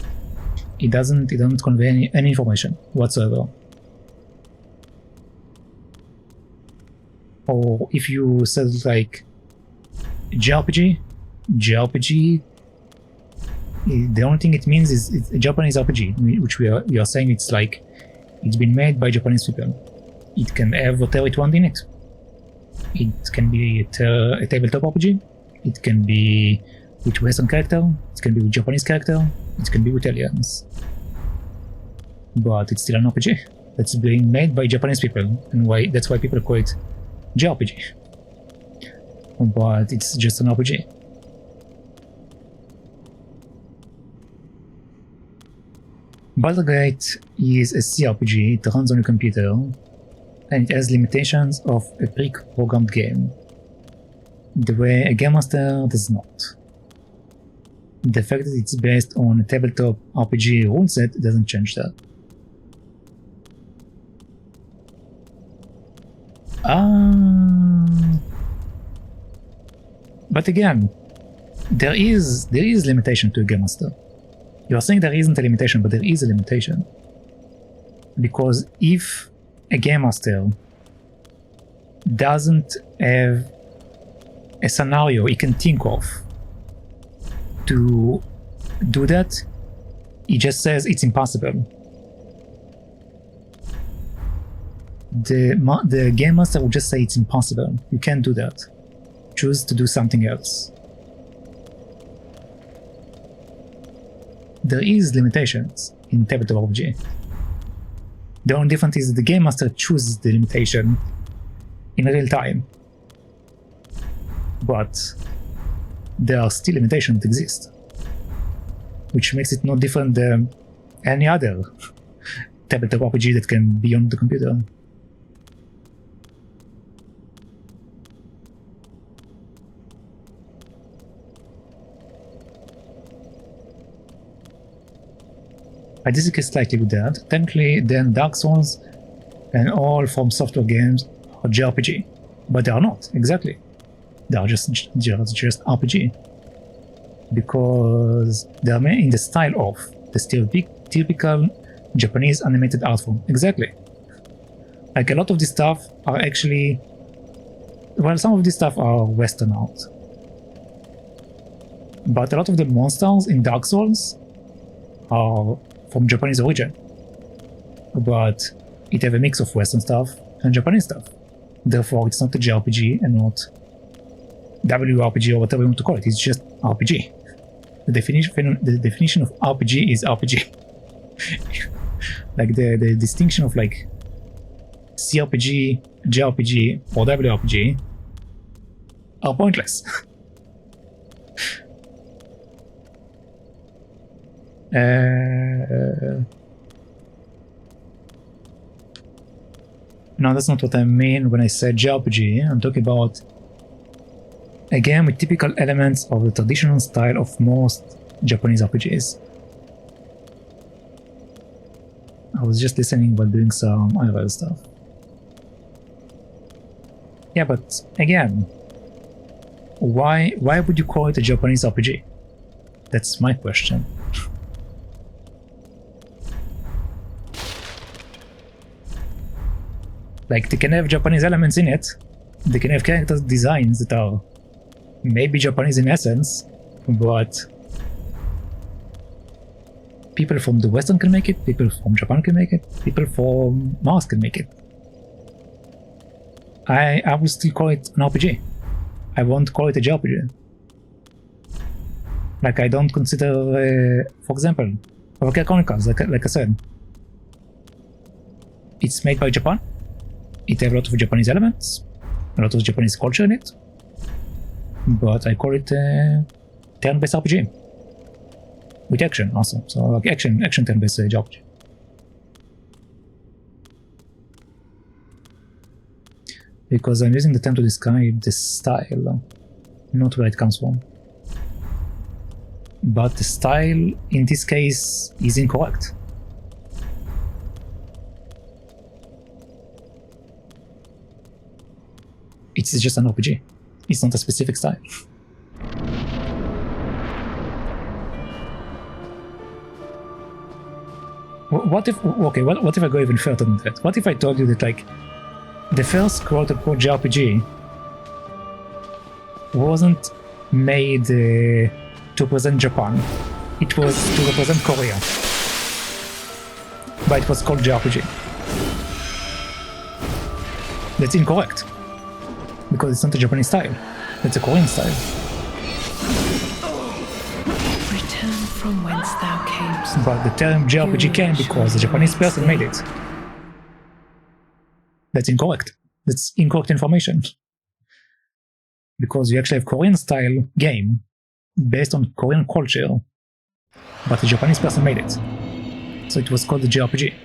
it doesn't convey any information whatsoever. Or if you said like JRPG, the only thing it means is it's a Japanese RPG, which we are saying it's like it's been made by Japanese people. It can have whatever it wants in it. It can be a tabletop RPG. It can be with Western character. It can be with Japanese character. It can be with aliens. But it's still an RPG that's being made by Japanese people, and that's why people call it JRPG. But it's just an RPG. Baldur's Gate is a CRPG. It runs on a computer, and it has limitations of a pre-programmed game, the way a Game Master does not. The fact that it's based on a tabletop RPG rule set doesn't change that. But again, there is limitation to a Game Master. You are saying there isn't a limitation, but there is a limitation. Because if a Game Master doesn't have a scenario he can think of to do that, it just says it's impossible. The game master will just say it's impossible. You can't do that. Choose to do something else. There is limitations in tabletop RPG. The only difference is that the game master chooses the limitation in real time. But there are still limitations that exist, which makes it no different than any other tabletop RPG that can be on the computer. I disagree slightly with that. Technically, then Dark Souls and all FromSoftware games are JRPG, but they are not, exactly. They are just RPG. Because they are made in the style of the typical Japanese animated art form. Exactly. Like a lot of this stuff are actually... Well, some of this stuff are Western art. But a lot of the monsters in Dark Souls are from Japanese origin. But it have a mix of Western stuff and Japanese stuff. Therefore, it's not a JRPG and not WRPG or whatever you want to call it. It's just RPG. The definition of RPG is RPG. Like the distinction of like CRPG, JRPG, or WRPG are pointless. No, that's not what I mean when I said JRPG. I'm talking about a game with typical elements of the traditional style of most Japanese RPGs. I was just listening while doing some IRL stuff. Yeah, but again, why would you call it a Japanese RPG? That's my question. Like, they can have Japanese elements in it, they can have character designs that are maybe Japanese in essence, but people from the Western can make it, people from Japan can make it, people from Mars can make it. I will still call it an RPG. I won't call it a JRPG. Like, I don't consider, for example, Rocket Chronicles, like I said. It's made by Japan. It has a lot of Japanese elements, a lot of Japanese culture in it, but I call it a turn-based RPG. With action also, so like action turn-based RPG. Because I'm using the term to describe the style, not where it comes from. But the style in this case is incorrect. It's just an RPG. It's not a specific style. What if I go even further than that? What if I told you that, like, the first quote-unquote JRPG wasn't made to represent Japan, it was to represent Korea, but it was called JRPG. That's incorrect, because it's not a Japanese style, it's a Korean style. Return from whence thou camest. But the term JRPG came because a Japanese person made it. That's incorrect. That's incorrect information. Because you actually have Korean style game based on Korean culture, but a Japanese person made it. So it was called the JRPG.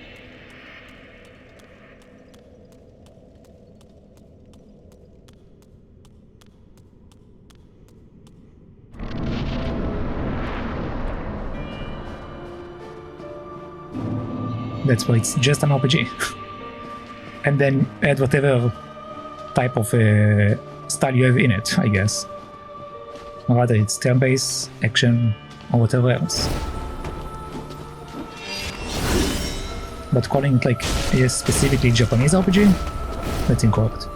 That's why it's just an RPG. And then add whatever type of style you have in it, I guess. Rather it's turn-based, action, or whatever else. But calling it like a specifically Japanese RPG, that's incorrect.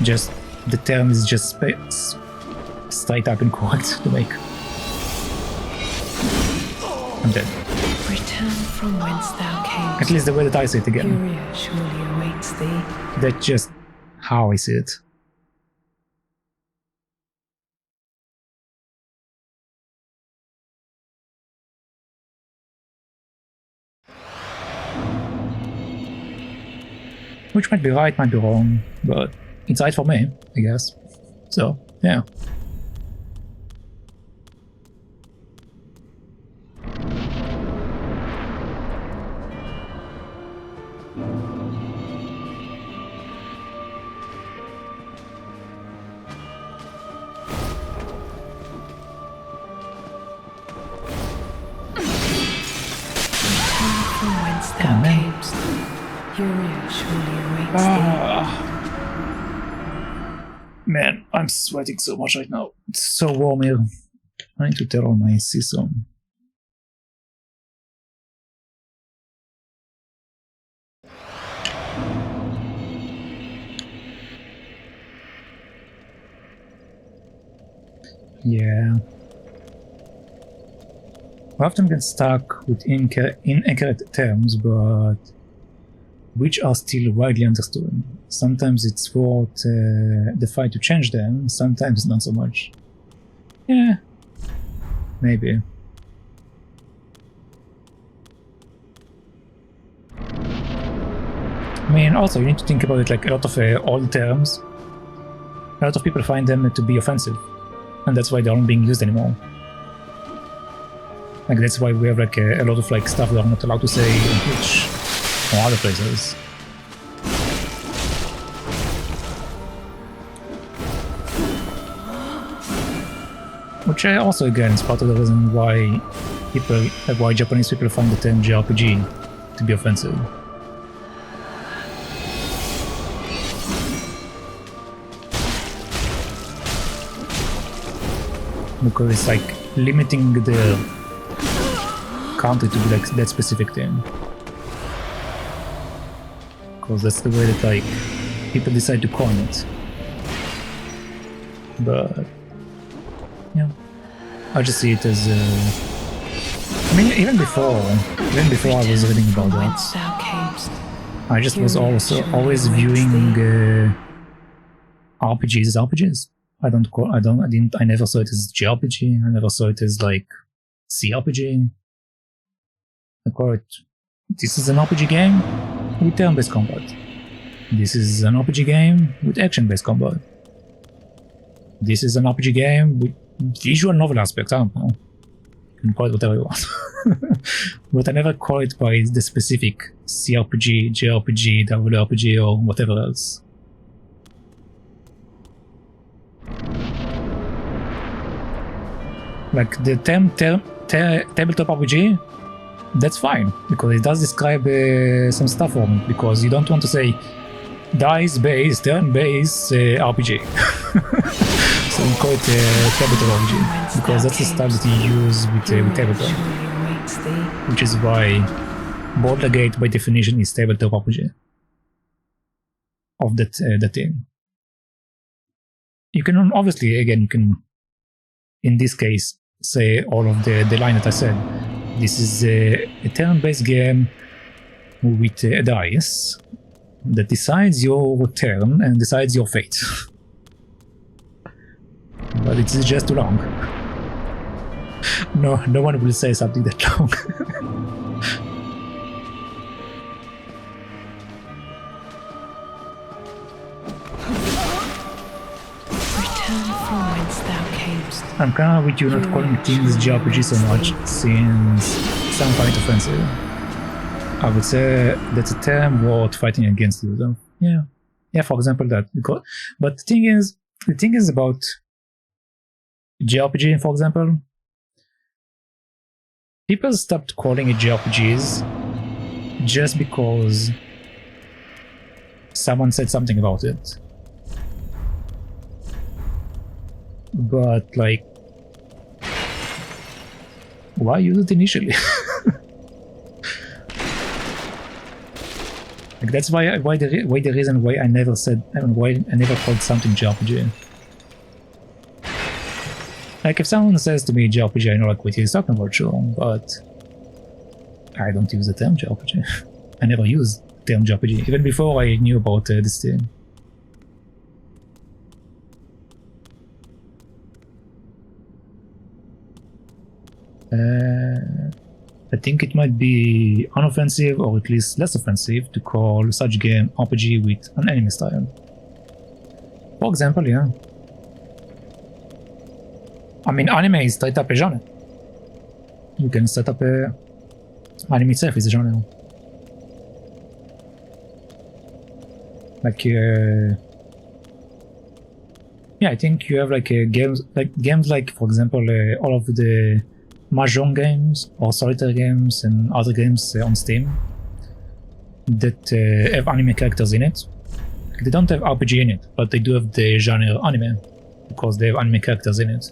Just the term is just straight up incorrect to make. I'm dead. Return from whence thou camest. At least the way that I see it again. Furia surely awaits thee. That's just how I see it. Which might be right, might be wrong, but it's right for me, I guess. So, yeah. From whence thou camest. Furia surely awaits thee. Man, I'm sweating so much right now. It's so warm here. I need to turn on my AC zone. Yeah. We often get stuck with inaccurate terms, but which are still widely understood. Sometimes it's worth the fight to change them, sometimes not so much. Yeah, maybe. I mean, also you need to think about it like a lot of old terms. A lot of people find them to be offensive, and that's why they aren't being used anymore. Like that's why we have like a lot of like stuff that are not allowed to say on Twitch or other places. Which also again is part of the reason why why Japanese people find the term JRPG to be offensive. Because it's like limiting the country to be like that specific thing. Because that's the way that like people decide to coin it. But yeah, I just see it as I mean, even before I was reading about that, I just was also always viewing RPGs as RPGs. I never saw it as JRPG. I never saw it as like CRPG. I call it, this is an RPG game with turn-based combat. This is an RPG game with action-based combat. This is an RPG game with visual novel aspects. I don't know. You can call it whatever you want. But I never call it by the specific CRPG, JRPG, WRPG, or whatever else. Like the term tabletop RPG, that's fine, because it does describe some stuff for me, because you don't want to say dice-based, turn-based RPG. So we call it tabletop RPG, because that's the style that you use with tabletop. Which is why Baldur's Gate by definition is tabletop RPG. Of that thing. You can obviously, again, you can, in this case, say all of the line that I said. This is a turn-based game with a dice that decides your turn and decides your fate. But it's just too long. No one will say something that long. I'm kinda with you not calling things JRPG so much, since some find it offensive. I would say that's a term worth fighting against you, though. Yeah, for example that. But the thing is about JRPG, for example, people stopped calling it JRPGs just because someone said something about it. But like, why use it initially? Like that's why the reason why I never said, why I never called something JRPG. Like if someone says to me JRPG, I know like what he's talking about, sure, but I don't use the term JRPG. I never used the term JRPG, even before I knew about this thing. I think it might be unoffensive or at least less offensive to call such game RPG with an anime style. For example, yeah. I mean, anime is straight up a genre. You can set up a... Anime itself is a genre. Like, yeah, I think you have like games like, for example, all of the Mahjong games or solitaire games and other games on Steam that have anime characters in it. They don't have RPG in it, but they do have the genre anime because they have anime characters in it.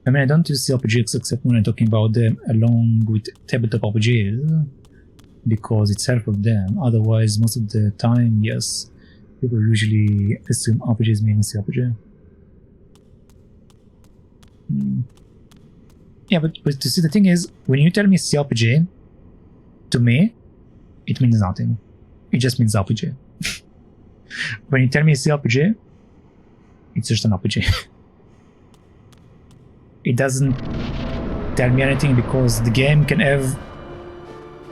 I mean, I don't use CRPGs except when I'm talking about them along with tabletop RPGs because it's half of them. Otherwise, most of the time, yes, people usually assume RPGs mean CRPG. Yeah, but to see, the thing is, when you tell me CRPG, to me, it means nothing. It just means RPG. When you tell me CRPG, it's just an RPG. It doesn't tell me anything because the game can have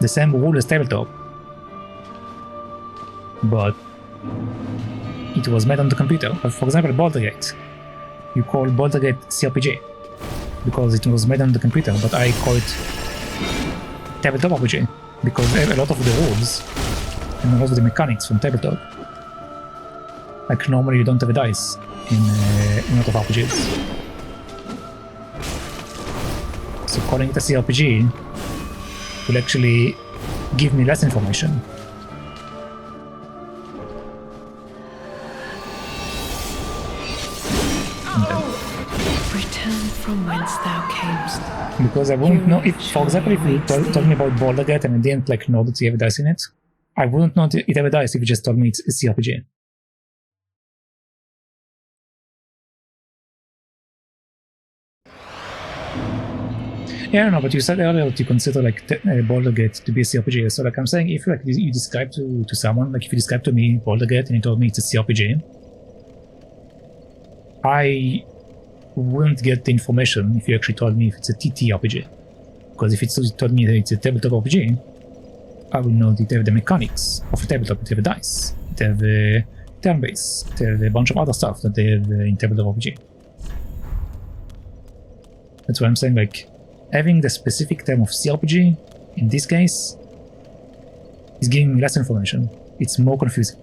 the same rule as tabletop. But it was made on the computer. For example, Baldur's Gate. You call Baldur's Gate CRPG because it was made on the computer, but I call it tabletop RPG because I have a lot of the rules and a lot of the mechanics from tabletop. Like normally you don't have a dice in a lot of RPGs. So calling it a CRPG will actually give me less information. Return from whence thou camest. Because I wouldn't know if, for example, if you told me about Baldur's Gate and I didn't like know that you have a dice in it, I wouldn't know it have a dice if you just told me it's a CRPG. Yeah, no, but you said earlier that you consider like Baldur's Gate to be a CRPG. So like I'm saying, if like you describe to someone, like if you describe to me Baldur's Gate and you told me it's a CRPG, I wouldn't get the information if you actually told me if it's a TTRPG. Because if you told me that it's a tabletop RPG, I would know that it have the mechanics of a tabletop. It have a dice, it have a turn-based, it have a bunch of other stuff that they have in tabletop RPG. That's what I'm saying, like, having the specific term of CRPG, in this case, is giving me less information. It's more confusing.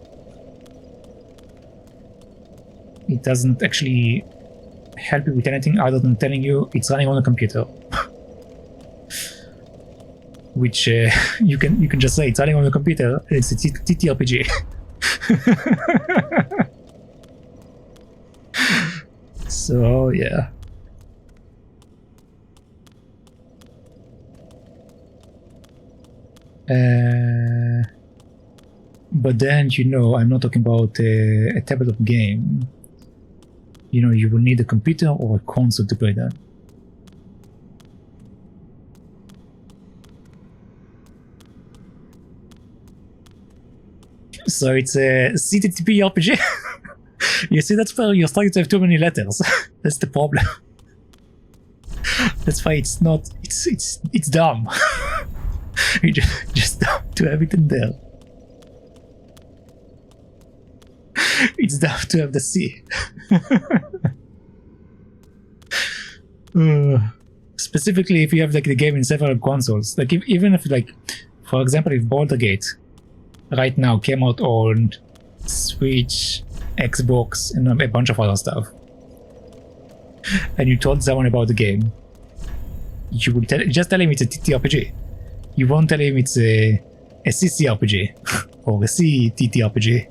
It doesn't actually help you with anything other than telling you it's running on a computer. Which you can just say it's running on a computer and it's a TTRPG. So yeah. But then, you know, I'm not talking about a tabletop game. You know, you will need a computer or a console to play that. So it's a CTTP RPG. You see, that's where you're starting to have too many letters. That's the problem. That's why it's not. It's dumb. You just dumb to have it in there. It's dumb to have the C. Specifically, if you have like the game in several consoles, like even if like, for example, if Baldur's Gate right now came out on Switch, Xbox, and a bunch of other stuff, and you told someone about the game, you would just tell him it's a TTRPG. You won't tell him it's a CCRPG or a CTTRPG,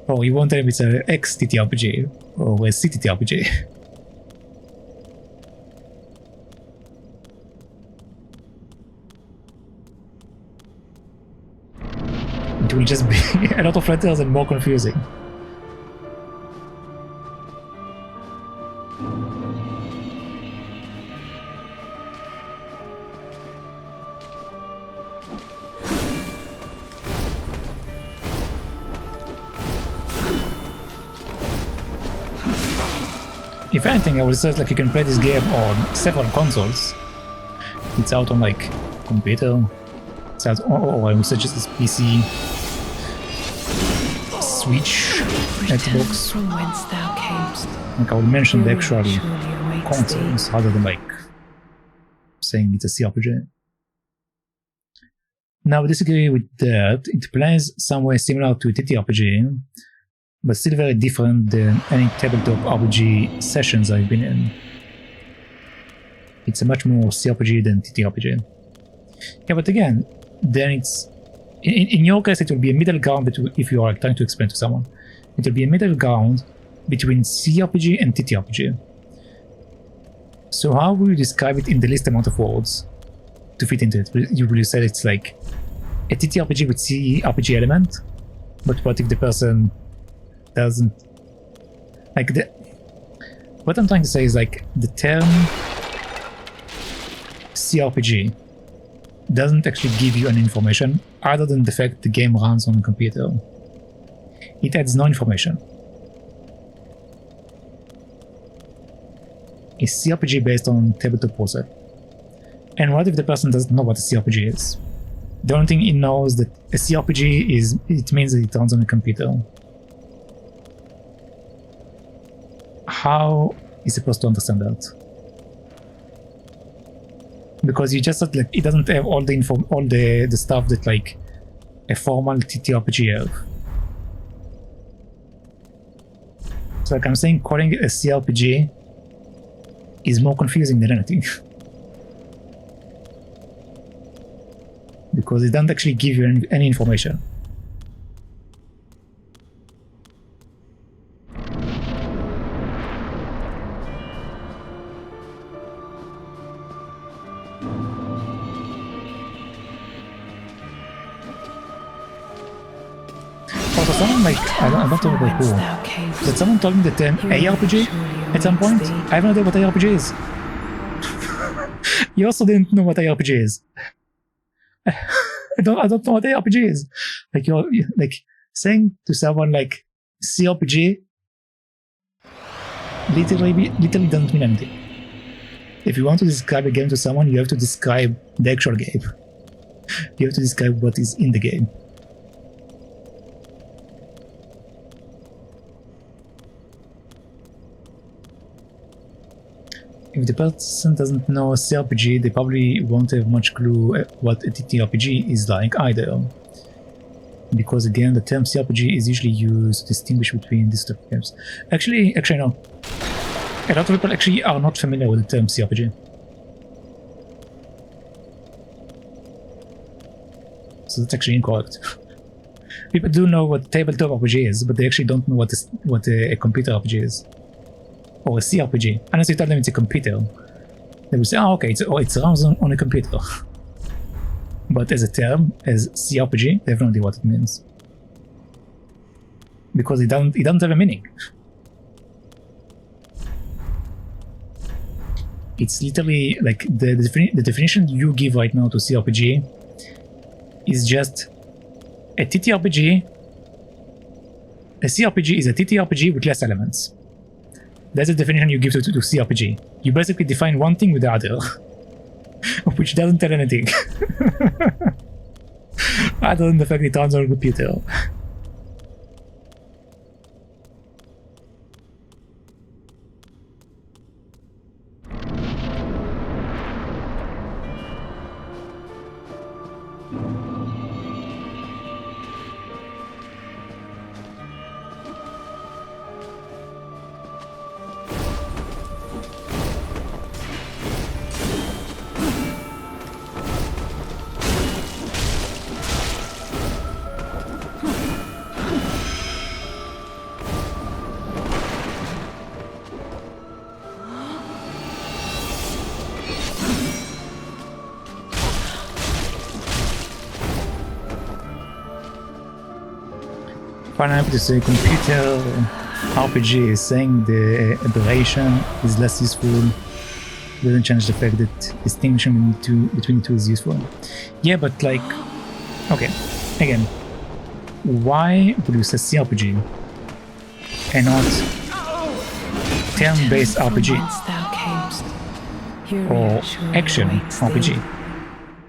or you won't tell him it's a XTTRPG or a CTTRPG. It will just be a lot of letters and more confusing. If anything, I would say like you can play this game on several consoles. It's out on like computer. It's out, or I would suggest this PC, Switch, Xbox. From whence thou camest. Like I would mention the actual Surely awaits consoles rather than like saying it's a CRPG. Now I disagree with that. It plays somewhere similar to a TTRPG, but still very different than any tabletop RPG sessions I've been in. It's a much more CRPG than TTRPG. Yeah, but again, then it's... In your case, it will be a middle ground between, if you are trying to explain to someone. It will be a middle ground between CRPG and TTRPG. So how will you describe it in the least amount of words to fit into it? You will say it's like a TTRPG with CRPG element, but what if the person doesn't... Like the... What I'm trying to say is like the term CRPG doesn't actually give you any information other than the fact the game runs on a computer. It adds no information. It's CRPG based on tabletop process. And what if the person doesn't know what a CRPG is? The only thing he knows that a CRPG is, it means that it runs on a computer. How is he supposed to understand that? Because you just said like it doesn't have all the info, all the stuff that like a formal TTRPG have. So like I'm saying, calling it a CRPG is more confusing than anything. Because it doesn't actually give you any information. Also, someone like, I don't know about who, but someone told me the term ARPG at some point. I have no idea what ARPG is. You also didn't know what ARPG is. I don't know what ARPG is. Like you're like saying to someone like CRPG literally doesn't mean anything. If you want to describe a game to someone, you have to describe the actual game. You have to describe what is in the game. If the person doesn't know CRPG, they probably won't have much clue what a TTRPG is like either. Because again, the term CRPG is usually used to distinguish between these type of games. Actually no. A lot of people actually are not familiar with the term CRPG. So that's actually incorrect. People do know what tabletop RPG is, but they actually don't know what a computer RPG is. Or a CRPG. Unless you tell them it's a computer. They will say, oh okay, it runs on a computer. But as a term, as CRPG, they have no idea what it means. Because it doesn't have a meaning. It's literally like the definition you give right now to CRPG is just a TTRPG. A CRPG is a TTRPG with less elements. That's the definition you give to CRPG. You basically define one thing with the other, which doesn't tell anything. Other than the fact it runs on a computer. Finally, to say computer RPG is saying the aberration is less useful. Doesn't change the fact that distinction between the two is useful. Yeah, but like, okay, again, why would you say CRPG and not turn-based RPG or action RPG?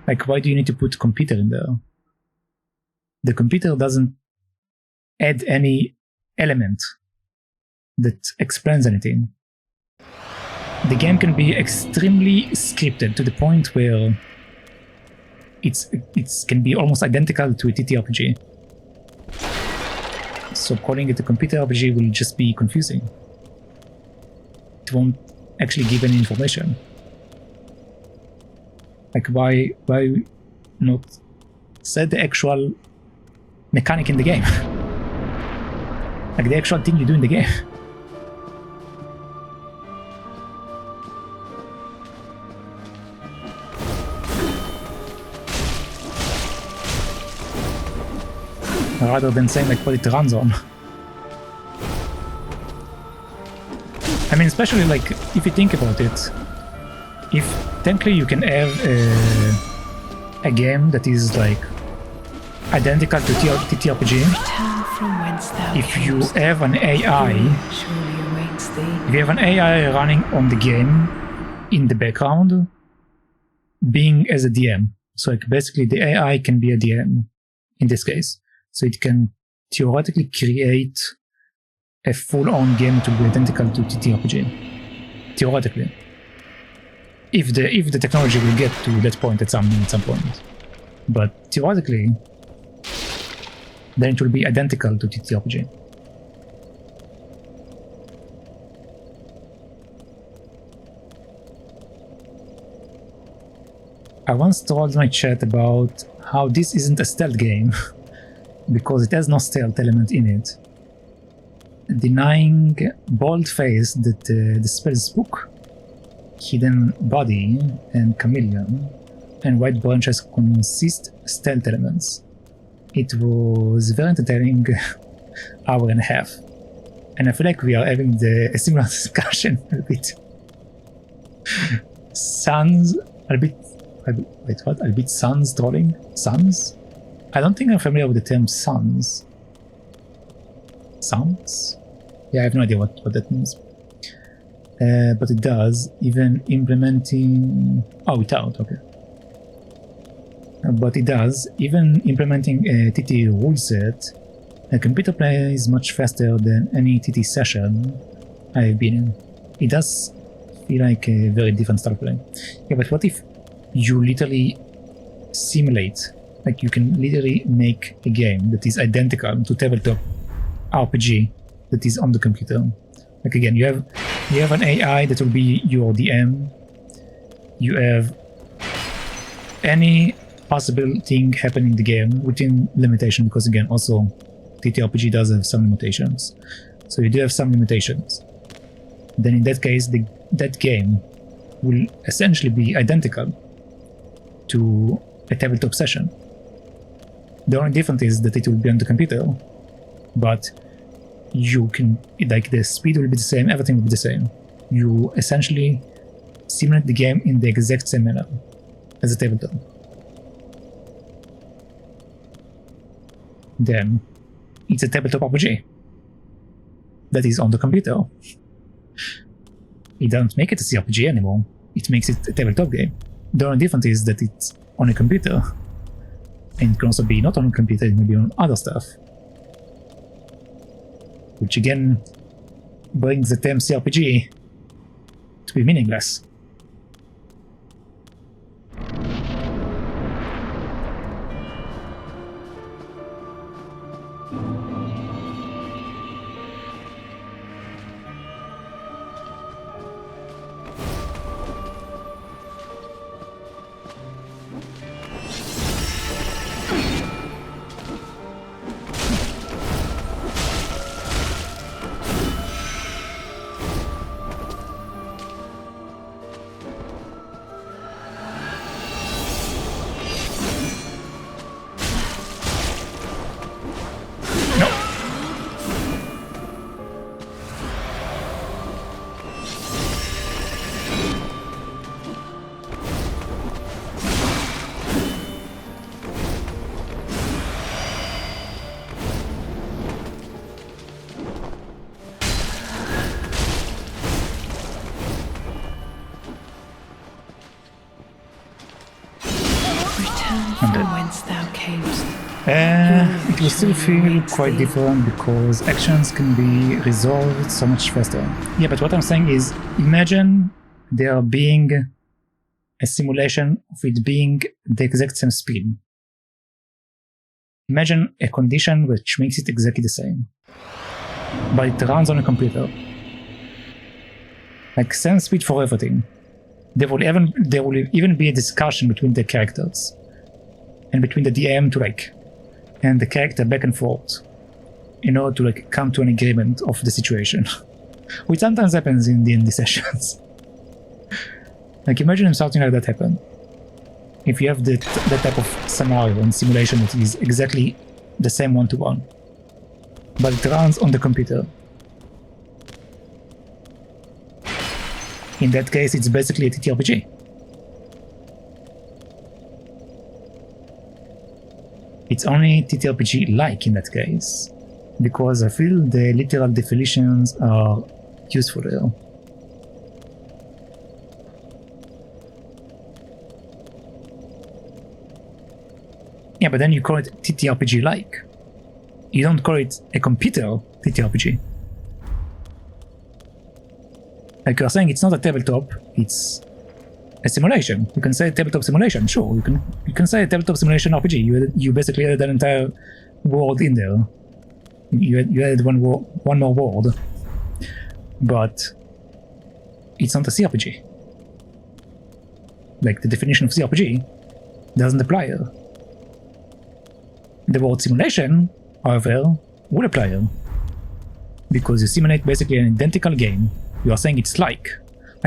Like, why do you need to put computer in there? The computer doesn't add any element that explains anything. The game can be extremely scripted to the point where it can be almost identical to a TTRPG. So calling it a computer RPG will just be confusing. It won't actually give any information. Like, why not set the actual mechanic in the game? Like the actual thing you do in the game. Rather than saying like what it runs on. I mean, especially like if you think about it, if technically you can have a game that is like identical to TTRPG, if you have an AI, if you have an AI running on the game in the background, being as a DM. So like basically the AI can be a DM in this case. So it can theoretically create a full-on game to be identical to TTRPG. Theoretically. If the technology will get to that point at some point. But theoretically, then it will be identical to TTRPG. I once told my chat about how this isn't a stealth game because it has no stealth element in it, denying bold-face that the spells Spook, Hidden Body, and Chameleon, and White Branches consist stealth elements. It was very entertaining hour and a half, and I feel like we are having a similar discussion a bit. Sans, a bit, wait, what? A bit sans trolling? Sans? I don't think I'm familiar with the term sans. Sans? Yeah, I have no idea what that means. But it does, even implementing... Oh, without, okay. But it does, even implementing a TT rule set, a computer plays much faster than any TT session I've been in. It does feel like a very different style of play. Yeah, but what if you literally simulate, like you can literally make a game that is identical to tabletop RPG that is on the computer. Like again, you have an AI that will be your DM. You have any possible thing happening in the game within limitation, because again, also TTRPG does have some limitations. So you do have some limitations. Then in that case, that game will essentially be identical to a tabletop session. The only difference is that it will be on the computer, but you can, like, the speed will be the same, everything will be the same. You essentially simulate the game in the exact same manner as a tabletop. Then it's a tabletop RPG that is on the computer. It doesn't make it a CRPG anymore, it makes it a tabletop game. The only difference is that it's on a computer, and it can also be not on a computer, it may be on other stuff. Which again brings the term CRPG to be meaningless. It will still feel quite different because actions can be resolved so much faster. Yeah, but what I'm saying is, imagine there being a simulation of it being the exact same speed. Imagine a condition which makes it exactly the same, but it runs on a computer. Like same speed for everything. There will even be a discussion between the characters and between the DM and the character back and forth in order to come to an agreement of the situation, which sometimes happens in D&D sessions. Imagine something like that happen. If you have that type of scenario and simulation that is exactly the same one-to-one, but it runs on the computer. In that case, it's basically a TTRPG. It's only TTRPG-like in that case, because I feel the literal definitions are useful there. Yeah, but then you call it TTRPG-like. You don't call it a computer TTRPG. Like you're saying, it's not a tabletop, it's a simulation. You can say tabletop simulation, sure. You can say tabletop simulation RPG. You basically added an entire world in there. You added one more world, but it's not a CRPG. Like the definition of CRPG doesn't apply here. The word simulation, however, would apply here, because you simulate basically an identical game. You are saying it's like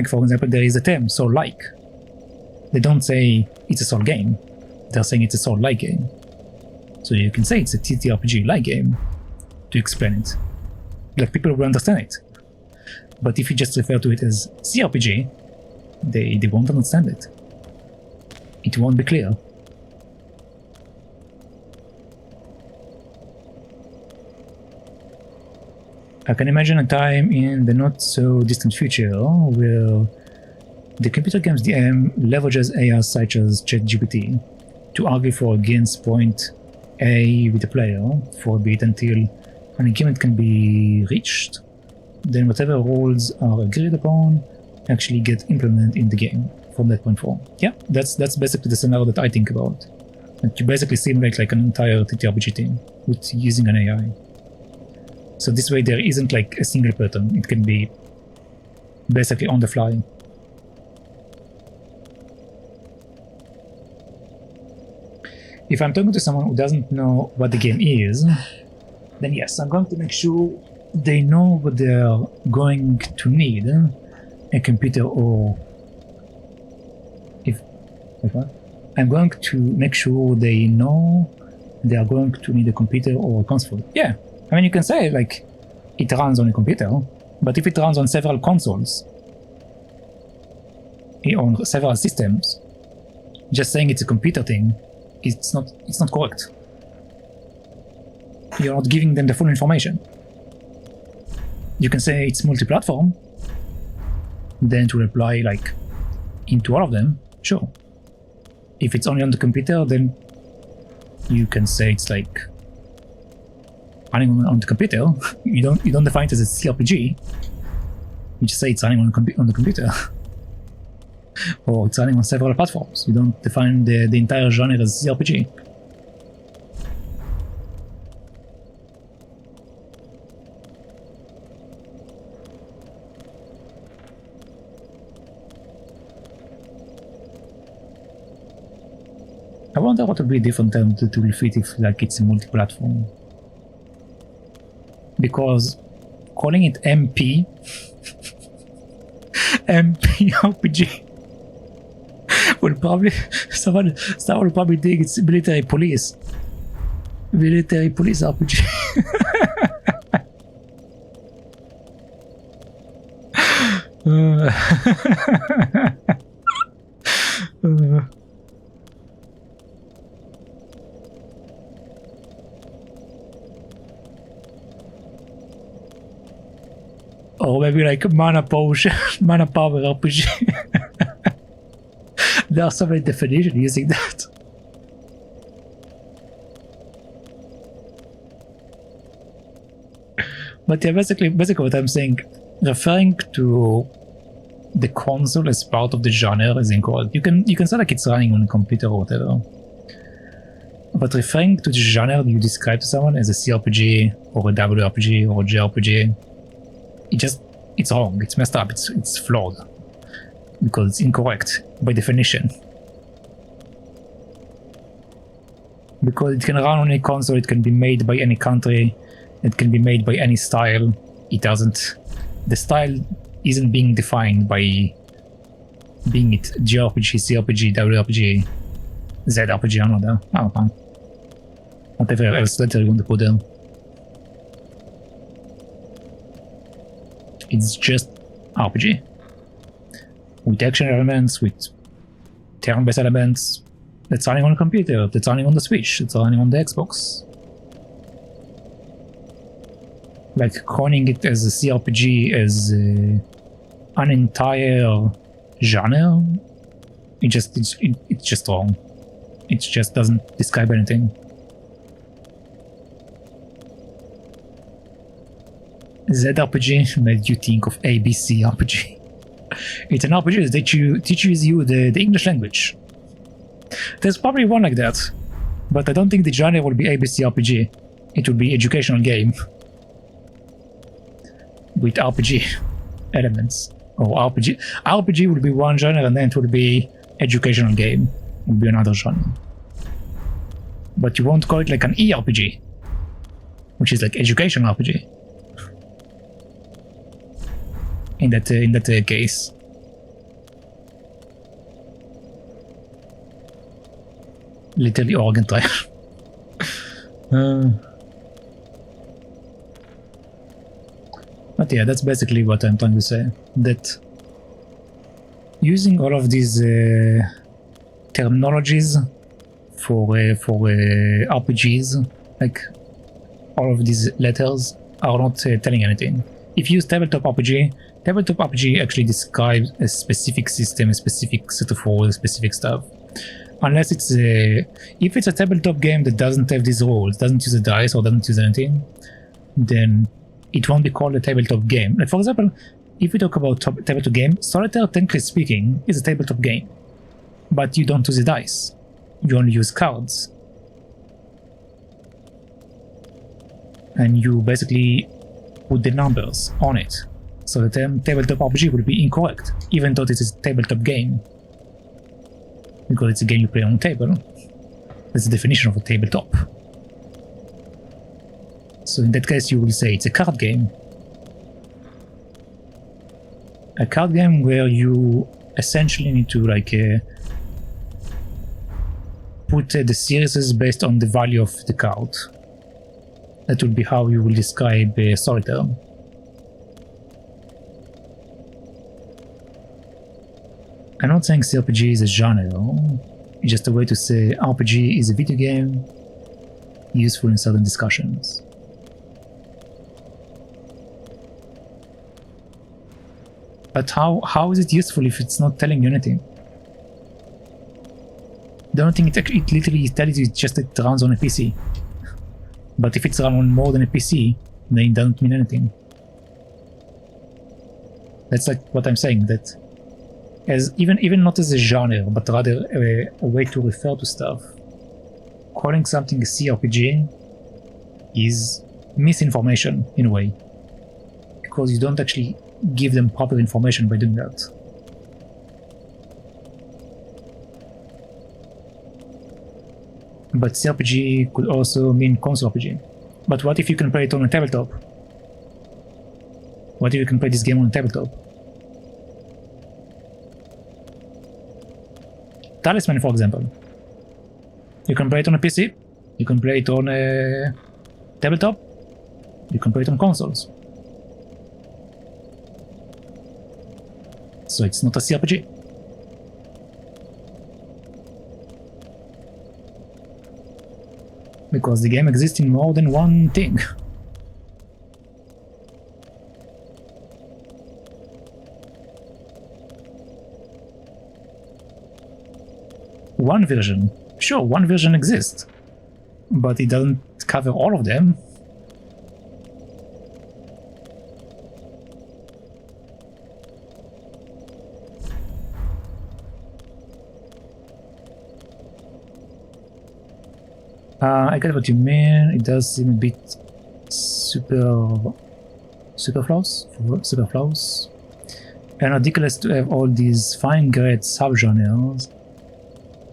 for example, there is a term, soul-like. They don't say it's a soul game. They're saying it's a soul-like game. So you can say it's a TTRPG-like game to explain it. Like people will understand it. But if you just refer to it as CRPG, they won't understand it. It won't be clear. I can imagine a time in the not-so-distant future where the computer games DM leverages AI such as ChatGPT to argue for against point A with the player for a bit until an agreement can be reached. Then whatever rules are agreed upon actually get implemented in the game from that point forward. Yeah, that's basically the scenario that I think about. And you basically simulate an entire TTRPG team with using an AI. So this way there isn't a single pattern, it can be basically on the fly. If I'm talking to someone who doesn't know what the game is, then yes, I'm going to make sure they know what they're going to need, a computer or... I'm going to make sure they know they are going to need a computer or a console. Yeah. I mean, you can say, it runs on a computer, but if it runs on several consoles, on several systems, just saying it's a computer thing, it's not correct. You're not giving them the full information. You can say it's multi-platform, then to apply, into all of them, sure. If it's only on the computer, then you can say it's running on the computer. You don't define it as a CRPG. You just say it's running on the computer, or it's running on several platforms. You don't define the entire genre as CRPG. I wonder what would be a different term to will fit if it's a multi-platform. Because calling it MP RPG will probably someone will probably think it's military police RPG. Or maybe mana potion, mana power RPG. There are so many definitions using that. But yeah, basically what I'm saying, referring to the console as part of the genre is incorrect. You can say like it's running on a computer or whatever. But referring to the genre you describe to someone as a CRPG or a WRPG or a JRPG, it's wrong, it's messed up, it's flawed. Because it's incorrect by definition. Because it can run on any console, it can be made by any country, it can be made by any style. It doesn't. The style isn't being defined by being it JRPG, CRPG, WRPG, ZRPG, I don't know. Whatever else letter you want to put there. It's just RPG. With action elements, with turn-based elements, that's running on a computer, that's running on the Switch, that's running on the Xbox. Like calling it as a CRPG as an entire genre, it's just wrong. It just doesn't describe anything. ZRPG made you think of ABC RPG. It's an RPG that teaches you the English language. There's probably one like that, but I don't think the genre will be ABC RPG. It will be educational game with RPG elements. Or RPG will be one genre, and then it will be educational game, will be another genre. But you won't call it like an ERPG, which is like educational RPG. In that case. Literally organ tire. But yeah, that's basically what I'm trying to say. That using all of these terminologies for RPGs, like all of these letters, are not telling anything. If you use tabletop RPG actually describes a specific system, a specific set of rules, specific stuff. Unless it's if it's a tabletop game that doesn't have these rules, doesn't use a dice or doesn't use anything, then it won't be called a tabletop game. Like for example, if we talk about tabletop game, Solitaire, technically speaking, is a tabletop game, but you don't use a dice. You only use cards, and you basically put the numbers on it. So the term tabletop RPG would be incorrect, even though it is a tabletop game. Because it's a game you play on a table. That's the definition of a tabletop. So in that case you will say it's a card game. A card game where you essentially need to like put the series based on the value of the card. That would be how you will describe Solitaire. I'm not saying CRPG is a genre, it's just a way to say RPG is a video game, useful in certain discussions. But how is it useful if it's not telling you anything? The only thing it literally tells you is just that it runs on a PC. But if it's run on more than a PC, then it doesn't mean anything. That's like what I'm saying, that as even not as a genre, but rather a way to refer to stuff. Calling something a CRPG is misinformation in a way, because you don't actually give them proper information by doing that. But CRPG could also mean console RPG. But what if you can play it on a tabletop? What if you can play this game on a tabletop? Talisman, for example. You can play it on a PC, you can play it on a tabletop, you can play it on consoles. So it's not a CRPG. Because the game exists in more than one thing. One version. Sure, one version exists, but it doesn't cover all of them. I get what you mean. It does seem a bit superfluous and ridiculous to have all these fine-grained subgenres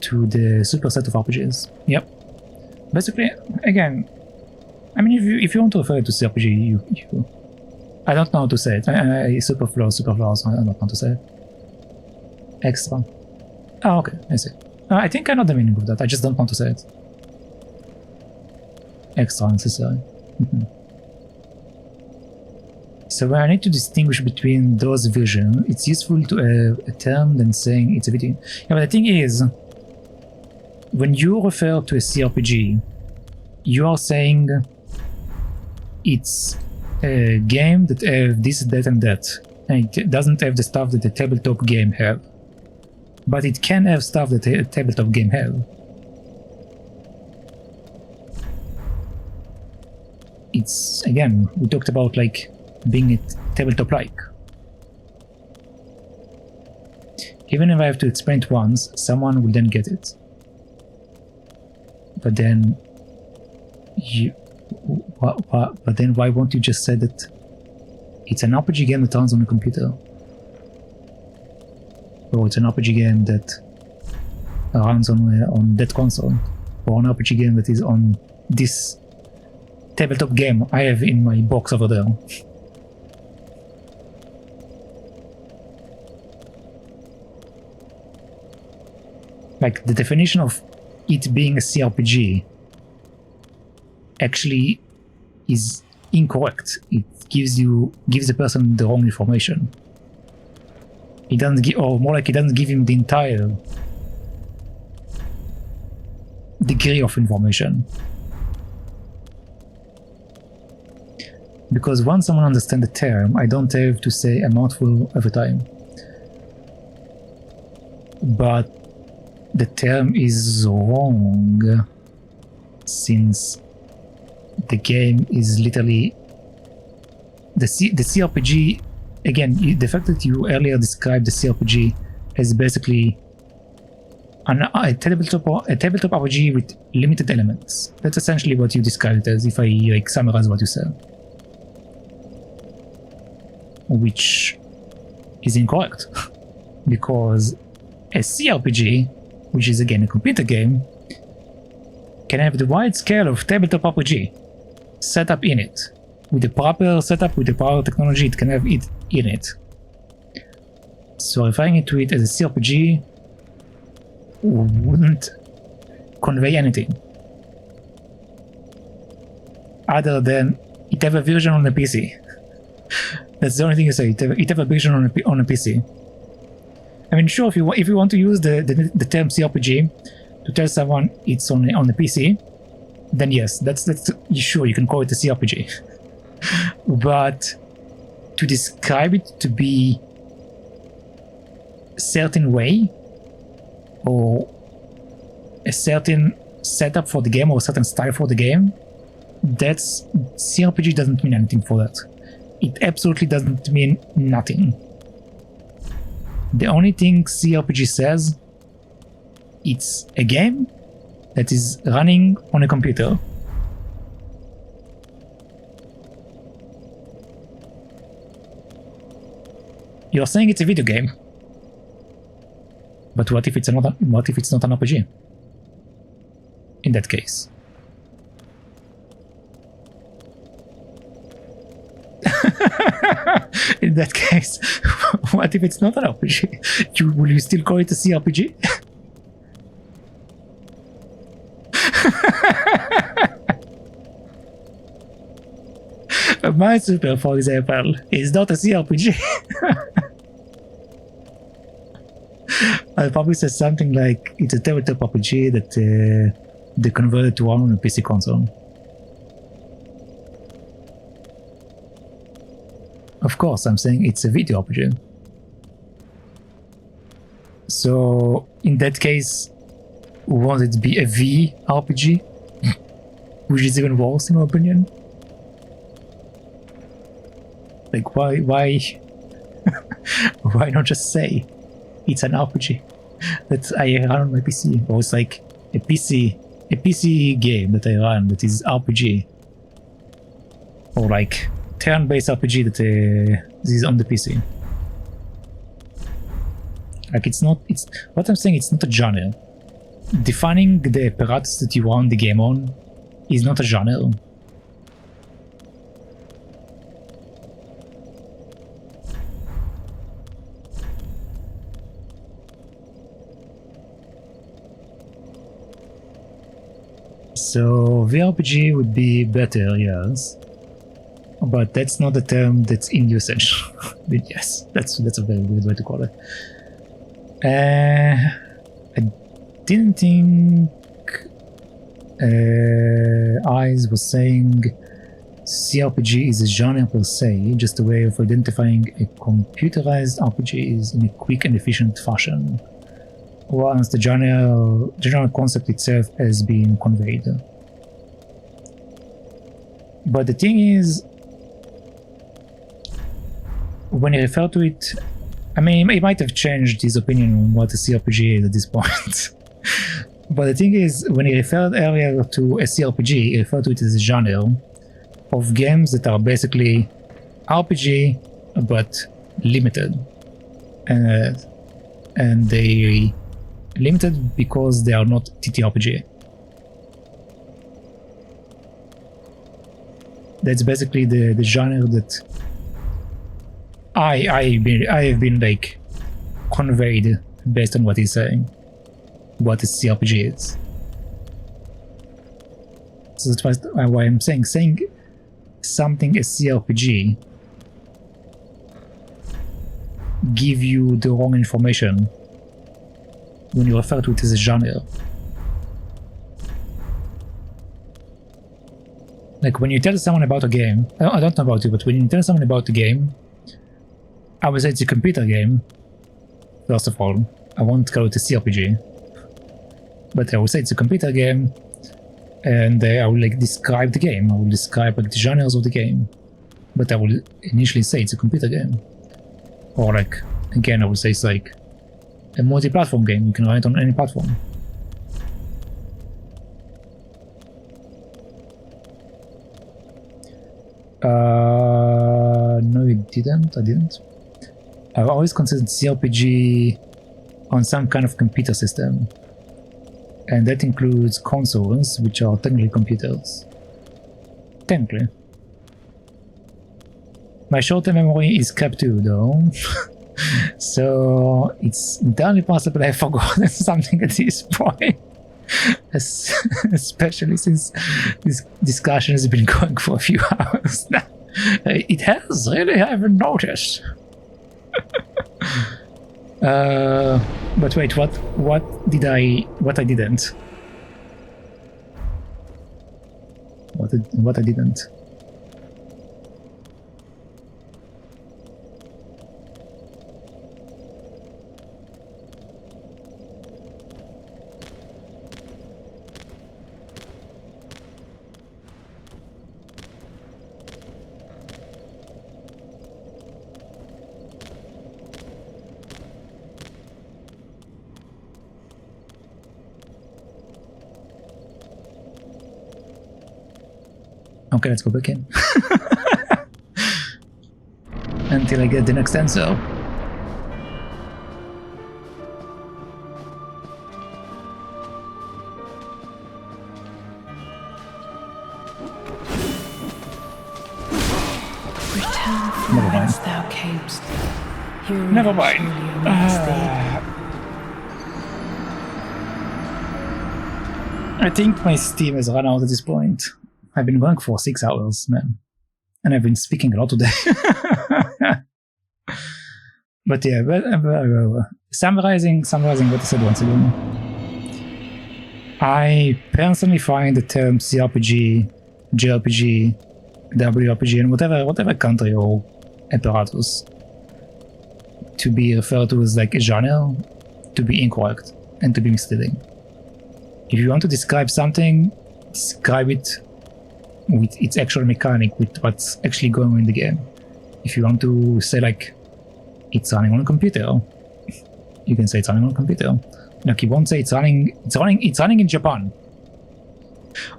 to the superset of RPGs. Yep. Basically, again, I mean, if you want to refer to CRPG, you I don't know how to say it. Superfluous, I don't know how to say it. Extra. Oh, okay, I see. I think I know the meaning of that, I just don't want to say it. Extra necessary. So when I need to distinguish between those versions, it's useful to have a term than saying it's a video. Yeah, but the thing is, when you refer to a CRPG, you are saying it's a game that have this, that, and that, and it doesn't have the stuff that the tabletop game have. But it can have stuff that a tabletop game have. It's, again, we talked about like being a tabletop-like. Even if I have to explain it once, someone will then get it. But then but then why won't you just say that it's an RPG game that runs on a computer? Or it's an RPG game that runs on that console? Or an RPG game that is on this tabletop game I have in my box over there? Like, the definition of it being a CRPG actually is incorrect. It gives the person the wrong information. It doesn't give, or more like it doesn't give him the entire degree of information. Because once someone understands the term, I don't have to say a mouthful every time. But the term is wrong, since the game is literally the CRPG. Again, the fact that you earlier described the CRPG as basically a tabletop RPG with limited elements. That's essentially what you described it as, if I like summarize what you said. Which is incorrect, because a CRPG, which is again a computer game, can have the wide scale of tabletop RPG set up in it. With the proper setup, with the proper technology, it can have it in it. So referring to it as a CRPG wouldn't convey anything other than it have a version on the PC. That's the only thing you say. It have a version on a PC. I mean, sure, if you want to use the term CRPG to tell someone it's on the PC, then yes, that's sure, you can call it a CRPG. But to describe it to be a certain way, or a certain setup for the game, or a certain style for the game, that's CRPG doesn't mean anything for that. It absolutely doesn't mean nothing. The only thing CRPG says, it's a game that is running on a computer. You're saying it's a video game, but what if it's not an RPG? In that case, what if it's not an RPG? Will you still call it a CRPG? Minesweeper, for example, is not a CRPG. I'll probably say something like it's a tabletop RPG that they converted to run on a PC console. Of course, I'm saying it's a video RPG. So, in that case, won't it be a V RPG? Which is even worse, in my opinion. Like, why why not just say it's an RPG that I run on my PC? Or it's like a PC a PC game that I run that is RPG, or like turn-based RPG that is on the PC. Like it's what I'm saying, it's not a genre. Defining the apparatus that you run the game on is not a genre. So VRPG would be better, yes, but that's not a term that's in usage. But yes, that's a very good way to call it. I didn't think Eyes was saying CRPG is a genre per se, just a way of identifying a computerized RPGs in a quick and efficient fashion, once the general concept itself has been conveyed. But the thing is, when you refer to it, I mean, he might have changed his opinion on what a CRPG is at this point. But the thing is, when he referred earlier to a CRPG, he referred to it as a genre of games that are basically RPG, but limited. And they limited because they are not TTRPG. That's basically the genre that I have been like conveyed based on what he's saying, what a CRPG is. So that's why I'm saying something a CRPG give you the wrong information when you refer to it as a genre. Like when you tell someone about a game, I don't know about you, but when you tell someone about a game, I would say it's a computer game. First of all, I won't call it a CRPG, but I would say it's a computer game, and I will like describe the game. I will describe like the genres of the game, but I will initially say it's a computer game. Or like again, I would say it's like a multi-platform game. You can run it on any platform. No, it didn't. I didn't. I've always considered CRPG on some kind of computer system, and that includes consoles, which are technically computers. Technically. My short-term memory is kept too, though. So it's entirely possible I've forgotten something at this point. Especially since this discussion has been going for a few hours now. It has, really, I haven't noticed. But wait, what I didn't? What I didn't? Okay, let's go back in. Until I get the next answer. Return from whence thou camest. Never mind. I think my Steam has run out at this point. I've been going for 6 hours, man. And I've been speaking a lot today. But yeah, summarizing what I said once again. I personally find the term CRPG, JRPG, WRPG, and whatever country or apparatus to be referred to as like a genre to be incorrect and to be misleading. If you want to describe something, describe it with its actual mechanic, with what's actually going on in the game. If you want to say like it's running on a computer, you can say it's running on a computer. Like you won't say it's running in Japan.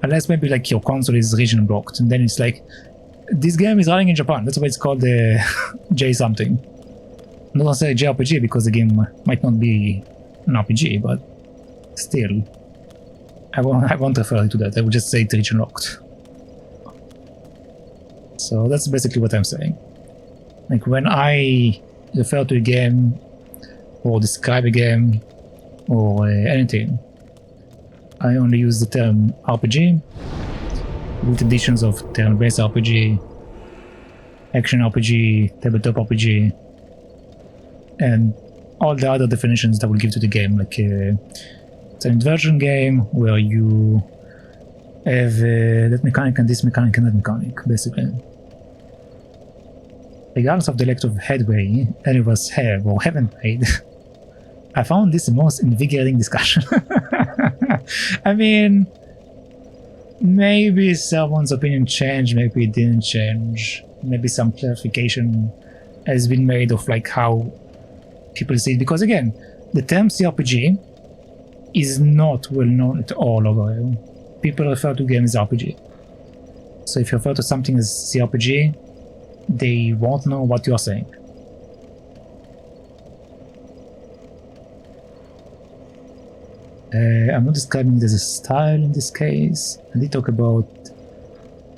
Unless maybe like your console is region blocked, and then it's like, this game is running in Japan, that's why it's called the J something. Not necessarily JRPG, because the game might not be an RPG, but still. I won't refer to that, I would just say it's region locked. So that's basically what I'm saying. Like when I refer to a game, or describe a game, or anything, I only use the term RPG, with additions of turn-based RPG, action RPG, tabletop RPG, and all the other definitions that will give to the game, like it's an inversion game where you have that mechanic and this mechanic and that mechanic, basically. Regardless of the lack of headway any of us have or haven't made, I found this the most invigorating discussion. I mean, maybe someone's opinion changed, maybe it didn't change, maybe some clarification has been made of like how people see it, because again, the term CRPG is not well known at all over here. People refer to games as RPG. So if you refer to something as CRPG, they won't know what you're saying. I'm not describing it as a style in this case. I did talk about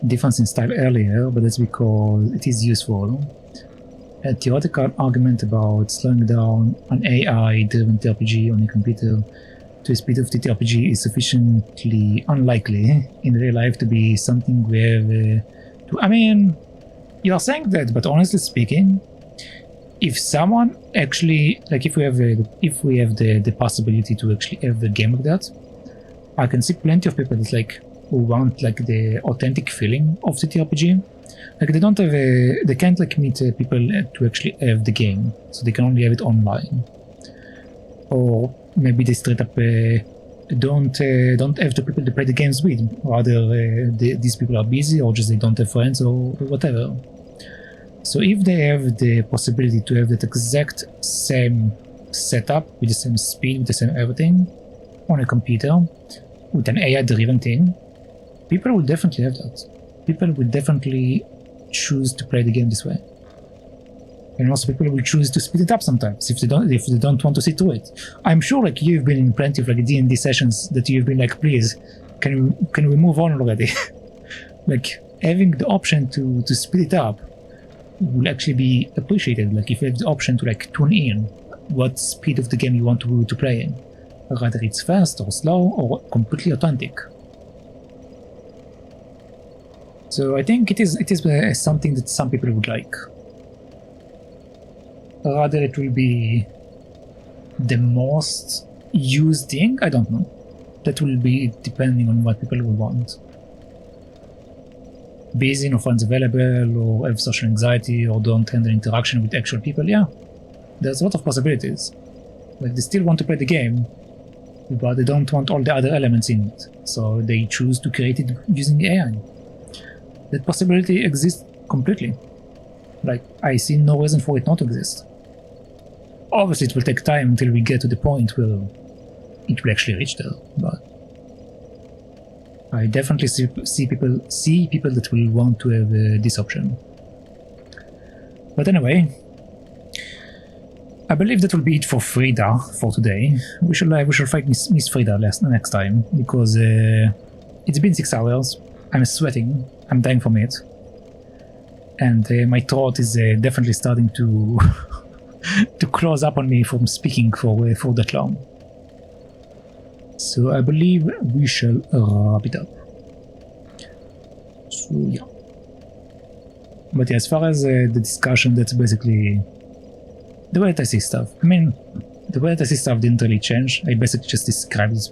difference in style earlier, but that's because it is useful. A theoretical argument about slowing down an AI-driven TRPG on a computer to a speed of TTRPG is sufficiently unlikely in real life to be something where I mean, you are saying that, but honestly speaking, if someone actually, like if we have the possibility to actually have a game like that, I can see plenty of people that like who want like the authentic feeling of TTRPG. Like they don't have they can't like meet people to actually have the game, so they can only have it online. Or maybe they straight up don't have the people to play the games with. Rather, these people are busy, or just they don't have friends, or whatever. So if they have the possibility to have that exact same setup with the same speed, with the same everything on a computer with an AI-driven thing, people will definitely have that. People will definitely choose to play the game this way. And also people will choose to speed it up sometimes if they don't want to sit through it. I'm sure like you've been in plenty of like D&D sessions that you've been like, please, can we move on already? Like having the option to speed it up will actually be appreciated. Like if you have the option to like tune in what speed of the game you want to play in, whether it's fast or slow or completely authentic. So I think it is something that some people would like. Rather it will be the most used thing, I don't know. That will be depending on what people will want. Busy, no funds available, or have social anxiety, or don't handle interaction with actual people, yeah. There's a lot of possibilities. Like they still want to play the game, but they don't want all the other elements in it. So they choose to create it using AI. That possibility exists completely. Like, I see no reason for it not to exist. Obviously, it will take time until we get to the point where it will actually reach there, but I definitely see people that will want to have this option. But anyway, I believe that will be it for Frida for today. We shall fight Miss Frida next time, because it's been 6 hours. I'm sweating. I'm dying from it. And my throat is definitely starting to to close up on me from speaking for that long. So I believe we shall wrap it up. So yeah. But yeah, as far as the discussion, that's basically the way that I see stuff. I mean, the way that I see stuff didn't really change. I basically just described it,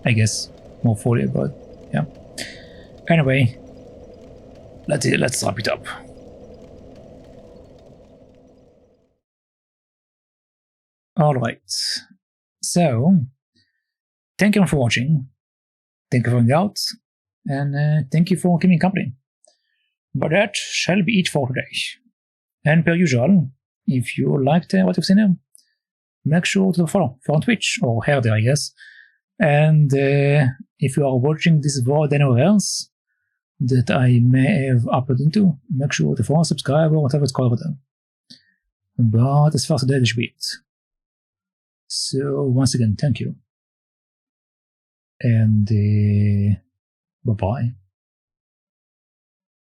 I guess, more fully, but yeah. Anyway, let's wrap it up. Alright, so thank you for watching, thank you for hanging out, and thank you for keeping company. But that shall be it for today. And per usual, if you liked what you've seen here, make sure to follow for on Twitch, or here there I guess, And if you are watching this VOD anywhere else that I may have uploaded into, make sure to follow, subscribe, or whatever it's called for them. But as far as today, this should be it. So once again, thank you. And bye-bye.